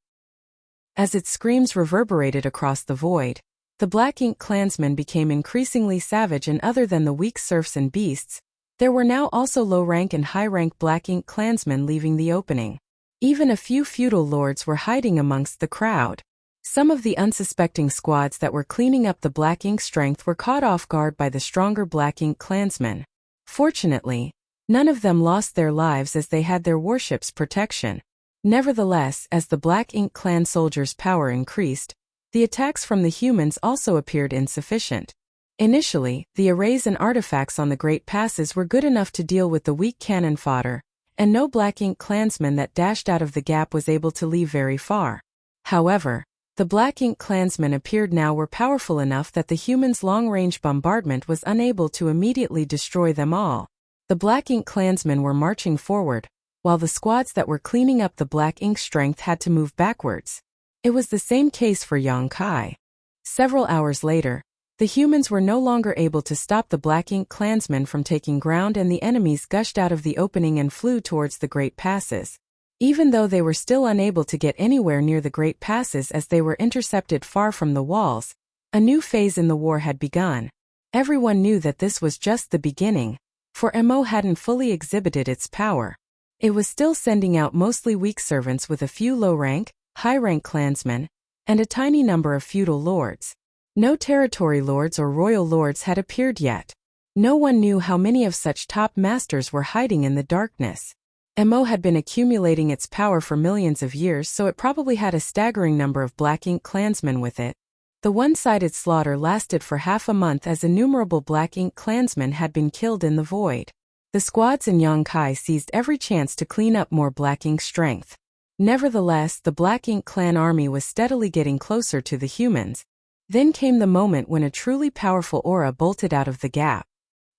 As its screams reverberated across the void, the Black Ink clansmen became increasingly savage, and other than the weak serfs and beasts, there were now also low-rank and high-rank Black Ink clansmen leaving the opening. Even a few feudal lords were hiding amongst the crowd. Some of the unsuspecting squads that were cleaning up the Black Ink strength were caught off guard by the stronger Black Ink clansmen. Fortunately, none of them lost their lives as they had their warship's protection. Nevertheless, as the Black Ink clan soldiers' power increased, the attacks from the humans also appeared insufficient. Initially, the arrays and artifacts on the Great Passes were good enough to deal with the weak cannon fodder, and no Black Ink clansman that dashed out of the gap was able to leave very far. However, the Black Ink clansmen appeared now were powerful enough that the humans' long-range bombardment was unable to immediately destroy them all. The Black Ink clansmen were marching forward, while the squads that were cleaning up the Black Ink strength had to move backwards. It was the same case for Yang Kai. Several hours later, the humans were no longer able to stop the Black Ink clansmen from taking ground, and the enemies gushed out of the opening and flew towards the Great Passes. Even though they were still unable to get anywhere near the Great Passes as they were intercepted far from the walls, a new phase in the war had begun. Everyone knew that this was just the beginning, for Mo hadn't fully exhibited its power. It was still sending out mostly weak servants with a few low-rank, high-rank clansmen, and a tiny number of feudal lords. No territory lords or royal lords had appeared yet. No one knew how many of such top masters were hiding in the darkness. MO had been accumulating its power for millions of years, so it probably had a staggering number of Black Ink clansmen with it. The one-sided slaughter lasted for half a month as innumerable Black Ink clansmen had been killed in the void. The squads in Yongkai seized every chance to clean up more Black Ink strength. Nevertheless, the Black Ink clan army was steadily getting closer to the humans. Then came the moment when a truly powerful aura bolted out of the gap.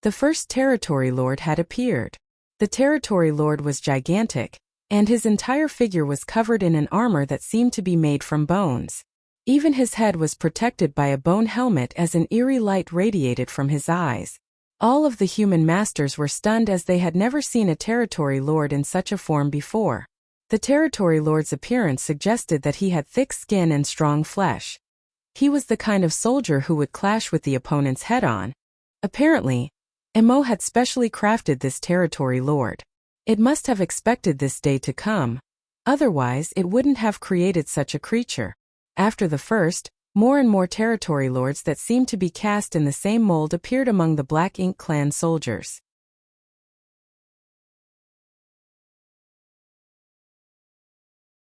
The first territory lord had appeared. The territory lord was gigantic, and his entire figure was covered in an armor that seemed to be made from bones. Even his head was protected by a bone helmet as an eerie light radiated from his eyes. All of the human masters were stunned as they had never seen a territory lord in such a form before. The territory lord's appearance suggested that he had thick skin and strong flesh. He was the kind of soldier who would clash with the opponent's head-on. Apparently, MO had specially crafted this territory lord. It must have expected this day to come. Otherwise, it wouldn't have created such a creature. After the first, more and more territory lords that seemed to be cast in the same mold appeared among the Black Ink clan soldiers.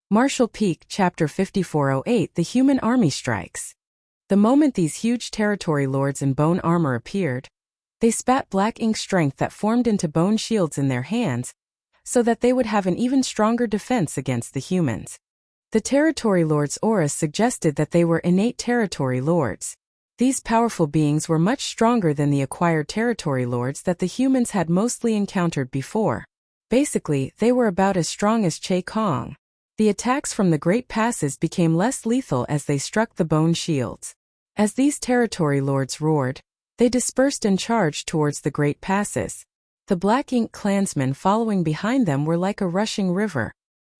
Martial Peak Chapter 5408 The Human Army Strikes. The moment these huge territory lords in bone armor appeared, they spat Black Ink strength that formed into bone shields in their hands, so that they would have an even stronger defense against the humans. The territory lords' auras suggested that they were innate territory lords. These powerful beings were much stronger than the acquired territory lords that the humans had mostly encountered before. Basically, they were about as strong as Che Kong. The attacks from the Great Passes became less lethal as they struck the bone shields. As these territory lords roared, they dispersed and charged towards the Great Passes. The Black Ink clansmen following behind them were like a rushing river.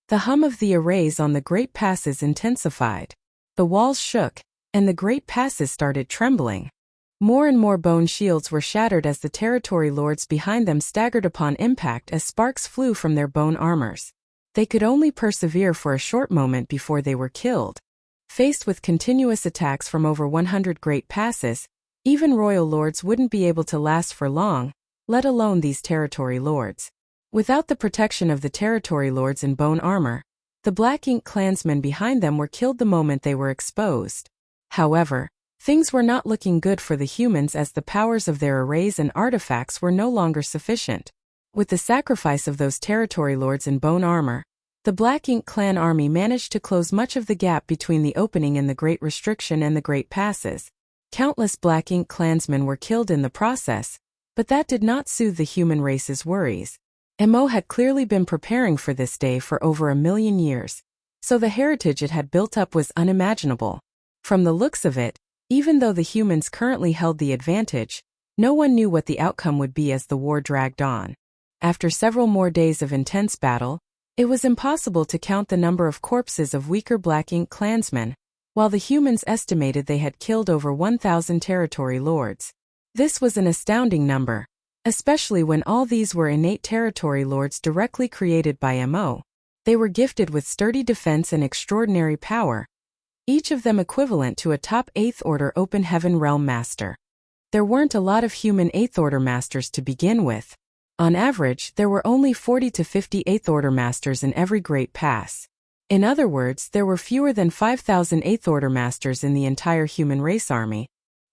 The hum of the arrays on the Great Passes intensified. The walls shook, and the Great Passes started trembling. More and more bone shields were shattered as the territory lords behind them staggered upon impact as sparks flew from their bone armors. They could only persevere for a short moment before they were killed. Faced with continuous attacks from over 100 Great Passes, even royal lords wouldn't be able to last for long, let alone these territory lords. Without the protection of the territory lords in bone armor, the Black Ink clansmen behind them were killed the moment they were exposed. However, things were not looking good for the humans as the powers of their arrays and artifacts were no longer sufficient. With the sacrifice of those territory lords in bone armor, the Black Ink clan army managed to close much of the gap between the opening in the Great Restriction and the Great Passes. Countless Black Ink clansmen were killed in the process, but that did not soothe the human race's worries. MO had clearly been preparing for this day for over 1,000,000 years, so the heritage it had built up was unimaginable. From the looks of it, even though the humans currently held the advantage, no one knew what the outcome would be as the war dragged on. After several more days of intense battle, it was impossible to count the number of corpses of weaker Black Ink clansmen, while the humans estimated they had killed over 1,000 territory lords. This was an astounding number, especially when all these were innate territory lords directly created by MO. They were gifted with sturdy defense and extraordinary power, each of them equivalent to a top 8th Order Open Heaven Realm Master. There weren't a lot of human 8th Order Masters to begin with. On average, there were only 40 to 50 8th Order Masters in every Great Pass. In other words, there were fewer than 5,000 8th Order Masters in the entire human race army.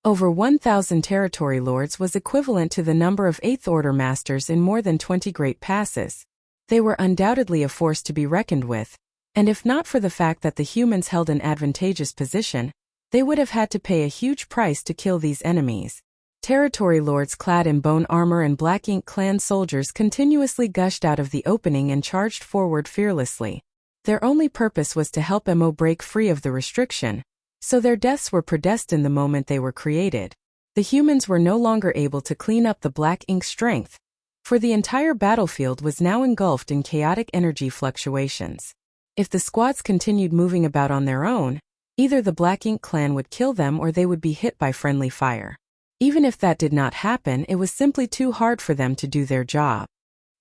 Over 1,000 territory lords was equivalent to the number of 8th Order Masters in more than 20 Great Passes. They were undoubtedly a force to be reckoned with, and if not for the fact that the humans held an advantageous position, they would have had to pay a huge price to kill these enemies. Territory lords clad in bone armor and Black Ink clan soldiers continuously gushed out of the opening and charged forward fearlessly. Their only purpose was to help MO break free of the restriction, so their deaths were predestined the moment they were created. The humans were no longer able to clean up the Black Ink strength, for the entire battlefield was now engulfed in chaotic energy fluctuations. If the squads continued moving about on their own, either the Black Ink clan would kill them or they would be hit by friendly fire. Even if that did not happen, it was simply too hard for them to do their job.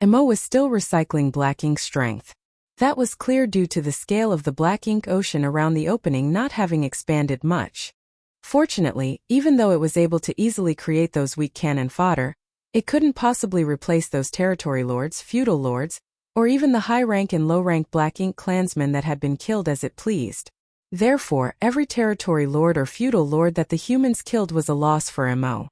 Mo was still recycling black ink strength. That was clear due to the scale of the black ink ocean around the opening not having expanded much. Fortunately, even though it was able to easily create those weak cannon fodder, it couldn't possibly replace those territory lords, feudal lords, or even the high-rank and low-rank black ink clansmen that had been killed as it pleased. Therefore, every territory lord or feudal lord that the humans killed was a loss for Mo.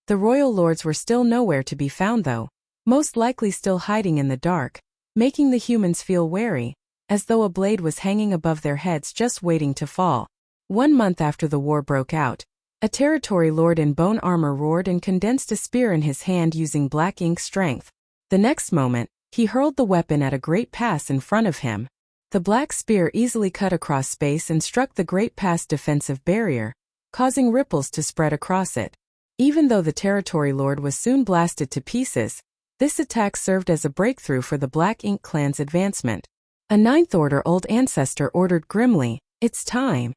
The royal lords were still nowhere to be found though, most likely still hiding in the dark, making the humans feel wary, as though a blade was hanging above their heads just waiting to fall. 1 month after the war broke out, a territory lord in bone armor roared and condensed a spear in his hand using black ink strength. The next moment, he hurled the weapon at a great pass in front of him. The black spear easily cut across space and struck the great pass defensive barrier, causing ripples to spread across it. Even though the territory lord was soon blasted to pieces, this attack served as a breakthrough for the Black Ink clan's advancement. A Ninth Order old ancestor ordered grimly, "It's time."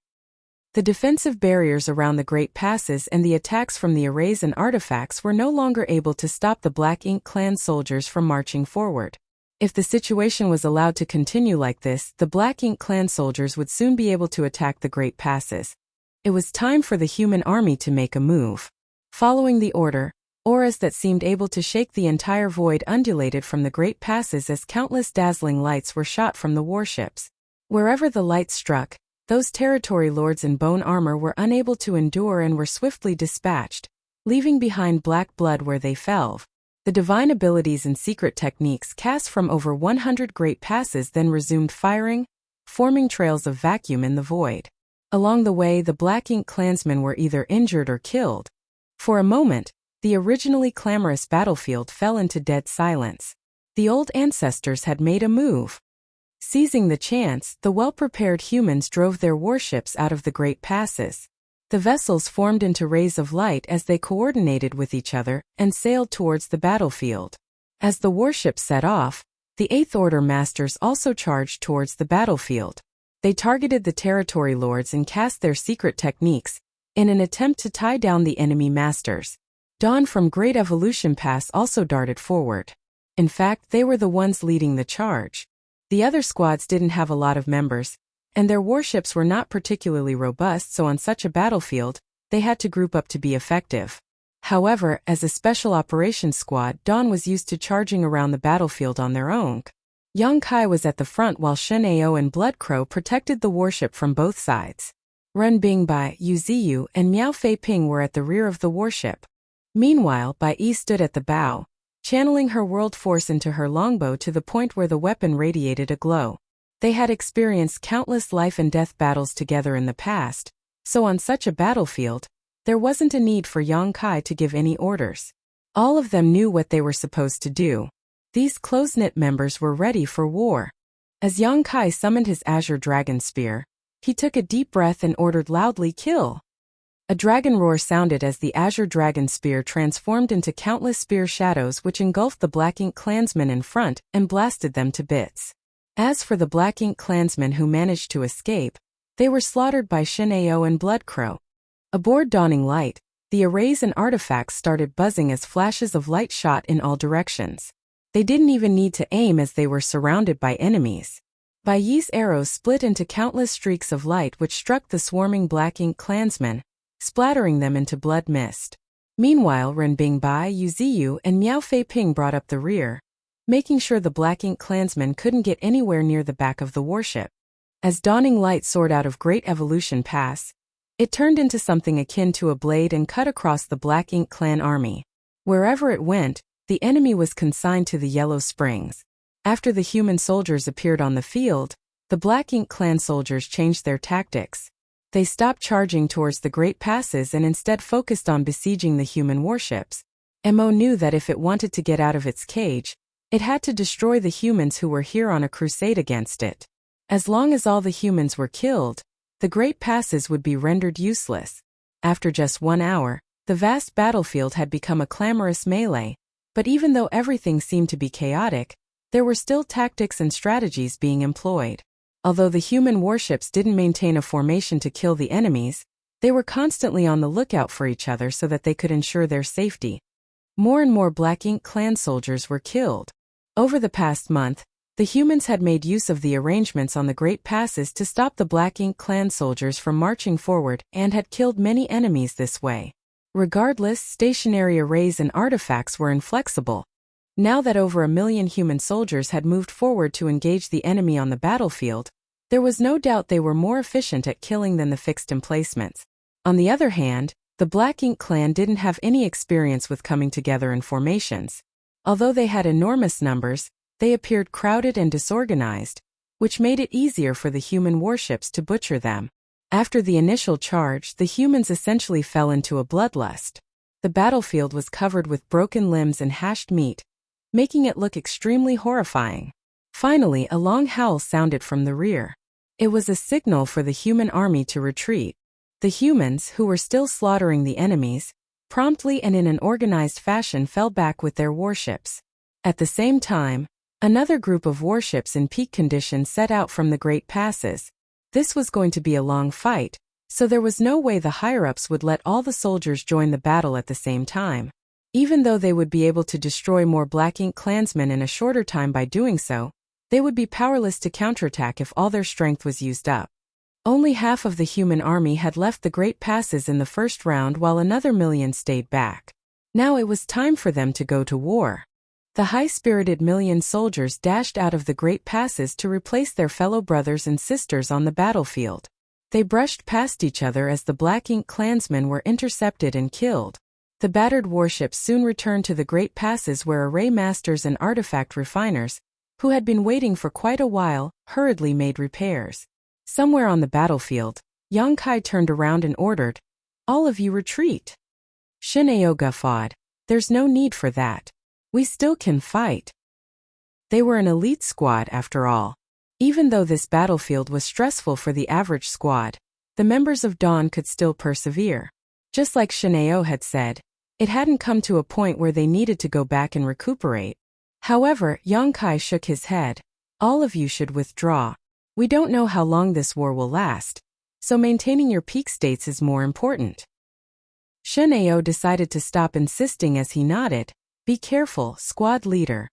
The defensive barriers around the Great Passes and the attacks from the arrays and artifacts were no longer able to stop the Black Ink clan soldiers from marching forward. If the situation was allowed to continue like this, the Black Ink clan soldiers would soon be able to attack the Great Passes. It was time for the human army to make a move. Following the order, auras that seemed able to shake the entire void undulated from the Great Passes as countless dazzling lights were shot from the warships. Wherever the lights struck, those territory lords in bone armor were unable to endure and were swiftly dispatched, leaving behind black blood where they fell. The divine abilities and secret techniques cast from over 100 Great Passes then resumed firing, forming trails of vacuum in the void. Along the way, the Black Ink clansmen were either injured or killed. For a moment, the originally clamorous battlefield fell into dead silence. The old ancestors had made a move. Seizing the chance, the well-prepared humans drove their warships out of the Great Passes. The vessels formed into rays of light as they coordinated with each other and sailed towards the battlefield. As the warships set off, the Eighth Order masters also charged towards the battlefield. They targeted the territory lords and cast their secret techniques in an attempt to tie down the enemy masters. Dawn from Great Evolution Pass also darted forward. In fact, they were the ones leading the charge. The other squads didn't have a lot of members, and their warships were not particularly robust, so on such a battlefield, they had to group up to be effective. However, as a special operations squad, Dawn was used to charging around the battlefield on their own. Yang Kai was at the front while Shen Ao and Blood Crow protected the warship from both sides. Ren Bingbai, Yu Ziyu, and Miao Fei Ping were at the rear of the warship. Meanwhile, Bai Yi stood at the bow, channeling her world force into her longbow to the point where the weapon radiated a glow. They had experienced countless life and death battles together in the past, so on such a battlefield, there wasn't a need for Yang Kai to give any orders. All of them knew what they were supposed to do. These close-knit members were ready for war. As Yang Kai summoned his Azure Dragon Spear, he took a deep breath and ordered loudly, "Kill!" A dragon roar sounded as the Azure Dragon Spear transformed into countless spear shadows which engulfed the Black Ink clansmen in front and blasted them to bits. As for the Black Ink clansmen who managed to escape, they were slaughtered by Shen Ao and Blood Crow. Aboard Dawning Light, the arrays and artifacts started buzzing as flashes of light shot in all directions. They didn't even need to aim as they were surrounded by enemies. Bai Yi's arrows split into countless streaks of light which struck the swarming Black Ink clansmen, splattering them into blood mist. Meanwhile, Ren Bingbai, Yu Ziyu, and Miao Fei Ping brought up the rear, making sure the Black Ink clansmen couldn't get anywhere near the back of the warship. As Dawning Light soared out of Great Evolution Pass, it turned into something akin to a blade and cut across the Black Ink clan army. Wherever it went, the enemy was consigned to the Yellow Springs. After the human soldiers appeared on the field, the Black Ink clan soldiers changed their tactics. They stopped charging towards the Great Passes and instead focused on besieging the human warships. Mo knew that if it wanted to get out of its cage, it had to destroy the humans who were here on a crusade against it. As long as all the humans were killed, the Great Passes would be rendered useless. After just 1 hour, the vast battlefield had become a clamorous melee, but even though everything seemed to be chaotic, there were still tactics and strategies being employed. Although the human warships didn't maintain a formation to kill the enemies, they were constantly on the lookout for each other so that they could ensure their safety. More and more Black Ink clan soldiers were killed. Over the past month, the humans had made use of the arrangements on the Great Passes to stop the Black Ink clan soldiers from marching forward and had killed many enemies this way. Regardless, stationary arrays and artifacts were inflexible. Now that over 1 million human soldiers had moved forward to engage the enemy on the battlefield, there was no doubt they were more efficient at killing than the fixed emplacements. On the other hand, the Black Ink clan didn't have any experience with coming together in formations. Although they had enormous numbers, they appeared crowded and disorganized, which made it easier for the human warships to butcher them. After the initial charge, the humans essentially fell into a bloodlust. The battlefield was covered with broken limbs and hashed meat, making it look extremely horrifying. Finally, a long howl sounded from the rear. It was a signal for the human army to retreat. The humans, who were still slaughtering the enemies, promptly and in an organized fashion fell back with their warships. At the same time, another group of warships in peak condition set out from the Great Passes. This was going to be a long fight, so there was no way the higher-ups would let all the soldiers join the battle at the same time. Even though they would be able to destroy more Black Ink clansmen in a shorter time by doing so, they would be powerless to counterattack if all their strength was used up. Only half of the human army had left the Great Passes in the first round while another million stayed back. Now it was time for them to go to war. The high-spirited million soldiers dashed out of the Great Passes to replace their fellow brothers and sisters on the battlefield. They brushed past each other as the Black Ink clansmen were intercepted and killed. The battered warships soon returned to the Great Passes where array masters and artifact refiners, who had been waiting for quite a while, hurriedly made repairs. Somewhere on the battlefield, Yongkai turned around and ordered, "All of you retreat." Shin'eo guffawed, "There's no need for that. We still can fight." They were an elite squad after all. Even though this battlefield was stressful for the average squad, the members of Dawn could still persevere. Just like Shin'eo had said, it hadn't come to a point where they needed to go back and recuperate. However, Yongkai shook his head. "All of you should withdraw. We don't know how long this war will last, so maintaining your peak states is more important." Shin'eo decided to stop insisting as he nodded, "Be careful, squad leader."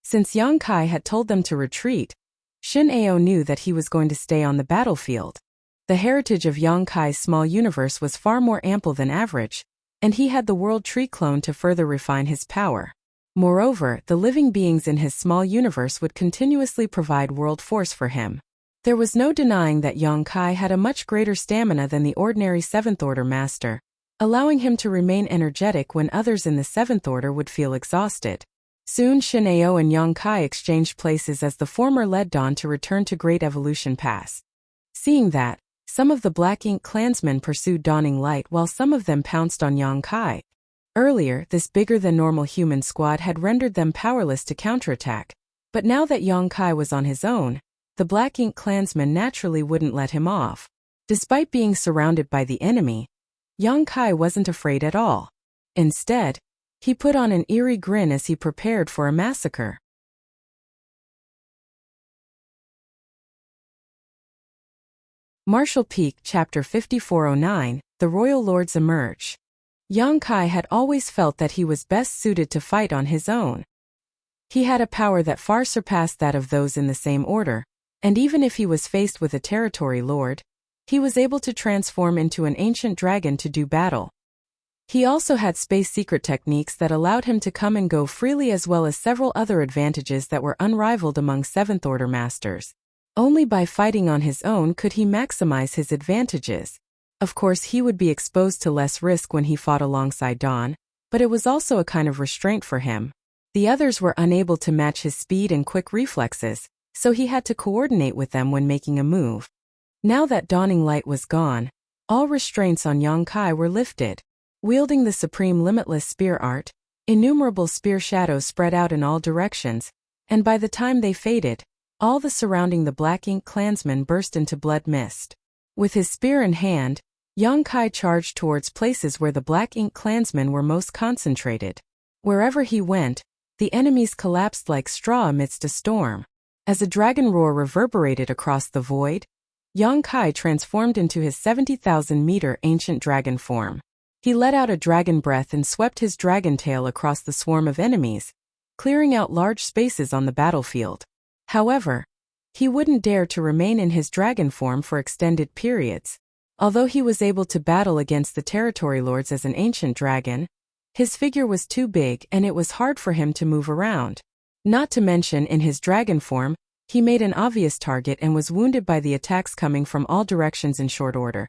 Since Yongkai had told them to retreat, Shin'eo knew that he was going to stay on the battlefield. The heritage of Yongkai's small universe was far more ample than average, and he had the World Tree clone to further refine his power. Moreover, the living beings in his small universe would continuously provide world force for him. There was no denying that Yongkai had a much greater stamina than the ordinary 7th Order Master, allowing him to remain energetic when others in the 7th Order would feel exhausted. Soon Shin'eo and Yongkai exchanged places as the former led Dawn to return to Great Evolution Pass. Seeing that, some of the Black Ink clansmen pursued Dawning Light while some of them pounced on Yongkai. Earlier, this bigger-than-normal human squad had rendered them powerless to counterattack, but now that Yongkai was on his own, the Black Ink clansmen naturally wouldn't let him off. Despite being surrounded by the enemy, Yongkai wasn't afraid at all. Instead, he put on an eerie grin as he prepared for a massacre. Martial Peak Chapter 5409, The Royal Lords Emerge. Yongkai had always felt that he was best suited to fight on his own. He had a power that far surpassed that of those in the same order, and even if he was faced with a territory lord, he was able to transform into an ancient dragon to do battle. He also had space secret techniques that allowed him to come and go freely as well as several other advantages that were unrivaled among 7th Order Masters. Only by fighting on his own could he maximize his advantages. Of course, he would be exposed to less risk when he fought alongside Dawn, but it was also a kind of restraint for him. The others were unable to match his speed and quick reflexes, so he had to coordinate with them when making a move. Now that Dawning Light was gone, all restraints on Yongkai were lifted. Wielding the supreme limitless spear art, innumerable spear shadows spread out in all directions, and by the time they faded, all the surrounding the Black Ink clansmen burst into blood mist. With his spear in hand, Yongkai charged towards places where the Black Ink clansmen were most concentrated. Wherever he went, the enemies collapsed like straw amidst a storm. As a dragon roar reverberated across the void, Yongkai transformed into his 70,000-meter ancient dragon form. He let out a dragon breath and swept his dragon tail across the swarm of enemies, clearing out large spaces on the battlefield. However, he wouldn't dare to remain in his dragon form for extended periods. Although he was able to battle against the territory lords as an ancient dragon, his figure was too big and it was hard for him to move around. Not to mention, in his dragon form, he made an obvious target and was wounded by the attacks coming from all directions in short order.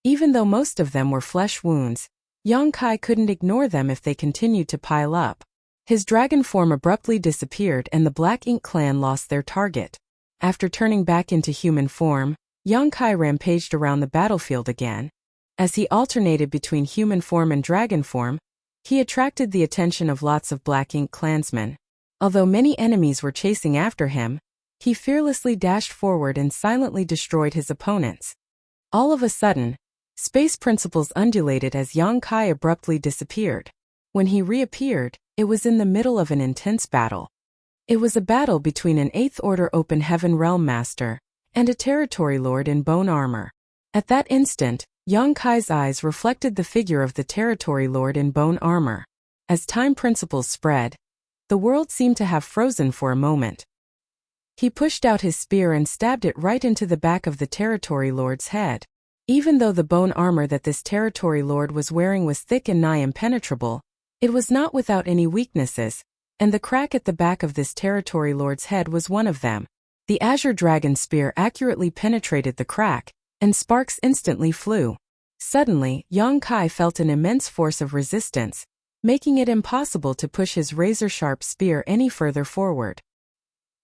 Even though most of them were flesh wounds, Yong-kai couldn't ignore them if they continued to pile up. His dragon form abruptly disappeared and the Black Ink clan lost their target. After turning back into human form, Yong-kai rampaged around the battlefield again. As he alternated between human form and dragon form, he attracted the attention of lots of Black Ink clansmen. Although many enemies were chasing after him, he fearlessly dashed forward and silently destroyed his opponents. All of a sudden, space principles undulated as Yong-kai abruptly disappeared. When he reappeared, it was in the middle of an intense battle. It was a battle between an 8th Order Open Heaven Realm Master and a territory lord in bone armor. At that instant, Yong-kai's eyes reflected the figure of the territory lord in bone armor. As time principles spread, the world seemed to have frozen for a moment. He pushed out his spear and stabbed it right into the back of the territory lord's head. Even though the bone armor that this territory lord was wearing was thick and nigh impenetrable, it was not without any weaknesses, and the crack at the back of this territory lord's head was one of them. The Azure Dragon spear accurately penetrated the crack, and sparks instantly flew. Suddenly, Yong-kai felt an immense force of resistance, making it impossible to push his razor-sharp spear any further forward.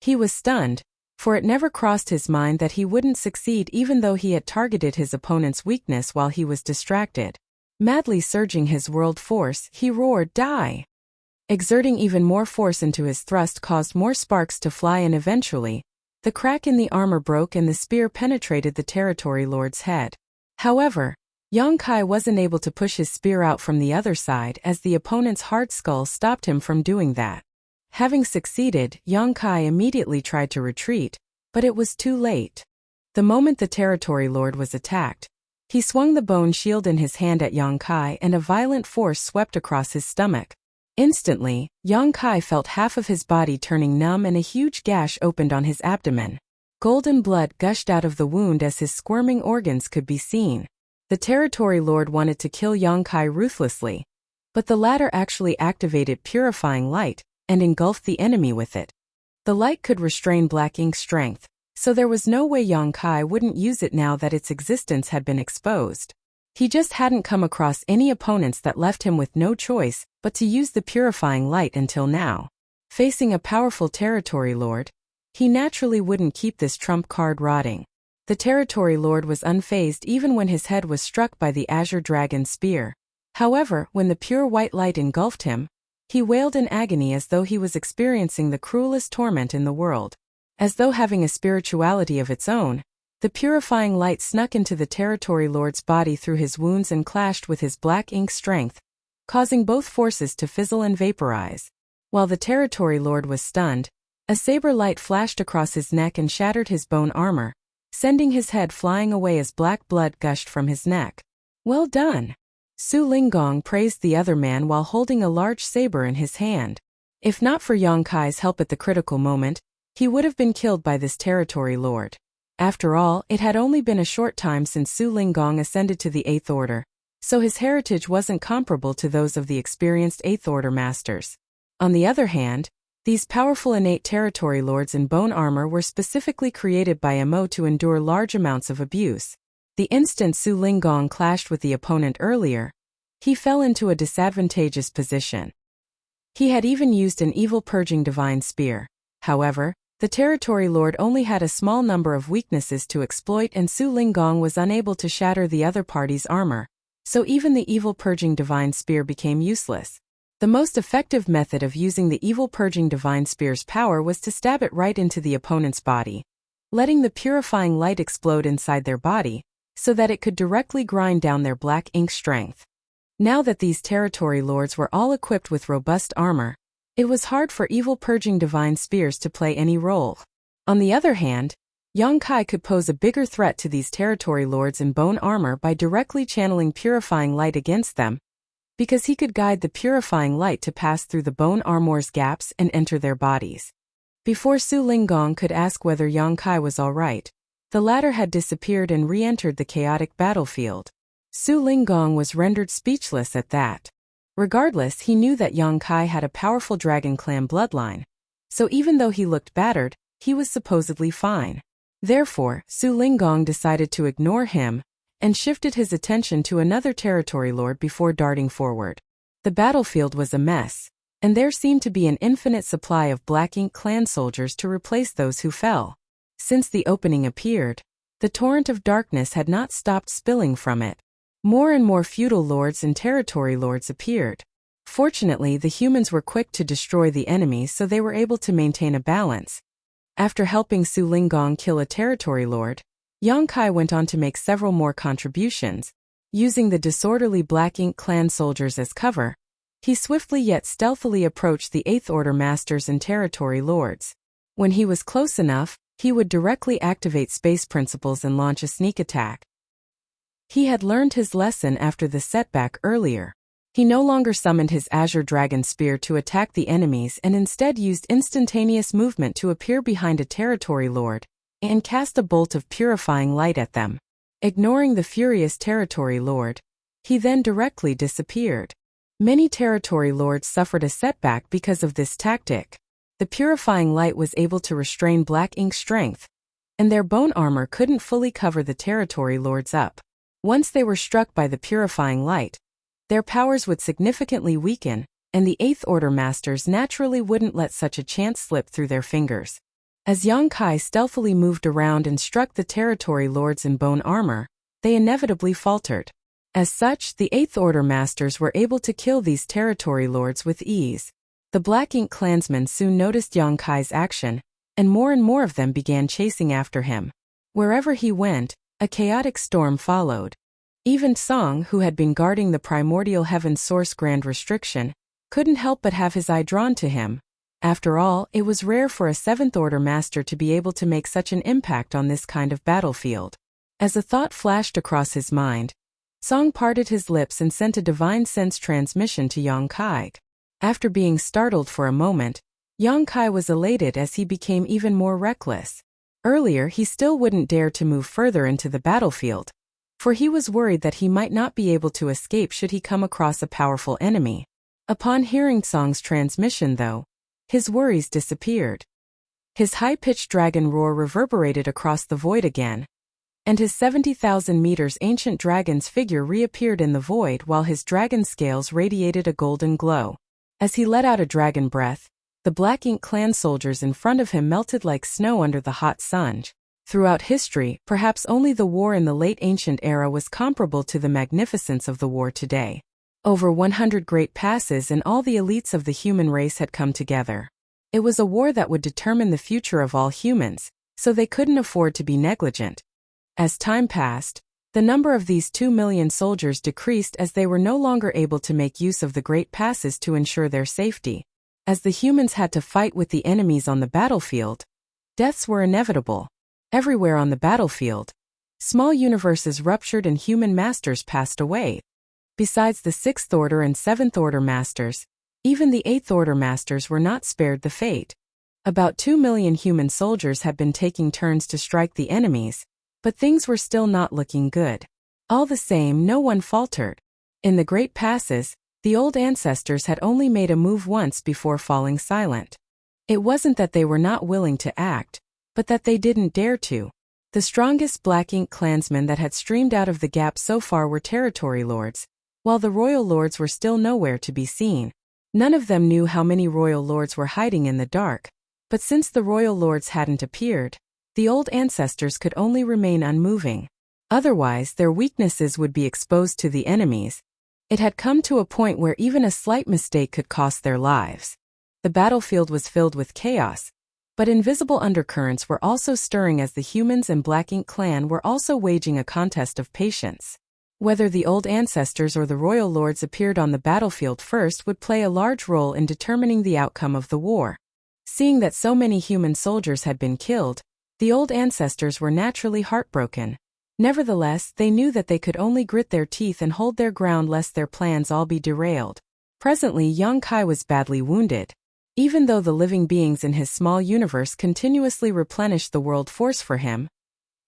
He was stunned, for it never crossed his mind that he wouldn't succeed even though he had targeted his opponent's weakness while he was distracted. Madly surging his world force, he roared, "Die!" Exerting even more force into his thrust caused more sparks to fly, and eventually, the crack in the armor broke and the spear penetrated the territory lord's head. However, Yong-kai wasn't able to push his spear out from the other side as the opponent's hard skull stopped him from doing that. Having succeeded, Yong-kai immediately tried to retreat, but it was too late. The moment the territory lord was attacked, he swung the bone shield in his hand at Yong-kai and a violent force swept across his stomach. Instantly, Yong-kai felt half of his body turning numb and a huge gash opened on his abdomen. Golden blood gushed out of the wound as his squirming organs could be seen. The territory lord wanted to kill Yong-kai ruthlessly, but the latter actually activated purifying light and engulfed the enemy with it. The light could restrain Black Ink's strength, so there was no way Yong-kai wouldn't use it now that its existence had been exposed. He just hadn't come across any opponents that left him with no choice but to use the purifying light until now. Facing a powerful territory lord, he naturally wouldn't keep this trump card rotting. The territory lord was unfazed even when his head was struck by the Azure Dragon spear. However, when the pure white light engulfed him, he wailed in agony as though he was experiencing the cruelest torment in the world. As though having a spirituality of its own, the purifying light snuck into the territory lord's body through his wounds and clashed with his Black Ink strength, causing both forces to fizzle and vaporize. While the territory lord was stunned, a saber light flashed across his neck and shattered his bone armor, sending his head flying away as black blood gushed from his neck. "Well done!" Su Linggong praised the other man while holding a large saber in his hand. If not for Yong-kai's help at the critical moment, he would have been killed by this territory lord. After all, it had only been a short time since Su Linggong ascended to the 8th Order, so his heritage wasn't comparable to those of the experienced 8th Order masters. On the other hand, these powerful innate territory lords in bone armor were specifically created by Mo to endure large amounts of abuse. The instant Su Linggong clashed with the opponent earlier, he fell into a disadvantageous position. He had even used an evil purging divine spear. However, the territory lord only had a small number of weaknesses to exploit and Su Linggong was unable to shatter the other party's armor, so even the evil purging divine spear became useless. The most effective method of using the evil purging divine spear's power was to stab it right into the opponent's body, letting the purifying light explode inside their body, so that it could directly grind down their Black Ink strength. Now that these territory lords were all equipped with robust armor, it was hard for evil purging divine spears to play any role. On the other hand, Yong-kai could pose a bigger threat to these territory lords in bone armor by directly channeling purifying light against them. because he could guide the purifying light to pass through the bone armor's gaps and enter their bodies. Before Su Linggong could ask whether Yang Kai was all right, the latter had disappeared and re-entered the chaotic battlefield. Su Linggong was rendered speechless at that. Regardless, he knew that Yang Kai had a powerful Dragon Clan bloodline, so even though he looked battered, he was supposedly fine. Therefore, Su Linggong decided to ignore him and shifted his attention to another territory lord before darting forward. The battlefield was a mess, and there seemed to be an infinite supply of Black Ink clan soldiers to replace those who fell. Since the opening appeared, the torrent of darkness had not stopped spilling from it. More and more feudal lords and territory lords appeared. Fortunately, the humans were quick to destroy the enemies, so they were able to maintain a balance. After helping Su Linggong kill a territory lord, Yang Kai went on to make several more contributions. Using the disorderly Black Ink clan soldiers as cover, he swiftly yet stealthily approached the 8th Order masters and territory lords. When he was close enough, he would directly activate space principles and launch a sneak attack. He had learned his lesson after the setback earlier. He no longer summoned his Azure Dragon Spear to attack the enemies and instead used instantaneous movement to appear behind a territory lord and cast a bolt of purifying light at them. Ignoring the furious territory lord, he then directly disappeared. Many territory lords suffered a setback because of this tactic. The purifying light was able to restrain Black Ink's strength, and their bone armor couldn't fully cover the territory lords up. Once they were struck by the purifying light, their powers would significantly weaken, and the 8th Order masters naturally wouldn't let such a chance slip through their fingers. As Yang Kai stealthily moved around and struck the territory lords in bone armor, they inevitably faltered. As such, the 8th Order masters were able to kill these territory lords with ease. The Black Ink clansmen soon noticed Yang Kai's action, and more of them began chasing after him. Wherever he went, a chaotic storm followed. Even Song, who had been guarding the primordial heaven source grand restriction, couldn't help but have his eye drawn to him. After all, it was rare for a 7th Order master to be able to make such an impact on this kind of battlefield. As a thought flashed across his mind, Song parted his lips and sent a divine sense transmission to Yang Kai. After being startled for a moment, Yang Kai was elated as he became even more reckless. Earlier, he still wouldn't dare to move further into the battlefield, for he was worried that he might not be able to escape should he come across a powerful enemy. Upon hearing Song's transmission, though, his worries disappeared. His high-pitched dragon roar reverberated across the void again, and his 70,000 meters ancient dragon's figure reappeared in the void while his dragon scales radiated a golden glow. As he let out a dragon breath, the Black Ink clan soldiers in front of him melted like snow under the hot sun. Throughout history, perhaps only the war in the late ancient era was comparable to the magnificence of the war today. Over 100 great passes and all the elites of the human race had come together. It was a war that would determine the future of all humans, so they couldn't afford to be negligent. As time passed, the number of these 2 million soldiers decreased as they were no longer able to make use of the great passes to ensure their safety. As the humans had to fight with the enemies on the battlefield, deaths were inevitable. Everywhere on the battlefield, small universes ruptured and human masters passed away. Besides the 6th Order and 7th Order masters, even the 8th Order masters were not spared the fate. About 2 million human soldiers had been taking turns to strike the enemies, but things were still not looking good. All the same, no one faltered. In the great passes, the old ancestors had only made a move once before falling silent. It wasn't that they were not willing to act, but that they didn't dare to. The strongest Black Ink clansmen that had streamed out of the gap so far were territory lords, while the royal lords were still nowhere to be seen. None of them knew how many royal lords were hiding in the dark, but since the royal lords hadn't appeared, the old ancestors could only remain unmoving. Otherwise, their weaknesses would be exposed to the enemies. It had come to a point where even a slight mistake could cost their lives. The battlefield was filled with chaos, but invisible undercurrents were also stirring as the humans and Black Ink clan were also waging a contest of patience. Whether the old ancestors or the royal lords appeared on the battlefield first would play a large role in determining the outcome of the war. Seeing that so many human soldiers had been killed, the old ancestors were naturally heartbroken. Nevertheless, they knew that they could only grit their teeth and hold their ground lest their plans all be derailed. Presently, young Kai was badly wounded. Even though the living beings in his small universe continuously replenished the world force for him,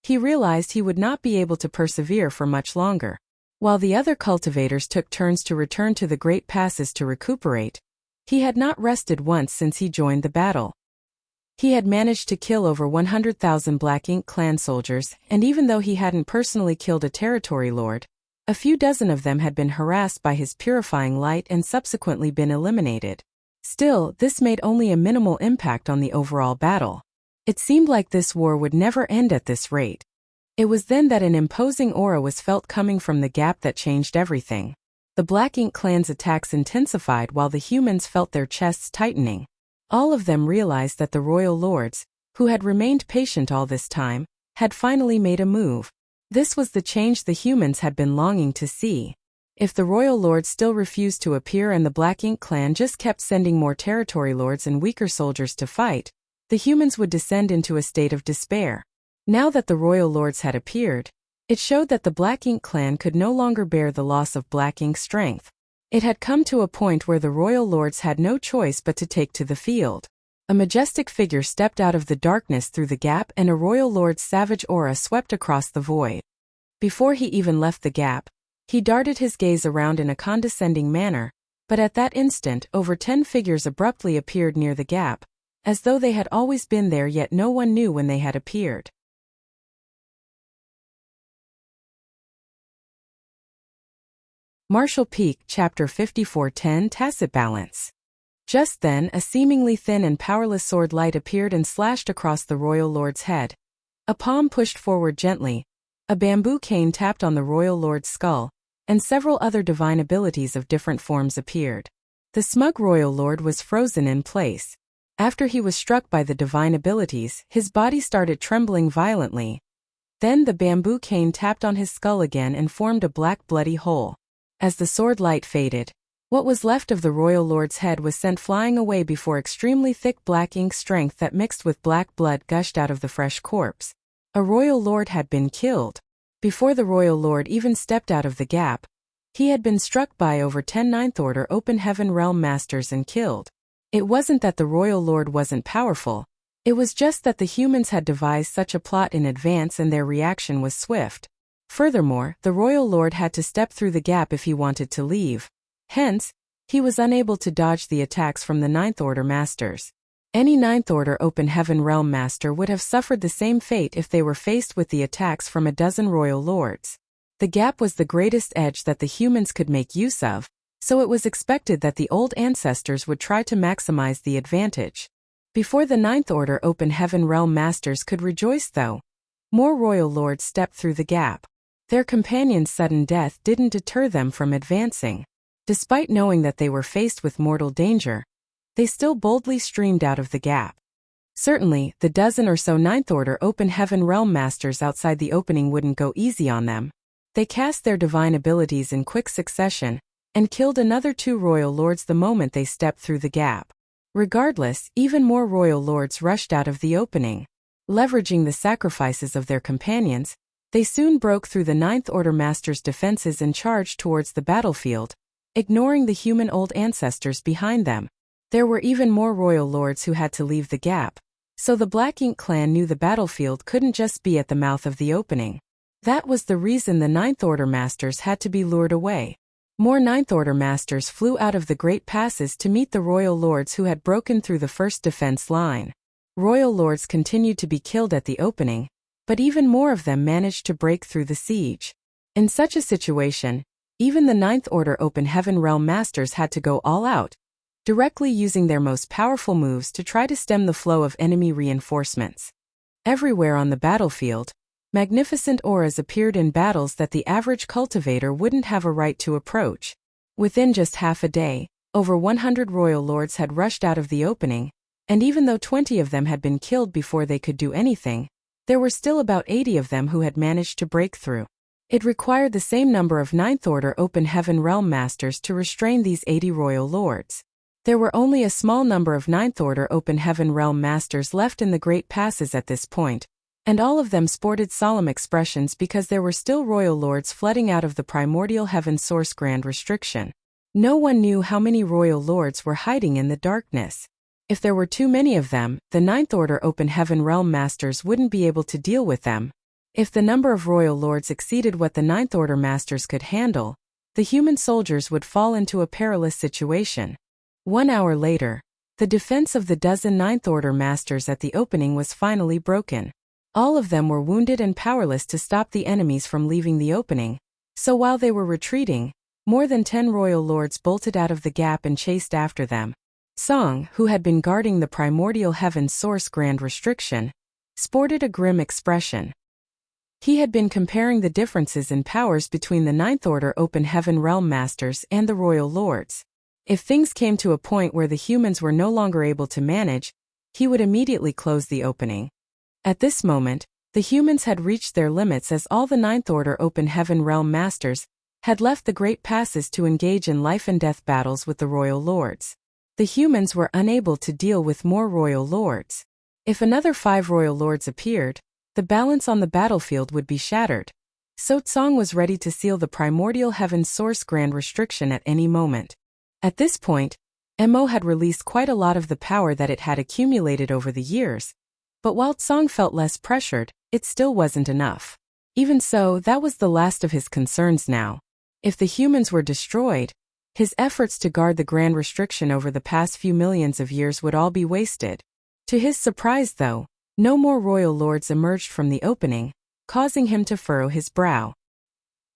he realized he would not be able to persevere for much longer. While the other cultivators took turns to return to the great passes to recuperate, he had not rested once since he joined the battle. He had managed to kill over 100,000 Black Ink clan soldiers, and even though he hadn't personally killed a territory lord, a few dozen of them had been harassed by his purifying light and subsequently been eliminated. Still, this made only a minimal impact on the overall battle. It seemed like this war would never end at this rate. It was then that an imposing aura was felt coming from the gap that changed everything. The Black Ink clan's attacks intensified while the humans felt their chests tightening. All of them realized that the royal lords, who had remained patient all this time, had finally made a move. This was the change the humans had been longing to see. If the royal lords still refused to appear and the Black Ink clan just kept sending more territory lords and weaker soldiers to fight, the humans would descend into a state of despair. Now that the royal lords had appeared, it showed that the Black Ink clan could no longer bear the loss of Black Ink's strength. It had come to a point where the royal lords had no choice but to take to the field. A majestic figure stepped out of the darkness through the gap and a royal lord's savage aura swept across the void. Before he even left the gap, he darted his gaze around in a condescending manner, but at that instant over 10 figures abruptly appeared near the gap, as though they had always been there yet no one knew when they had appeared. Martial Peak, Chapter 54:10 Tacit Balance. Just then, a seemingly thin and powerless sword light appeared and slashed across the royal lord's head. A palm pushed forward gently, a bamboo cane tapped on the royal lord's skull, and several other divine abilities of different forms appeared. The smug royal lord was frozen in place. After he was struck by the divine abilities, his body started trembling violently. Then the bamboo cane tapped on his skull again and formed a black bloody hole. As the sword light faded, what was left of the royal lord's head was sent flying away before extremely thick Black Ink strength that mixed with black blood gushed out of the fresh corpse. A royal lord had been killed. Before the royal lord even stepped out of the gap, he had been struck by over 10 Ninth Order Open Heaven Realm Masters and killed. It wasn't that the royal lord wasn't powerful, it was just that the humans had devised such a plot in advance and their reaction was swift. Furthermore, the royal lord had to step through the gap if he wanted to leave. Hence, he was unable to dodge the attacks from the Ninth Order Masters. Any Ninth Order Open Heaven Realm Master would have suffered the same fate if they were faced with the attacks from a dozen royal lords. The gap was the greatest edge that the humans could make use of, so it was expected that the old ancestors would try to maximize the advantage. Before the Ninth Order Open Heaven Realm Masters could rejoice though, more royal lords stepped through the gap. Their companions' sudden death didn't deter them from advancing. Despite knowing that they were faced with mortal danger, they still boldly streamed out of the gap. Certainly, the dozen or so Ninth Order Open Heaven Realm Masters outside the opening wouldn't go easy on them. They cast their divine abilities in quick succession, and killed another 2 royal lords the moment they stepped through the gap. Regardless, even more royal lords rushed out of the opening. Leveraging the sacrifices of their companions, they soon broke through the Ninth Order Masters' defenses and charged towards the battlefield, ignoring the human old ancestors behind them. There were even more royal lords who had to leave the gap, so the Black Ink clan knew the battlefield couldn't just be at the mouth of the opening. That was the reason the Ninth Order Masters had to be lured away. More Ninth Order Masters flew out of the great passes to meet the royal lords who had broken through the first defense line. Royal lords continued to be killed at the opening, but even more of them managed to break through the siege. In such a situation, even the Ninth Order Open Heaven Realm Masters had to go all out, directly using their most powerful moves to try to stem the flow of enemy reinforcements. Everywhere on the battlefield, magnificent auras appeared in battles that the average cultivator wouldn't have a right to approach. Within just half a day, over 100 royal lords had rushed out of the opening, and even though 20 of them had been killed before they could do anything, there were still about 80 of them who had managed to break through. It required the same number of Ninth Order Open Heaven Realm Masters to restrain these 80 royal lords. There were only a small number of Ninth Order Open Heaven Realm Masters left in the Great Passes at this point, and all of them sported solemn expressions because there were still royal lords flooding out of the primordial heaven source grand restriction. No one knew how many royal lords were hiding in the darkness. If there were too many of them, the Ninth Order Open Heaven Realm Masters wouldn't be able to deal with them. If the number of royal lords exceeded what the Ninth Order Masters could handle, the human soldiers would fall into a perilous situation. 1 hour later, the defense of the dozen Ninth Order Masters at the opening was finally broken. All of them were wounded and powerless to stop the enemies from leaving the opening, so while they were retreating, more than 10 royal lords bolted out of the gap and chased after them. Song, who had been guarding the primordial heaven source grand restriction, sported a grim expression. He had been comparing the differences in powers between the Ninth Order Open Heaven Realm Masters and the royal lords. If things came to a point where the humans were no longer able to manage, he would immediately close the opening. At this moment, the humans had reached their limits as all the Ninth Order Open Heaven Realm Masters had left the Great Passes to engage in life-and-death battles with the royal lords. The humans were unable to deal with more royal lords. If another 5 royal lords appeared, the balance on the battlefield would be shattered. So Tsong was ready to seal the primordial heaven source grand restriction at any moment. At this point, Mo had released quite a lot of the power that it had accumulated over the years, but while Tsong felt less pressured, it still wasn't enough. Even so, that was the last of his concerns now. If the humans were destroyed, his efforts to guard the grand restriction over the past few millions of years would all be wasted. To his surprise though, no more royal lords emerged from the opening, causing him to furrow his brow.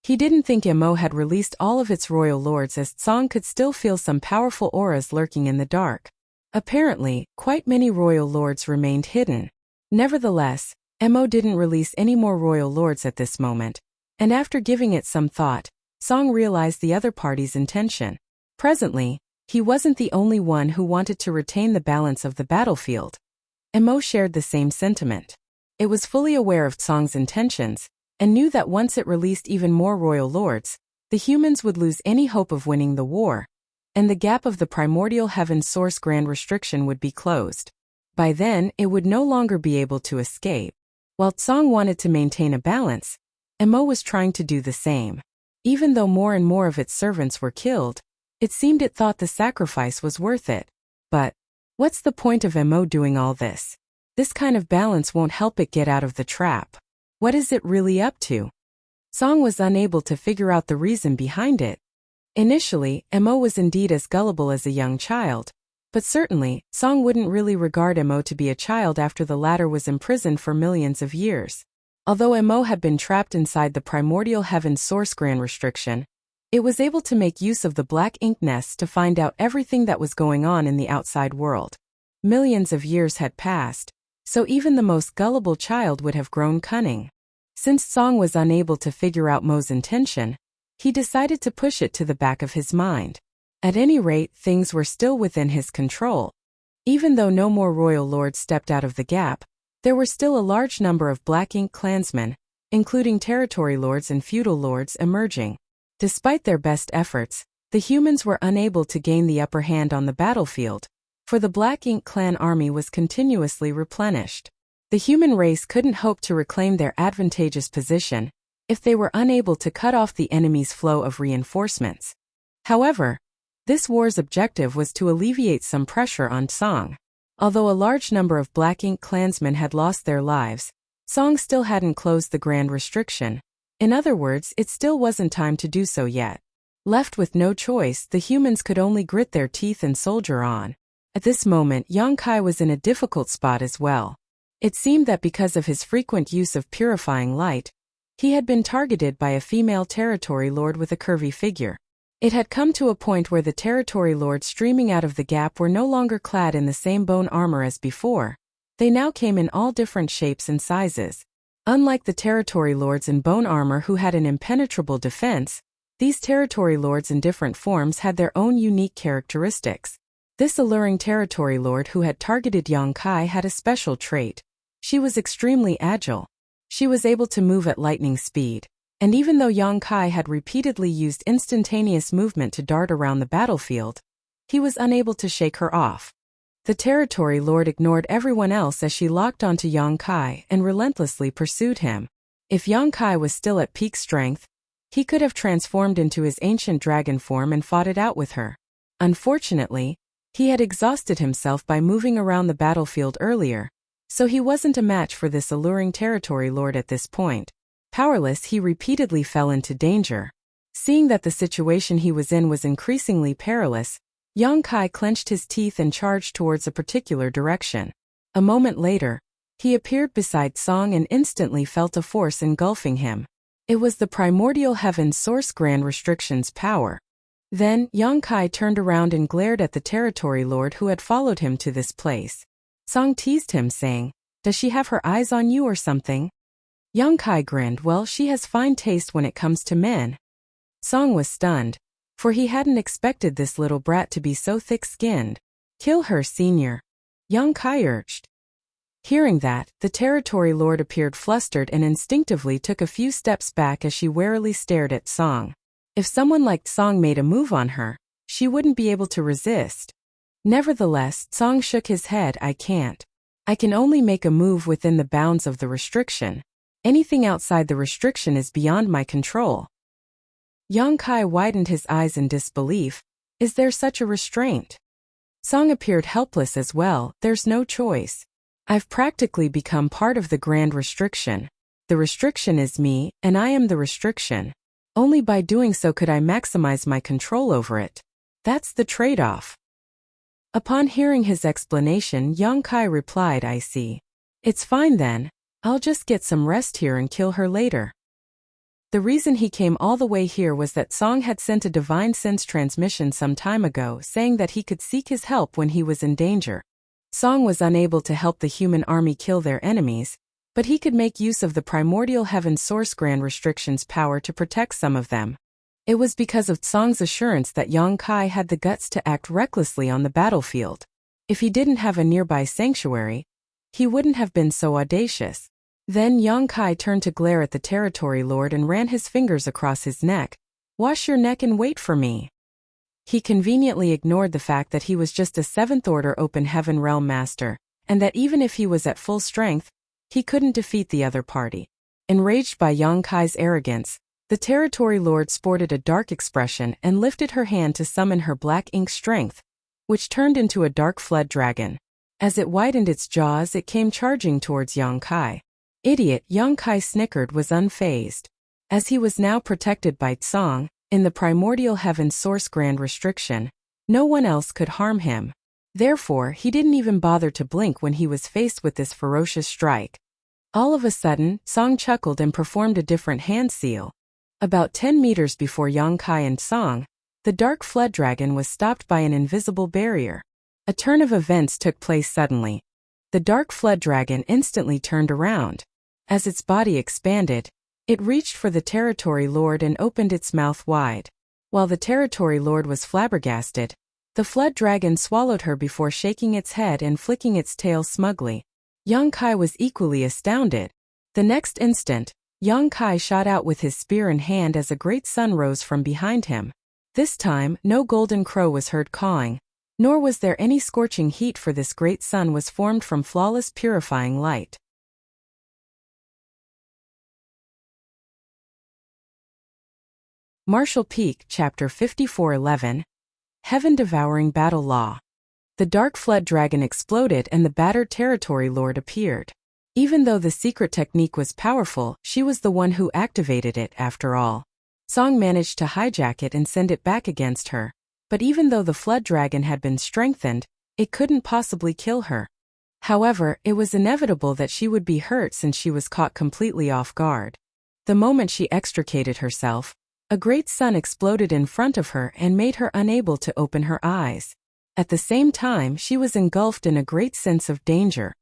He didn't think Mo had released all of its royal lords, as Tsong could still feel some powerful auras lurking in the dark. Apparently, quite many royal lords remained hidden. Nevertheless, Mo didn't release any more royal lords at this moment, and after giving it some thought, Tsong realized the other party's intention. Presently, he wasn't the only one who wanted to retain the balance of the battlefield. Mo shared the same sentiment. It was fully aware of Tsong's intentions, and knew that once it released even more royal lords, the humans would lose any hope of winning the war, and the gap of the primordial heaven source grand restriction would be closed. By then, it would no longer be able to escape. While Tsong wanted to maintain a balance, Mo was trying to do the same. Even though more and more of its servants were killed, it seemed it thought the sacrifice was worth it. But what's the point of Mo doing all this? This kind of balance won't help it get out of the trap. What is it really up to? Tsong was unable to figure out the reason behind it. Initially, Mo was indeed as gullible as a young child, but certainly, Tsong wouldn't really regard Mo to be a child after the latter was imprisoned for millions of years. Although Mo had been trapped inside the primordial heaven source grand restriction, it was able to make use of the black ink nests to find out everything that was going on in the outside world. Millions of years had passed, so even the most gullible child would have grown cunning. Since Tsong was unable to figure out Mo's intention, he decided to push it to the back of his mind. At any rate, things were still within his control. Even though no more royal lords stepped out of the gap, there were still a large number of Black Ink clansmen, including territory lords and feudal lords, emerging. Despite their best efforts, the humans were unable to gain the upper hand on the battlefield, for the Black Ink clan army was continuously replenished. The human race couldn't hope to reclaim their advantageous position if they were unable to cut off the enemy's flow of reinforcements. However, this war's objective was to alleviate some pressure on Tsong. Although a large number of Black Ink clansmen had lost their lives, Tsong still hadn't closed the grand restriction. In other words, it still wasn't time to do so yet. Left with no choice, the humans could only grit their teeth and soldier on. At this moment, Yang Kai was in a difficult spot as well. It seemed that because of his frequent use of purifying light, he had been targeted by a female territory lord with a curvy figure. It had come to a point where the territory lords streaming out of the gap were no longer clad in the same bone armor as before. They now came in all different shapes and sizes. Unlike the territory lords in bone armor who had an impenetrable defense, these territory lords in different forms had their own unique characteristics. This alluring territory lord who had targeted Yang Kai had a special trait. She was extremely agile. She was able to move at lightning speed. And even though Yang Kai had repeatedly used instantaneous movement to dart around the battlefield, he was unable to shake her off. The territory lord ignored everyone else as she locked onto Yang Kai and relentlessly pursued him. If Yang Kai was still at peak strength, he could have transformed into his ancient dragon form and fought it out with her. Unfortunately, he had exhausted himself by moving around the battlefield earlier, so he wasn't a match for this alluring territory lord at this point. Powerless, he repeatedly fell into danger. Seeing that the situation he was in was increasingly perilous, Yang Kai clenched his teeth and charged towards a particular direction. A moment later, he appeared beside Song and instantly felt a force engulfing him. It was the primordial heaven source grand restriction's power. Then, Yang Kai turned around and glared at the territory lord who had followed him to this place. Song teased him, saying, "Does she have her eyes on you or something?" Yang Kai grinned, "Well, she has fine taste when it comes to men." Song was stunned, for he hadn't expected this little brat to be so thick-skinned. "Kill her, senior," Yang Kai urged. Hearing that, the territory lord appeared flustered and instinctively took a few steps back as she warily stared at Song. If someone like Song made a move on her, she wouldn't be able to resist. Nevertheless, Song shook his head. "I can't. I can only make a move within the bounds of the restriction. Anything outside the restriction is beyond my control." Yang Kai widened his eyes in disbelief. "Is there such a restraint?" Song appeared helpless as well. "There's no choice. I've practically become part of the grand restriction. The restriction is me, and I am the restriction. Only by doing so could I maximize my control over it. That's the trade-off." Upon hearing his explanation, Yang Kai replied, "I see. It's fine then. I'll just get some rest here and kill her later." The reason he came all the way here was that Song had sent a divine sense transmission some time ago saying that he could seek his help when he was in danger. Song was unable to help the human army kill their enemies, but he could make use of the primordial heaven source grand restriction's power to protect some of them. It was because of Song's assurance that Yang Kai had the guts to act recklessly on the battlefield. If he didn't have a nearby sanctuary, he wouldn't have been so audacious. Then Yang Kai turned to glare at the territory lord and ran his fingers across his neck. "Wash your neck and wait for me." He conveniently ignored the fact that he was just a 7th Order Open Heaven Realm Master, and that even if he was at full strength, he couldn't defeat the other party. Enraged by Yang Kai's arrogance, the territory lord sported a dark expression and lifted her hand to summon her black ink strength, which turned into a dark flood dragon. As it widened its jaws, it came charging towards Yang Kai. "Idiot," Yang Kai snickered, was unfazed. As he was now protected by Tsong, in the primordial heaven source grand restriction, no one else could harm him. Therefore, he didn't even bother to blink when he was faced with this ferocious strike. All of a sudden, Tsong chuckled and performed a different hand seal. About 10 meters before Yang Kai and Tsong, the dark flood dragon was stopped by an invisible barrier. A turn of events took place suddenly. The dark flood dragon instantly turned around. As its body expanded, it reached for the territory lord and opened its mouth wide. While the territory lord was flabbergasted, the flood dragon swallowed her before shaking its head and flicking its tail smugly. Yang Kai was equally astounded. The next instant, Yang Kai shot out with his spear in hand as a great sun rose from behind him. This time, no golden crow was heard cawing, nor was there any scorching heat, for this great sun was formed from flawless purifying light. Martial Peak, Chapter 54:11. Heaven-Devouring Battle Law. The dark flood dragon exploded and the battered territory lord appeared. Even though the secret technique was powerful, she was the one who activated it after all. Song managed to hijack it and send it back against her. But even though the flood dragon had been strengthened, it couldn't possibly kill her. However, it was inevitable that she would be hurt since she was caught completely off guard. The moment she extricated herself, a great sun exploded in front of her and made her unable to open her eyes. At the same time, she was engulfed in a great sense of danger.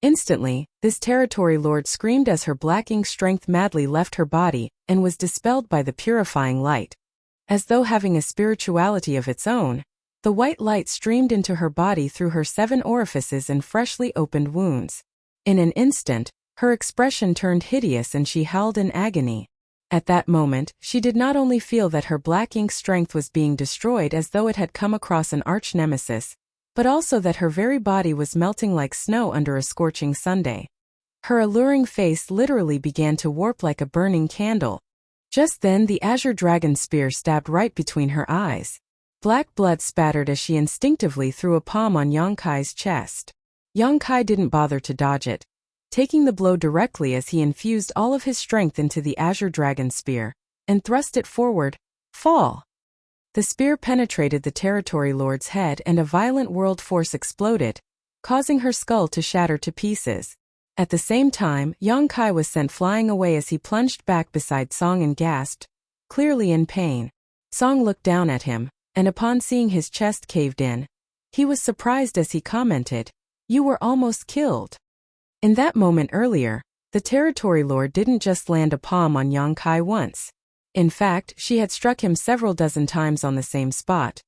Instantly, this territory lord screamed as her black ink strength madly left her body and was dispelled by the purifying light. As though having a spirituality of its own, the white light streamed into her body through her 7 orifices and freshly opened wounds. In an instant, her expression turned hideous and she howled in agony. At that moment, she did not only feel that her black ink strength was being destroyed as though it had come across an arch-nemesis, but also that her very body was melting like snow under a scorching Sunday. Her alluring face literally began to warp like a burning candle. Just then the azure dragon spear stabbed right between her eyes. Black blood spattered as she instinctively threw a palm on Yonkai's chest. Yonkai didn't bother to dodge it, taking the blow directly as he infused all of his strength into the azure dragon spear and thrust it forward. Fall! The spear penetrated the territory lord's head and a violent world force exploded, causing her skull to shatter to pieces. At the same time, Yonkai was sent flying away as he plunged back beside Song and gasped, clearly in pain. Song looked down at him, and upon seeing his chest caved in, he was surprised as he commented, "You were almost killed." In that moment earlier, the territory lord didn't just land a palm on Yonkai once. In fact, she had struck him several dozen times on the same spot.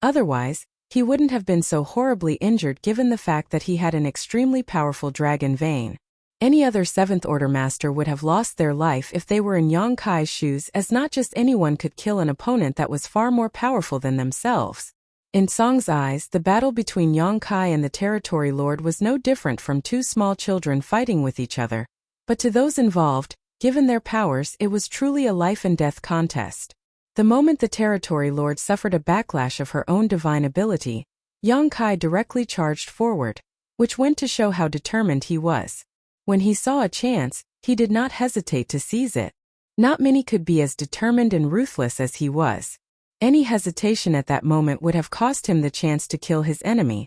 Otherwise, he wouldn't have been so horribly injured given the fact that he had an extremely powerful dragon vein. Any other 7th Order master would have lost their life if they were in Yonkai's shoes, as not just anyone could kill an opponent that was far more powerful than themselves. In Song's eyes, the battle between Yonkai and the territory lord was no different from two small children fighting with each other. But to those involved, given their powers, it was truly a life-and-death contest. The moment the territory lord suffered a backlash of her own divine ability, Yonkai directly charged forward, which went to show how determined he was. When he saw a chance, he did not hesitate to seize it. Not many could be as determined and ruthless as he was. Any hesitation at that moment would have cost him the chance to kill his enemy.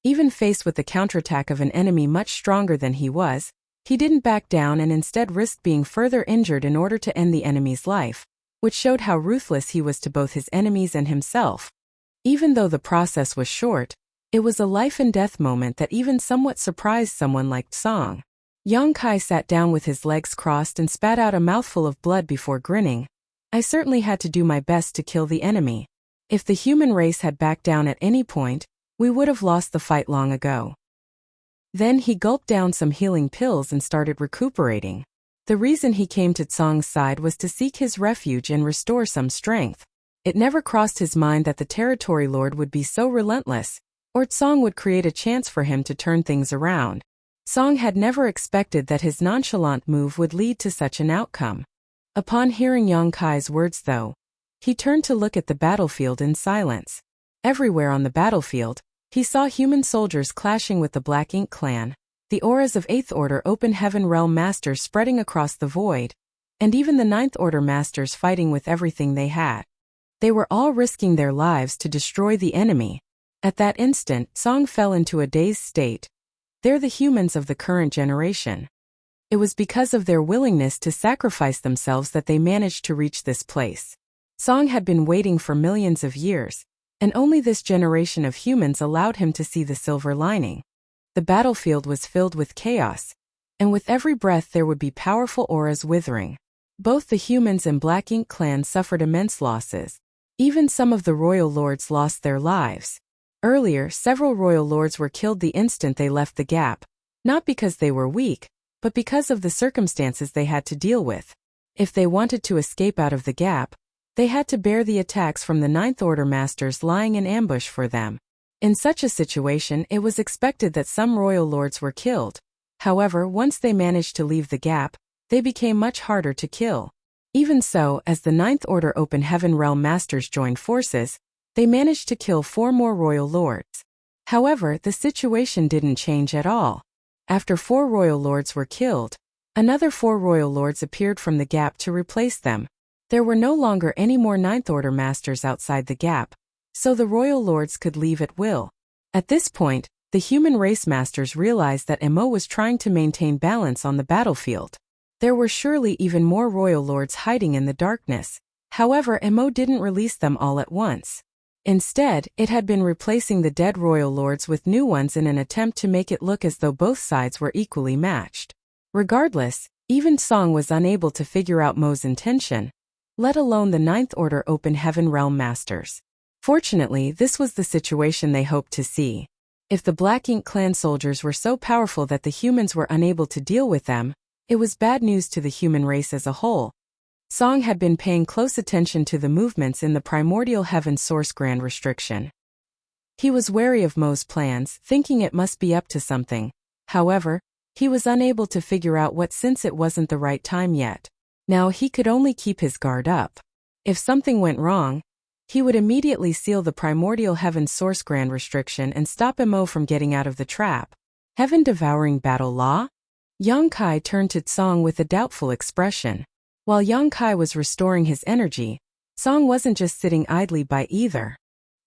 Even faced with the counterattack of an enemy much stronger than he was, he didn't back down and instead risked being further injured in order to end the enemy's life, which showed how ruthless he was to both his enemies and himself. Even though the process was short, it was a life-and-death moment that even somewhat surprised someone like Song. Yonkai sat down with his legs crossed and spat out a mouthful of blood before grinning. "I certainly had to do my best to kill the enemy. If the human race had backed down at any point, we would have lost the fight long ago." Then he gulped down some healing pills and started recuperating. The reason he came to Tsong's side was to seek his refuge and restore some strength. It never crossed his mind that the territory lord would be so relentless, or Tsong would create a chance for him to turn things around. Song had never expected that his nonchalant move would lead to such an outcome. Upon hearing Yonkai's words though, he turned to look at the battlefield in silence. Everywhere on the battlefield, he saw human soldiers clashing with the Black Ink clan, the auras of 8th Order Open Heaven Realm Masters spreading across the void, and even the 9th Order Masters fighting with everything they had. They were all risking their lives to destroy the enemy. At that instant, Song fell into a dazed state. They're the humans of the current generation. It was because of their willingness to sacrifice themselves that they managed to reach this place. Song had been waiting for millions of years, and only this generation of humans allowed him to see the silver lining. The battlefield was filled with chaos, and with every breath there would be powerful auras withering. Both the humans and Black Ink clan suffered immense losses. Even some of the royal lords lost their lives. Earlier, several royal lords were killed the instant they left the gap, not because they were weak, but because of the circumstances they had to deal with. If they wanted to escape out of the gap, they had to bear the attacks from the 9th Order Masters lying in ambush for them. In such a situation, it was expected that some royal lords were killed. However, once they managed to leave the gap, they became much harder to kill. Even so, as the 9th Order Open Heaven Realm Masters joined forces, they managed to kill 4 more royal lords. However, the situation didn't change at all. After 4 royal lords were killed, another 4 royal lords appeared from the gap to replace them. There were no longer any more 9th Order Masters outside the gap, so the royal lords could leave at will. At this point, the human race masters realized that Mo was trying to maintain balance on the battlefield. There were surely even more royal lords hiding in the darkness. However, Mo didn't release them all at once. Instead, it had been replacing the dead royal lords with new ones in an attempt to make it look as though both sides were equally matched. Regardless, even Song was unable to figure out Mo's intention, let alone the 9th Order Open Heaven Realm Masters. Fortunately, this was the situation they hoped to see. If the Black Ink clan soldiers were so powerful that the humans were unable to deal with them, it was bad news to the human race as a whole. Song had been paying close attention to the movements in the primordial heaven source grand restriction. He was wary of Mo's plans, thinking it must be up to something. However, he was unable to figure out what since it wasn't the right time yet. Now he could only keep his guard up. If something went wrong, he would immediately seal the primordial heaven source grand restriction and stop Mo from getting out of the trap. Heaven-devouring battle law? Yang Kai turned to Song with a doubtful expression. While Yang Kai was restoring his energy, Song wasn't just sitting idly by either.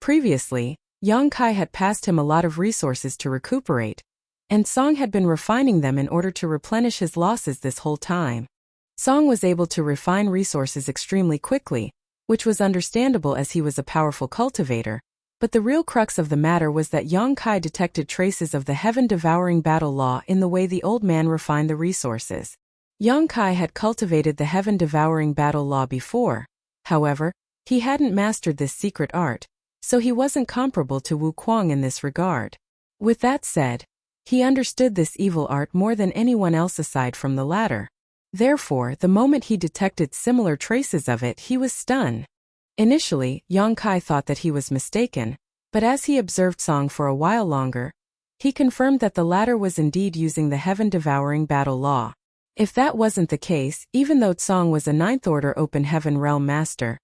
Previously, Yang Kai had passed him a lot of resources to recuperate, and Song had been refining them in order to replenish his losses this whole time. Song was able to refine resources extremely quickly, which was understandable as he was a powerful cultivator, but the real crux of the matter was that Yang Kai detected traces of the heaven-devouring battle law in the way the old man refined the resources. Yang Kai had cultivated the heaven-devouring battle law before. However, he hadn't mastered this secret art, so he wasn't comparable to Wu Kuang in this regard. With that said, he understood this evil art more than anyone else aside from the latter. Therefore, the moment he detected similar traces of it, he was stunned. Initially, Yang Kai thought that he was mistaken, but as he observed Song for a while longer, he confirmed that the latter was indeed using the heaven-devouring battle law. If that wasn't the case, even though Song was a ninth-order open heaven realm master,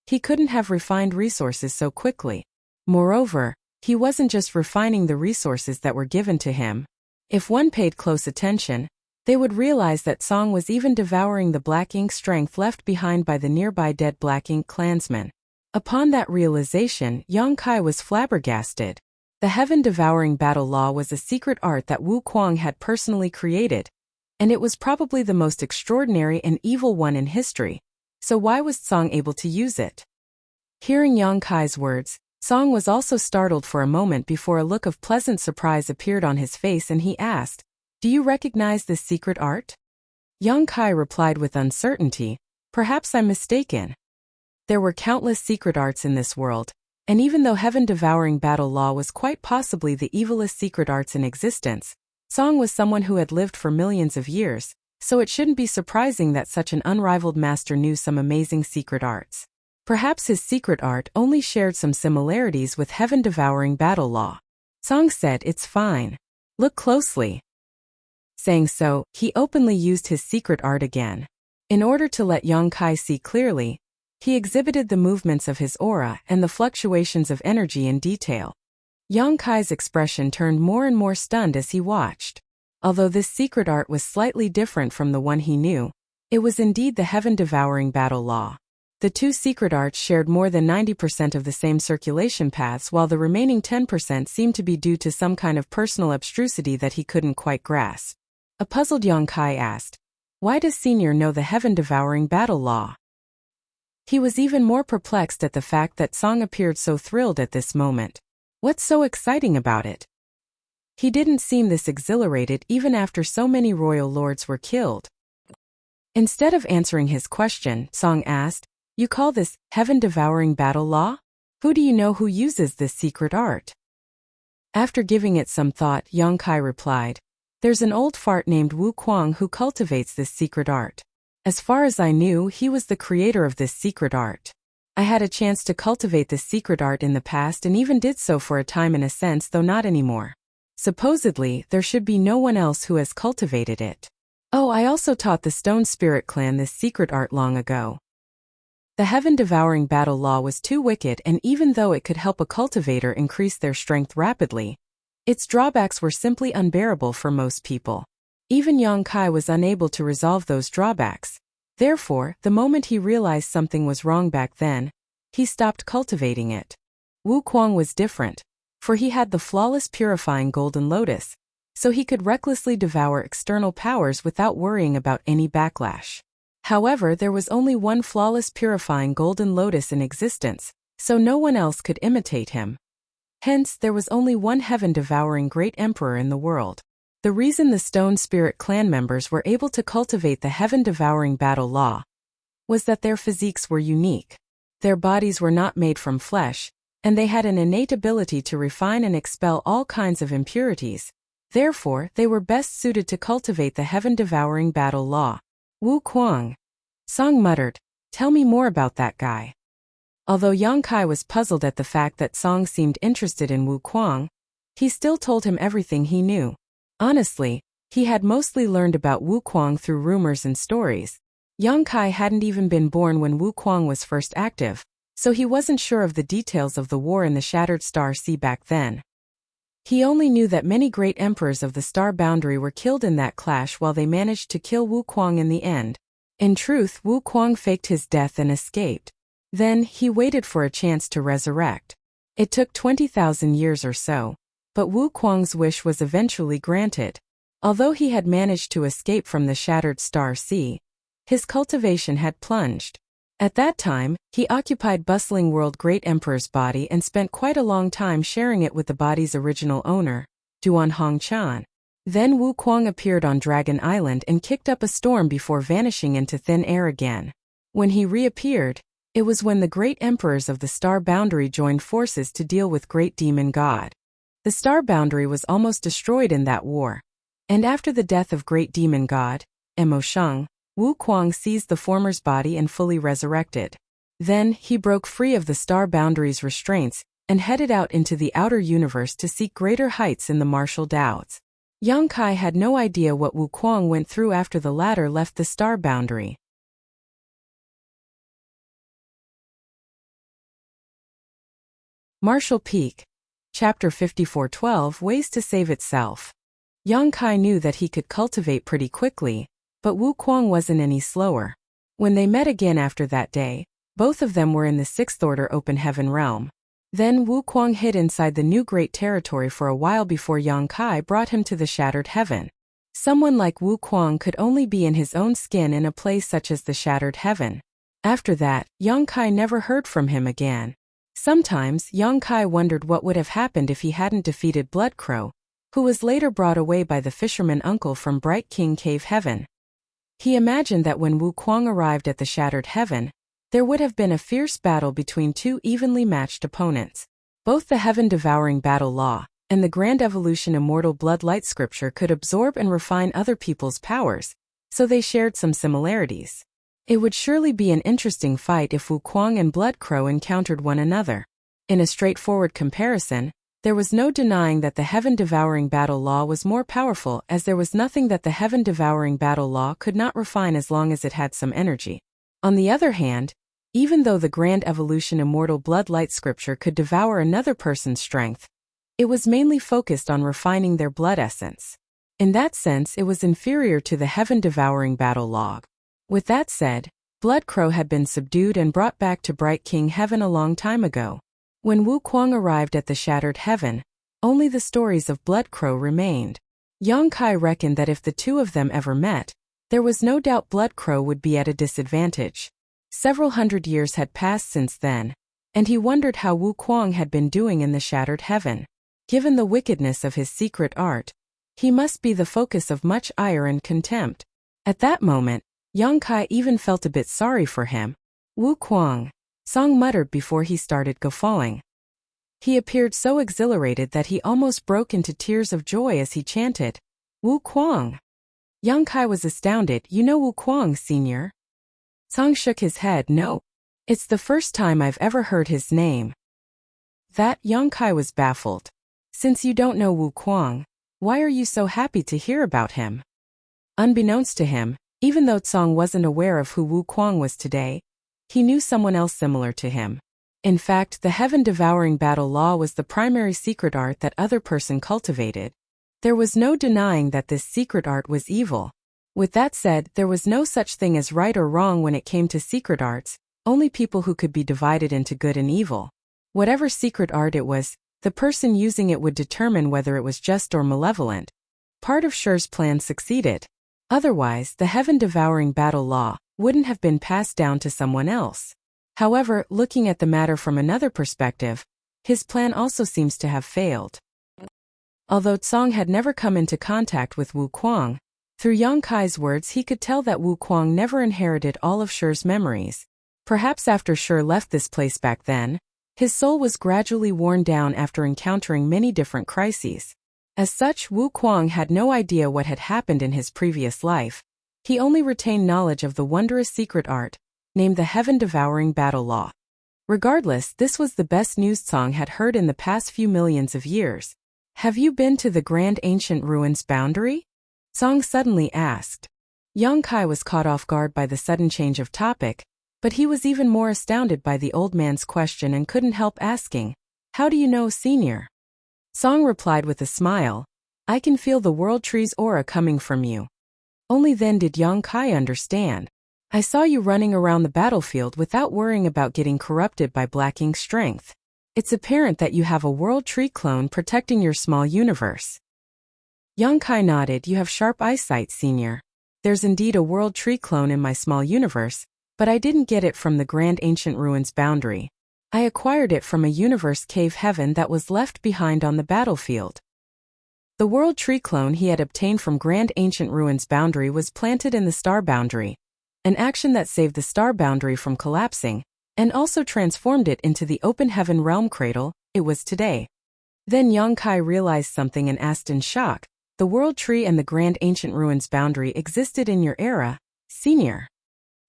he couldn't have refined resources so quickly. Moreover, he wasn't just refining the resources that were given to him. If one paid close attention, they would realize that Song was even devouring the black ink strength left behind by the nearby dead black ink clansmen. Upon that realization, Yang Kai was flabbergasted. The heaven-devouring battle law was a secret art that Wu Kuang had personally created, and it was probably the most extraordinary and evil one in history. So why was Song able to use it? Hearing Yang Kai's words, Song was also startled for a moment before a look of pleasant surprise appeared on his face and he asked, "Do you recognize this secret art?" Yang Kai replied with uncertainty, "Perhaps I'm mistaken." There were countless secret arts in this world, and even though heaven-devouring battle law was quite possibly the evilest secret arts in existence, Song was someone who had lived for millions of years, so it shouldn't be surprising that such an unrivaled master knew some amazing secret arts. Perhaps his secret art only shared some similarities with heaven-devouring battle law. Song said, "It's fine. Look closely." Saying so, he openly used his secret art again. In order to let Yang Kai see clearly, he exhibited the movements of his aura and the fluctuations of energy in detail. Yang Kai's expression turned more and more stunned as he watched. Although this secret art was slightly different from the one he knew, it was indeed the heaven-devouring battle law. The two secret arts shared more than 90% of the same circulation paths, while the remaining 10% seemed to be due to some kind of personal abstrusity that he couldn't quite grasp. A puzzled Yang Kai asked, "Why does Senior know the heaven-devouring battle law?" He was even more perplexed at the fact that Song appeared so thrilled at this moment. What's so exciting about it? He didn't seem this exhilarated even after so many royal lords were killed. Instead of answering his question, Song asked, "You call this heaven-devouring battle law? Who do you know who uses this secret art?" After giving it some thought, Yang Kai replied, "There's an old fart named Wu Kuang who cultivates this secret art. As far as I knew, he was the creator of this secret art. I had a chance to cultivate this secret art in the past and even did so for a time in a sense, though not anymore. Supposedly, there should be no one else who has cultivated it. Oh, I also taught the Stone Spirit clan this secret art long ago." The heaven-devouring battle law was too wicked, and even though it could help a cultivator increase their strength rapidly, its drawbacks were simply unbearable for most people. Even Yang Kai was unable to resolve those drawbacks. Therefore, the moment he realized something was wrong back then, he stopped cultivating it. Wu Kuang was different, for he had the flawless purifying golden lotus, so he could recklessly devour external powers without worrying about any backlash. However, there was only one flawless purifying golden lotus in existence, so no one else could imitate him. Hence, there was only one heaven-devouring great emperor in the world. The reason the Stone Spirit clan members were able to cultivate the heaven-devouring battle law was that their physiques were unique. Their bodies were not made from flesh, and they had an innate ability to refine and expel all kinds of impurities. Therefore, they were best suited to cultivate the heaven-devouring battle law. Wu Kuang. Song muttered, "Tell me more about that guy." Although Yang Kai was puzzled at the fact that Song seemed interested in Wu Kuang, he still told him everything he knew. Honestly, he had mostly learned about Wu Kuang through rumors and stories. Yang Kai hadn't even been born when Wu Kuang was first active, so he wasn't sure of the details of the war in the Shattered Star Sea back then. He only knew that many great emperors of the Star Boundary were killed in that clash while they managed to kill Wu Kuang in the end. In truth, Wu Kuang faked his death and escaped. Then, he waited for a chance to resurrect. It took 20,000 years or so, but Wu Kuang's wish was eventually granted. Although he had managed to escape from the Shattered Star Sea, his cultivation had plunged. At that time, he occupied bustling world Great Emperor's body and spent quite a long time sharing it with the body's original owner, Duan Hongchan. Then Wu Kuang appeared on Dragon Island and kicked up a storm before vanishing into thin air again. When he reappeared, it was when the great emperors of the Star Boundary joined forces to deal with Great Demon God. The Star Boundary was almost destroyed in that war. And after the death of Great Demon God, Mo Sheng, Wu Kuang seized the former's body and fully resurrected. Then, he broke free of the Star Boundary's restraints and headed out into the outer universe to seek greater heights in the martial doubts. Yang Kai had no idea what Wu Kuang went through after the latter left the Star Boundary. Martial Peak. Chapter 54:12 Ways to Save Itself. Yang Kai knew that he could cultivate pretty quickly, but Wu Kuang wasn't any slower. When they met again after that day, both of them were in the Sixth Order Open Heaven realm. Then Wu Kuang hid inside the new Great Territory for a while before Yang Kai brought him to the Shattered Heaven. Someone like Wu Kuang could only be in his own skin in a place such as the Shattered Heaven. After that, Yang Kai never heard from him again. Sometimes, Yang Kai wondered what would have happened if he hadn't defeated Blood Crow, who was later brought away by the fisherman uncle from Bright King Cave Heaven. He imagined that when Wu Kuang arrived at the Shattered Heaven, there would have been a fierce battle between two evenly matched opponents. Both the Heaven-Devouring Battle Law and the Grand Evolution Immortal Blood Light Scripture could absorb and refine other people's powers, so they shared some similarities. It would surely be an interesting fight if Wu Kuang and Blood Crow encountered one another. In a straightforward comparison, there was no denying that the Heaven-Devouring Battle Law was more powerful, as there was nothing that the Heaven-Devouring Battle Law could not refine as long as it had some energy. On the other hand, even though the Grand Evolution Immortal Blood Light Scripture could devour another person's strength, it was mainly focused on refining their blood essence. In that sense, it was inferior to the Heaven-Devouring Battle Law. With that said, Blood Crow had been subdued and brought back to Bright King Heaven a long time ago. When Wu Kuang arrived at the Shattered Heaven, only the stories of Blood Crow remained. Yang Kai reckoned that if the two of them ever met, there was no doubt Blood Crow would be at a disadvantage. Several hundred years had passed since then, and he wondered how Wu Kuang had been doing in the Shattered Heaven. Given the wickedness of his secret art, he must be the focus of much ire and contempt. At that moment, Yang Kai even felt a bit sorry for him. Wu Kuang, Song muttered before he started guffawing. He appeared so exhilarated that he almost broke into tears of joy as he chanted, "Wu Kuang." Yang Kai was astounded. "You know Wu Kuang, senior?" Song shook his head. "No. It's the first time I've ever heard his name." That Yang Kai was baffled. "Since you don't know Wu Kuang, why are you so happy to hear about him?" Unbeknownst to him, even though Tsong wasn't aware of who Wu Kuang was today, he knew someone else similar to him. In fact, the Heaven-Devouring Battle Law was the primary secret art that other person cultivated. There was no denying that this secret art was evil. With that said, there was no such thing as right or wrong when it came to secret arts, only people who could be divided into good and evil. Whatever secret art it was, the person using it would determine whether it was just or malevolent. Part of Shi's plan succeeded. Otherwise, the Heaven-Devouring Battle Law wouldn't have been passed down to someone else. However, looking at the matter from another perspective, his plan also seems to have failed. Although Tsong had never come into contact with Wu Kuang, through Yang Kai's words he could tell that Wu Kuang never inherited all of Shi's memories. Perhaps after Shi left this place back then, his soul was gradually worn down after encountering many different crises. As such, Wu Kuang had no idea what had happened in his previous life. He only retained knowledge of the wondrous secret art, named the Heaven-Devouring Battle Law. Regardless, this was the best news Song had heard in the past few millions of years. Have you been to the grand ancient ruins boundary? Song suddenly asked. Kai was caught off guard by the sudden change of topic, but he was even more astounded by the old man's question and couldn't help asking, "How do you know, Senior?" Song replied with a smile, "I can feel the world tree's aura coming from you." Only then did Kai understand. "I saw you running around the battlefield without worrying about getting corrupted by Black Ink's strength. It's apparent that you have a world tree clone protecting your small universe." Kai nodded. "You have sharp eyesight, Senior. There's indeed a world tree clone in my small universe, but I didn't get it from the grand ancient ruins boundary. I acquired it from a universe cave heaven that was left behind on the battlefield." The world tree clone he had obtained from grand ancient ruins boundary was planted in the star boundary, an action that saved the star boundary from collapsing, and also transformed it into the open heaven realm cradle it was today. Then Kai realized something and asked in shock, "The world tree and the grand ancient ruins boundary existed in your era, Senior?"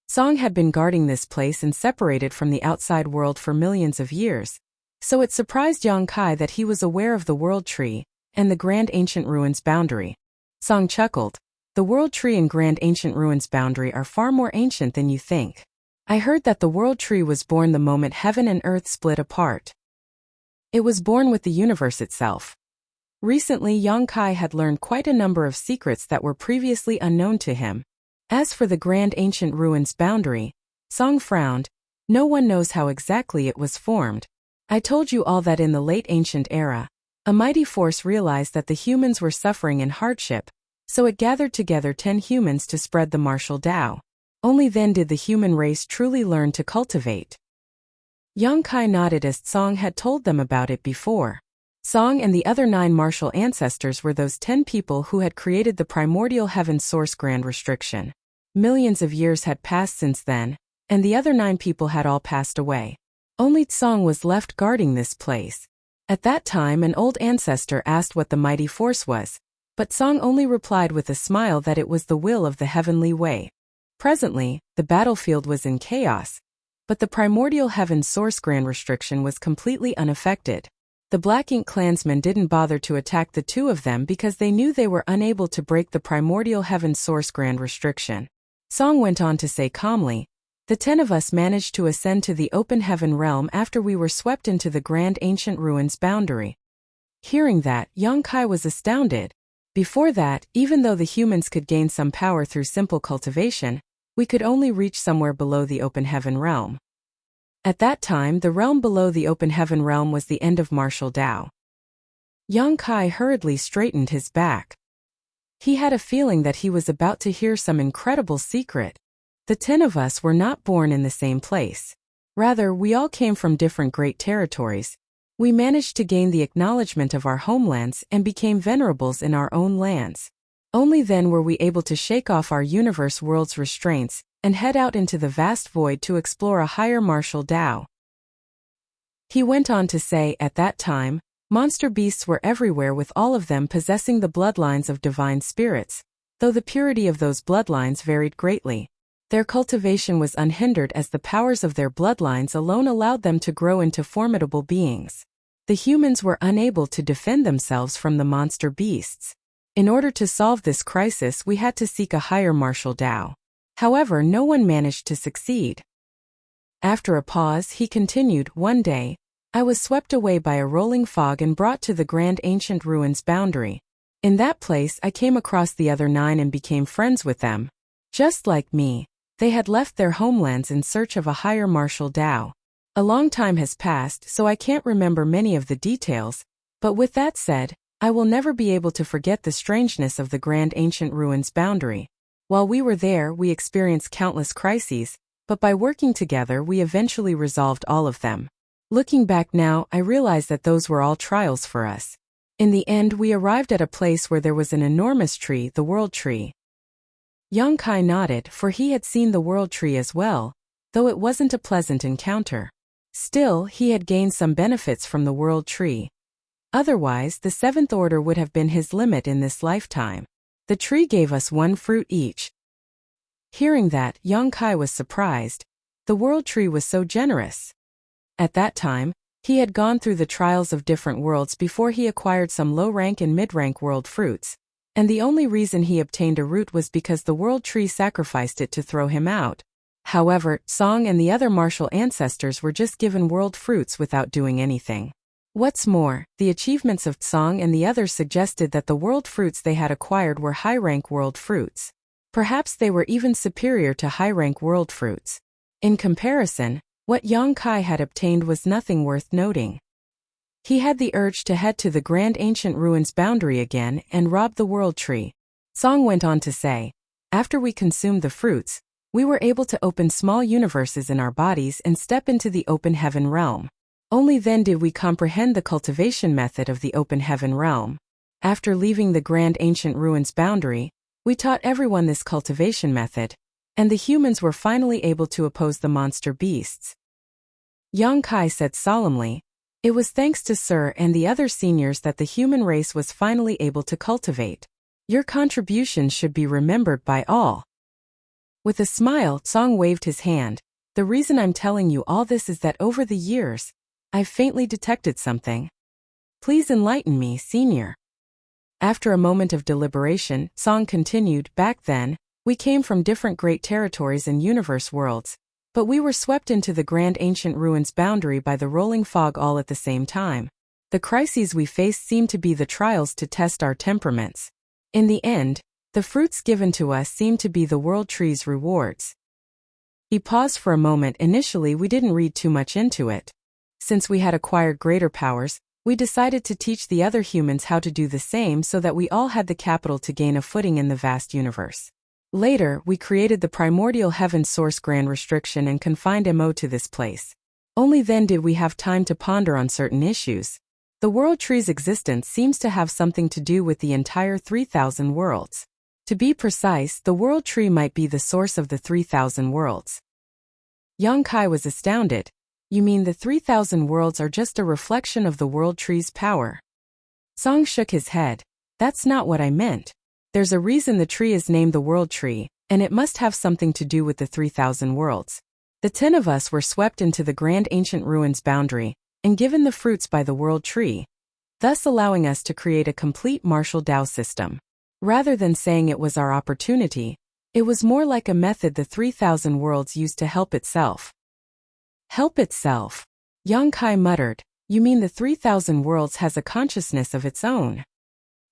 Song had been guarding this place and separated from the outside world for millions of years, so it surprised Kai that he was aware of the world tree and the grand ancient ruins boundary. Song chuckled. "The world tree and grand ancient ruins boundary are far more ancient than you think. I heard that the world tree was born the moment heaven and earth split apart. It was born with the universe itself." Recently, Kai had learned quite a number of secrets that were previously unknown to him. As for the grand ancient ruins boundary, Song frowned. "No one knows how exactly it was formed. I told you all that in the late ancient era, a mighty force realized that the humans were suffering in hardship, so it gathered together 10 humans to spread the martial Tao. Only then did the human race truly learn to cultivate." Kai nodded as Song had told them about it before. Song and the other 9 martial ancestors were those 10 people who had created the primordial heaven source grand restriction. Millions of years had passed since then, and the other 9 people had all passed away. Only Song was left guarding this place. At that time, an old ancestor asked what the mighty force was, but Song only replied with a smile that it was the will of the heavenly way. Presently, the battlefield was in chaos, but the primordial heaven source grand restriction was completely unaffected. The Black Ink clansmen didn't bother to attack the 2 of them because they knew they were unable to break the primordial heaven source grand restriction. Song went on to say calmly, "The 10 of us managed to ascend to the open heaven realm after we were swept into the grand ancient ruins boundary." Hearing that, Kai was astounded. Before that, even though the humans could gain some power through simple cultivation, we could only reach somewhere below the open heaven realm. At that time, the realm below the open heaven realm was the end of martial Tao. Kai hurriedly straightened his back. He had a feeling that he was about to hear some incredible secret. The 10 of us were not born in the same place. Rather, we all came from different great territories. We managed to gain the acknowledgement of our homelands and became venerables in our own lands. Only then were we able to shake off our universe world's restraints and head out into the vast void to explore a higher martial Tao. He went on to say, "At that time, monster beasts were everywhere, with all of them possessing the bloodlines of divine spirits, though the purity of those bloodlines varied greatly. Their cultivation was unhindered as the powers of their bloodlines alone allowed them to grow into formidable beings. The humans were unable to defend themselves from the monster beasts. In order to solve this crisis, we had to seek a higher martial Tao. However, no one managed to succeed." After a pause, he continued, "One day, I was swept away by a rolling fog and brought to the grand ancient ruins boundary. In that place, I came across the other 9 and became friends with them. Just like me, they had left their homelands in search of a higher martial Tao. A long time has passed, so I can't remember many of the details, but with that said, I will never be able to forget the strangeness of the grand ancient ruins boundary. While we were there, we experienced countless crises, but by working together, we eventually resolved all of them. Looking back now, I realize that those were all trials for us. In the end, we arrived at a place where there was an enormous tree, the world tree." Kai nodded, for he had seen the world tree as well, though it wasn't a pleasant encounter. Still, he had gained some benefits from the world tree. Otherwise, the 7th order would have been his limit in this lifetime. The tree gave us 1 fruit each. Hearing that, Kai was surprised. The world tree was so generous. At that time, he had gone through the trials of different worlds before he acquired some low-rank and mid-rank world fruits, and the only reason he obtained a root was because the world tree sacrificed it to throw him out. However, Song and the other martial ancestors were just given world fruits without doing anything. What's more, the achievements of Song and the others suggested that the world fruits they had acquired were high-rank world fruits. Perhaps they were even superior to high-rank world fruits. In comparison, what Yang Kai had obtained was nothing worth noting. He had the urge to head to the Grand Ancient Ruins boundary again and rob the world tree. Song went on to say, after we consumed the fruits, we were able to open small universes in our bodies and step into the open heaven realm. Only then did we comprehend the cultivation method of the open heaven realm. After leaving the Grand Ancient Ruins boundary, we taught everyone this cultivation method, and the humans were finally able to oppose the monster beasts. Yang Kai said solemnly, it was thanks to Sir and the other seniors that the human race was finally able to cultivate. Your contributions should be remembered by all. With a smile, Song waved his hand. The reason I'm telling you all this is that over the years, I've faintly detected something. Please enlighten me, senior. After a moment of deliberation, Song continued, back then, we came from different great territories and universe worlds, but we were swept into the Grand Ancient Ruins boundary by the rolling fog all at the same time. The crises we faced seemed to be the trials to test our temperaments. In the end, the fruits given to us seemed to be the world tree's rewards. He paused for a moment. Initially, we didn't read too much into it. Since we had acquired greater powers, we decided to teach the other humans how to do the same so that we all had the capital to gain a footing in the vast universe. Later, we created the primordial heaven source grand restriction and confined MO to this place. Only then did we have time to ponder on certain issues. The world tree's existence seems to have something to do with the entire 3,000 worlds. To be precise, the world tree might be the source of the 3,000 worlds. Yang Kai was astounded. You mean the 3,000 worlds are just a reflection of the world tree's power? Song shook his head. That's not what I meant. There's a reason the tree is named the world tree, and it must have something to do with the 3,000 worlds. The 10 of us were swept into the Grand Ancient Ruins boundary, and given the fruits by the world tree, thus allowing us to create a complete martial Tao system. Rather than saying it was our opportunity, it was more like a method the 3,000 worlds used to help itself. Help itself? Yang Kai muttered. You mean the 3,000 worlds has a consciousness of its own?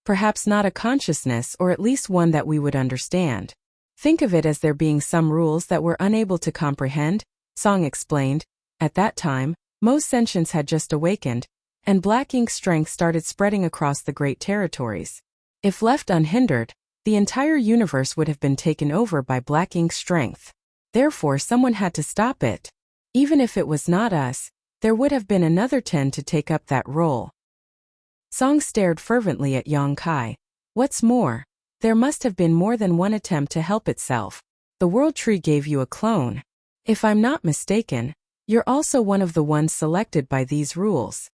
Perhaps not a consciousness, or at least one that we would understand. Think of it as there being some rules that we're unable to comprehend, Song explained. At that time, most sentience had just awakened, and black ink strength started spreading across the great territories. If left unhindered, the entire universe would have been taken over by black ink strength. Therefore, someone had to stop it. Even if it was not us, there would have been another 10 to take up that role. Song stared fervently at Yang Kai. What's more, there must have been more than one attempt to help itself. The world tree gave you a clone. If I'm not mistaken, you're also one of the ones selected by these rules.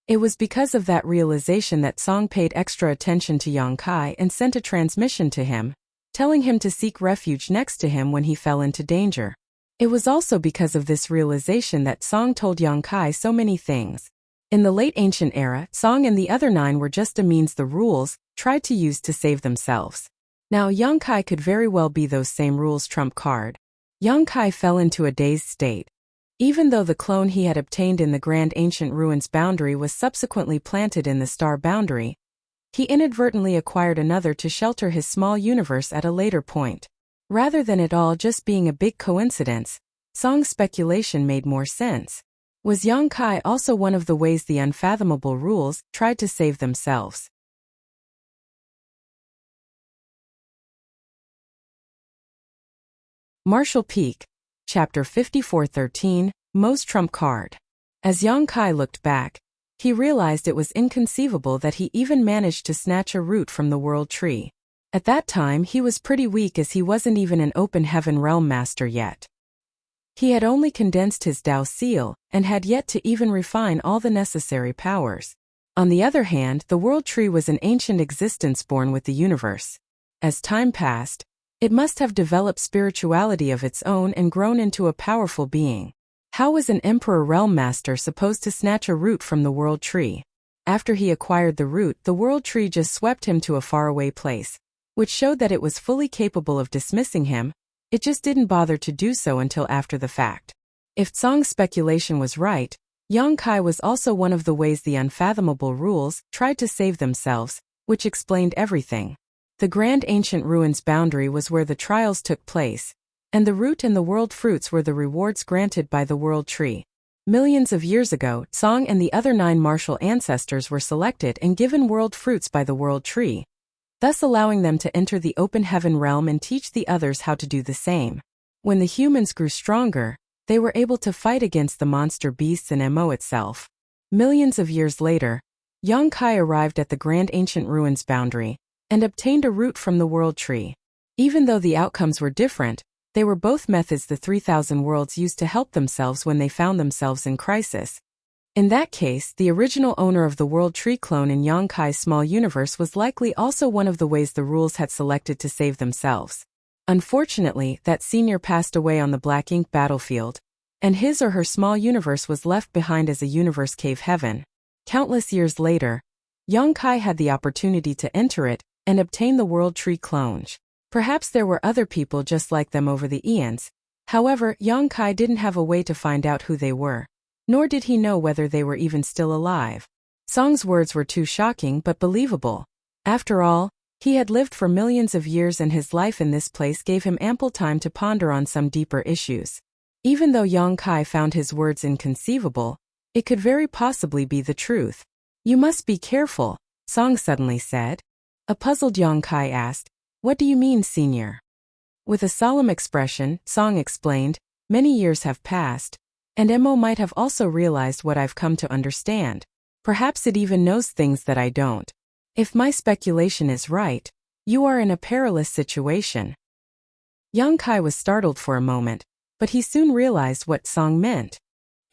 It was because of that realization that Song paid extra attention to Yang Kai and sent a transmission to him, telling him to seek refuge next to him when he fell into danger. It was also because of this realization that Song told Yang Kai so many things. In the late ancient era, Song and the other 9 were just a means the rules tried to use to save themselves. Now Yang Kai could very well be those same rules trump card. Yang Kai fell into a dazed state. Even though the clone he had obtained in the Grand Ancient Ruins boundary was subsequently planted in the star boundary, he inadvertently acquired another to shelter his small universe at a later point. Rather than it all just being a big coincidence, Song's speculation made more sense. Was Yang Kai also one of the ways the unfathomable rules tried to save themselves? Martial Peak, Chapter 54:13, Mo's Trump Card. As Yang Kai looked back, he realized it was inconceivable that he even managed to snatch a root from the world tree. At that time he was pretty weak as he wasn't even an open heaven realm master yet. He had only condensed his Tao seal, and had yet to even refine all the necessary powers. On the other hand, the world tree was an ancient existence born with the universe. As time passed, it must have developed spirituality of its own and grown into a powerful being. How was an Emperor Realm Master supposed to snatch a root from the World Tree? After he acquired the root, the World Tree just swept him to a faraway place, which showed that it was fully capable of dismissing him. It just didn't bother to do so until after the fact. If Tsong's speculation was right, Yongkai was also one of the ways the unfathomable rules tried to save themselves, which explained everything. The Grand Ancient Ruins boundary was where the trials took place, and the root and the world fruits were the rewards granted by the World Tree. Millions of years ago, Tsong and the other 9 martial ancestors were selected and given world fruits by the World Tree, thus allowing them to enter the open heaven realm and teach the others how to do the same. When the humans grew stronger, they were able to fight against the monster beasts and Mo itself. Millions of years later, Yongkai arrived at the Grand Ancient Ruins boundary and obtained a root from the World Tree. Even though the outcomes were different, they were both methods the 3,000 worlds used to help themselves when they found themselves in crisis. In that case, the original owner of the World Tree clone in Yongkai's small universe was likely also one of the ways the rules had selected to save themselves. Unfortunately, that senior passed away on the Black Ink battlefield, and his or her small universe was left behind as a universe cave heaven. Countless years later, Yongkai had the opportunity to enter it and obtain the World Tree clone. Perhaps there were other people just like them over the eons. However, Yongkai didn't have a way to find out who they were, nor did he know whether they were even still alive. Tsong's words were too shocking but believable. After all, he had lived for millions of years and his life in this place gave him ample time to ponder on some deeper issues. Even though Yongkai found his words inconceivable, it could very possibly be the truth. "You must be careful," Tsong suddenly said. A puzzled Yongkai asked, "What do you mean, senior?" With a solemn expression, Tsong explained, "Many years have passed, and Mo might have also realized what I've come to understand. Perhaps it even knows things that I don't. If my speculation is right, you are in a perilous situation." Yongkai was startled for a moment, but he soon realized what Tsong meant.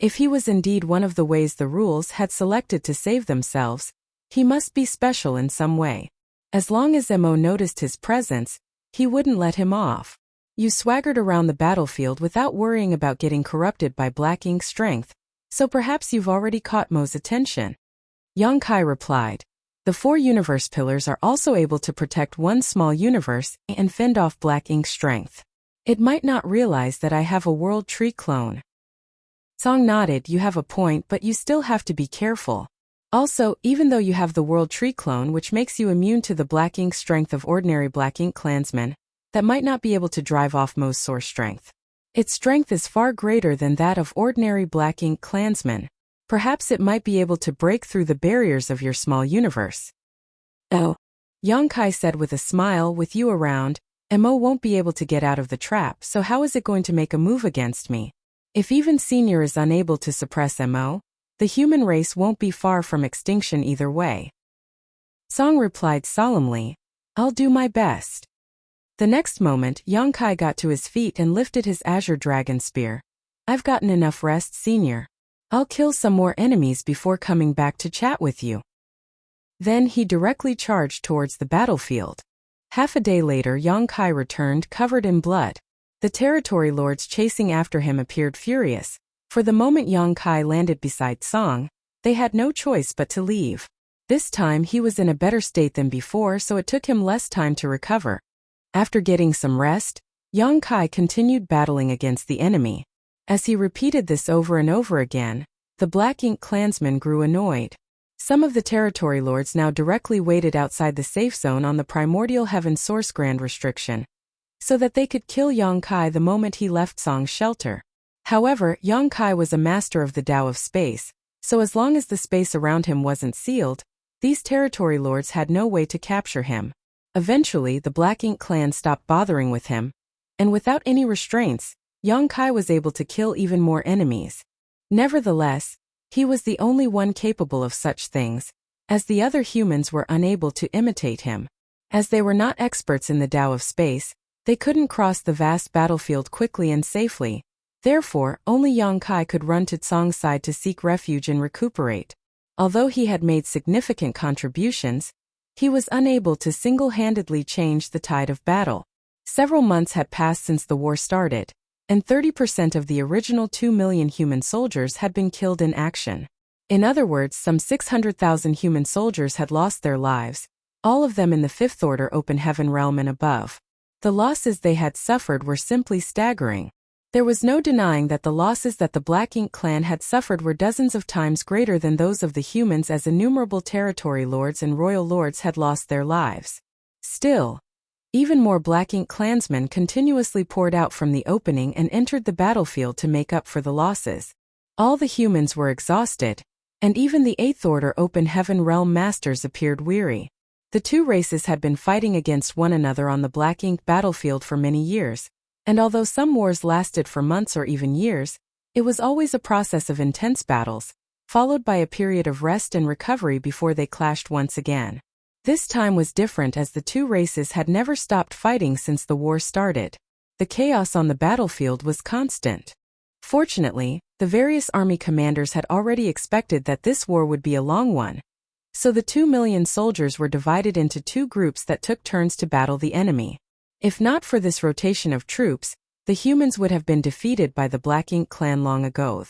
If he was indeed one of the ways the rules had selected to save themselves, he must be special in some way. As long as Mo noticed his presence, he wouldn't let him off. "You swaggered around the battlefield without worrying about getting corrupted by Black Ink strength, so perhaps you've already caught Mo's attention." Yongkai replied, "The 4 universe pillars are also able to protect one small universe and fend off Black Ink strength. It might not realize that I have a World Tree clone." Tsong nodded. "You have a point, but you still have to be careful. Also, even though you have the World Tree clone which makes you immune to the Black Ink strength of ordinary Black Ink clansmen, that might not be able to drive off Mo's source strength. Its strength is far greater than that of ordinary Black Ink clansmen. Perhaps it might be able to break through the barriers of your small universe." "Oh," Yongkai said with a smile, "with you around, Mo won't be able to get out of the trap, so how is it going to make a move against me? If even Senior is unable to suppress Mo, the human race won't be far from extinction either way." Tsong replied solemnly, "I'll do my best." The next moment, Yongkai got to his feet and lifted his azure dragon spear. "I've gotten enough rest, Senior. I'll kill some more enemies before coming back to chat with you." Then he directly charged towards the battlefield. Half a day later, Yongkai returned covered in blood. The territory lords chasing after him appeared furious. For the moment Yongkai landed beside Tsong, they had no choice but to leave. This time he was in a better state than before, so it took him less time to recover. After getting some rest, Yongkai continued battling against the enemy. As he repeated this over and over again, the Black Ink clansmen grew annoyed. Some of the territory lords now directly waited outside the safe zone on the Primordial Heaven Source Grand Restriction, so that they could kill Yongkai the moment he left Tsong's shelter. However, Yongkai was a master of the Tao of space, so as long as the space around him wasn't sealed, these territory lords had no way to capture him. Eventually, the Black Ink clan stopped bothering with him, and without any restraints, Yongkai was able to kill even more enemies. Nevertheless, he was the only one capable of such things, as the other humans were unable to imitate him. As they were not experts in the Tao of space, they couldn't cross the vast battlefield quickly and safely. Therefore, only Yongkai could run to Tsong's side to seek refuge and recuperate. Although he had made significant contributions, he was unable to single-handedly change the tide of battle. Several months had passed since the war started, and 30% of the original 2 million human soldiers had been killed in action. In other words, some 600,000 human soldiers had lost their lives, all of them in the Fifth Order Open Heaven realm and above. The losses they had suffered were simply staggering. There was no denying that the losses that the Black Ink clan had suffered were dozens of times greater than those of the humans, as innumerable territory lords and royal lords had lost their lives. Still, even more Black Ink clansmen continuously poured out from the opening and entered the battlefield to make up for the losses. All the humans were exhausted, and even the Eighth Order Open Heaven realm masters appeared weary. The two races had been fighting against one another on the Black Ink battlefield for many years, and although some wars lasted for months or even years, it was always a process of intense battles, followed by a period of rest and recovery before they clashed once again. This time was different, as the two races had never stopped fighting since the war started. The chaos on the battlefield was constant. Fortunately, the various army commanders had already expected that this war would be a long one, so the 2 million soldiers were divided into two groups that took turns to battle the enemy. If not for this rotation of troops, the humans would have been defeated by the Black Ink clan long ago.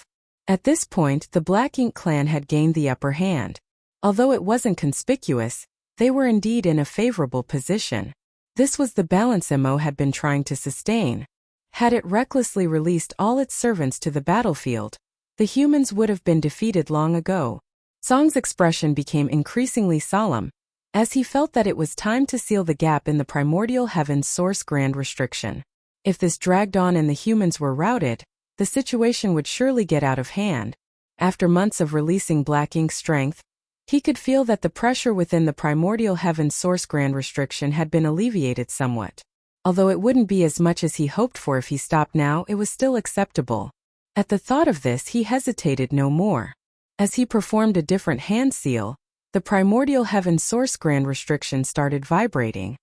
At this point, the Black Ink clan had gained the upper hand. Although it wasn't conspicuous, they were indeed in a favorable position. This was the balance Mo had been trying to sustain. Had it recklessly released all its servants to the battlefield, the humans would have been defeated long ago. Song's expression became increasingly solemn, as he felt that it was time to seal the gap in the primordial heaven's source grand restriction. If this dragged on and the humans were routed, the situation would surely get out of hand. After months of releasing Black Ink's strength, he could feel that the pressure within the primordial heaven's source grand restriction had been alleviated somewhat. Although it wouldn't be as much as he hoped for if he stopped now, it was still acceptable. At the thought of this, he hesitated no more. As he performed a different hand seal, the primordial heaven source grand restriction started vibrating.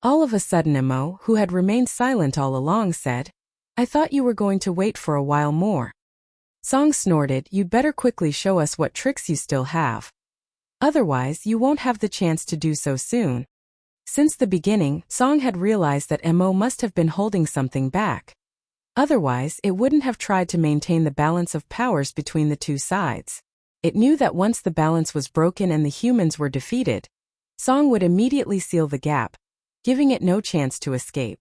All of a sudden Mo, who had remained silent all along, said, "I thought you were going to wait for a while more." Song snorted, "You'd better quickly show us what tricks you still have. Otherwise, you won't have the chance to do so soon." Since the beginning, Song had realized that Mo must have been holding something back. Otherwise, it wouldn't have tried to maintain the balance of powers between the two sides. It knew that once the balance was broken and the humans were defeated, Song would immediately seal the gap, giving it no chance to escape.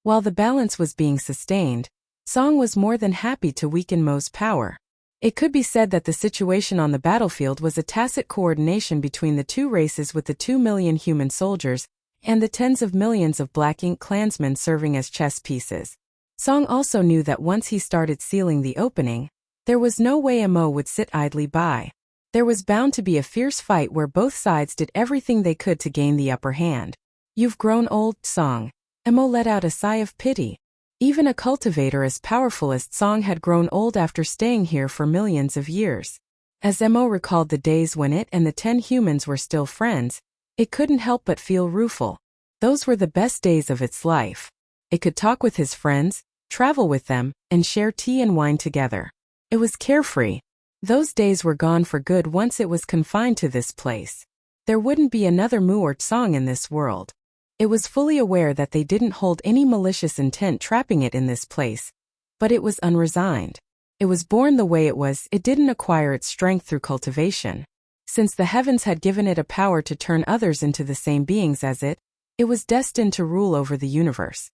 While the balance was being sustained, Song was more than happy to weaken Mo's power. It could be said that the situation on the battlefield was a tacit coordination between the two races, with the 2 million human soldiers and the tens of millions of Black Ink clansmen serving as chess pieces. Song also knew that once he started sealing the opening, there was no way Mo would sit idly by. There was bound to be a fierce fight where both sides did everything they could to gain the upper hand. "You've grown old, Song." Mo let out a sigh of pity. Even a cultivator as powerful as Song had grown old after staying here for millions of years. As Mo recalled the days when it and the 10 humans were still friends, it couldn't help but feel rueful. Those were the best days of its life. It could talk with his friends, travel with them, and share tea and wine together. It was carefree. Those days were gone for good once it was confined to this place. There wouldn't be another Mu or Song in this world. It was fully aware that they didn't hold any malicious intent trapping it in this place, but it was unresigned. It was born the way it was. It didn't acquire its strength through cultivation. Since the heavens had given it a power to turn others into the same beings as it, it was destined to rule over the universe.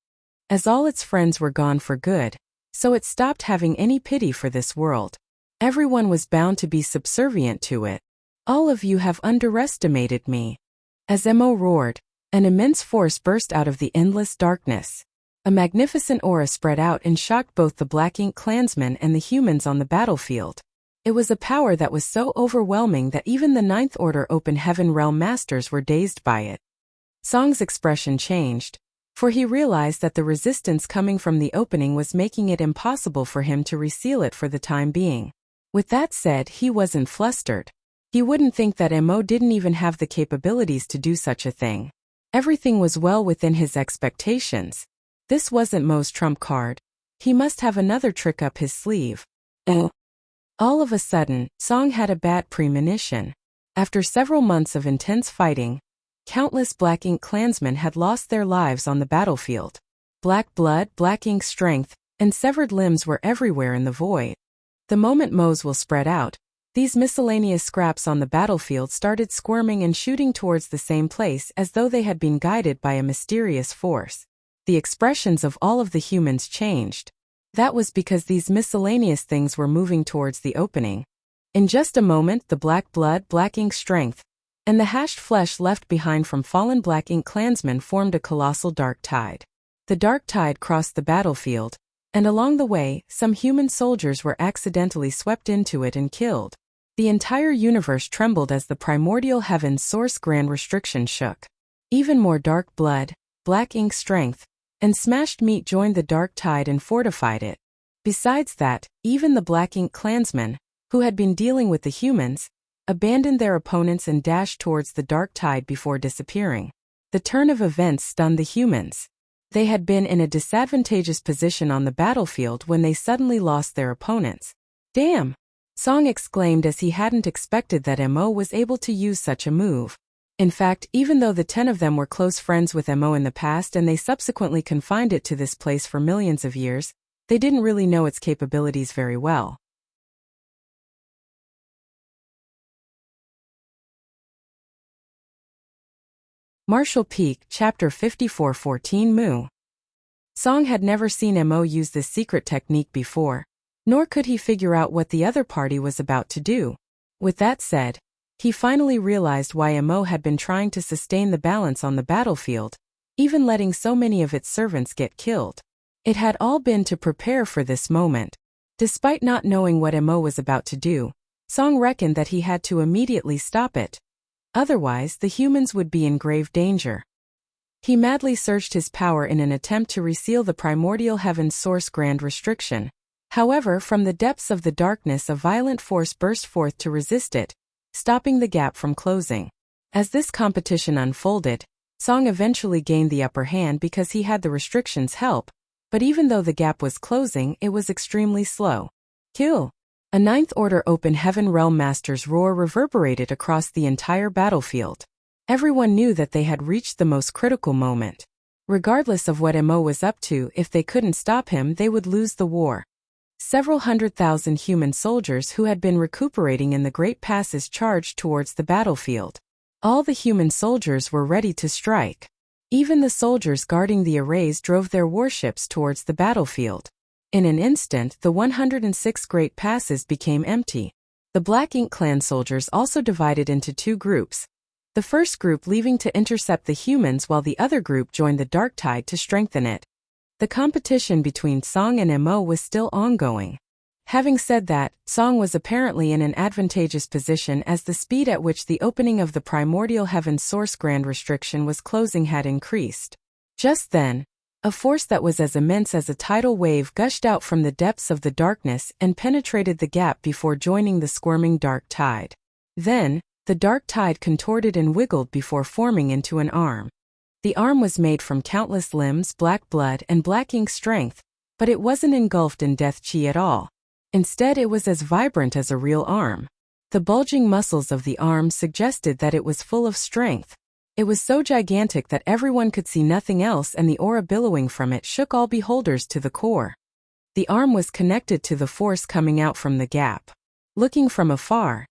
As all its friends were gone for good, so it stopped having any pity for this world. Everyone was bound to be subservient to it. "All of you have underestimated me." As Mo roared, an immense force burst out of the endless darkness. A magnificent aura spread out and shocked both the Black Ink clansmen and the humans on the battlefield. It was a power that was so overwhelming that even the Ninth Order Open Heaven realm masters were dazed by it. Song's expression changed, for he realized that the resistance coming from the opening was making it impossible for him to reseal it for the time being. With that said, he wasn't flustered. He wouldn't think that Mo didn't even have the capabilities to do such a thing. Everything was well within his expectations. This wasn't Mo's trump card. He must have another trick up his sleeve. All of a sudden, Song had a bad premonition. After several months of intense fighting, countless Black Ink clansmen had lost their lives on the battlefield. Black blood, Black Ink strength, and severed limbs were everywhere in the void. The moment Mo's will spread out, these miscellaneous scraps on the battlefield started squirming and shooting towards the same place as though they had been guided by a mysterious force. The expressions of all of the humans changed. That was because these miscellaneous things were moving towards the opening. In just a moment, the black blood, black ink strength, and the hashed flesh left behind from fallen black ink clansmen formed a colossal dark tide. The dark tide crossed the battlefield, and along the way, some human soldiers were accidentally swept into it and killed. The entire universe trembled as the primordial heaven's source grand restriction shook. Even more dark blood, black ink strength, and smashed meat joined the dark tide and fortified it. Besides that, even the black ink clansmen, who had been dealing with the humans, abandoned their opponents and dashed towards the dark tide before disappearing. The turn of events stunned the humans. They had been in a disadvantageous position on the battlefield when they suddenly lost their opponents. Damn! Song exclaimed as he hadn't expected that Mo was able to use such a move. In fact, even though the 10 of them were close friends with Mo in the past and they subsequently confined it to this place for millions of years, they didn't really know its capabilities very well. Martial Peak, Chapter 54-14 Mu. Song had never seen Mo use this secret technique before, nor could he figure out what the other party was about to do. With that said, he finally realized why Mo had been trying to sustain the balance on the battlefield, even letting so many of its servants get killed. It had all been to prepare for this moment. Despite not knowing what Mo was about to do, Song reckoned that he had to immediately stop it. Otherwise, the humans would be in grave danger. He madly searched his power in an attempt to reseal the primordial heaven's source grand restriction. However, from the depths of the darkness a violent force burst forth to resist it, stopping the gap from closing. As this competition unfolded, Song eventually gained the upper hand because he had the restriction's help, but even though the gap was closing, it was extremely slow. Kill! A Ninth Order Open Heaven Realm Master's roar reverberated across the entire battlefield. Everyone knew that they had reached the most critical moment. Regardless of what Mo was up to, if they couldn't stop him, they would lose the war. Several 100,000 human soldiers who had been recuperating in the Great Passes charged towards the battlefield. All the human soldiers were ready to strike. Even the soldiers guarding the arrays drove their warships towards the battlefield. In an instant, the 106 Great Passes became empty. The Black Ink Clan soldiers also divided into two groups. The first group leaving to intercept the humans while the other group joined the Dark Tide to strengthen it. The competition between Song and Mo was still ongoing. Having said that, Song was apparently in an advantageous position as the speed at which the opening of the primordial heaven's source grand restriction was closing had increased. Just then, a force that was as immense as a tidal wave gushed out from the depths of the darkness and penetrated the gap before joining the squirming dark tide. Then, the dark tide contorted and wiggled before forming into an arm. The arm was made from countless limbs, black blood, and black ink strength, but it wasn't engulfed in death chi at all. Instead, it was as vibrant as a real arm. The bulging muscles of the arm suggested that it was full of strength. It was so gigantic that everyone could see nothing else, and the aura billowing from it shook all beholders to the core. The arm was connected to the force coming out from the gap. Looking from afar,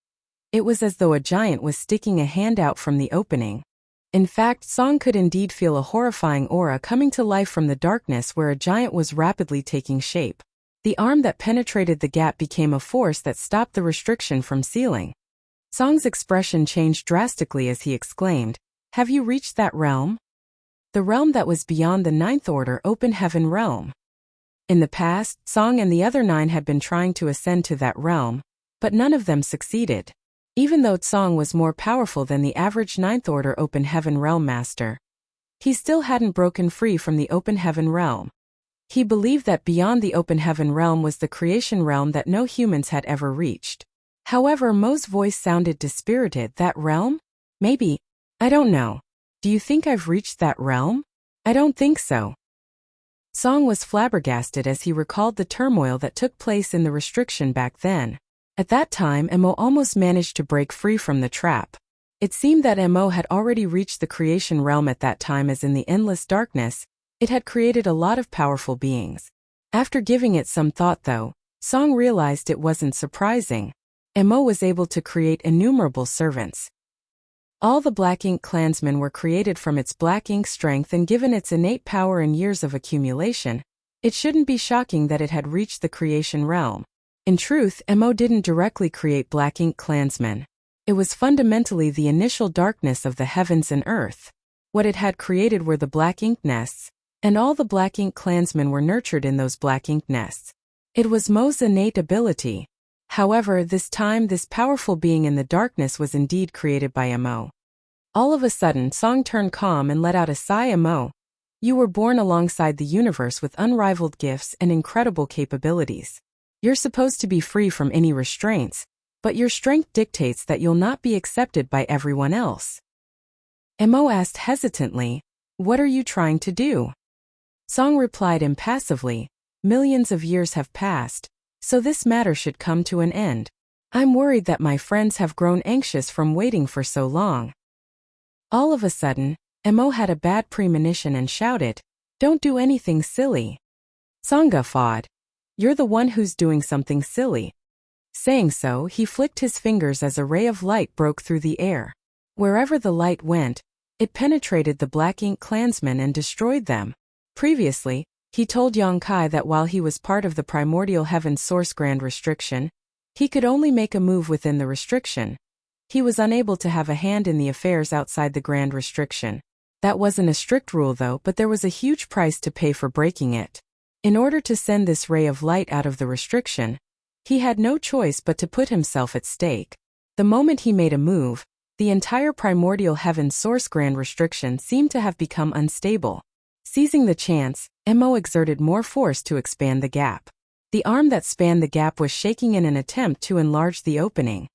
it was as though a giant was sticking a hand out from the opening. In fact, Song could indeed feel a horrifying aura coming to life from the darkness where a giant was rapidly taking shape. The arm that penetrated the gap became a force that stopped the restriction from sealing. Song's expression changed drastically as he exclaimed, "Have you reached that realm?" The realm that was beyond the Ninth Order Open Heaven realm. In the past, Song and the other 9 had been trying to ascend to that realm, but none of them succeeded. Even though Song was more powerful than the average Ninth Order Open Heaven Realm Master, he still hadn't broken free from the Open Heaven realm. He believed that beyond the Open Heaven realm was the creation realm that no humans had ever reached. However, Mo's voice sounded dispirited. That realm? Maybe. I don't know. Do you think I've reached that realm? I don't think so. Song was flabbergasted as he recalled the turmoil that took place in the restriction back then. At that time, Mo almost managed to break free from the trap. It seemed that Mo had already reached the creation realm at that time, as in the endless darkness, it had created a lot of powerful beings. After giving it some thought though, Song realized it wasn't surprising. Mo was able to create innumerable servants. All the Black Ink clansmen were created from its black ink strength, and given its innate power and years of accumulation, it shouldn't be shocking that it had reached the creation realm. In truth, Mo didn't directly create Black Ink clansmen. It was fundamentally the initial darkness of the heavens and earth. What it had created were the Black Ink nests, and all the Black Ink clansmen were nurtured in those Black Ink nests. It was Mo's innate ability. However, this time this powerful being in the darkness was indeed created by Mo. All of a sudden, Song turned calm and let out a sigh. Mo, you were born alongside the universe with unrivaled gifts and incredible capabilities. You're supposed to be free from any restraints, but your strength dictates that you'll not be accepted by everyone else. Mo asked hesitantly, what are you trying to do? Song replied impassively, millions of years have passed, so this matter should come to an end. I'm worried that my friends have grown anxious from waiting for so long. All of a sudden, Mo had a bad premonition and shouted, don't do anything silly. Song guffawed. You're the one who's doing something silly. Saying so, he flicked his fingers as a ray of light broke through the air. Wherever the light went, it penetrated the Black Ink clansmen and destroyed them. Previously, he told Yongkai that while he was part of the primordial heaven source grand restriction, he could only make a move within the restriction. He was unable to have a hand in the affairs outside the grand restriction. That wasn't a strict rule though, but there was a huge price to pay for breaking it. In order to send this ray of light out of the restriction, he had no choice but to put himself at stake. The moment he made a move, the entire primordial heaven source grand restriction seemed to have become unstable. Seizing the chance, Mo exerted more force to expand the gap. The arm that spanned the gap was shaking in an attempt to enlarge the opening.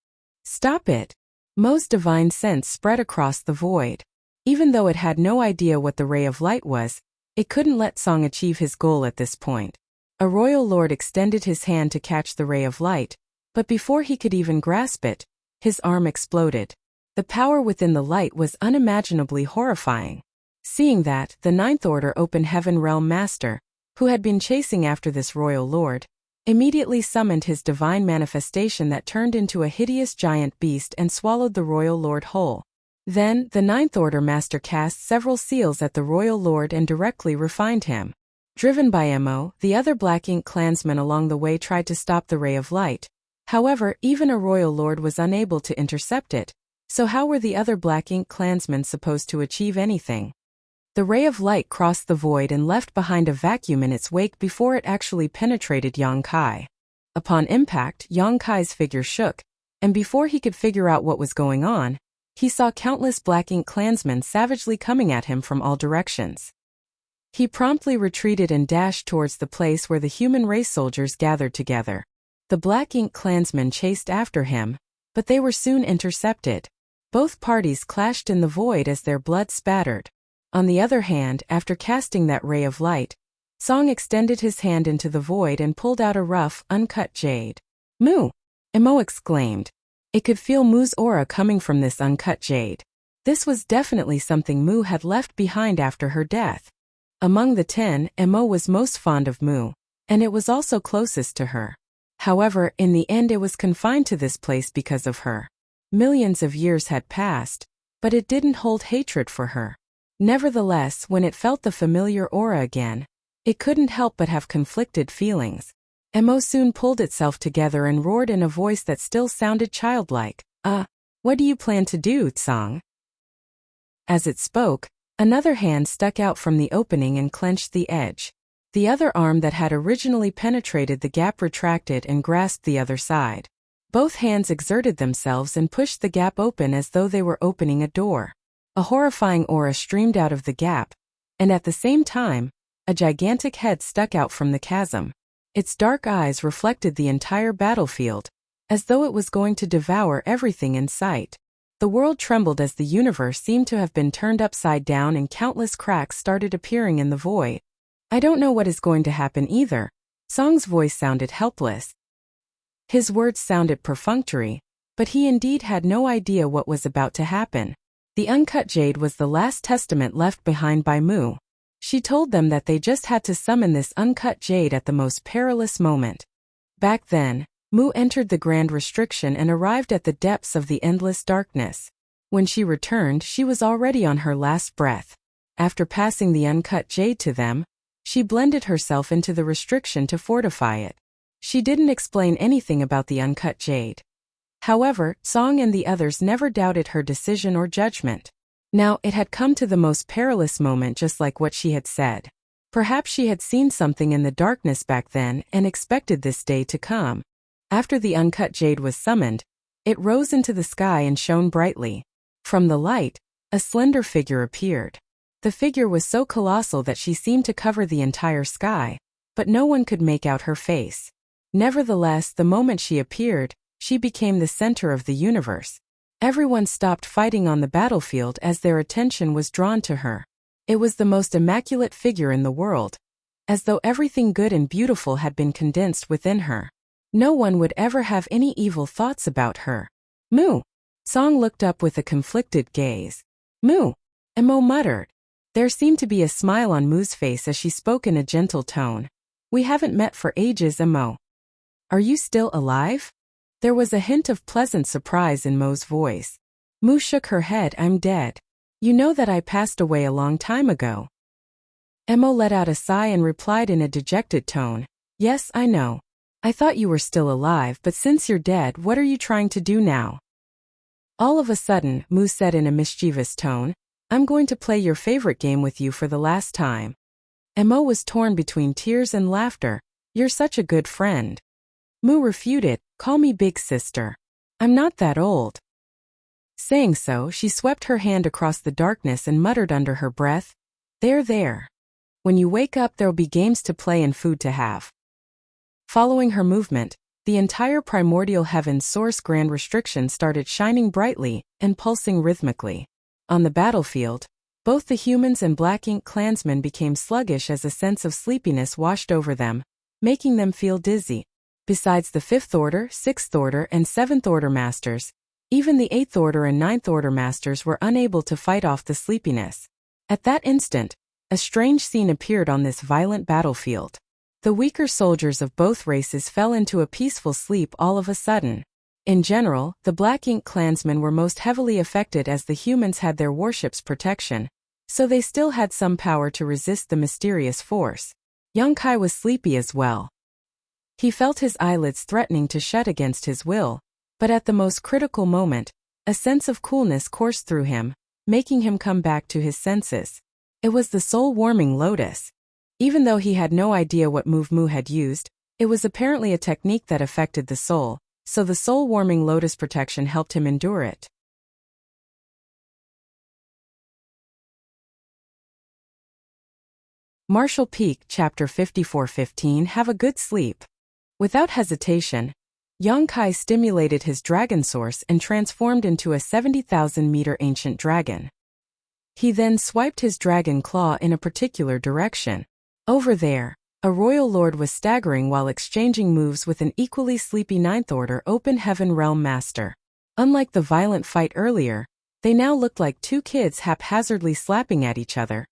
Stop it! Mo's divine sense spread across the void. Even though it had no idea what the ray of light was, it couldn't let Song achieve his goal at this point. A royal lord extended his hand to catch the ray of light, but before he could even grasp it, his arm exploded. The power within the light was unimaginably horrifying. Seeing that, the Ninth Order Open Heaven Realm Master, who had been chasing after this royal lord, immediately summoned his divine manifestation that turned into a hideous giant beast and swallowed the royal lord whole. Then, the Ninth Order Master cast several seals at the royal lord and directly refined him. Driven by Mo, the other Black Ink clansmen along the way tried to stop the ray of light. However, even a royal lord was unable to intercept it, so how were the other Black Ink clansmen supposed to achieve anything? The ray of light crossed the void and left behind a vacuum in its wake before it actually penetrated Yongkai. Upon impact, Yongkai's figure shook, and before he could figure out what was going on, he saw countless Black Ink clansmen savagely coming at him from all directions. He promptly retreated and dashed towards the place where the human race soldiers gathered together. The Black Ink clansmen chased after him, but they were soon intercepted. Both parties clashed in the void as their blood spattered. On the other hand, after casting that ray of light, Song extended his hand into the void and pulled out a rough, uncut jade. Moo! Mo exclaimed. It could feel Moo's aura coming from this uncut jade. This was definitely something Moo had left behind after her death. Among the 10, Mo was most fond of Moo, and it was also closest to her. However, in the end it was confined to this place because of her. Millions of years had passed, but it didn't hold hatred for her. Nevertheless, when it felt the familiar aura again, it couldn't help but have conflicted feelings. Mo soon pulled itself together and roared in a voice that still sounded childlike, what do you plan to do, Tsang? As it spoke, another hand stuck out from the opening and clenched the edge. The other arm that had originally penetrated the gap retracted and grasped the other side. Both hands exerted themselves and pushed the gap open as though they were opening a door. A horrifying aura streamed out of the gap, and at the same time, a gigantic head stuck out from the chasm. Its dark eyes reflected the entire battlefield, as though it was going to devour everything in sight. The world trembled as the universe seemed to have been turned upside down and countless cracks started appearing in the void. I don't know what is going to happen either. Song's voice sounded helpless. His words sounded perfunctory, but he indeed had no idea what was about to happen. The uncut jade was the last testament left behind by Mu. She told them that they just had to summon this uncut jade at the most perilous moment. Back then, Mu entered the Grand Restriction and arrived at the depths of the endless darkness. When she returned, she was already on her last breath. After passing the uncut jade to them, she blended herself into the restriction to fortify it. She didn't explain anything about the uncut jade. However, Song and the others never doubted her decision or judgment. Now, it had come to the most perilous moment, just like what she had said. Perhaps she had seen something in the darkness back then and expected this day to come. After the uncut jade was summoned, it rose into the sky and shone brightly. From the light, a slender figure appeared. The figure was so colossal that she seemed to cover the entire sky, but no one could make out her face. Nevertheless, the moment she appeared, she became the center of the universe. Everyone stopped fighting on the battlefield as their attention was drawn to her. It was the most immaculate figure in the world, as though everything good and beautiful had been condensed within her. No one would ever have any evil thoughts about her. Mu! Song looked up with a conflicted gaze. Mu! Mo muttered. There seemed to be a smile on Mu's face as she spoke in a gentle tone. We haven't met for ages, Mo. Are you still alive? There was a hint of pleasant surprise in Mo's voice. Mu shook her head. I'm dead. You know that I passed away a long time ago. Mo let out a sigh and replied in a dejected tone. Yes, I know. I thought you were still alive, but since you're dead, what are you trying to do now? All of a sudden, Mu said in a mischievous tone, I'm going to play your favorite game with you for the last time. Mo was torn between tears and laughter. You're such a good friend. Mu refuted, call me big sister. I'm not that old. Saying so, she swept her hand across the darkness and muttered under her breath, There. When you wake up, there'll be games to play and food to have. Following her movement, the entire primordial heaven's source Grand Restriction started shining brightly and pulsing rhythmically. On the battlefield, both the humans and Black Ink clansmen became sluggish as a sense of sleepiness washed over them, making them feel dizzy. Besides the 5th Order, 6th Order, and 7th Order Masters, even the 8th Order and 9th Order Masters were unable to fight off the sleepiness. At that instant, a strange scene appeared on this violent battlefield. The weaker soldiers of both races fell into a peaceful sleep all of a sudden. In general, the Black Ink clansmen were most heavily affected as the humans had their warship's protection, so they still had some power to resist the mysterious force. Yongkai was sleepy as well. He felt his eyelids threatening to shut against his will, but at the most critical moment, a sense of coolness coursed through him, making him come back to his senses. It was the soul-warming lotus. Even though he had no idea what move Mu had used, it was apparently a technique that affected the soul, so the soul-warming lotus protection helped him endure it. Martial Peak, Chapter 54:15. Have a good sleep. Without hesitation, Yongkai stimulated his dragon source and transformed into a 70,000-meter ancient dragon. He then swiped his dragon claw in a particular direction. Over there, a royal lord was staggering while exchanging moves with an equally sleepy 9th Order Open Heaven Realm Master. Unlike the violent fight earlier, they now looked like two kids haphazardly slapping at each other.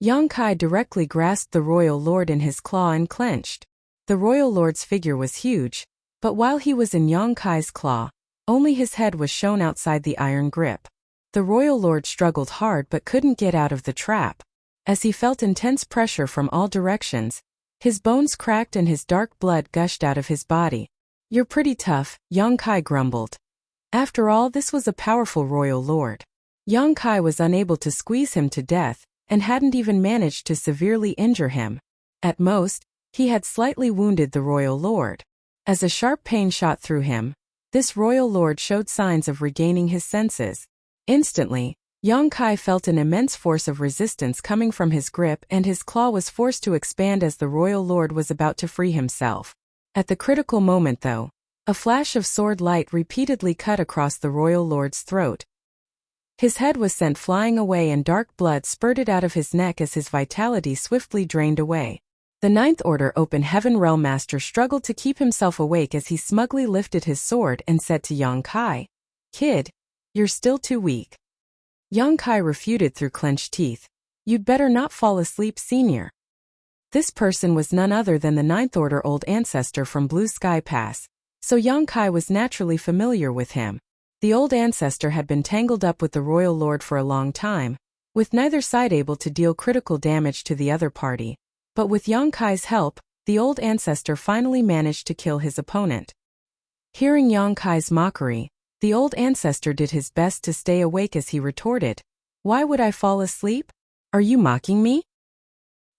Yongkai directly grasped the royal lord in his claw and clenched. The royal lord's figure was huge, but while he was in Yongkai's claw, only his head was shown outside the iron grip. The royal lord struggled hard but couldn't get out of the trap. As he felt intense pressure from all directions, his bones cracked and his dark blood gushed out of his body. You're pretty tough, Yongkai grumbled. After all, this was a powerful royal lord. Yongkai was unable to squeeze him to death, and hadn't even managed to severely injure him. At most, he had slightly wounded the royal lord. As a sharp pain shot through him, this royal lord showed signs of regaining his senses. Instantly, Yongkai felt an immense force of resistance coming from his grip, and his claw was forced to expand as the royal lord was about to free himself. At the critical moment though, a flash of sword light repeatedly cut across the royal lord's throat. His head was sent flying away and dark blood spurted out of his neck as his vitality swiftly drained away. The 9th Order Open Heaven Realm Master struggled to keep himself awake as he smugly lifted his sword and said to Yongkai, Kid, you're still too weak. Yongkai refuted through clenched teeth, You'd better not fall asleep, Senior. This person was none other than the Ninth Order Old Ancestor from Blue Sky Pass, so Yang Kai was naturally familiar with him. The Old Ancestor had been tangled up with the Royal Lord for a long time, with neither side able to deal critical damage to the other party. But with Yang Kai's help, the Old Ancestor finally managed to kill his opponent. Hearing Yang Kai's mockery, the Old Ancestor did his best to stay awake as he retorted, "Why would I fall asleep? Are you mocking me?"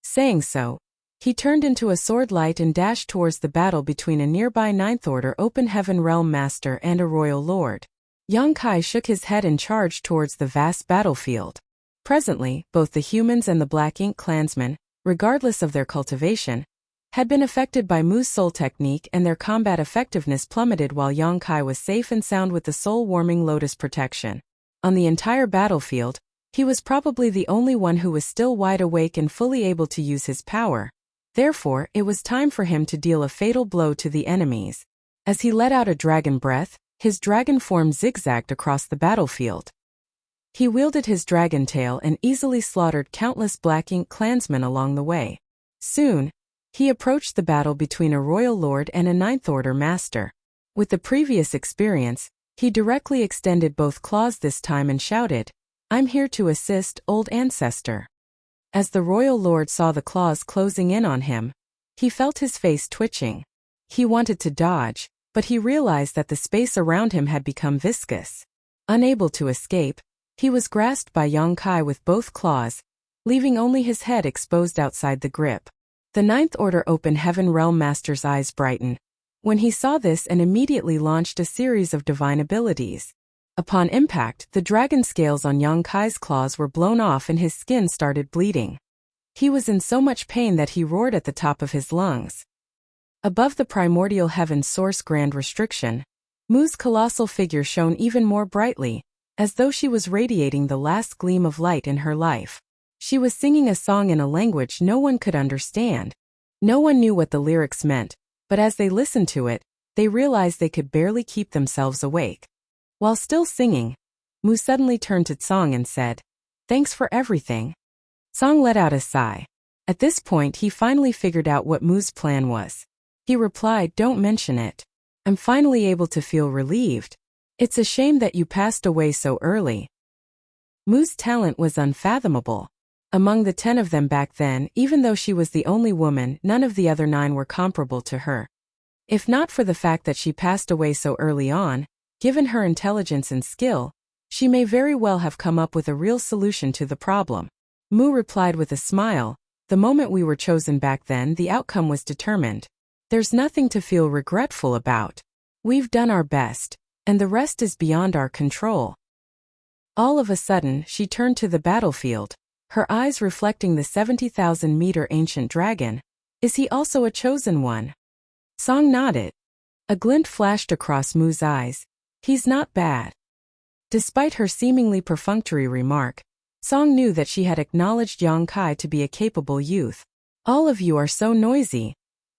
Saying so, he turned into a sword light and dashed towards the battle between a nearby Ninth Order Open Heaven Realm Master and a Royal Lord. Yang Kai shook his head and charged towards the vast battlefield. Presently, both the humans and the Black Ink clansmen, regardless of their cultivation, had been affected by Mu's soul technique, and their combat effectiveness plummeted while Yang Kai was safe and sound with the soul-warming lotus protection. On the entire battlefield, he was probably the only one who was still wide awake and fully able to use his power. Therefore, it was time for him to deal a fatal blow to the enemies. As he let out a dragon breath, his dragon form zigzagged across the battlefield. He wielded his dragon tail and easily slaughtered countless Black Ink clansmen along the way. Soon, he approached the battle between a Royal Lord and a Ninth Order Master. With the previous experience, he directly extended both claws this time and shouted, "I'm here to assist, Old Ancestor." As the Royal Lord saw the claws closing in on him, he felt his face twitching. He wanted to dodge, but he realized that the space around him had become viscous. Unable to escape, he was grasped by Yang Kai with both claws, leaving only his head exposed outside the grip. The Ninth Order Open Heaven Realm Master's eyes brightened when he saw this and immediately launched a series of divine abilities. Upon impact, the dragon scales on Yang Kai's claws were blown off and his skin started bleeding. He was in so much pain that he roared at the top of his lungs. Above the primordial heaven's source grand restriction, Mu's colossal figure shone even more brightly, as though she was radiating the last gleam of light in her life. She was singing a song in a language no one could understand. No one knew what the lyrics meant, but as they listened to it, they realized they could barely keep themselves awake. While still singing, Mu suddenly turned to Tsang and said, "Thanks for everything." Tsang let out a sigh. At this point he finally figured out what Mu's plan was. He replied, "Don't mention it. I'm finally able to feel relieved. It's a shame that you passed away so early." Mu's talent was unfathomable. Among the 10 of them back then, even though she was the only woman, none of the other 9 were comparable to her. If not for the fact that she passed away so early on, given her intelligence and skill, she may very well have come up with a real solution to the problem. Mu replied with a smile, "The moment we were chosen back then, the outcome was determined. There's nothing to feel regretful about. We've done our best, and the rest is beyond our control." All of a sudden, she turned to the battlefield, her eyes reflecting the 70,000-meter ancient dragon. "Is he also a chosen one?" Song nodded. A glint flashed across Mu's eyes. "He's not bad." Despite her seemingly perfunctory remark, Song knew that she had acknowledged Yang Kai to be a capable youth. "All of you are so noisy,"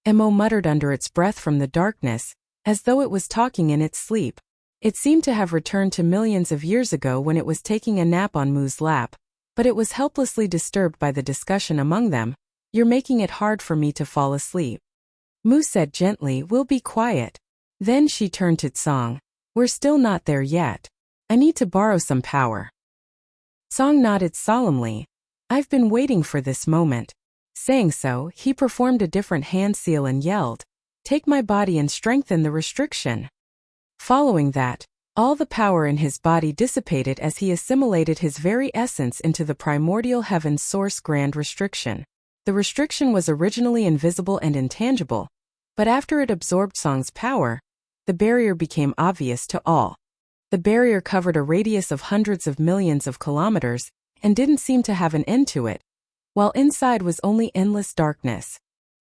Mo muttered under its breath from the darkness, as though it was talking in its sleep. It seemed to have returned to millions of years ago when it was taking a nap on Mu's lap, but it was helplessly disturbed by the discussion among them. "You're making it hard for me to fall asleep." Mu said gently, "We'll be quiet." Then she turned to Tsang. "We're still not there yet. I need to borrow some power." Tsang nodded solemnly. "I've been waiting for this moment." Saying so, he performed a different hand seal and yelled, "Take my body and strengthen the restriction." Following that, all the power in his body dissipated as he assimilated his very essence into the primordial heaven's source grand restriction. The restriction was originally invisible and intangible, but after it absorbed Tsang's power, the barrier became obvious to all. The barrier covered a radius of hundreds of millions of kilometers and didn't seem to have an end to it, while inside was only endless darkness.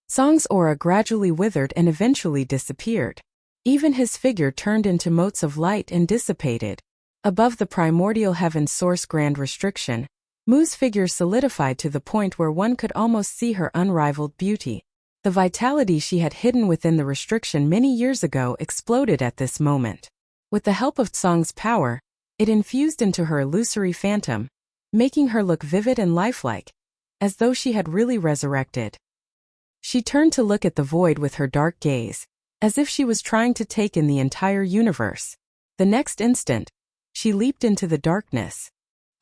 Tsang's aura gradually withered and eventually disappeared. Even his figure turned into motes of light and dissipated. Above the primordial heaven's source grand restriction, Mu's figure solidified to the point where one could almost see her unrivaled beauty. The vitality she had hidden within the restriction many years ago exploded at this moment. With the help of Tsang's power, it infused into her illusory phantom. making her look vivid and lifelike, as though she had really resurrected. She turned to look at the void with her dark gaze, as if she was trying to take in the entire universe. The next instant, she leaped into the darkness.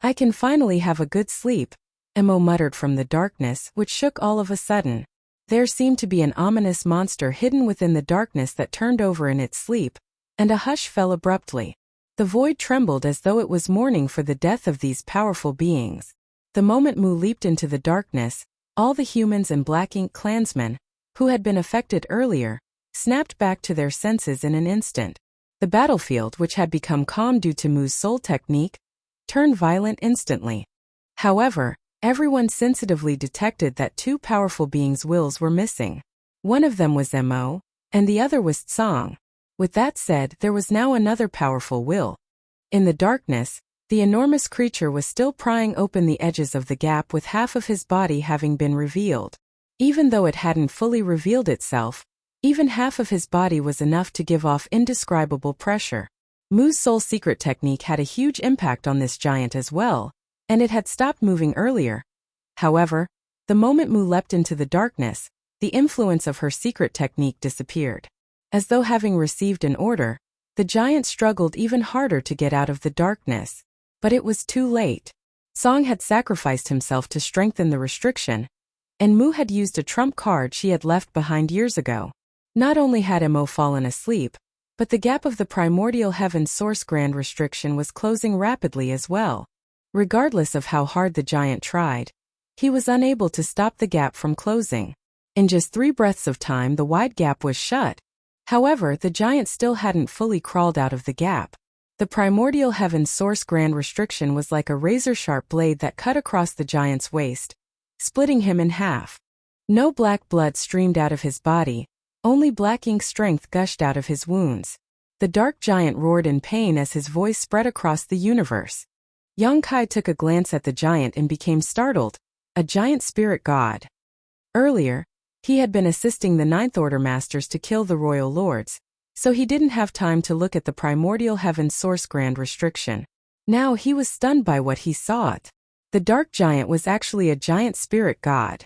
"I can finally have a good sleep," Mo muttered from the darkness, which shook all of a sudden. There seemed to be an ominous monster hidden within the darkness that turned over in its sleep, and a hush fell abruptly. The void trembled as though it was mourning for the death of these powerful beings. The moment Mu leaped into the darkness, all the humans and Black Ink clansmen, who had been affected earlier, snapped back to their senses in an instant. The battlefield, which had become calm due to Mu's soul technique, turned violent instantly. However, everyone sensitively detected that two powerful beings' wills were missing. One of them was Mo, and the other was Tsang. With that said, there was now another powerful will. In the darkness, the enormous creature was still prying open the edges of the gap, with half of his body having been revealed. Even though it hadn't fully revealed itself, even half of his body was enough to give off indescribable pressure. Mu's soul secret technique had a huge impact on this giant as well, and it had stopped moving earlier. However, the moment Mu leapt into the darkness, the influence of her secret technique disappeared. As though having received an order, the giant struggled even harder to get out of the darkness. But it was too late. Song had sacrificed himself to strengthen the restriction, and Mu had used a trump card she had left behind years ago. Not only had Mo fallen asleep, but the gap of the primordial heaven source grand restriction was closing rapidly as well. Regardless of how hard the giant tried, he was unable to stop the gap from closing. In just 3 breaths of time, the wide gap was shut. However, the giant still hadn't fully crawled out of the gap. The primordial heaven source grand restriction was like a razor-sharp blade that cut across the giant's waist, splitting him in half. No black blood streamed out of his body, only Black Ink strength gushed out of his wounds. The dark giant roared in pain as his voice spread across the universe. Yang Kai took a glance at the giant and became startled, a giant spirit god. Earlier, he had been assisting the Ninth Order Masters to kill the Royal Lords, so he didn't have time to look at the primordial heaven source grand restriction. Now he was stunned by what he saw. The dark giant was actually a giant spirit god.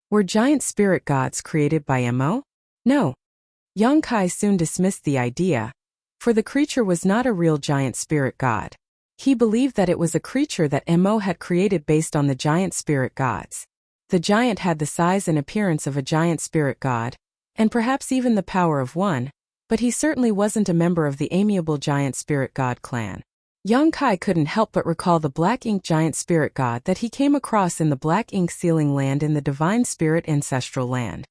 Were giant spirit gods created by Mo? No. Yang Kai soon dismissed the idea, for the creature was not a real giant spirit god. He believed that it was a creature that Mo had created based on the giant spirit gods. The giant had the size and appearance of a giant spirit god, and perhaps even the power of one, but he certainly wasn't a member of the amiable giant spirit god clan. Yang Kai couldn't help but recall the Black Ink giant spirit god that he came across in the Black Ink sealing land in the divine spirit ancestral land.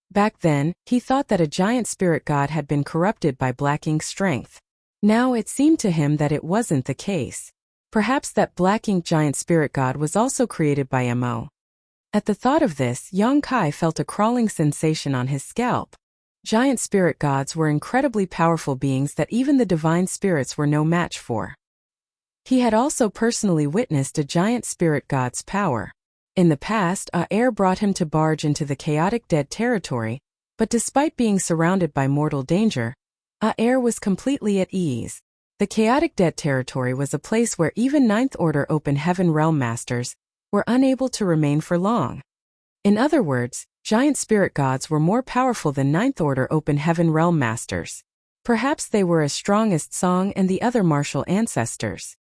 Back then, he thought that a giant spirit god had been corrupted by Black Ink's strength. Now it seemed to him that it wasn't the case. Perhaps that Black Ink giant spirit god was also created by Mo. At the thought of this, Yang Kai felt a crawling sensation on his scalp. Giant spirit gods were incredibly powerful beings that even the divine spirits were no match for. He had also personally witnessed a giant spirit god's power. In the past, Air brought him to barge into the chaotic dead territory, but despite being surrounded by mortal danger, Air was completely at ease. The chaotic dead territory was a place where even Ninth Order Open Heaven Realm Masters were unable to remain for long. In other words, giant spirit gods were more powerful than Ninth Order Open Heaven Realm Masters. Perhaps they were as strong as Tsang and the other martial ancestors.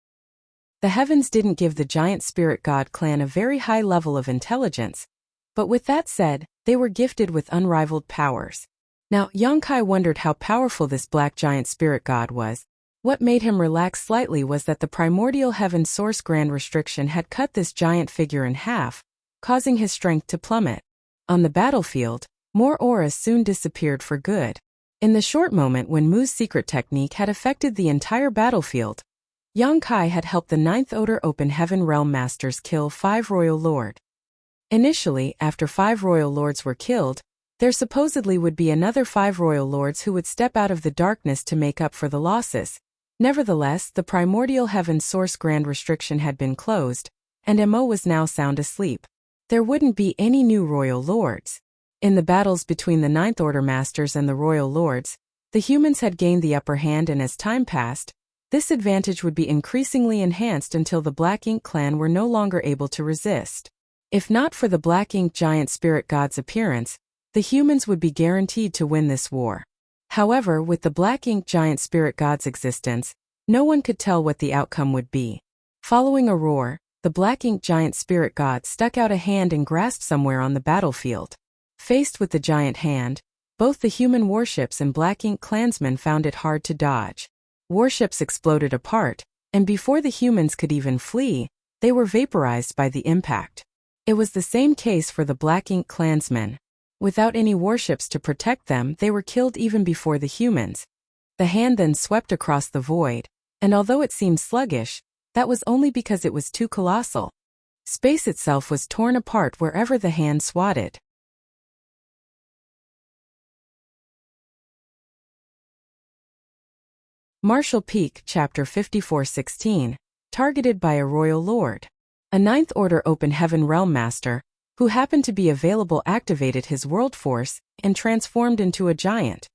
The heavens didn't give the giant spirit god clan a very high level of intelligence, but with that said, they were gifted with unrivaled powers. Now, Yang Kai wondered how powerful this black giant spirit god was. What made him relax slightly was that the primordial heaven source grand restriction had cut this giant figure in half, causing his strength to plummet. On the battlefield, more auras soon disappeared for good. In the short moment when Mu's secret technique had affected the entire battlefield, Yang Kai had helped the Ninth Order Open Heaven Realm Masters kill 5 Royal Lords. Initially, after 5 Royal Lords were killed, there supposedly would be another 5 Royal Lords who would step out of the darkness to make up for the losses. Nevertheless, the primordial heaven source grand restriction had been closed, and Mo was now sound asleep. There wouldn't be any new Royal Lords. In the battles between the Ninth Order Masters and the Royal Lords, the humans had gained the upper hand, and as time passed, This advantage would be increasingly enhanced until the Black Ink clan were no longer able to resist. If not for the Black Ink giant spirit god's appearance, the humans would be guaranteed to win this war. However, with the Black Ink giant spirit god's existence, no one could tell what the outcome would be. Following a roar, the Black Ink giant spirit god stuck out a hand and grasped somewhere on the battlefield. Faced with the giant hand, both the human warships and Black Ink clansmen found it hard to dodge. Warships exploded apart, and before the humans could even flee, they were vaporized by the impact. It was the same case for the Black Ink clansmen. Without any warships to protect them, they were killed even before the humans. The hand then swept across the void, and although it seemed sluggish, that was only because it was too colossal. Space itself was torn apart wherever the hand swatted. Martial Peak, Chapter 54:16, targeted by a royal lord. A Ninth Order Open Heaven Realm Master, who happened to be available, activated his world force and transformed into a giant.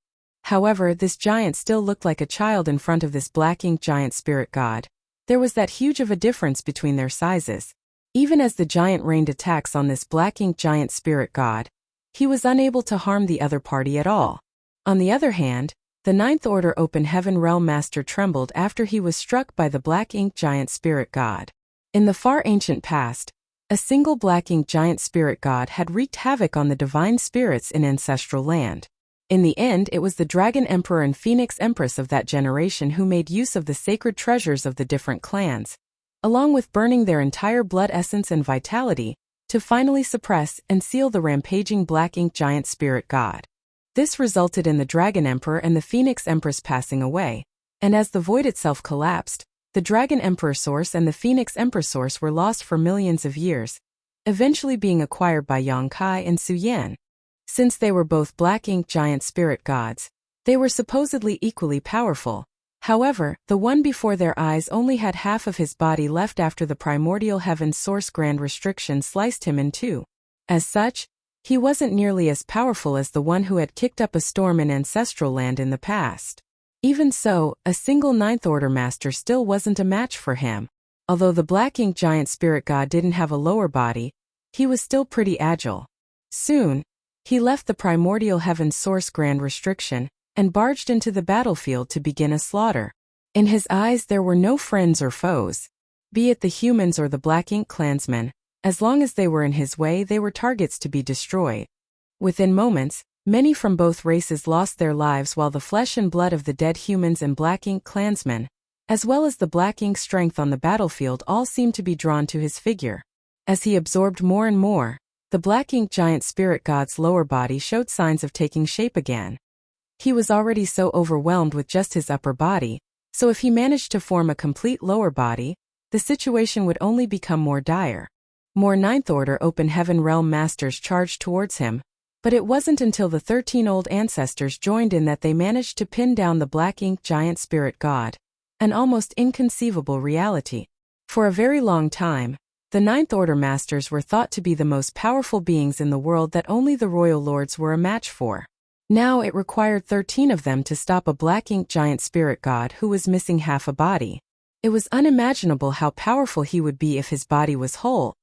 However, this giant still looked like a child in front of this Black Ink giant spirit god. There was that huge of a difference between their sizes. Even as the giant rained attacks on this Black Ink giant spirit god, he was unable to harm the other party at all. On the other hand, the Ninth Order Open Heaven Realm Master trembled after he was struck by the Black Ink giant spirit god. In the far ancient past, a single Black Ink giant spirit god had wreaked havoc on the divine spirits in ancestral land. In the end, it was the Dragon Emperor and Phoenix Empress of that generation who made use of the sacred treasures of the different clans, along with burning their entire blood essence and vitality, to finally suppress and seal the rampaging Black Ink giant spirit god. This resulted in the Dragon Emperor and the Phoenix Empress passing away, and as the void itself collapsed, the Dragon Emperor source and the Phoenix Empress source were lost for millions of years, eventually being acquired by Yongkai and Su Yan. Since they were both Black Ink giant spirit gods, they were supposedly equally powerful. However, the one before their eyes only had half of his body left after the primordial heaven's source grand restriction sliced him in two. As such, he wasn't nearly as powerful as the one who had kicked up a storm in ancestral land in the past. Even so, a single Ninth Order Master still wasn't a match for him. Although the Black Ink giant spirit god didn't have a lower body, he was still pretty agile. Soon, he left the primordial heaven's source grand restriction and barged into the battlefield to begin a slaughter. In his eyes there were no friends or foes, be it the humans or the Black Ink clansmen. As long as they were in his way, they were targets to be destroyed. Within moments, many from both races lost their lives, while the flesh and blood of the dead humans and Black Ink clansmen, as well as the Black Ink strength on the battlefield, all seemed to be drawn to his figure. As he absorbed more and more, the Black Ink giant spirit god's lower body showed signs of taking shape again. He was already so overwhelmed with just his upper body, so if he managed to form a complete lower body, the situation would only become more dire. More Ninth Order Open Heaven Realm Masters charged towards him, but it wasn't until the 13 old ancestors joined in that they managed to pin down the Black Ink giant spirit god, an almost inconceivable reality. For a very long time, the Ninth Order Masters were thought to be the most powerful beings in the world that only the Royal Lords were a match for. Now it required 13 of them to stop a Black Ink giant spirit god who was missing half a body. It was unimaginable how powerful he would be if his body was whole.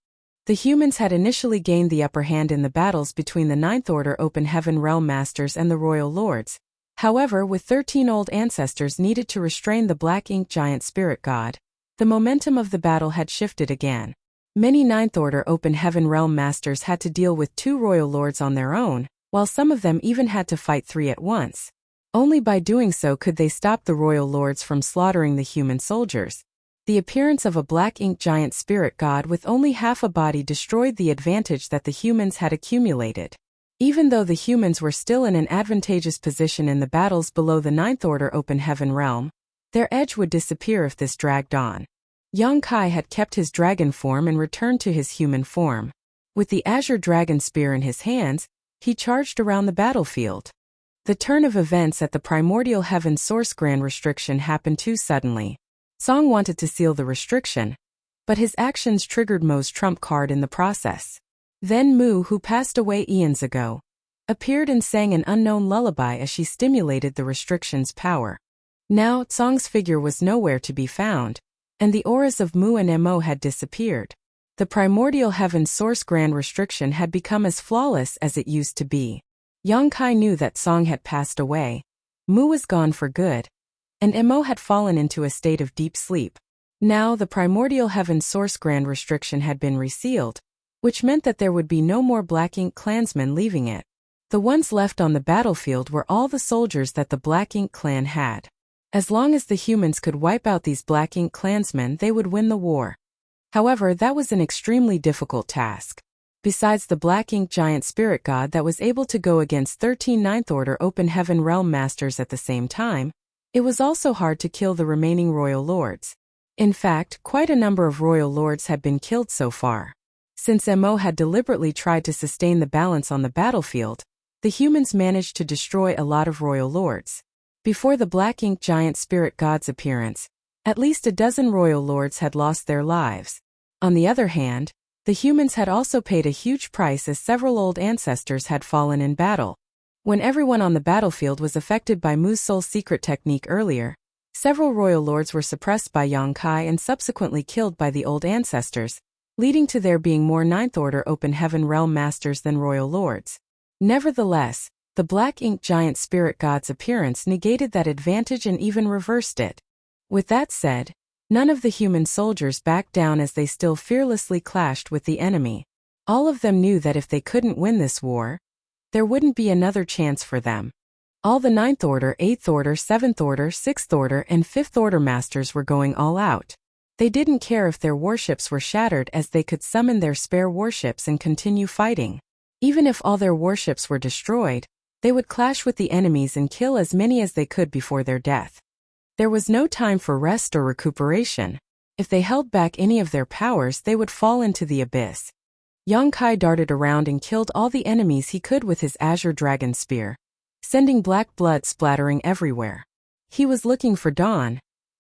The humans had initially gained the upper hand in the battles between the Ninth Order Open Heaven Realm Masters and the Royal Lords. However, with 13 old ancestors needed to restrain the Black Ink giant spirit god, the momentum of the battle had shifted again. Many Ninth Order Open Heaven Realm Masters had to deal with 2 Royal Lords on their own, while some of them even had to fight 3 at once. Only by doing so could they stop the Royal Lords from slaughtering the human soldiers. The appearance of a Black Ink giant spirit god with only half a body destroyed the advantage that the humans had accumulated. Even though the humans were still in an advantageous position in the battles below the Ninth Order Open Heaven realm, their edge would disappear if this dragged on. Yongkai had kept his dragon form and returned to his human form. With the azure dragon spear in his hands, he charged around the battlefield. The turn of events at the primordial heaven source grand restriction happened too suddenly. Song wanted to seal the restriction, but his actions triggered Mo's trump card in the process. Then Mu, who passed away eons ago, appeared and sang an unknown lullaby as she stimulated the restriction's power. Now, Song's figure was nowhere to be found, and the auras of Mu and Mo had disappeared. The primordial heaven's source grand restriction had become as flawless as it used to be. Yongkai knew that Song had passed away. Mu was gone for good, and Mo had fallen into a state of deep sleep. Now the primordial heaven's source grand restriction had been resealed, which meant that there would be no more Black Ink clansmen leaving it. The ones left on the battlefield were all the soldiers that the Black Ink clan had. As long as the humans could wipe out these Black Ink clansmen, they would win the war. However, that was an extremely difficult task. Besides the Black Ink giant spirit god that was able to go against 13 Ninth Order Open Heaven Realm Masters at the same time, it was also hard to kill the remaining Royal Lords. In fact, quite a number of Royal Lords had been killed so far. Since Mo had deliberately tried to sustain the balance on the battlefield, the humans managed to destroy a lot of Royal Lords. Before the Black Ink giant spirit god's appearance, at least a dozen Royal Lords had lost their lives. On the other hand, the humans had also paid a huge price as several old ancestors had fallen in battle. When everyone on the battlefield was affected by Mu's soul secret technique earlier, several Royal Lords were suppressed by Yongkai and subsequently killed by the old ancestors, leading to there being more Ninth Order Open Heaven Realm Masters than Royal Lords. Nevertheless, the Black Ink giant spirit god's appearance negated that advantage and even reversed it. With that said, none of the human soldiers backed down as they still fearlessly clashed with the enemy. All of them knew that if they couldn't win this war, there wouldn't be another chance for them. All the Ninth Order, Eighth Order, Seventh Order, Sixth Order, and Fifth Order Masters were going all out. They didn't care if their warships were shattered, as they could summon their spare warships and continue fighting. Even if all their warships were destroyed, they would clash with the enemies and kill as many as they could before their death. There was no time for rest or recuperation. If they held back any of their powers, they would fall into the abyss. Yongkai darted around and killed all the enemies he could with his azure dragon spear, sending black blood splattering everywhere. He was looking for Dawn.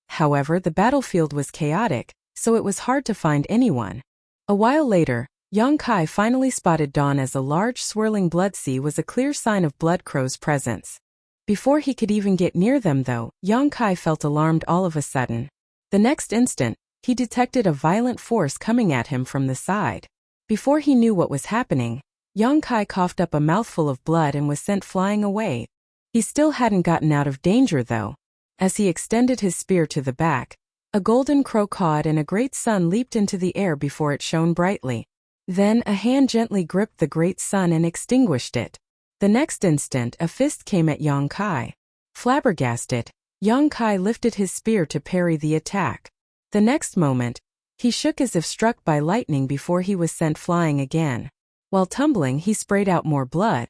However, the battlefield was chaotic, so it was hard to find anyone. A while later, Yongkai finally spotted Dawn, as a large swirling blood sea was a clear sign of Blood Crow's presence. Before he could even get near them though, Yongkai felt alarmed all of a sudden. The next instant, he detected a violent force coming at him from the side. Before he knew what was happening, Yongkai coughed up a mouthful of blood and was sent flying away. He still hadn't gotten out of danger though. As he extended his spear to the back, a golden crow cawed and a great sun leaped into the air before it shone brightly. Then a hand gently gripped the great sun and extinguished it. The next instant, a fist came at Yongkai. Flabbergasted, Yongkai lifted his spear to parry the attack. The next moment, he shook as if struck by lightning before he was sent flying again. While tumbling, he sprayed out more blood.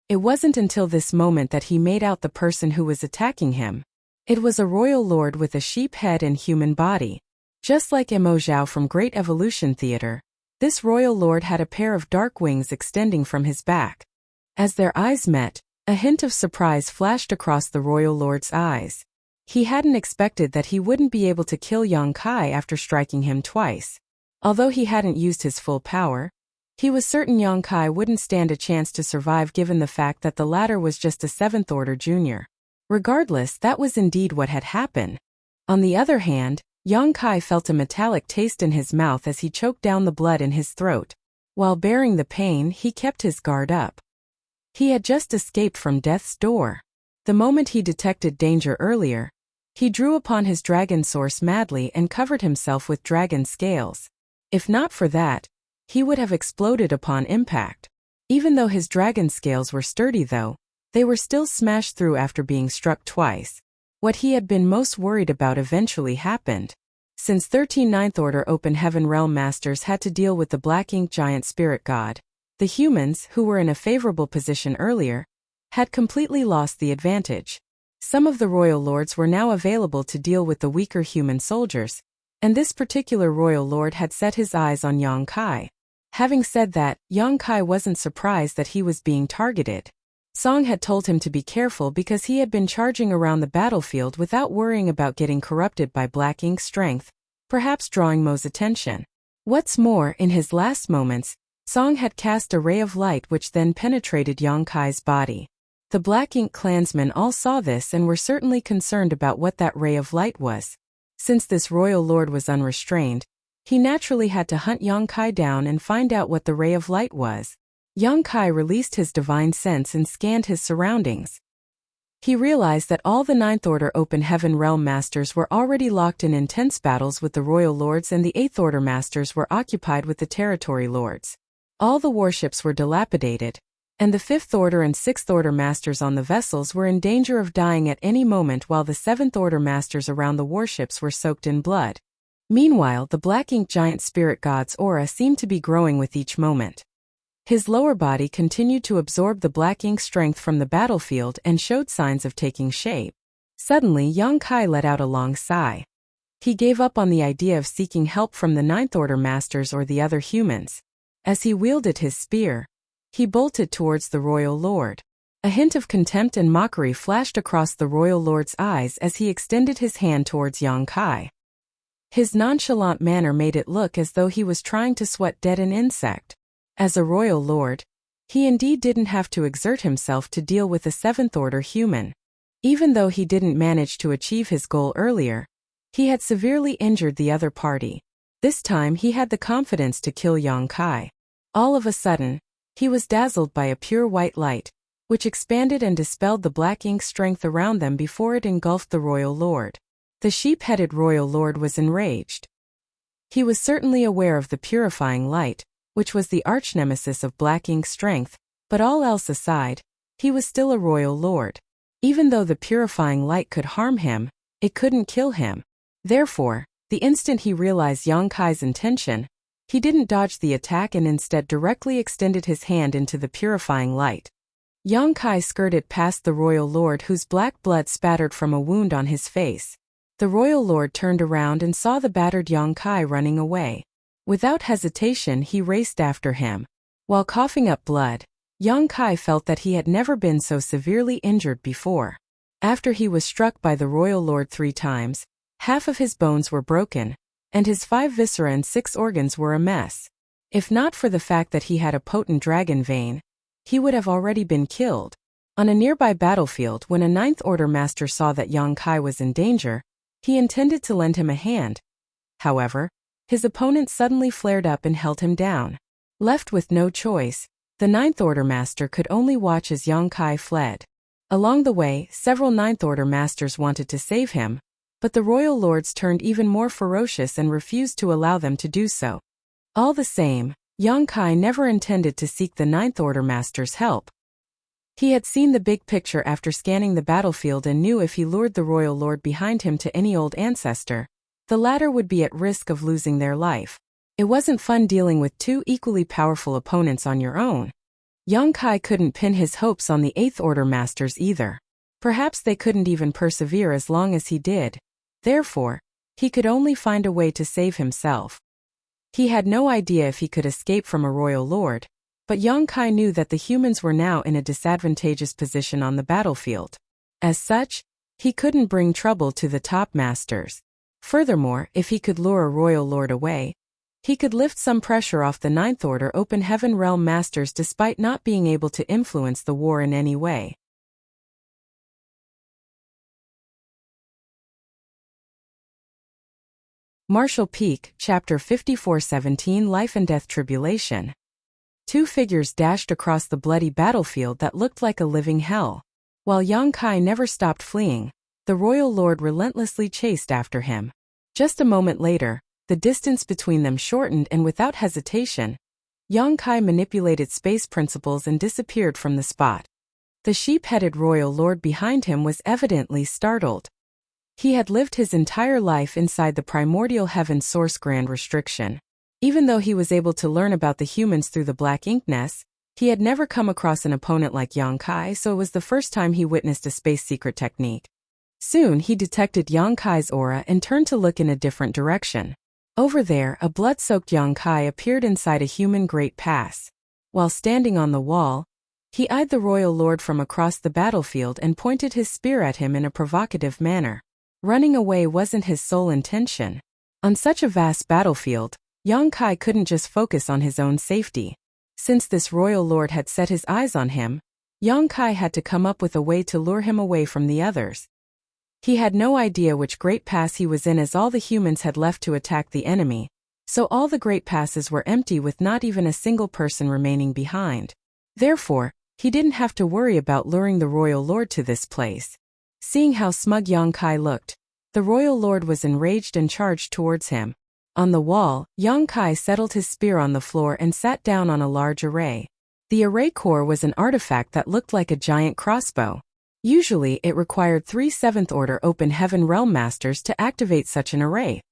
It wasn't until this moment that he made out the person who was attacking him. It was a royal lord with a sheep head and human body. Just like Mo Zhao from Great Evolution Theater, this royal lord had a pair of dark wings extending from his back. As their eyes met, a hint of surprise flashed across the royal lord's eyes. He hadn't expected that he wouldn't be able to kill Yongkai after striking him twice. Although he hadn't used his full power, he was certain Yongkai wouldn't stand a chance to survive given the fact that the latter was just a 7th Order junior. Regardless, that was indeed what had happened. On the other hand, Yongkai felt a metallic taste in his mouth as he choked down the blood in his throat. While bearing the pain, he kept his guard up. He had just escaped from death's door. The moment he detected danger earlier, he drew upon his dragon source madly and covered himself with dragon scales. If not for that, he would have exploded upon impact. Even though his dragon scales were sturdy though, they were still smashed through after being struck twice. What he had been most worried about eventually happened. Since 13 Ninth Order Open Heaven Realm Masters had to deal with the Black Ink giant spirit god, the humans, who were in a favorable position earlier, had completely lost the advantage. Some of the royal lords were now available to deal with the weaker human soldiers, and this particular royal lord had set his eyes on Yongkai. Having said that, Yongkai wasn't surprised that he was being targeted. Song had told him to be careful because he had been charging around the battlefield without worrying about getting corrupted by Black Ink's strength, perhaps drawing Mo's attention. What's more, in his last moments, Song had cast a ray of light which then penetrated Yongkai's body. The Black Ink clansmen all saw this and were certainly concerned about what that ray of light was. Since this royal lord was unrestrained, he naturally had to hunt Yang Kai down and find out what the ray of light was. Yang Kai released his divine sense and scanned his surroundings. He realized that all the Ninth Order Open Heaven Realm Masters were already locked in intense battles with the Royal Lords, and the Eighth Order Masters were occupied with the Territory Lords. All the warships were dilapidated, and the Fifth Order and Sixth Order Masters on the vessels were in danger of dying at any moment, while the Seventh Order Masters around the warships were soaked in blood. Meanwhile, the Black Ink Giant Spirit God's aura seemed to be growing with each moment. His lower body continued to absorb the black ink strength from the battlefield and showed signs of taking shape. Suddenly, Yang Kai let out a long sigh. He gave up on the idea of seeking help from the Ninth Order Masters or the other humans. As he wielded his spear, he bolted towards the Royal Lord. A hint of contempt and mockery flashed across the Royal Lord's eyes as he extended his hand towards Yang Kai. His nonchalant manner made it look as though he was trying to swat dead an insect. As a royal lord, he indeed didn't have to exert himself to deal with a Seventh Order human. Even though he didn't manage to achieve his goal earlier, he had severely injured the other party. This time he had the confidence to kill Yang Kai. All of a sudden, he was dazzled by a pure white light, which expanded and dispelled the black ink strength around them before it engulfed the royal lord. The sheep-headed royal lord was enraged. He was certainly aware of the purifying light, which was the arch-nemesis of black ink strength, but all else aside, he was still a royal lord. Even though the purifying light could harm him, it couldn't kill him. Therefore, the instant he realized Yang Kai's intention, he didn't dodge the attack and instead directly extended his hand into the purifying light. Yang Kai skirted past the royal lord, whose black blood spattered from a wound on his face. The royal lord turned around and saw the battered Yang Kai running away. Without hesitation, he raced after him. While coughing up blood, Yang Kai felt that he had never been so severely injured before. After he was struck by the royal lord 3 times, half of his bones were broken, and his 5 viscera and 6 organs were a mess. If not for the fact that he had a potent dragon vein, he would have already been killed. On a nearby battlefield, when a Ninth Order Master saw that Yang Kai was in danger, he intended to lend him a hand. However, his opponent suddenly flared up and held him down. Left with no choice, the Ninth Order Master could only watch as Yang Kai fled. Along the way, several Ninth Order Masters wanted to save him, but the Royal Lords turned even more ferocious and refused to allow them to do so. All the same, Yang Kai never intended to seek the Ninth Order Master's help. He had seen the big picture after scanning the battlefield and knew if he lured the Royal Lord behind him to any old ancestor, the latter would be at risk of losing their life. It wasn't fun dealing with 2 equally powerful opponents on your own. Yang Kai couldn't pin his hopes on the Eighth Order Masters either. Perhaps they couldn't even persevere as long as he did. Therefore, he could only find a way to save himself. He had no idea if he could escape from a royal lord, but Yang Kai knew that the humans were now in a disadvantageous position on the battlefield. As such, he couldn't bring trouble to the top masters. Furthermore, if he could lure a royal lord away, he could lift some pressure off the Ninth Order Open Heaven Realm Masters despite not being able to influence the war in any way. Martial Peak, Chapter 54-17 Life and Death Tribulation. 2 figures dashed across the bloody battlefield that looked like a living hell. While Yang Kai never stopped fleeing, the Royal Lord relentlessly chased after him. Just a moment later, the distance between them shortened, and without hesitation, Yang Kai manipulated space principles and disappeared from the spot. The sheep-headed Royal Lord behind him was evidently startled. He had lived his entire life inside the primordial heaven source grand restriction. Even though he was able to learn about the humans through the black inkness, he had never come across an opponent like Yang Kai, so it was the first time he witnessed a space secret technique. Soon he detected Yang Kai's aura and turned to look in a different direction. Over there, a blood-soaked Yang Kai appeared inside a human great pass. While standing on the wall, he eyed the Royal Lord from across the battlefield and pointed his spear at him in a provocative manner. Running away wasn't his sole intention. On such a vast battlefield, Yang Kai couldn't just focus on his own safety. Since this Royal Lord had set his eyes on him, Yang Kai had to come up with a way to lure him away from the others. He had no idea which great pass he was in, as all the humans had left to attack the enemy, so all the great passes were empty with not even a single person remaining behind. Therefore, he didn't have to worry about luring the royal lord to this place. Seeing how smug Yang Kai looked, the royal lord was enraged and charged towards him. On the wall, Yang Kai settled his spear on the floor and sat down on a large array. The array core was an artifact that looked like a giant crossbow. Usually it required 3 7th Order Open Heaven Realm Masters to activate such an array.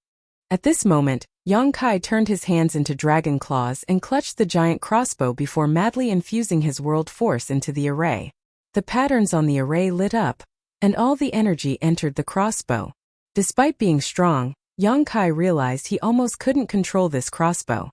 At this moment, Yang Kai turned his hands into dragon claws and clutched the giant crossbow before madly infusing his world force into the array. The patterns on the array lit up, and all the energy entered the crossbow. Despite being strong, Yang Kai realized he almost couldn't control this crossbow.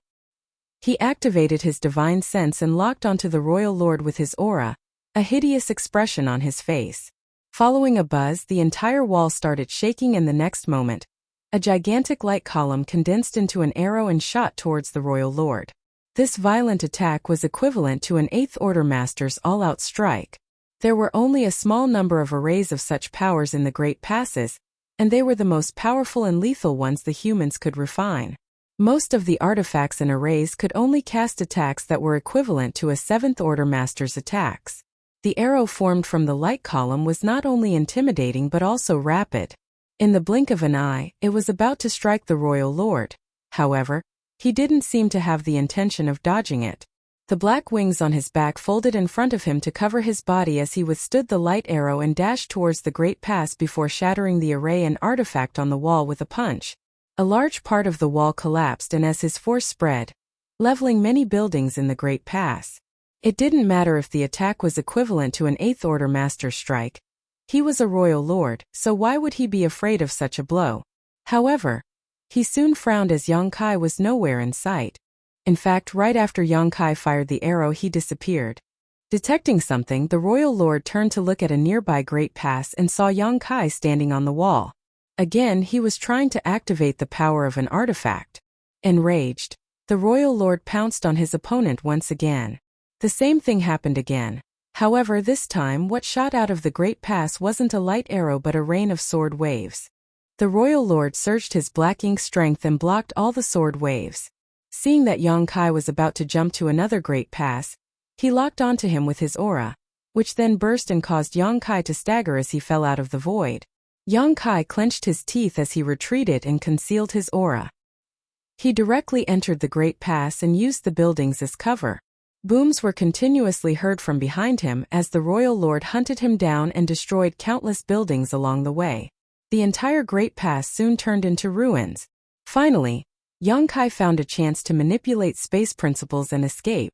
He activated his divine sense and locked onto the royal lord with his aura, a hideous expression on his face. Following a buzz, the entire wall started shaking, and the next moment, a gigantic light column condensed into an arrow and shot towards the royal lord. This violent attack was equivalent to an 8th Order Master's all-out strike. There were only a small number of arrays of such powers in the Great Passes, and they were the most powerful and lethal ones the humans could refine. Most of the artifacts and arrays could only cast attacks that were equivalent to a 7th Order Master's attacks. The arrow formed from the light column was not only intimidating but also rapid. In the blink of an eye, it was about to strike the royal lord. However, he didn't seem to have the intention of dodging it. The black wings on his back folded in front of him to cover his body as he withstood the light arrow and dashed towards the great pass before shattering the array and artifact on the wall with a punch. A large part of the wall collapsed, and as his force spread, leveling many buildings in the great pass. It didn't matter if the attack was equivalent to an 8th Order Master strike. He was a royal lord, so why would he be afraid of such a blow? However, he soon frowned as Yang Kai was nowhere in sight. In fact, right after Yang Kai fired the arrow, he disappeared. Detecting something, the royal lord turned to look at a nearby great pass and saw Yang Kai standing on the wall. Again, he was trying to activate the power of an artifact. Enraged, the royal lord pounced on his opponent once again. The same thing happened again. However, this time what shot out of the great pass wasn't a light arrow but a rain of sword waves. The royal lord surged his black ink strength and blocked all the sword waves. Seeing that Yang Kai was about to jump to another great pass, he locked onto him with his aura, which then burst and caused Yang Kai to stagger as he fell out of the void. Yang Kai clenched his teeth as he retreated and concealed his aura. He directly entered the great pass and used the buildings as cover. Booms were continuously heard from behind him as the royal lord hunted him down and destroyed countless buildings along the way. The entire great pass soon turned into ruins. Finally, Yang Kai found a chance to manipulate space principles and escape.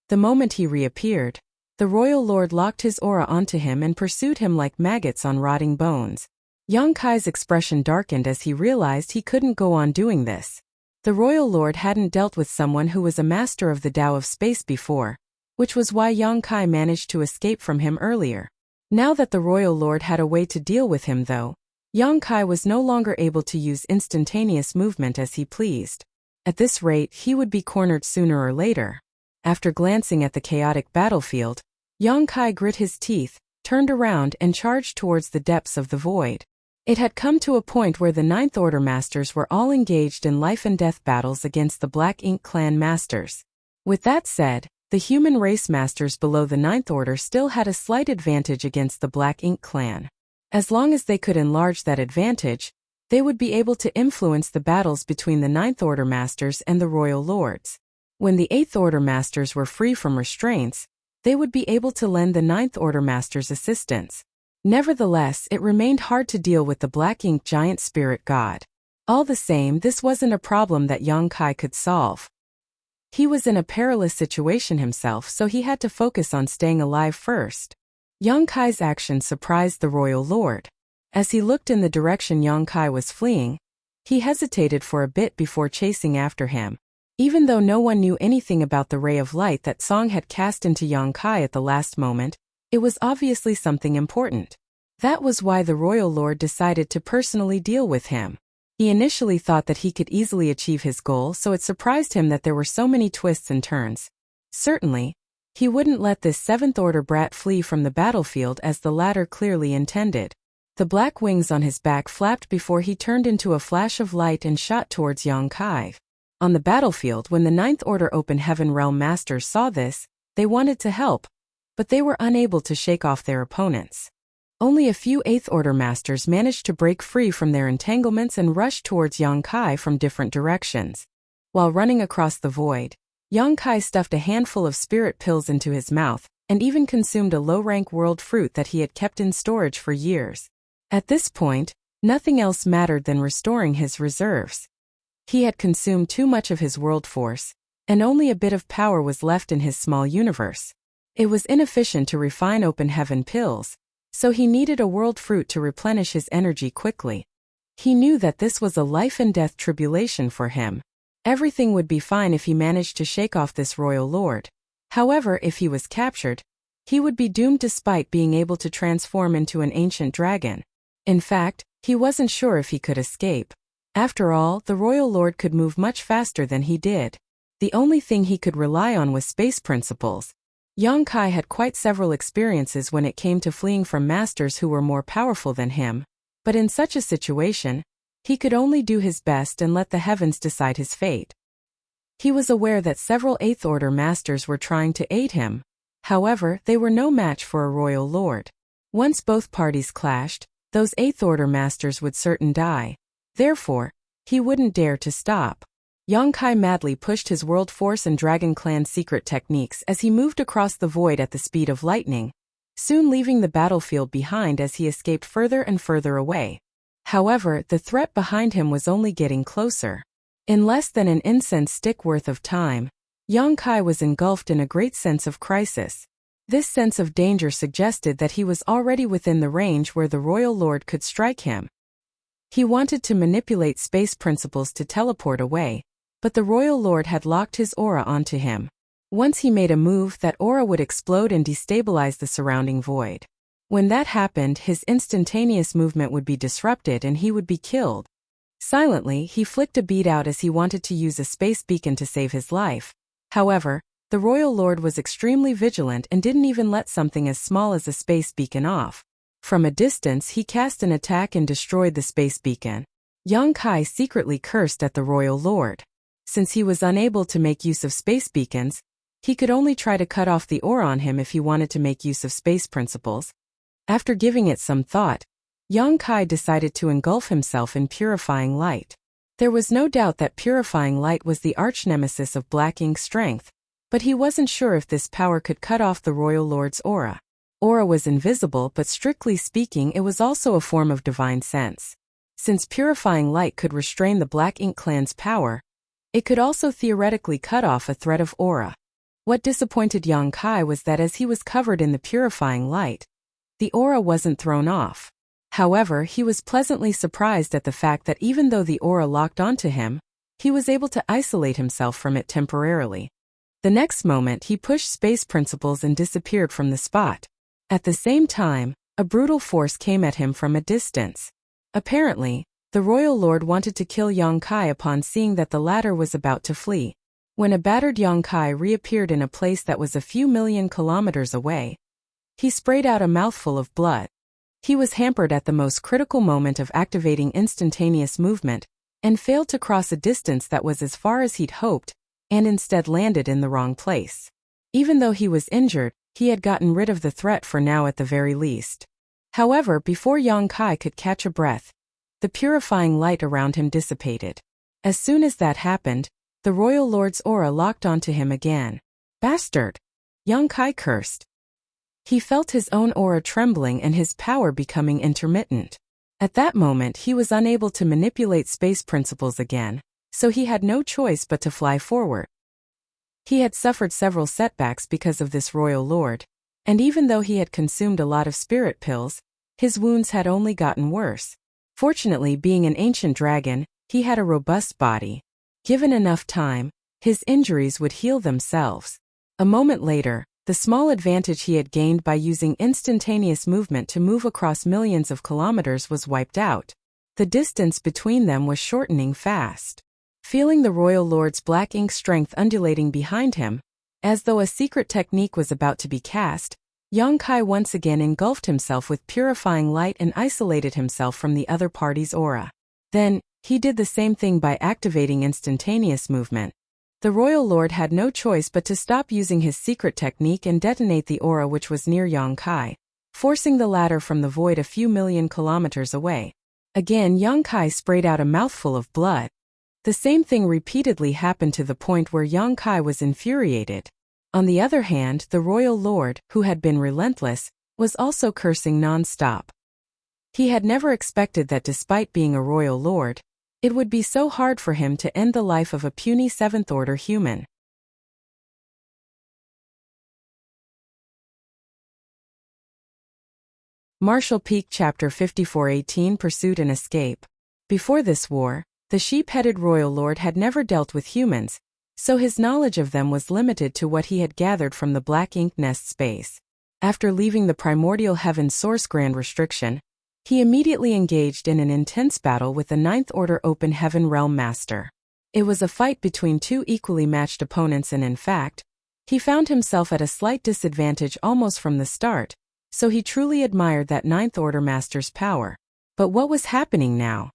The moment he reappeared, the royal lord locked his aura onto him and pursued him like maggots on rotting bones. Yang Kai's expression darkened as he realized he couldn't go on doing this. The royal lord hadn't dealt with someone who was a master of the Tao of space before, which was why Yang Kai managed to escape from him earlier. Now that the royal lord had a way to deal with him though, Yang Kai was no longer able to use instantaneous movement as he pleased. At this rate, he would be cornered sooner or later. After glancing at the chaotic battlefield, Yang Kai grit his teeth, turned around and charged towards the depths of the void. It had come to a point where the 9th Order Masters were all engaged in life and death battles against the Black Ink Clan Masters. With that said, the human race masters below the 9th Order still had a slight advantage against the Black Ink Clan. As long as they could enlarge that advantage, they would be able to influence the battles between the 9th Order Masters and the Royal Lords. When the 8th Order Masters were free from restraints, they would be able to lend the 9th Order Masters assistance. Nevertheless, it remained hard to deal with the Black Ink Giant Spirit God. All the same, this wasn't a problem that Yang Kai could solve. He was in a perilous situation himself, so he had to focus on staying alive first. Yang Kai's action surprised the Royal Lord. As he looked in the direction Yang Kai was fleeing, he hesitated for a bit before chasing after him. Even though no one knew anything about the ray of light that Song had cast into Yang Kai at the last moment, it was obviously something important. That was why the Royal Lord decided to personally deal with him. He initially thought that he could easily achieve his goal, so it surprised him that there were so many twists and turns. Certainly, He wouldn't let this seventh-order brat flee from the battlefield as the latter clearly intended. The black wings on his back flapped before he turned into a flash of light and shot towards Yong-kai. On the battlefield, when the Ninth Order Open Heaven Realm Masters saw this, they wanted to help, but they were unable to shake off their opponents. Only a few Eighth Order Masters managed to break free from their entanglements and rush towards Yong-kai from different directions. While running across the void, Yong-kai stuffed a handful of spirit pills into his mouth, and even consumed a low-rank world fruit that he had kept in storage for years. At this point, nothing else mattered than restoring his reserves. He had consumed too much of his world force, and only a bit of power was left in his small universe. It was inefficient to refine open heaven pills, so he needed a world fruit to replenish his energy quickly. He knew that this was a life-and-death tribulation for him. Everything would be fine if he managed to shake off this royal lord. However, if he was captured, he would be doomed despite being able to transform into an ancient dragon. In fact, he wasn't sure if he could escape. After all, the royal lord could move much faster than he did. The only thing he could rely on was space principles. Yong-kai had quite several experiences when it came to fleeing from masters who were more powerful than him, but in such a situation, he could only do his best and let the heavens decide his fate. He was aware that several Eighth Order Masters were trying to aid him. However, they were no match for a royal lord. Once both parties clashed, those Eighth Order Masters would certain die. Therefore, he wouldn't dare to stop. Yong-kai madly pushed his world force and Dragon Clan secret techniques as he moved across the void at the speed of lightning, soon leaving the battlefield behind as he escaped further and further away. However, the threat behind him was only getting closer. In less than an incense stick worth of time, Yong-kai was engulfed in a great sense of crisis. This sense of danger suggested that he was already within the range where the royal lord could strike him. He wanted to manipulate space principles to teleport away, but the royal lord had locked his aura onto him. Once he made a move, that aura would explode and destabilize the surrounding void. When that happened, his instantaneous movement would be disrupted and he would be killed. Silently, he flicked a bead out as he wanted to use a space beacon to save his life. However, the royal lord was extremely vigilant and didn't even let something as small as a space beacon off. From a distance, he cast an attack and destroyed the space beacon. Yong-kai secretly cursed at the royal lord. Since he was unable to make use of space beacons, he could only try to cut off the aura on him if he wanted to make use of space principles. After giving it some thought, Yong-kai decided to engulf himself in purifying light. There was no doubt that purifying light was the arch-nemesis of Black Ink's strength, but he wasn't sure if this power could cut off the royal lord's aura. Aura was invisible, but strictly speaking it was also a form of divine sense. Since purifying light could restrain the Black Ink clan's power, it could also theoretically cut off a thread of aura. What disappointed Yong-kai was that as he was covered in the purifying light, the aura wasn't thrown off. However, he was pleasantly surprised at the fact that even though the aura locked onto him, he was able to isolate himself from it temporarily. The next moment, he pushed space principles and disappeared from the spot. At the same time, a brutal force came at him from a distance. Apparently, the royal lord wanted to kill Yong-kai upon seeing that the latter was about to flee. When a battered Yong-kai reappeared in a place that was a few million kilometers away, he sprayed out a mouthful of blood. He was hampered at the most critical moment of activating instantaneous movement, and failed to cross a distance that was as far as he'd hoped, and instead landed in the wrong place. Even though he was injured, he had gotten rid of the threat for now at the very least. However, before Yong-kai could catch a breath, the purifying light around him dissipated. As soon as that happened, the royal lord's aura locked onto him again. Bastard! Yong-kai cursed. He felt his own aura trembling and his power becoming intermittent. At that moment, he was unable to manipulate space principles again, so he had no choice but to fly forward. He had suffered several setbacks because of this royal lord, and even though he had consumed a lot of spirit pills, his wounds had only gotten worse. Fortunately, being an ancient dragon, he had a robust body. Given enough time, his injuries would heal themselves. A moment later, the small advantage he had gained by using instantaneous movement to move across millions of kilometers was wiped out. The distance between them was shortening fast. Feeling the royal lord's Black Ink strength undulating behind him, As though a secret technique was about to be cast, Yang Kai once again engulfed himself with purifying light and isolated himself from the other party's aura. Then, he did the same thing by activating instantaneous movement. The royal lord had no choice but to stop using his secret technique and detonate the aura which was near Yang Kai, forcing the latter from the void a few million kilometers away. Again, Yang Kai sprayed out a mouthful of blood. The same thing repeatedly happened to the point where Yang Kai was infuriated. On the other hand, the royal lord, who had been relentless, was also cursing non-stop. He had never expected that despite being a royal lord, it would be so hard for him to end the life of a puny seventh-order human. Marshall Peak Chapter 54:18 Pursuit and Escape. Before this war, the sheep-headed royal lord had never dealt with humans, so his knowledge of them was limited to what he had gathered from the black ink nest space. After leaving the primordial heaven source grand restriction, he immediately engaged in an intense battle with the Ninth Order Open Heaven Realm Master. It was a fight between two equally matched opponents and in fact, he found himself at a slight disadvantage almost from the start, so he truly admired that Ninth Order Master's power. But what was happening now?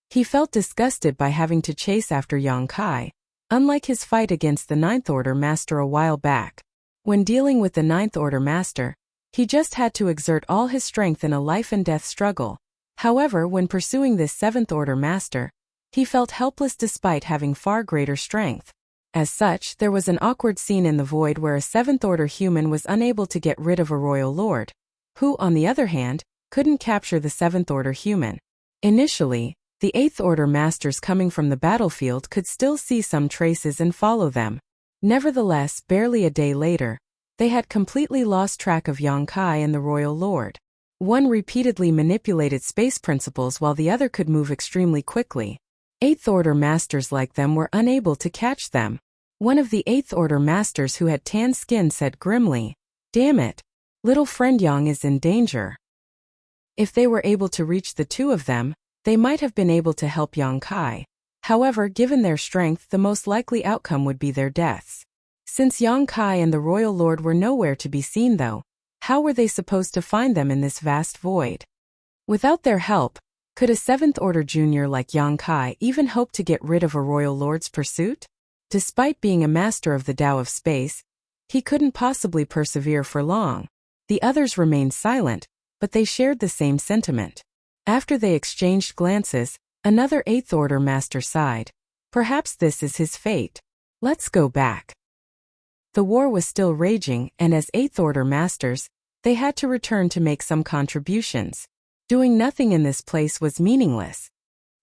He felt disgusted by having to chase after Yang Kai, unlike his fight against the Ninth Order Master a while back. When dealing with the Ninth Order Master, he just had to exert all his strength in a life-and-death struggle. However, when pursuing this Seventh Order Master, he felt helpless despite having far greater strength. As such, there was an awkward scene in the void where a Seventh Order human was unable to get rid of a royal lord, who, on the other hand, couldn't capture the Seventh Order human. Initially, the Eighth Order Masters coming from the battlefield could still see some traces and follow them. Nevertheless, barely a day later, they had completely lost track of Yang Kai and the royal lord. One repeatedly manipulated space principles while the other could move extremely quickly. Eighth Order Masters like them were unable to catch them. One of the Eighth Order Masters who had tan skin said grimly, "Damn it! Little friend Yang is in danger." If they were able to reach the two of them, they might have been able to help Yang Kai. However, given their strength, the most likely outcome would be their deaths. Since Yang Kai and the royal lord were nowhere to be seen though, how were they supposed to find them in this vast void? Without their help, could a Seventh Order junior like Yang Kai even hope to get rid of a royal lord's pursuit? Despite being a master of the Tao of space, he couldn't possibly persevere for long. The others remained silent, but they shared the same sentiment. After they exchanged glances, another Eighth Order Master sighed. Perhaps this is his fate. Let's go back. The war was still raging, and as Eighth Order Masters, they had to return to make some contributions. Doing nothing in this place was meaningless.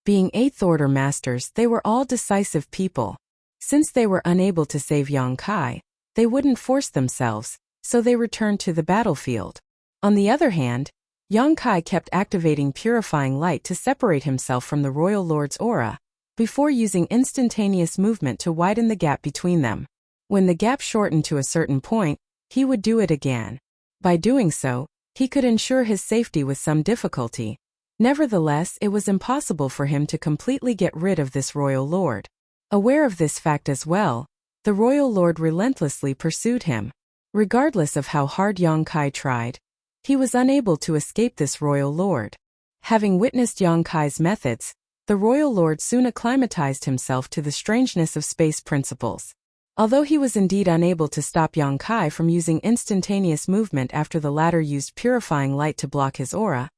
Being Eighth Order Masters, they were all decisive people. Since they were unable to save Yang Kai, they wouldn't force themselves, so they returned to the battlefield. On the other hand, Yang Kai kept activating purifying light to separate himself from the royal lord's aura, before using instantaneous movement to widen the gap between them. When the gap shortened to a certain point, he would do it again. By doing so, he could ensure his safety with some difficulty. Nevertheless, it was impossible for him to completely get rid of this royal lord. Aware of this fact as well, the royal lord relentlessly pursued him. Regardless of how hard Yang Kai tried, he was unable to escape this royal lord. Having witnessed Yang Kai's methods, the royal lord soon acclimatized himself to the strangeness of space principles. Although he was indeed unable to stop Yang Kai from using instantaneous movement after the latter used purifying light to block his aura,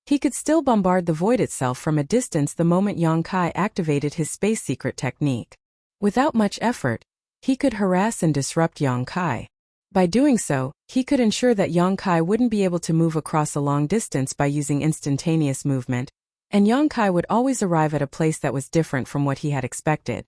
he could still bombard the void itself from a distance the moment Yang Kai activated his space secret technique. Without much effort, he could harass and disrupt Yang Kai. By doing so, he could ensure that Yang Kai wouldn't be able to move across a long distance by using instantaneous movement, and Yang Kai would always arrive at a place that was different from what he had expected.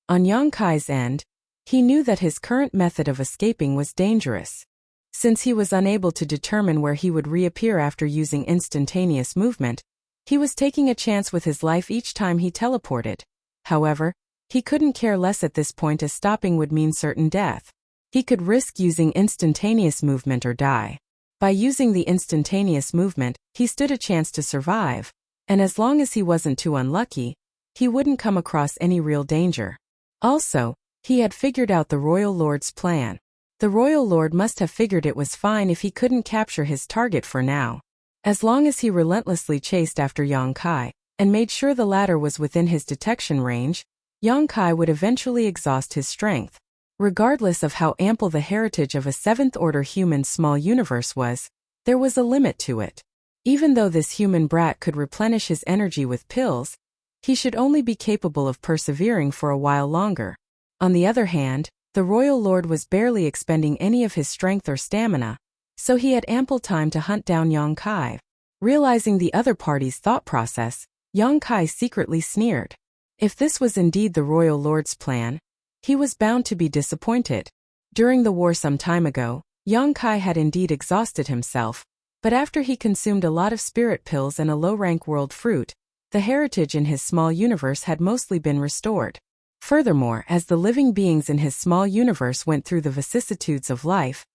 On Yang Kai's end, he knew that his current method of escaping was dangerous. Since he was unable to determine where he would reappear after using instantaneous movement, he was taking a chance with his life each time he teleported. However, he couldn't care less at this point as stopping would mean certain death. He could risk using instantaneous movement or die. By using the instantaneous movement, he stood a chance to survive, and as long as he wasn't too unlucky, he wouldn't come across any real danger. Also, He had figured out the Royal Lord's plan. The Royal Lord must have figured it was fine if he couldn't capture his target for now. As long as he relentlessly chased after Yang Kai, and made sure the latter was within his detection range, Yang Kai would eventually exhaust his strength. Regardless of how ample the heritage of a seventh-order human small universe was, there was a limit to it. Even though this human brat could replenish his energy with pills, he should only be capable of persevering for a while longer. On the other hand, the Royal Lord was barely expending any of his strength or stamina, so he had ample time to hunt down Yang Kai. Realizing the other party's thought process, Yang Kai secretly sneered. If this was indeed the Royal Lord's plan, he was bound to be disappointed. During the war some time ago, Yang Kai had indeed exhausted himself, but after he consumed a lot of spirit pills and a low-rank world fruit, the heritage in his small universe had mostly been restored. Furthermore, as the living beings in his small universe went through the vicissitudes of life,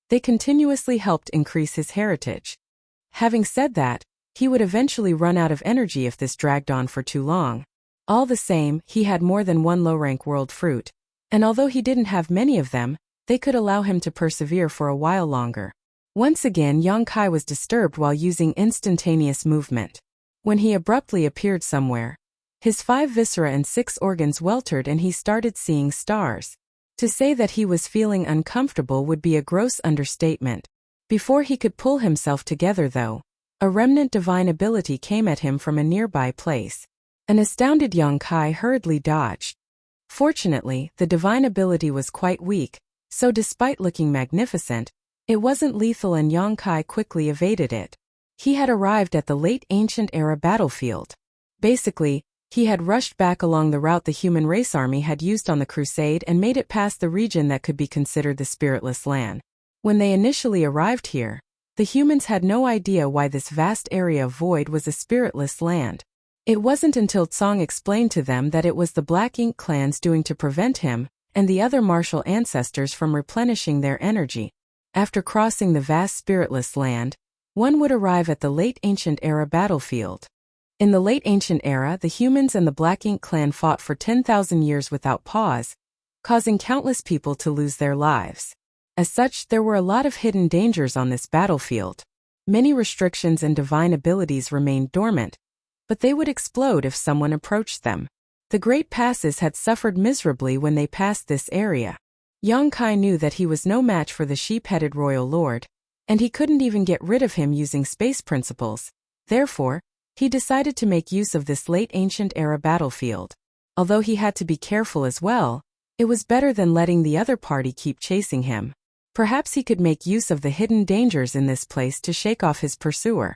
they continuously helped increase his heritage. Having said that, he would eventually run out of energy if this dragged on for too long. All the same, he had more than one low-rank world fruit, and although he didn't have many of them, they could allow him to persevere for a while longer. Once again, Yang Kai was disturbed while using instantaneous movement. When he abruptly appeared somewhere, his 5 viscera and 6 organs weltered and he started seeing stars. To say that he was feeling uncomfortable would be a gross understatement. Before he could pull himself together though, a remnant divine ability came at him from a nearby place. An astounded Yang Kai hurriedly dodged. Fortunately, the divine ability was quite weak, so despite looking magnificent, it wasn't lethal and Yang Kai quickly evaded it. He had arrived at the late ancient era battlefield. Basically, he had rushed back along the route the human race army had used on the crusade and made it past the region that could be considered the spiritless land. When they initially arrived here, the humans had no idea why this vast area of void was a spiritless land. It wasn't until Tsong explained to them that it was the Black Ink clan's doing to prevent him and the other martial ancestors from replenishing their energy. After crossing the vast spiritless land, one would arrive at the late ancient era battlefield. In the late ancient era, the humans and the Black Ink clan fought for 10,000 years without pause, causing countless people to lose their lives. As such, there were a lot of hidden dangers on this battlefield. Many restrictions and divine abilities remained dormant, but they would explode if someone approached them. The Great Passes had suffered miserably when they passed this area. Yang Kai knew that he was no match for the sheep-headed Royal Lord, and he couldn't even get rid of him using space principles. Therefore, he decided to make use of this late ancient era battlefield. Although he had to be careful as well, it was better than letting the other party keep chasing him. Perhaps he could make use of the hidden dangers in this place to shake off his pursuer.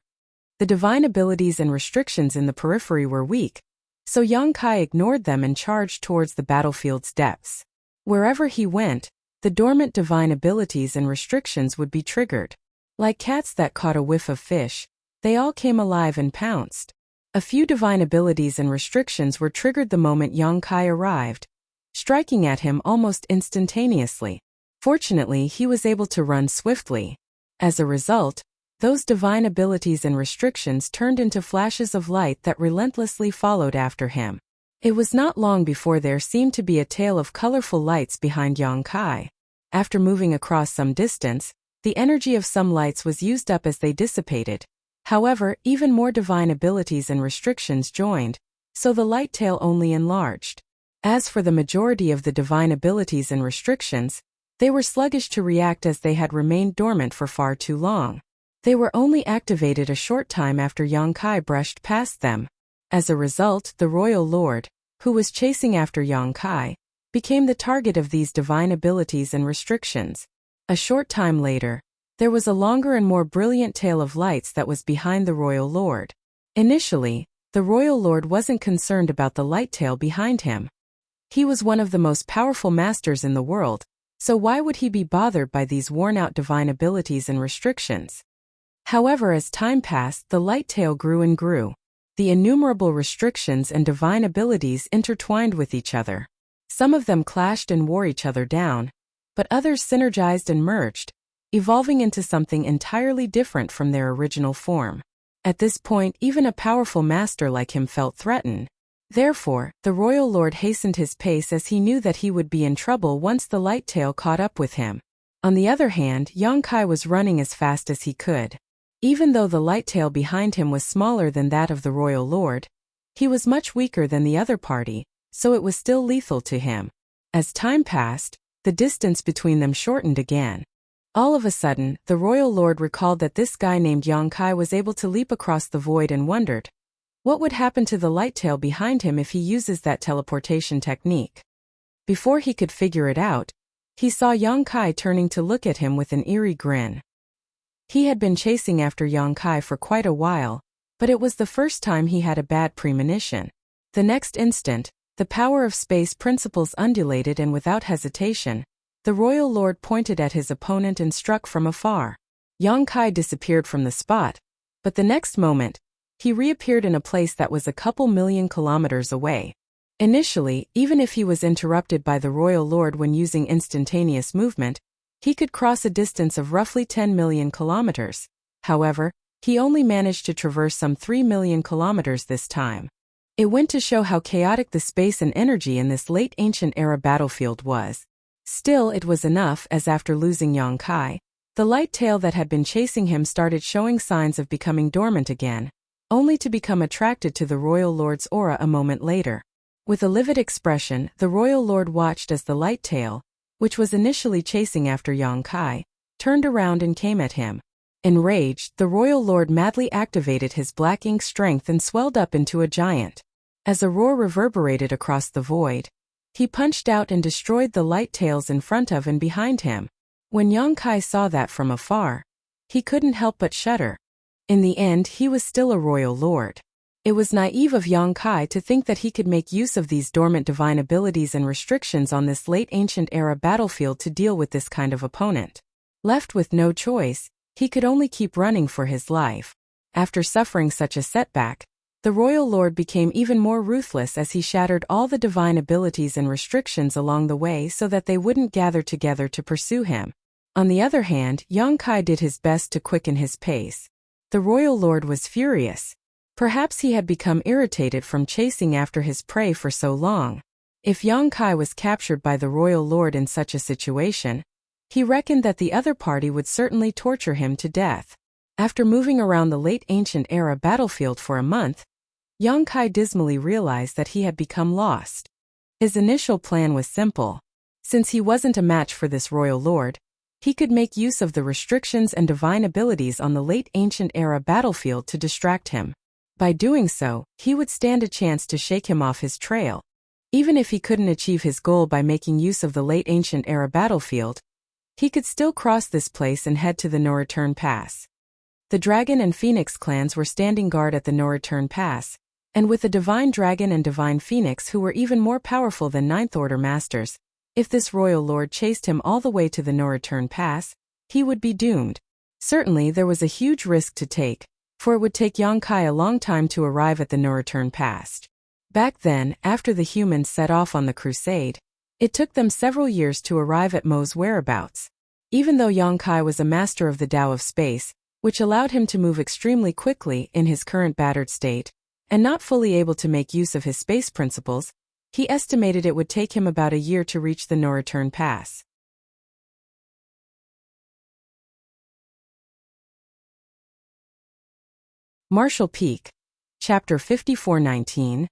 The divine abilities and restrictions in the periphery were weak, so Yang Kai ignored them and charged towards the battlefield's depths. Wherever he went, the dormant divine abilities and restrictions would be triggered. Like cats that caught a whiff of fish, they all came alive and pounced. A few divine abilities and restrictions were triggered the moment Yang Kai arrived, striking at him almost instantaneously. Fortunately, he was able to run swiftly. As a result, those divine abilities and restrictions turned into flashes of light that relentlessly followed after him. It was not long before there seemed to be a tail of colorful lights behind Yang Kai. After moving across some distance, the energy of some lights was used up as they dissipated. However, even more divine abilities and restrictions joined, so the light tail only enlarged. As for the majority of the divine abilities and restrictions, they were sluggish to react as they had remained dormant for far too long. They were only activated a short time after Yang Kai brushed past them. As a result, the Royal Lord, who was chasing after Yang Kai, became the target of these divine abilities and restrictions. A short time later, there was a longer and more brilliant tail of lights that was behind the Royal Lord. Initially, the Royal Lord wasn't concerned about the light tail behind him. He was one of the most powerful masters in the world, so why would he be bothered by these worn-out divine abilities and restrictions? However, as time passed, the light tail grew and grew. The innumerable restrictions and divine abilities intertwined with each other. Some of them clashed and wore each other down, but others synergized and merged, evolving into something entirely different from their original form. At this point, even a powerful master like him felt threatened. Therefore, the royal lord hastened his pace as he knew that he would be in trouble once the light tail caught up with him. On the other hand, Yongkai was running as fast as he could. Even though the light tail behind him was smaller than that of the royal lord, he was much weaker than the other party, so it was still lethal to him. As time passed, the distance between them shortened again. All of a sudden, the royal lord recalled that this guy named Yongkai was able to leap across the void and wondered, what would happen to the light tail behind him if he uses that teleportation technique? Before he could figure it out, he saw Yongkai turning to look at him with an eerie grin. He had been chasing after Yongkai for quite a while, but it was the first time he had a bad premonition. The next instant, the power of space principles undulated and without hesitation, the royal lord pointed at his opponent and struck from afar. Yongkai disappeared from the spot, but the next moment, he reappeared in a place that was a couple million kilometers away. Initially, even if he was interrupted by the royal lord when using instantaneous movement, he could cross a distance of roughly 10 million kilometers. However, he only managed to traverse some 3 million kilometers this time. It went to show how chaotic the space and energy in this late ancient era battlefield was. Still, it was enough, as after losing Yongkai, the light tail that had been chasing him started showing signs of becoming dormant again, only to become attracted to the royal lord's aura a moment later. With a livid expression, the royal lord watched as the light tail, which was initially chasing after Yongkai, turned around and came at him. Enraged, the royal lord madly activated his black ink strength and swelled up into a giant. As a roar reverberated across the void, he punched out and destroyed the light tails in front of and behind him. When Yongkai saw that from afar, he couldn't help but shudder. In the end, he was still a royal lord. It was naive of Yongkai to think that he could make use of these dormant divine abilities and restrictions on this late ancient era battlefield to deal with this kind of opponent. Left with no choice, he could only keep running for his life. After suffering such a setback, the royal lord became even more ruthless as he shattered all the divine abilities and restrictions along the way so that they wouldn't gather together to pursue him. On the other hand, Yongkai did his best to quicken his pace. The royal lord was furious. Perhaps he had become irritated from chasing after his prey for so long. If Yongkai was captured by the royal lord in such a situation, he reckoned that the other party would certainly torture him to death. After moving around the late ancient era battlefield for a month, Yongkai dismally realized that he had become lost. His initial plan was simple. Since he wasn't a match for this royal lord, he could make use of the restrictions and divine abilities on the late ancient era battlefield to distract him. By doing so, he would stand a chance to shake him off his trail. Even if he couldn't achieve his goal by making use of the late ancient era battlefield, he could still cross this place and head to the No Return Pass. The Dragon and Phoenix clans were standing guard at the No Return Pass, and with the Divine Dragon and Divine Phoenix who were even more powerful than Ninth Order Masters, if this royal lord chased him all the way to the No Return Pass, he would be doomed. Certainly there was a huge risk to take, for it would take Yongkai a long time to arrive at the No Return Pass. Back then, after the humans set off on the crusade, it took them several years to arrive at Mo's whereabouts. Even though Yongkai was a master of the Tao of space, which allowed him to move extremely quickly in his current battered state, and not fully able to make use of his space principles, he estimated it would take him about a year to reach the No Return Pass. Martial Peak. Chapter 54:19.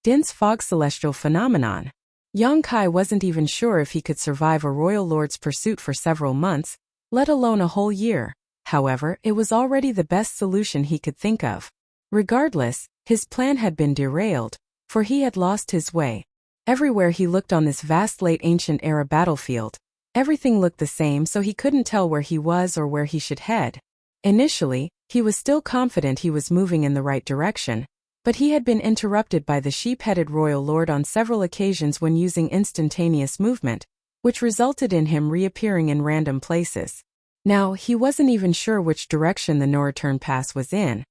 Dense Fog Celestial Phenomenon. Yongkai wasn't even sure if he could survive a royal lord's pursuit for several months, let alone a whole year. However, it was already the best solution he could think of. Regardless, his plan had been derailed, for he had lost his way. Everywhere he looked on this vast late ancient era battlefield, everything looked the same, so he couldn't tell where he was or where he should head. Initially, he was still confident he was moving in the right direction, but he had been interrupted by the sheep-headed royal lord on several occasions when using instantaneous movement, which resulted in him reappearing in random places. Now, he wasn't even sure which direction the No Return Pass was in.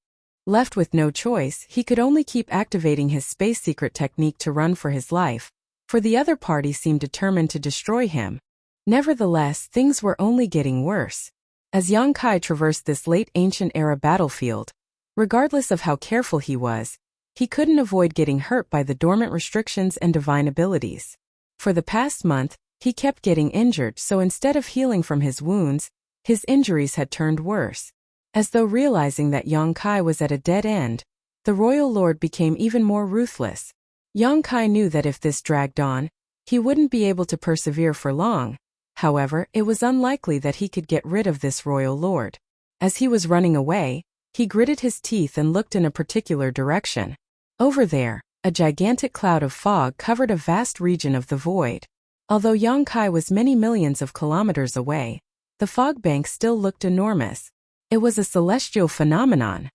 Left with no choice, he could only keep activating his space secret technique to run for his life, for the other party seemed determined to destroy him. Nevertheless, things were only getting worse. As Yongkai traversed this late ancient era battlefield, regardless of how careful he was, He couldn't avoid getting hurt by the dormant restrictions and divine abilities. For the past month, he kept getting injured, so instead of healing from his wounds, his injuries had turned worse. As though realizing that Yang Kai was at a dead end, the royal lord became even more ruthless. Yang Kai knew that if this dragged on, he wouldn't be able to persevere for long. However, it was unlikely that he could get rid of this royal lord. As he was running away, he gritted his teeth and looked in a particular direction. Over there, a gigantic cloud of fog covered a vast region of the void. Although Yang Kai was many millions of kilometers away, the fog bank still looked enormous. It was a celestial phenomenon.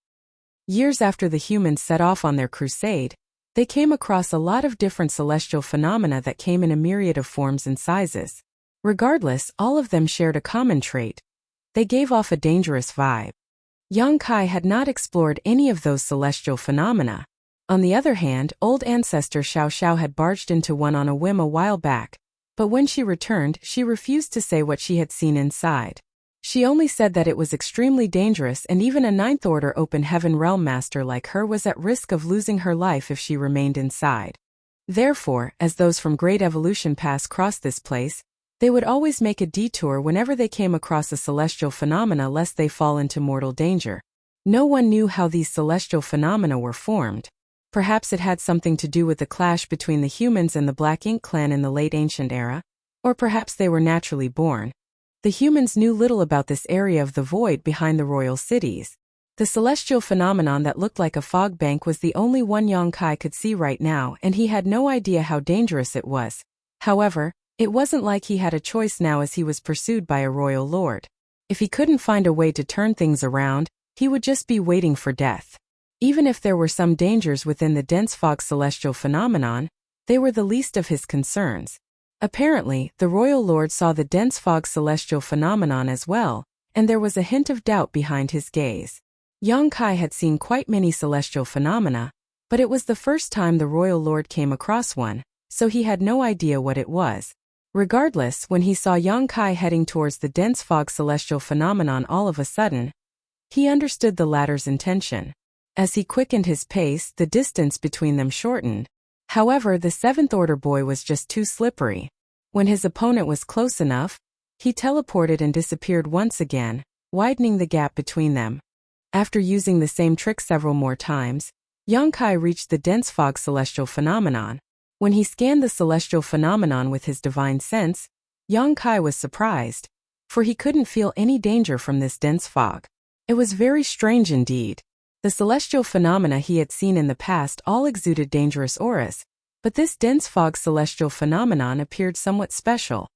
Years after the humans set off on their crusade, they came across a lot of different celestial phenomena that came in a myriad of forms and sizes. Regardless, all of them shared a common trait. They gave off a dangerous vibe. Yang Kai had not explored any of those celestial phenomena. On the other hand, old ancestor Xiao Xiao had barged into one on a whim a while back, but when she returned, she refused to say what she had seen inside. She only said that it was extremely dangerous, and even a Ninth Order Open Heaven Realm Master like her was at risk of losing her life if she remained inside. Therefore, as those from Great Evolution Pass crossed this place, they would always make a detour whenever they came across a celestial phenomena lest they fall into mortal danger. No one knew how these celestial phenomena were formed. Perhaps it had something to do with the clash between the humans and the Black Ink clan in the late ancient era, or perhaps they were naturally born. The humans knew little about this area of the void behind the royal cities. The celestial phenomenon that looked like a fog bank was the only one Yang Kai could see right now, and he had no idea how dangerous it was. However, it wasn't like he had a choice now, as he was pursued by a royal lord. If he couldn't find a way to turn things around, he would just be waiting for death. Even if there were some dangers within the dense fog celestial phenomenon, they were the least of his concerns. Apparently, the royal lord saw the dense fog celestial phenomenon as well, and there was a hint of doubt behind his gaze. Yang Kai had seen quite many celestial phenomena, but it was the first time the royal lord came across one, so he had no idea what it was. Regardless, when he saw Yang Kai heading towards the dense fog celestial phenomenon all of a sudden, he understood the latter's intention. As he quickened his pace, the distance between them shortened. However, the Seventh Order boy was just too slippery. When his opponent was close enough, he teleported and disappeared once again, widening the gap between them. After using the same trick several more times, Yang Kai reached the dense fog celestial phenomenon. When he scanned the celestial phenomenon with his divine sense, Yang Kai was surprised, for he couldn't feel any danger from this dense fog. It was very strange indeed. The celestial phenomena he had seen in the past all exuded dangerous auras, but this dense fog celestial phenomenon appeared somewhat special.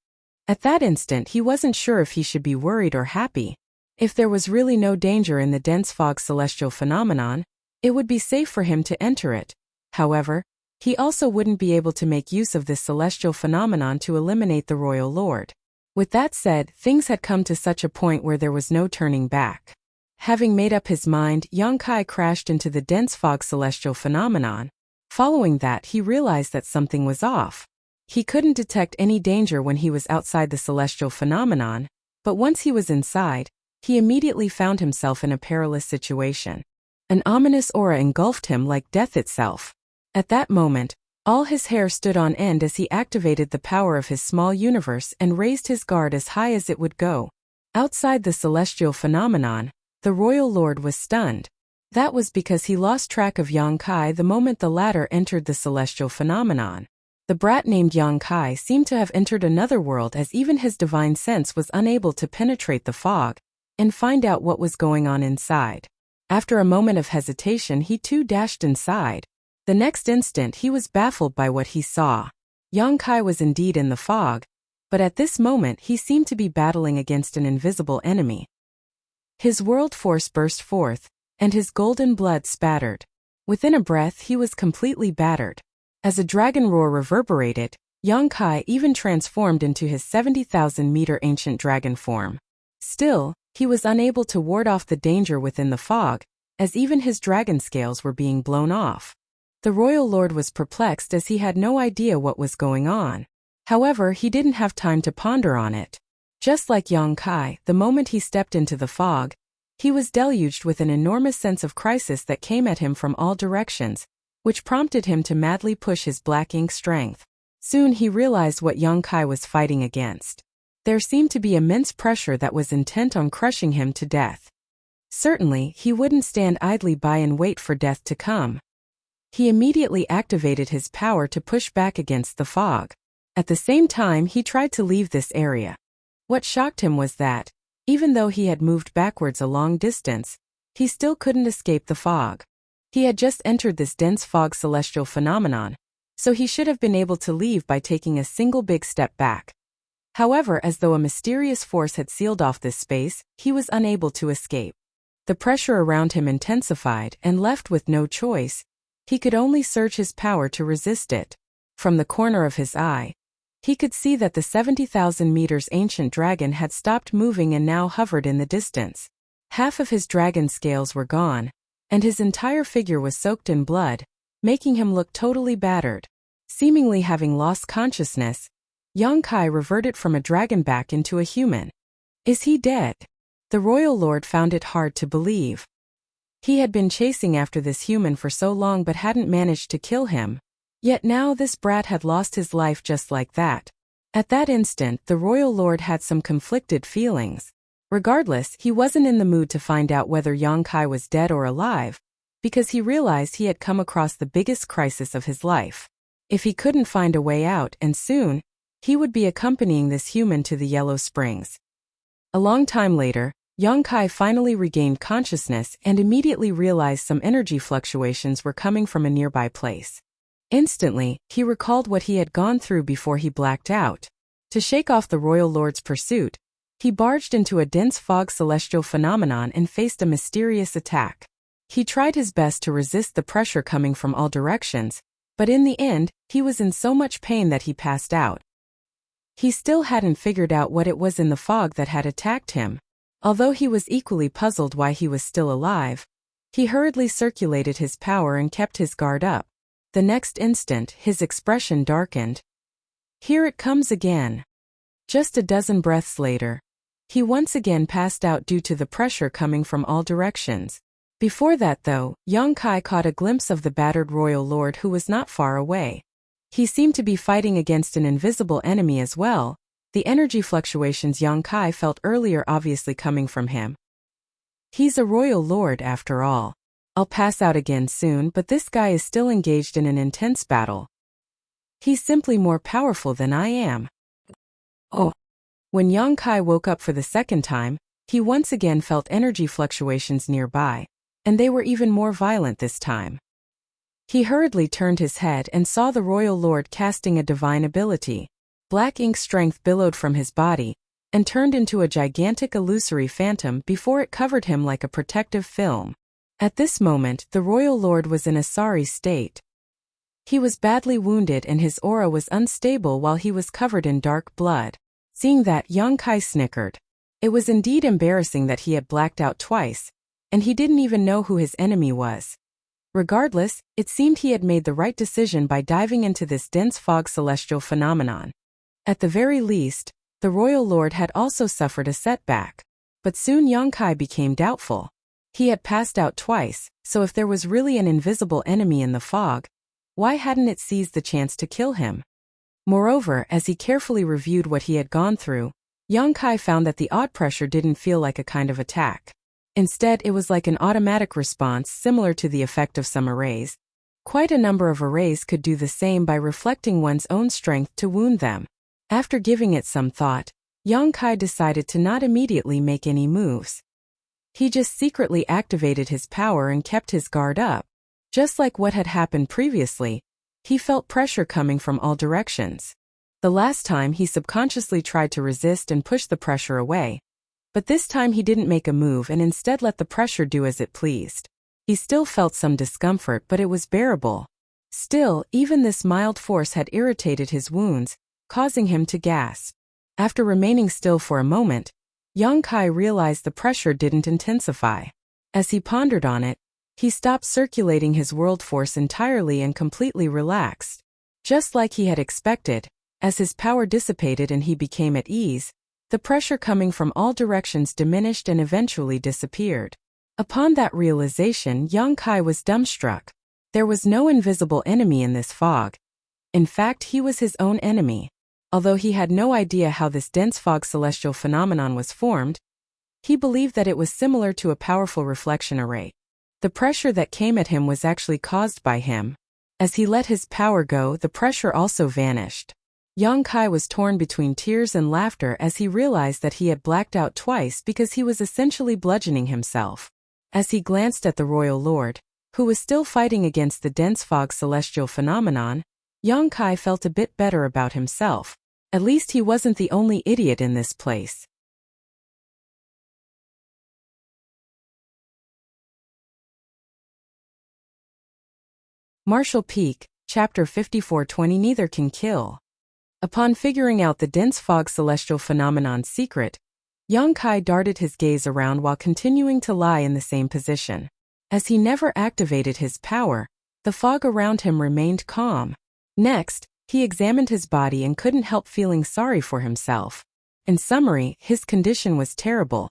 At that instant, he wasn't sure if he should be worried or happy. If there was really no danger in the dense fog celestial phenomenon, it would be safe for him to enter it. However, he also wouldn't be able to make use of this celestial phenomenon to eliminate the royal lord. With that said, things had come to such a point where there was no turning back. Having made up his mind, Yang Kai crashed into the dense fog celestial phenomenon. Following that, he realized that something was off. He couldn't detect any danger when he was outside the celestial phenomenon, but once he was inside, he immediately found himself in a perilous situation. An ominous aura engulfed him like death itself. At that moment, all his hair stood on end as he activated the power of his small universe and raised his guard as high as it would go. Outside the celestial phenomenon, the royal lord was stunned. That was because he lost track of Yang Kai the moment the latter entered the celestial phenomenon. The brat named Yang Kai seemed to have entered another world, as even his divine sense was unable to penetrate the fog and find out what was going on inside. After a moment of hesitation, he too dashed inside. The next instant, he was baffled by what he saw. Yang Kai was indeed in the fog, but at this moment he seemed to be battling against an invisible enemy. His world force burst forth, and his golden blood spattered. Within a breath, he was completely battered. As a dragon roar reverberated, Yang Kai even transformed into his 70,000-meter ancient dragon form. Still, he was unable to ward off the danger within the fog, as even his dragon scales were being blown off. The royal lord was perplexed, as he had no idea what was going on. However, he didn't have time to ponder on it. Just like Yang Kai, the moment he stepped into the fog, he was deluged with an enormous sense of crisis that came at him from all directions. which prompted him to madly push his black ink strength. Soon he realized what Yang Kai was fighting against. There seemed to be immense pressure that was intent on crushing him to death. Certainly, he wouldn't stand idly by and wait for death to come. He immediately activated his power to push back against the fog. At the same time, he tried to leave this area. What shocked him was that, even though he had moved backwards a long distance, he still couldn't escape the fog. He had just entered this dense fog celestial phenomenon, so he should have been able to leave by taking a single big step back. However, as though a mysterious force had sealed off this space, he was unable to escape. The pressure around him intensified, and left with no choice, he could only surge his power to resist it. From the corner of his eye, he could see that the 70,000 meters ancient dragon had stopped moving and now hovered in the distance. Half of his dragon scales were gone, and his entire figure was soaked in blood, making him look totally battered. Seemingly having lost consciousness, Yang Kai reverted from a dragon back into a human. Is he dead? The royal lord found it hard to believe. He had been chasing after this human for so long but hadn't managed to kill him. Yet now this brat had lost his life just like that. At that instant, the royal lord had some conflicted feelings. Regardless, he wasn't in the mood to find out whether Yang Kai was dead or alive, because he realized he had come across the biggest crisis of his life. If he couldn't find a way out, and soon, he would be accompanying this human to the Yellow Springs. A long time later, Yang Kai finally regained consciousness and immediately realized some energy fluctuations were coming from a nearby place. Instantly, he recalled what he had gone through before he blacked out. To shake off the royal lord's pursuit, he barged into a dense fog celestial phenomenon and faced a mysterious attack. He tried his best to resist the pressure coming from all directions, but in the end, he was in so much pain that he passed out. He still hadn't figured out what it was in the fog that had attacked him. Although he was equally puzzled why he was still alive, he hurriedly circulated his power and kept his guard up. The next instant, his expression darkened. Here it comes again. Just a dozen breaths later, he once again passed out due to the pressure coming from all directions. Before that though, Yang Kai caught a glimpse of the battered royal lord who was not far away. He seemed to be fighting against an invisible enemy as well, the energy fluctuations Yang Kai felt earlier obviously coming from him. He's a royal lord after all. I'll pass out again soon, but this guy is still engaged in an intense battle. He's simply more powerful than I am. Oh. When Yang Kai woke up for the second time, he once again felt energy fluctuations nearby, and they were even more violent this time. He hurriedly turned his head and saw the royal lord casting a divine ability. Black ink strength billowed from his body, and turned into a gigantic illusory phantom before it covered him like a protective film. At this moment, the royal lord was in a sorry state. He was badly wounded and his aura was unstable while he was covered in dark blood. Seeing that, Yang Kai snickered. It was indeed embarrassing that he had blacked out twice, and he didn't even know who his enemy was. Regardless, it seemed he had made the right decision by diving into this dense fog celestial phenomenon. At the very least, the royal lord had also suffered a setback. But soon Yang Kai became doubtful. He had passed out twice, so if there was really an invisible enemy in the fog, why hadn't it seized the chance to kill him? Moreover, as he carefully reviewed what he had gone through, Yang Kai found that the odd pressure didn't feel like a kind of attack. Instead, it was like an automatic response similar to the effect of some arrays. Quite a number of arrays could do the same by reflecting one's own strength to wound them. After giving it some thought, Yang Kai decided to not immediately make any moves. He just secretly activated his power and kept his guard up. Just like what had happened previously, he felt pressure coming from all directions. The last time he subconsciously tried to resist and push the pressure away. But this time he didn't make a move and instead let the pressure do as it pleased. He still felt some discomfort, but it was bearable. Still, even this mild force had irritated his wounds, causing him to gasp. After remaining still for a moment, Yang Kai realized the pressure didn't intensify. As he pondered on it, he stopped circulating his world force entirely and completely relaxed. Just like he had expected, as his power dissipated and he became at ease, the pressure coming from all directions diminished and eventually disappeared. Upon that realization, Yang Kai was dumbstruck. There was no invisible enemy in this fog. In fact, he was his own enemy. Although he had no idea how this dense fog celestial phenomenon was formed, he believed that it was similar to a powerful reflection array. The pressure that came at him was actually caused by him. As he let his power go, the pressure also vanished. Yang Kai was torn between tears and laughter as he realized that he had blacked out twice because he was essentially bludgeoning himself. As he glanced at the royal lord, who was still fighting against the dense fog celestial phenomenon, Yang Kai felt a bit better about himself. At least he wasn't the only idiot in this place. Martial Peak, Chapter 54:20 Neither can kill. Upon figuring out the dense fog celestial phenomenon's secret, Yang Kai darted his gaze around while continuing to lie in the same position. As he never activated his power, the fog around him remained calm. Next, he examined his body and couldn't help feeling sorry for himself. In summary, his condition was terrible.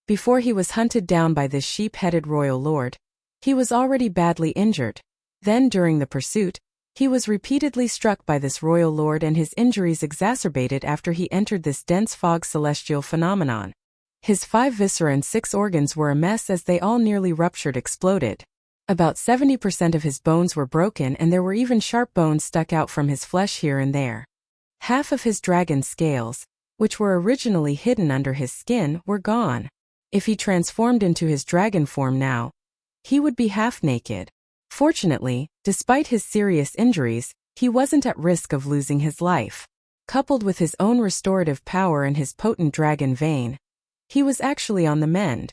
Before he was hunted down by this sheep-headed royal lord, he was already badly injured. Then, during the pursuit, he was repeatedly struck by this royal lord and his injuries exacerbated after he entered this dense fog celestial phenomenon. His 5 viscera and 6 organs were a mess as they all nearly exploded. About 70% of his bones were broken and there were even sharp bones stuck out from his flesh here and there. Half of his dragon scales, which were originally hidden under his skin, were gone. If he transformed into his dragon form now, he would be half naked. Fortunately, despite his serious injuries, he wasn't at risk of losing his life. Coupled with his own restorative power and his potent dragon vein, he was actually on the mend.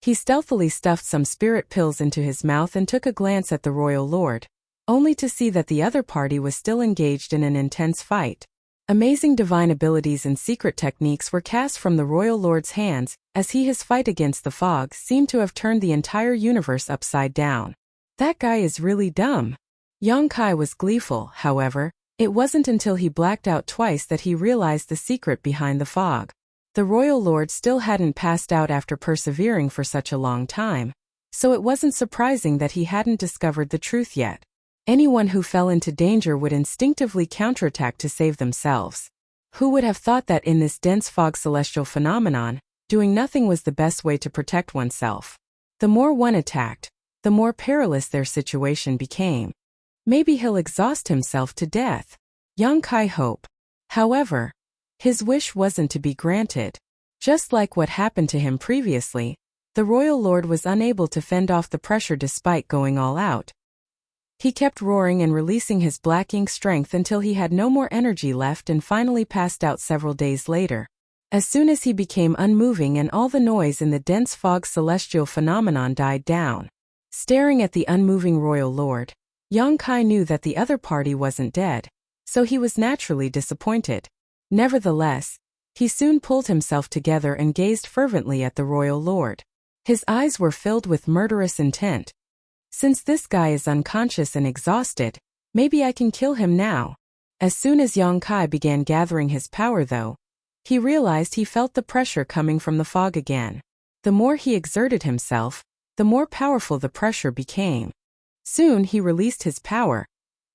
He stealthily stuffed some spirit pills into his mouth and took a glance at the royal lord, only to see that the other party was still engaged in an intense fight. Amazing divine abilities and secret techniques were cast from the royal lord's hands, as his fight against the fog seemed to have turned the entire universe upside down. That guy is really dumb. Yang Kai was gleeful, however. It wasn't until he blacked out twice that he realized the secret behind the fog. The royal lord still hadn't passed out after persevering for such a long time, so it wasn't surprising that he hadn't discovered the truth yet. Anyone who fell into danger would instinctively counterattack to save themselves. Who would have thought that in this dense fog celestial phenomenon, doing nothing was the best way to protect oneself? The more one attacked, the more perilous their situation became. Maybe he'll exhaust himself to death. Yang Kai hoped. However, his wish wasn't to be granted. Just like what happened to him previously, the royal lord was unable to fend off the pressure despite going all out. He kept roaring and releasing his black ink strength until he had no more energy left and finally passed out several days later. As soon as he became unmoving and all the noise in the dense fog celestial phenomenon died down, staring at the unmoving royal lord, Yang Kai knew that the other party wasn't dead, so he was naturally disappointed. Nevertheless, he soon pulled himself together and gazed fervently at the royal lord. His eyes were filled with murderous intent. Since this guy is unconscious and exhausted, maybe I can kill him now. As soon as Yang Kai began gathering his power though, he realized he felt the pressure coming from the fog again. The more he exerted himself, the more powerful the pressure became. Soon he released his power,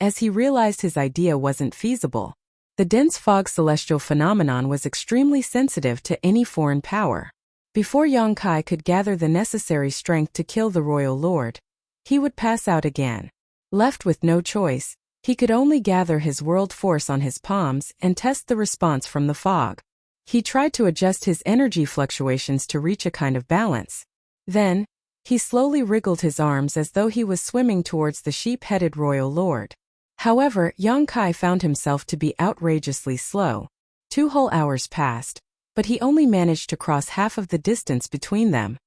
as he realized his idea wasn't feasible. The dense fog celestial phenomenon was extremely sensitive to any foreign power. Before Yang Kai could gather the necessary strength to kill the royal lord, he would pass out again. Left with no choice, he could only gather his world force on his palms and test the response from the fog. He tried to adjust his energy fluctuations to reach a kind of balance. Then, he slowly wriggled his arms as though he was swimming towards the sheep-headed royal lord. However, Yang Kai found himself to be outrageously slow. 2 whole hours passed, but he only managed to cross half of the distance between them.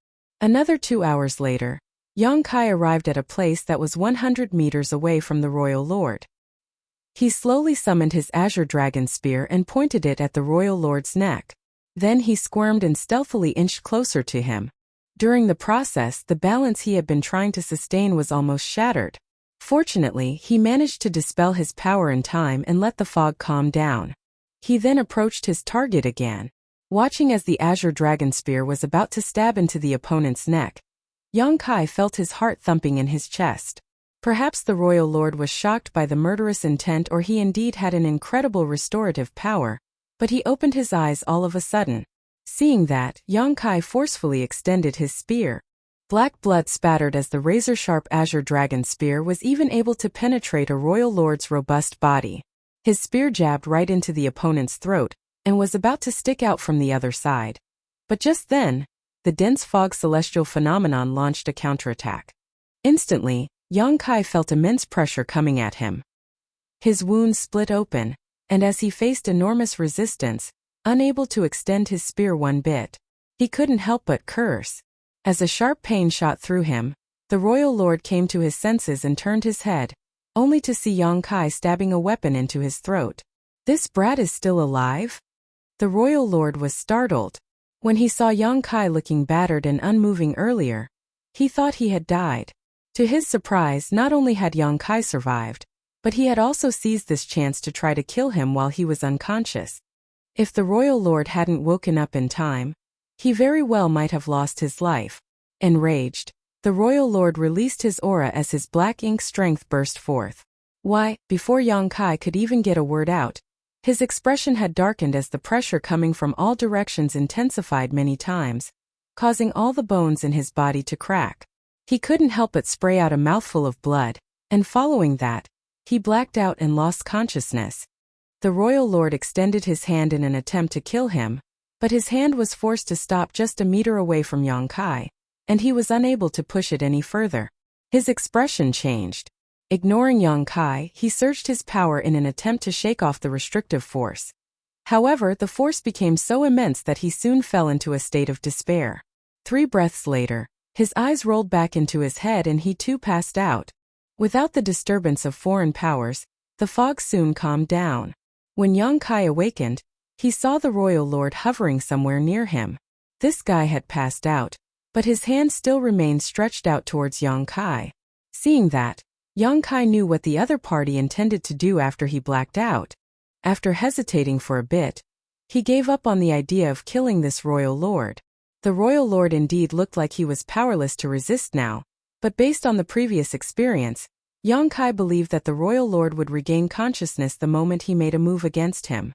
Another 2 hours later, Yang Kai arrived at a place that was 100 meters away from the royal lord. He slowly summoned his azure dragon spear and pointed it at the royal lord's neck. Then he squirmed and stealthily inched closer to him. During the process, the balance he had been trying to sustain was almost shattered. Fortunately, he managed to dispel his power in time and let the fog calm down. He then approached his target again. Watching as the azure dragon spear was about to stab into the opponent's neck, Yang Kai felt his heart thumping in his chest. Perhaps the royal lord was shocked by the murderous intent, or he indeed had an incredible restorative power, but he opened his eyes all of a sudden. Seeing that, Yang Kai forcefully extended his spear. Black blood spattered as the razor-sharp azure dragon spear was even able to penetrate a royal lord's robust body. His spear jabbed right into the opponent's throat and was about to stick out from the other side. But just then, the dense fog celestial phenomenon launched a counterattack. Instantly, Yang Kai felt immense pressure coming at him. His wounds split open, and as he faced enormous resistance, unable to extend his spear one bit, he couldn't help but curse. As a sharp pain shot through him, the royal lord came to his senses and turned his head, only to see Yang Kai stabbing a weapon into his throat. "This brat is still alive?" The royal lord was startled. When he saw Yang Kai looking battered and unmoving earlier, he thought he had died. To his surprise, not only had Yang Kai survived, but he had also seized this chance to try to kill him while he was unconscious. If the royal lord hadn't woken up in time, he very well might have lost his life. Enraged, the royal lord released his aura as his black ink strength burst forth. Why, before Yang Kai could even get a word out, his expression had darkened as the pressure coming from all directions intensified many times, causing all the bones in his body to crack. He couldn't help but spray out a mouthful of blood, and following that, he blacked out and lost consciousness. The royal lord extended his hand in an attempt to kill him, but his hand was forced to stop just a meter away from Yang Kai, and he was unable to push it any further. His expression changed. Ignoring Yang Kai, he surged his power in an attempt to shake off the restrictive force. However, the force became so immense that he soon fell into a state of despair. 3 breaths later, his eyes rolled back into his head and he too passed out. Without the disturbance of foreign powers, the fog soon calmed down. When Yang Kai awakened, he saw the royal lord hovering somewhere near him. This guy had passed out, but his hand still remained stretched out towards Yang Kai. Seeing that, Yang Kai knew what the other party intended to do after he blacked out. After hesitating for a bit, he gave up on the idea of killing this royal lord. The royal lord indeed looked like he was powerless to resist now, but based on the previous experience, Yang Kai believed that the royal lord would regain consciousness the moment he made a move against him.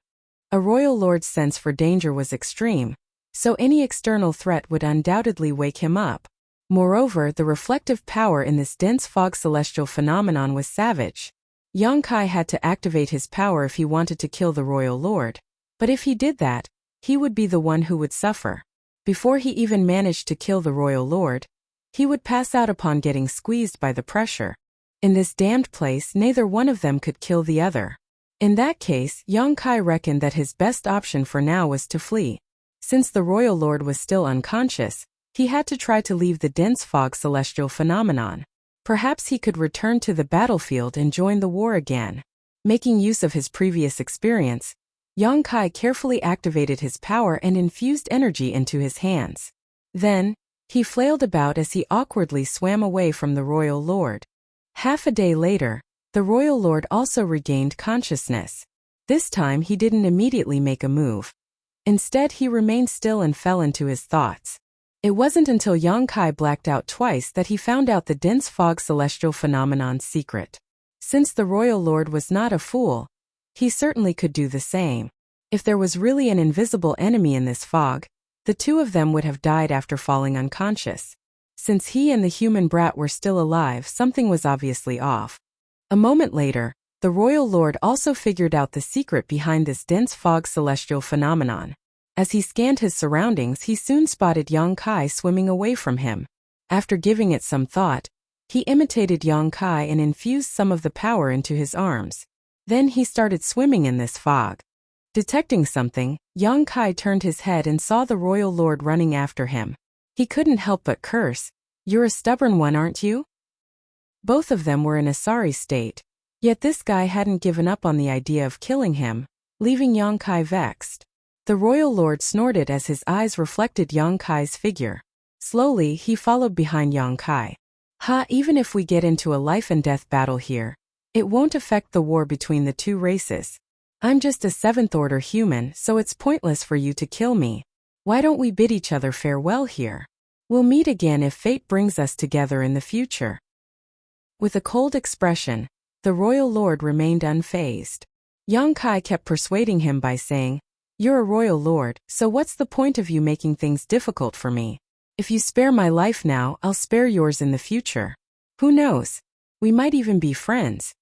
A royal lord's sense for danger was extreme, so any external threat would undoubtedly wake him up. Moreover, the reflective power in this dense fog celestial phenomenon was savage. Yang Kai had to activate his power if he wanted to kill the royal lord, but if he did that, he would be the one who would suffer. Before he even managed to kill the royal lord, he would pass out upon getting squeezed by the pressure. In this damned place, neither one of them could kill the other. In that case, Yang Kai reckoned that his best option for now was to flee. Since the royal lord was still unconscious, he had to try to leave the dense fog celestial phenomenon. Perhaps he could return to the battlefield and join the war again. Making use of his previous experience, Yang Kai carefully activated his power and infused energy into his hands. Then, he flailed about as he awkwardly swam away from the royal lord. Half a day later, the royal lord also regained consciousness. This time he didn't immediately make a move. Instead, he remained still and fell into his thoughts. It wasn't until Yang Kai blacked out twice that he found out the dense fog celestial phenomenon's secret. Since the royal lord was not a fool, he certainly could do the same. If there was really an invisible enemy in this fog, the two of them would have died after falling unconscious. Since he and the human brat were still alive, something was obviously off. A moment later, the royal lord also figured out the secret behind this dense fog celestial phenomenon. As he scanned his surroundings, he soon spotted Yang Kai swimming away from him. After giving it some thought, he imitated Yang Kai and infused some of the power into his arms. Then he started swimming in this fog. Detecting something, Yang Kai turned his head and saw the royal lord running after him. He couldn't help but curse, "You're a stubborn one, aren't you?" Both of them were in a sorry state, yet this guy hadn't given up on the idea of killing him, leaving Yang Kai vexed. The royal lord snorted as his eyes reflected Yang Kai's figure. Slowly, he followed behind Yang Kai. Even if we get into a life-and-death battle here, it won't affect the war between the two races. I'm just a 7th-order human, so it's pointless for you to kill me. Why don't we bid each other farewell here? We'll meet again if fate brings us together in the future." With a cold expression, the royal lord remained unfazed. Yang Kai kept persuading him by saying, "You're a royal lord, so what's the point of you making things difficult for me? If you spare my life now, I'll spare yours in the future. Who knows? We might even be friends."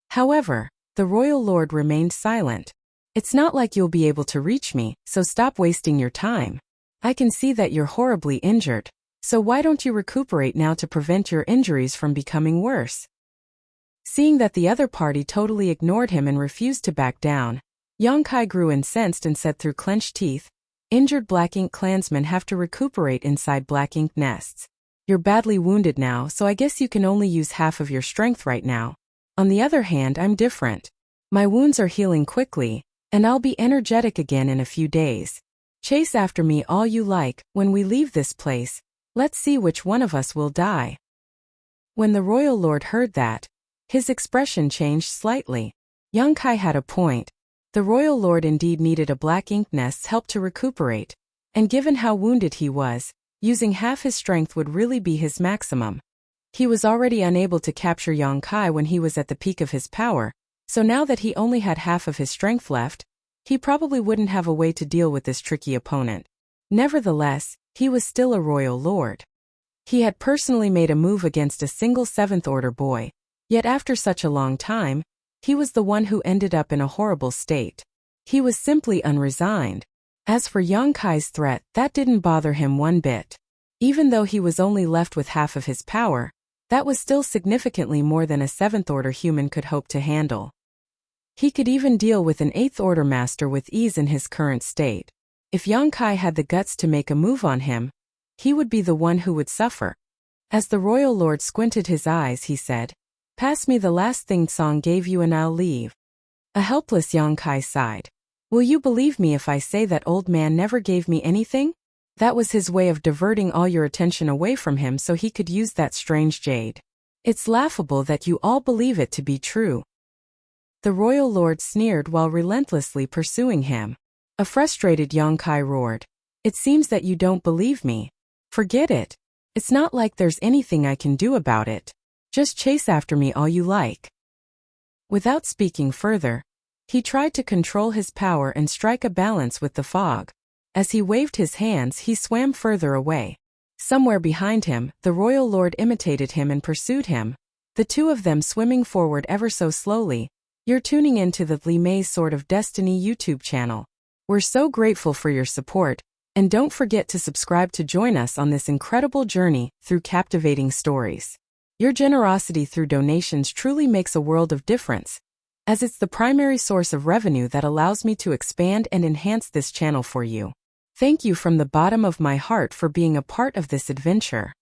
However, the royal lord remained silent. "It's not like you'll be able to reach me, so stop wasting your time. I can see that you're horribly injured, so why don't you recuperate now to prevent your injuries from becoming worse?" Seeing that the other party totally ignored him and refused to back down, Yang Kai grew incensed and said through clenched teeth, "Injured Black Ink clansmen have to recuperate inside Black Ink nests. You're badly wounded now, so I guess you can only use half of your strength right now. On the other hand, I'm different. My wounds are healing quickly, and I'll be energetic again in a few days. Chase after me all you like. When we leave this place, let's see which one of us will die." When the royal lord heard that, his expression changed slightly. Yang Kai had a point. The royal lord indeed needed a Black Ink nest's help to recuperate, and given how wounded he was, using half his strength would really be his maximum. He was already unable to capture Yang Kai when he was at the peak of his power, so now that he only had half of his strength left, he probably wouldn't have a way to deal with this tricky opponent. Nevertheless, he was still a royal lord. He had personally made a move against a single 7th Order boy, yet after such a long time, he was the one who ended up in a horrible state. He was simply unresigned. As for Yang Kai's threat, that didn't bother him one bit. Even though he was only left with half of his power, that was still significantly more than a 7th Order human could hope to handle. He could even deal with an 8th Order master with ease in his current state. If Yang Kai had the guts to make a move on him, he would be the one who would suffer. As the royal lord squinted his eyes, he said, "Pass me the last thing Song gave you and I'll leave." A helpless Yang Kai sighed. "Will you believe me if I say that old man never gave me anything? That was his way of diverting all your attention away from him so he could use that strange jade. It's laughable that you all believe it to be true." The royal lord sneered while relentlessly pursuing him. A frustrated Yang Kai roared, "It seems that you don't believe me. Forget it. It's not like there's anything I can do about it. Just chase after me all you like." Without speaking further, he tried to control his power and strike a balance with the fog. As he waved his hands, he swam further away. Somewhere behind him, the royal lord imitated him and pursued him, the two of them swimming forward ever so slowly. You're tuning into the Li Mei's Sword of Destiny YouTube channel. We're so grateful for your support, and don't forget to subscribe to join us on this incredible journey through captivating stories. Your generosity through donations truly makes a world of difference, as it's the primary source of revenue that allows me to expand and enhance this channel for you. Thank you from the bottom of my heart for being a part of this adventure.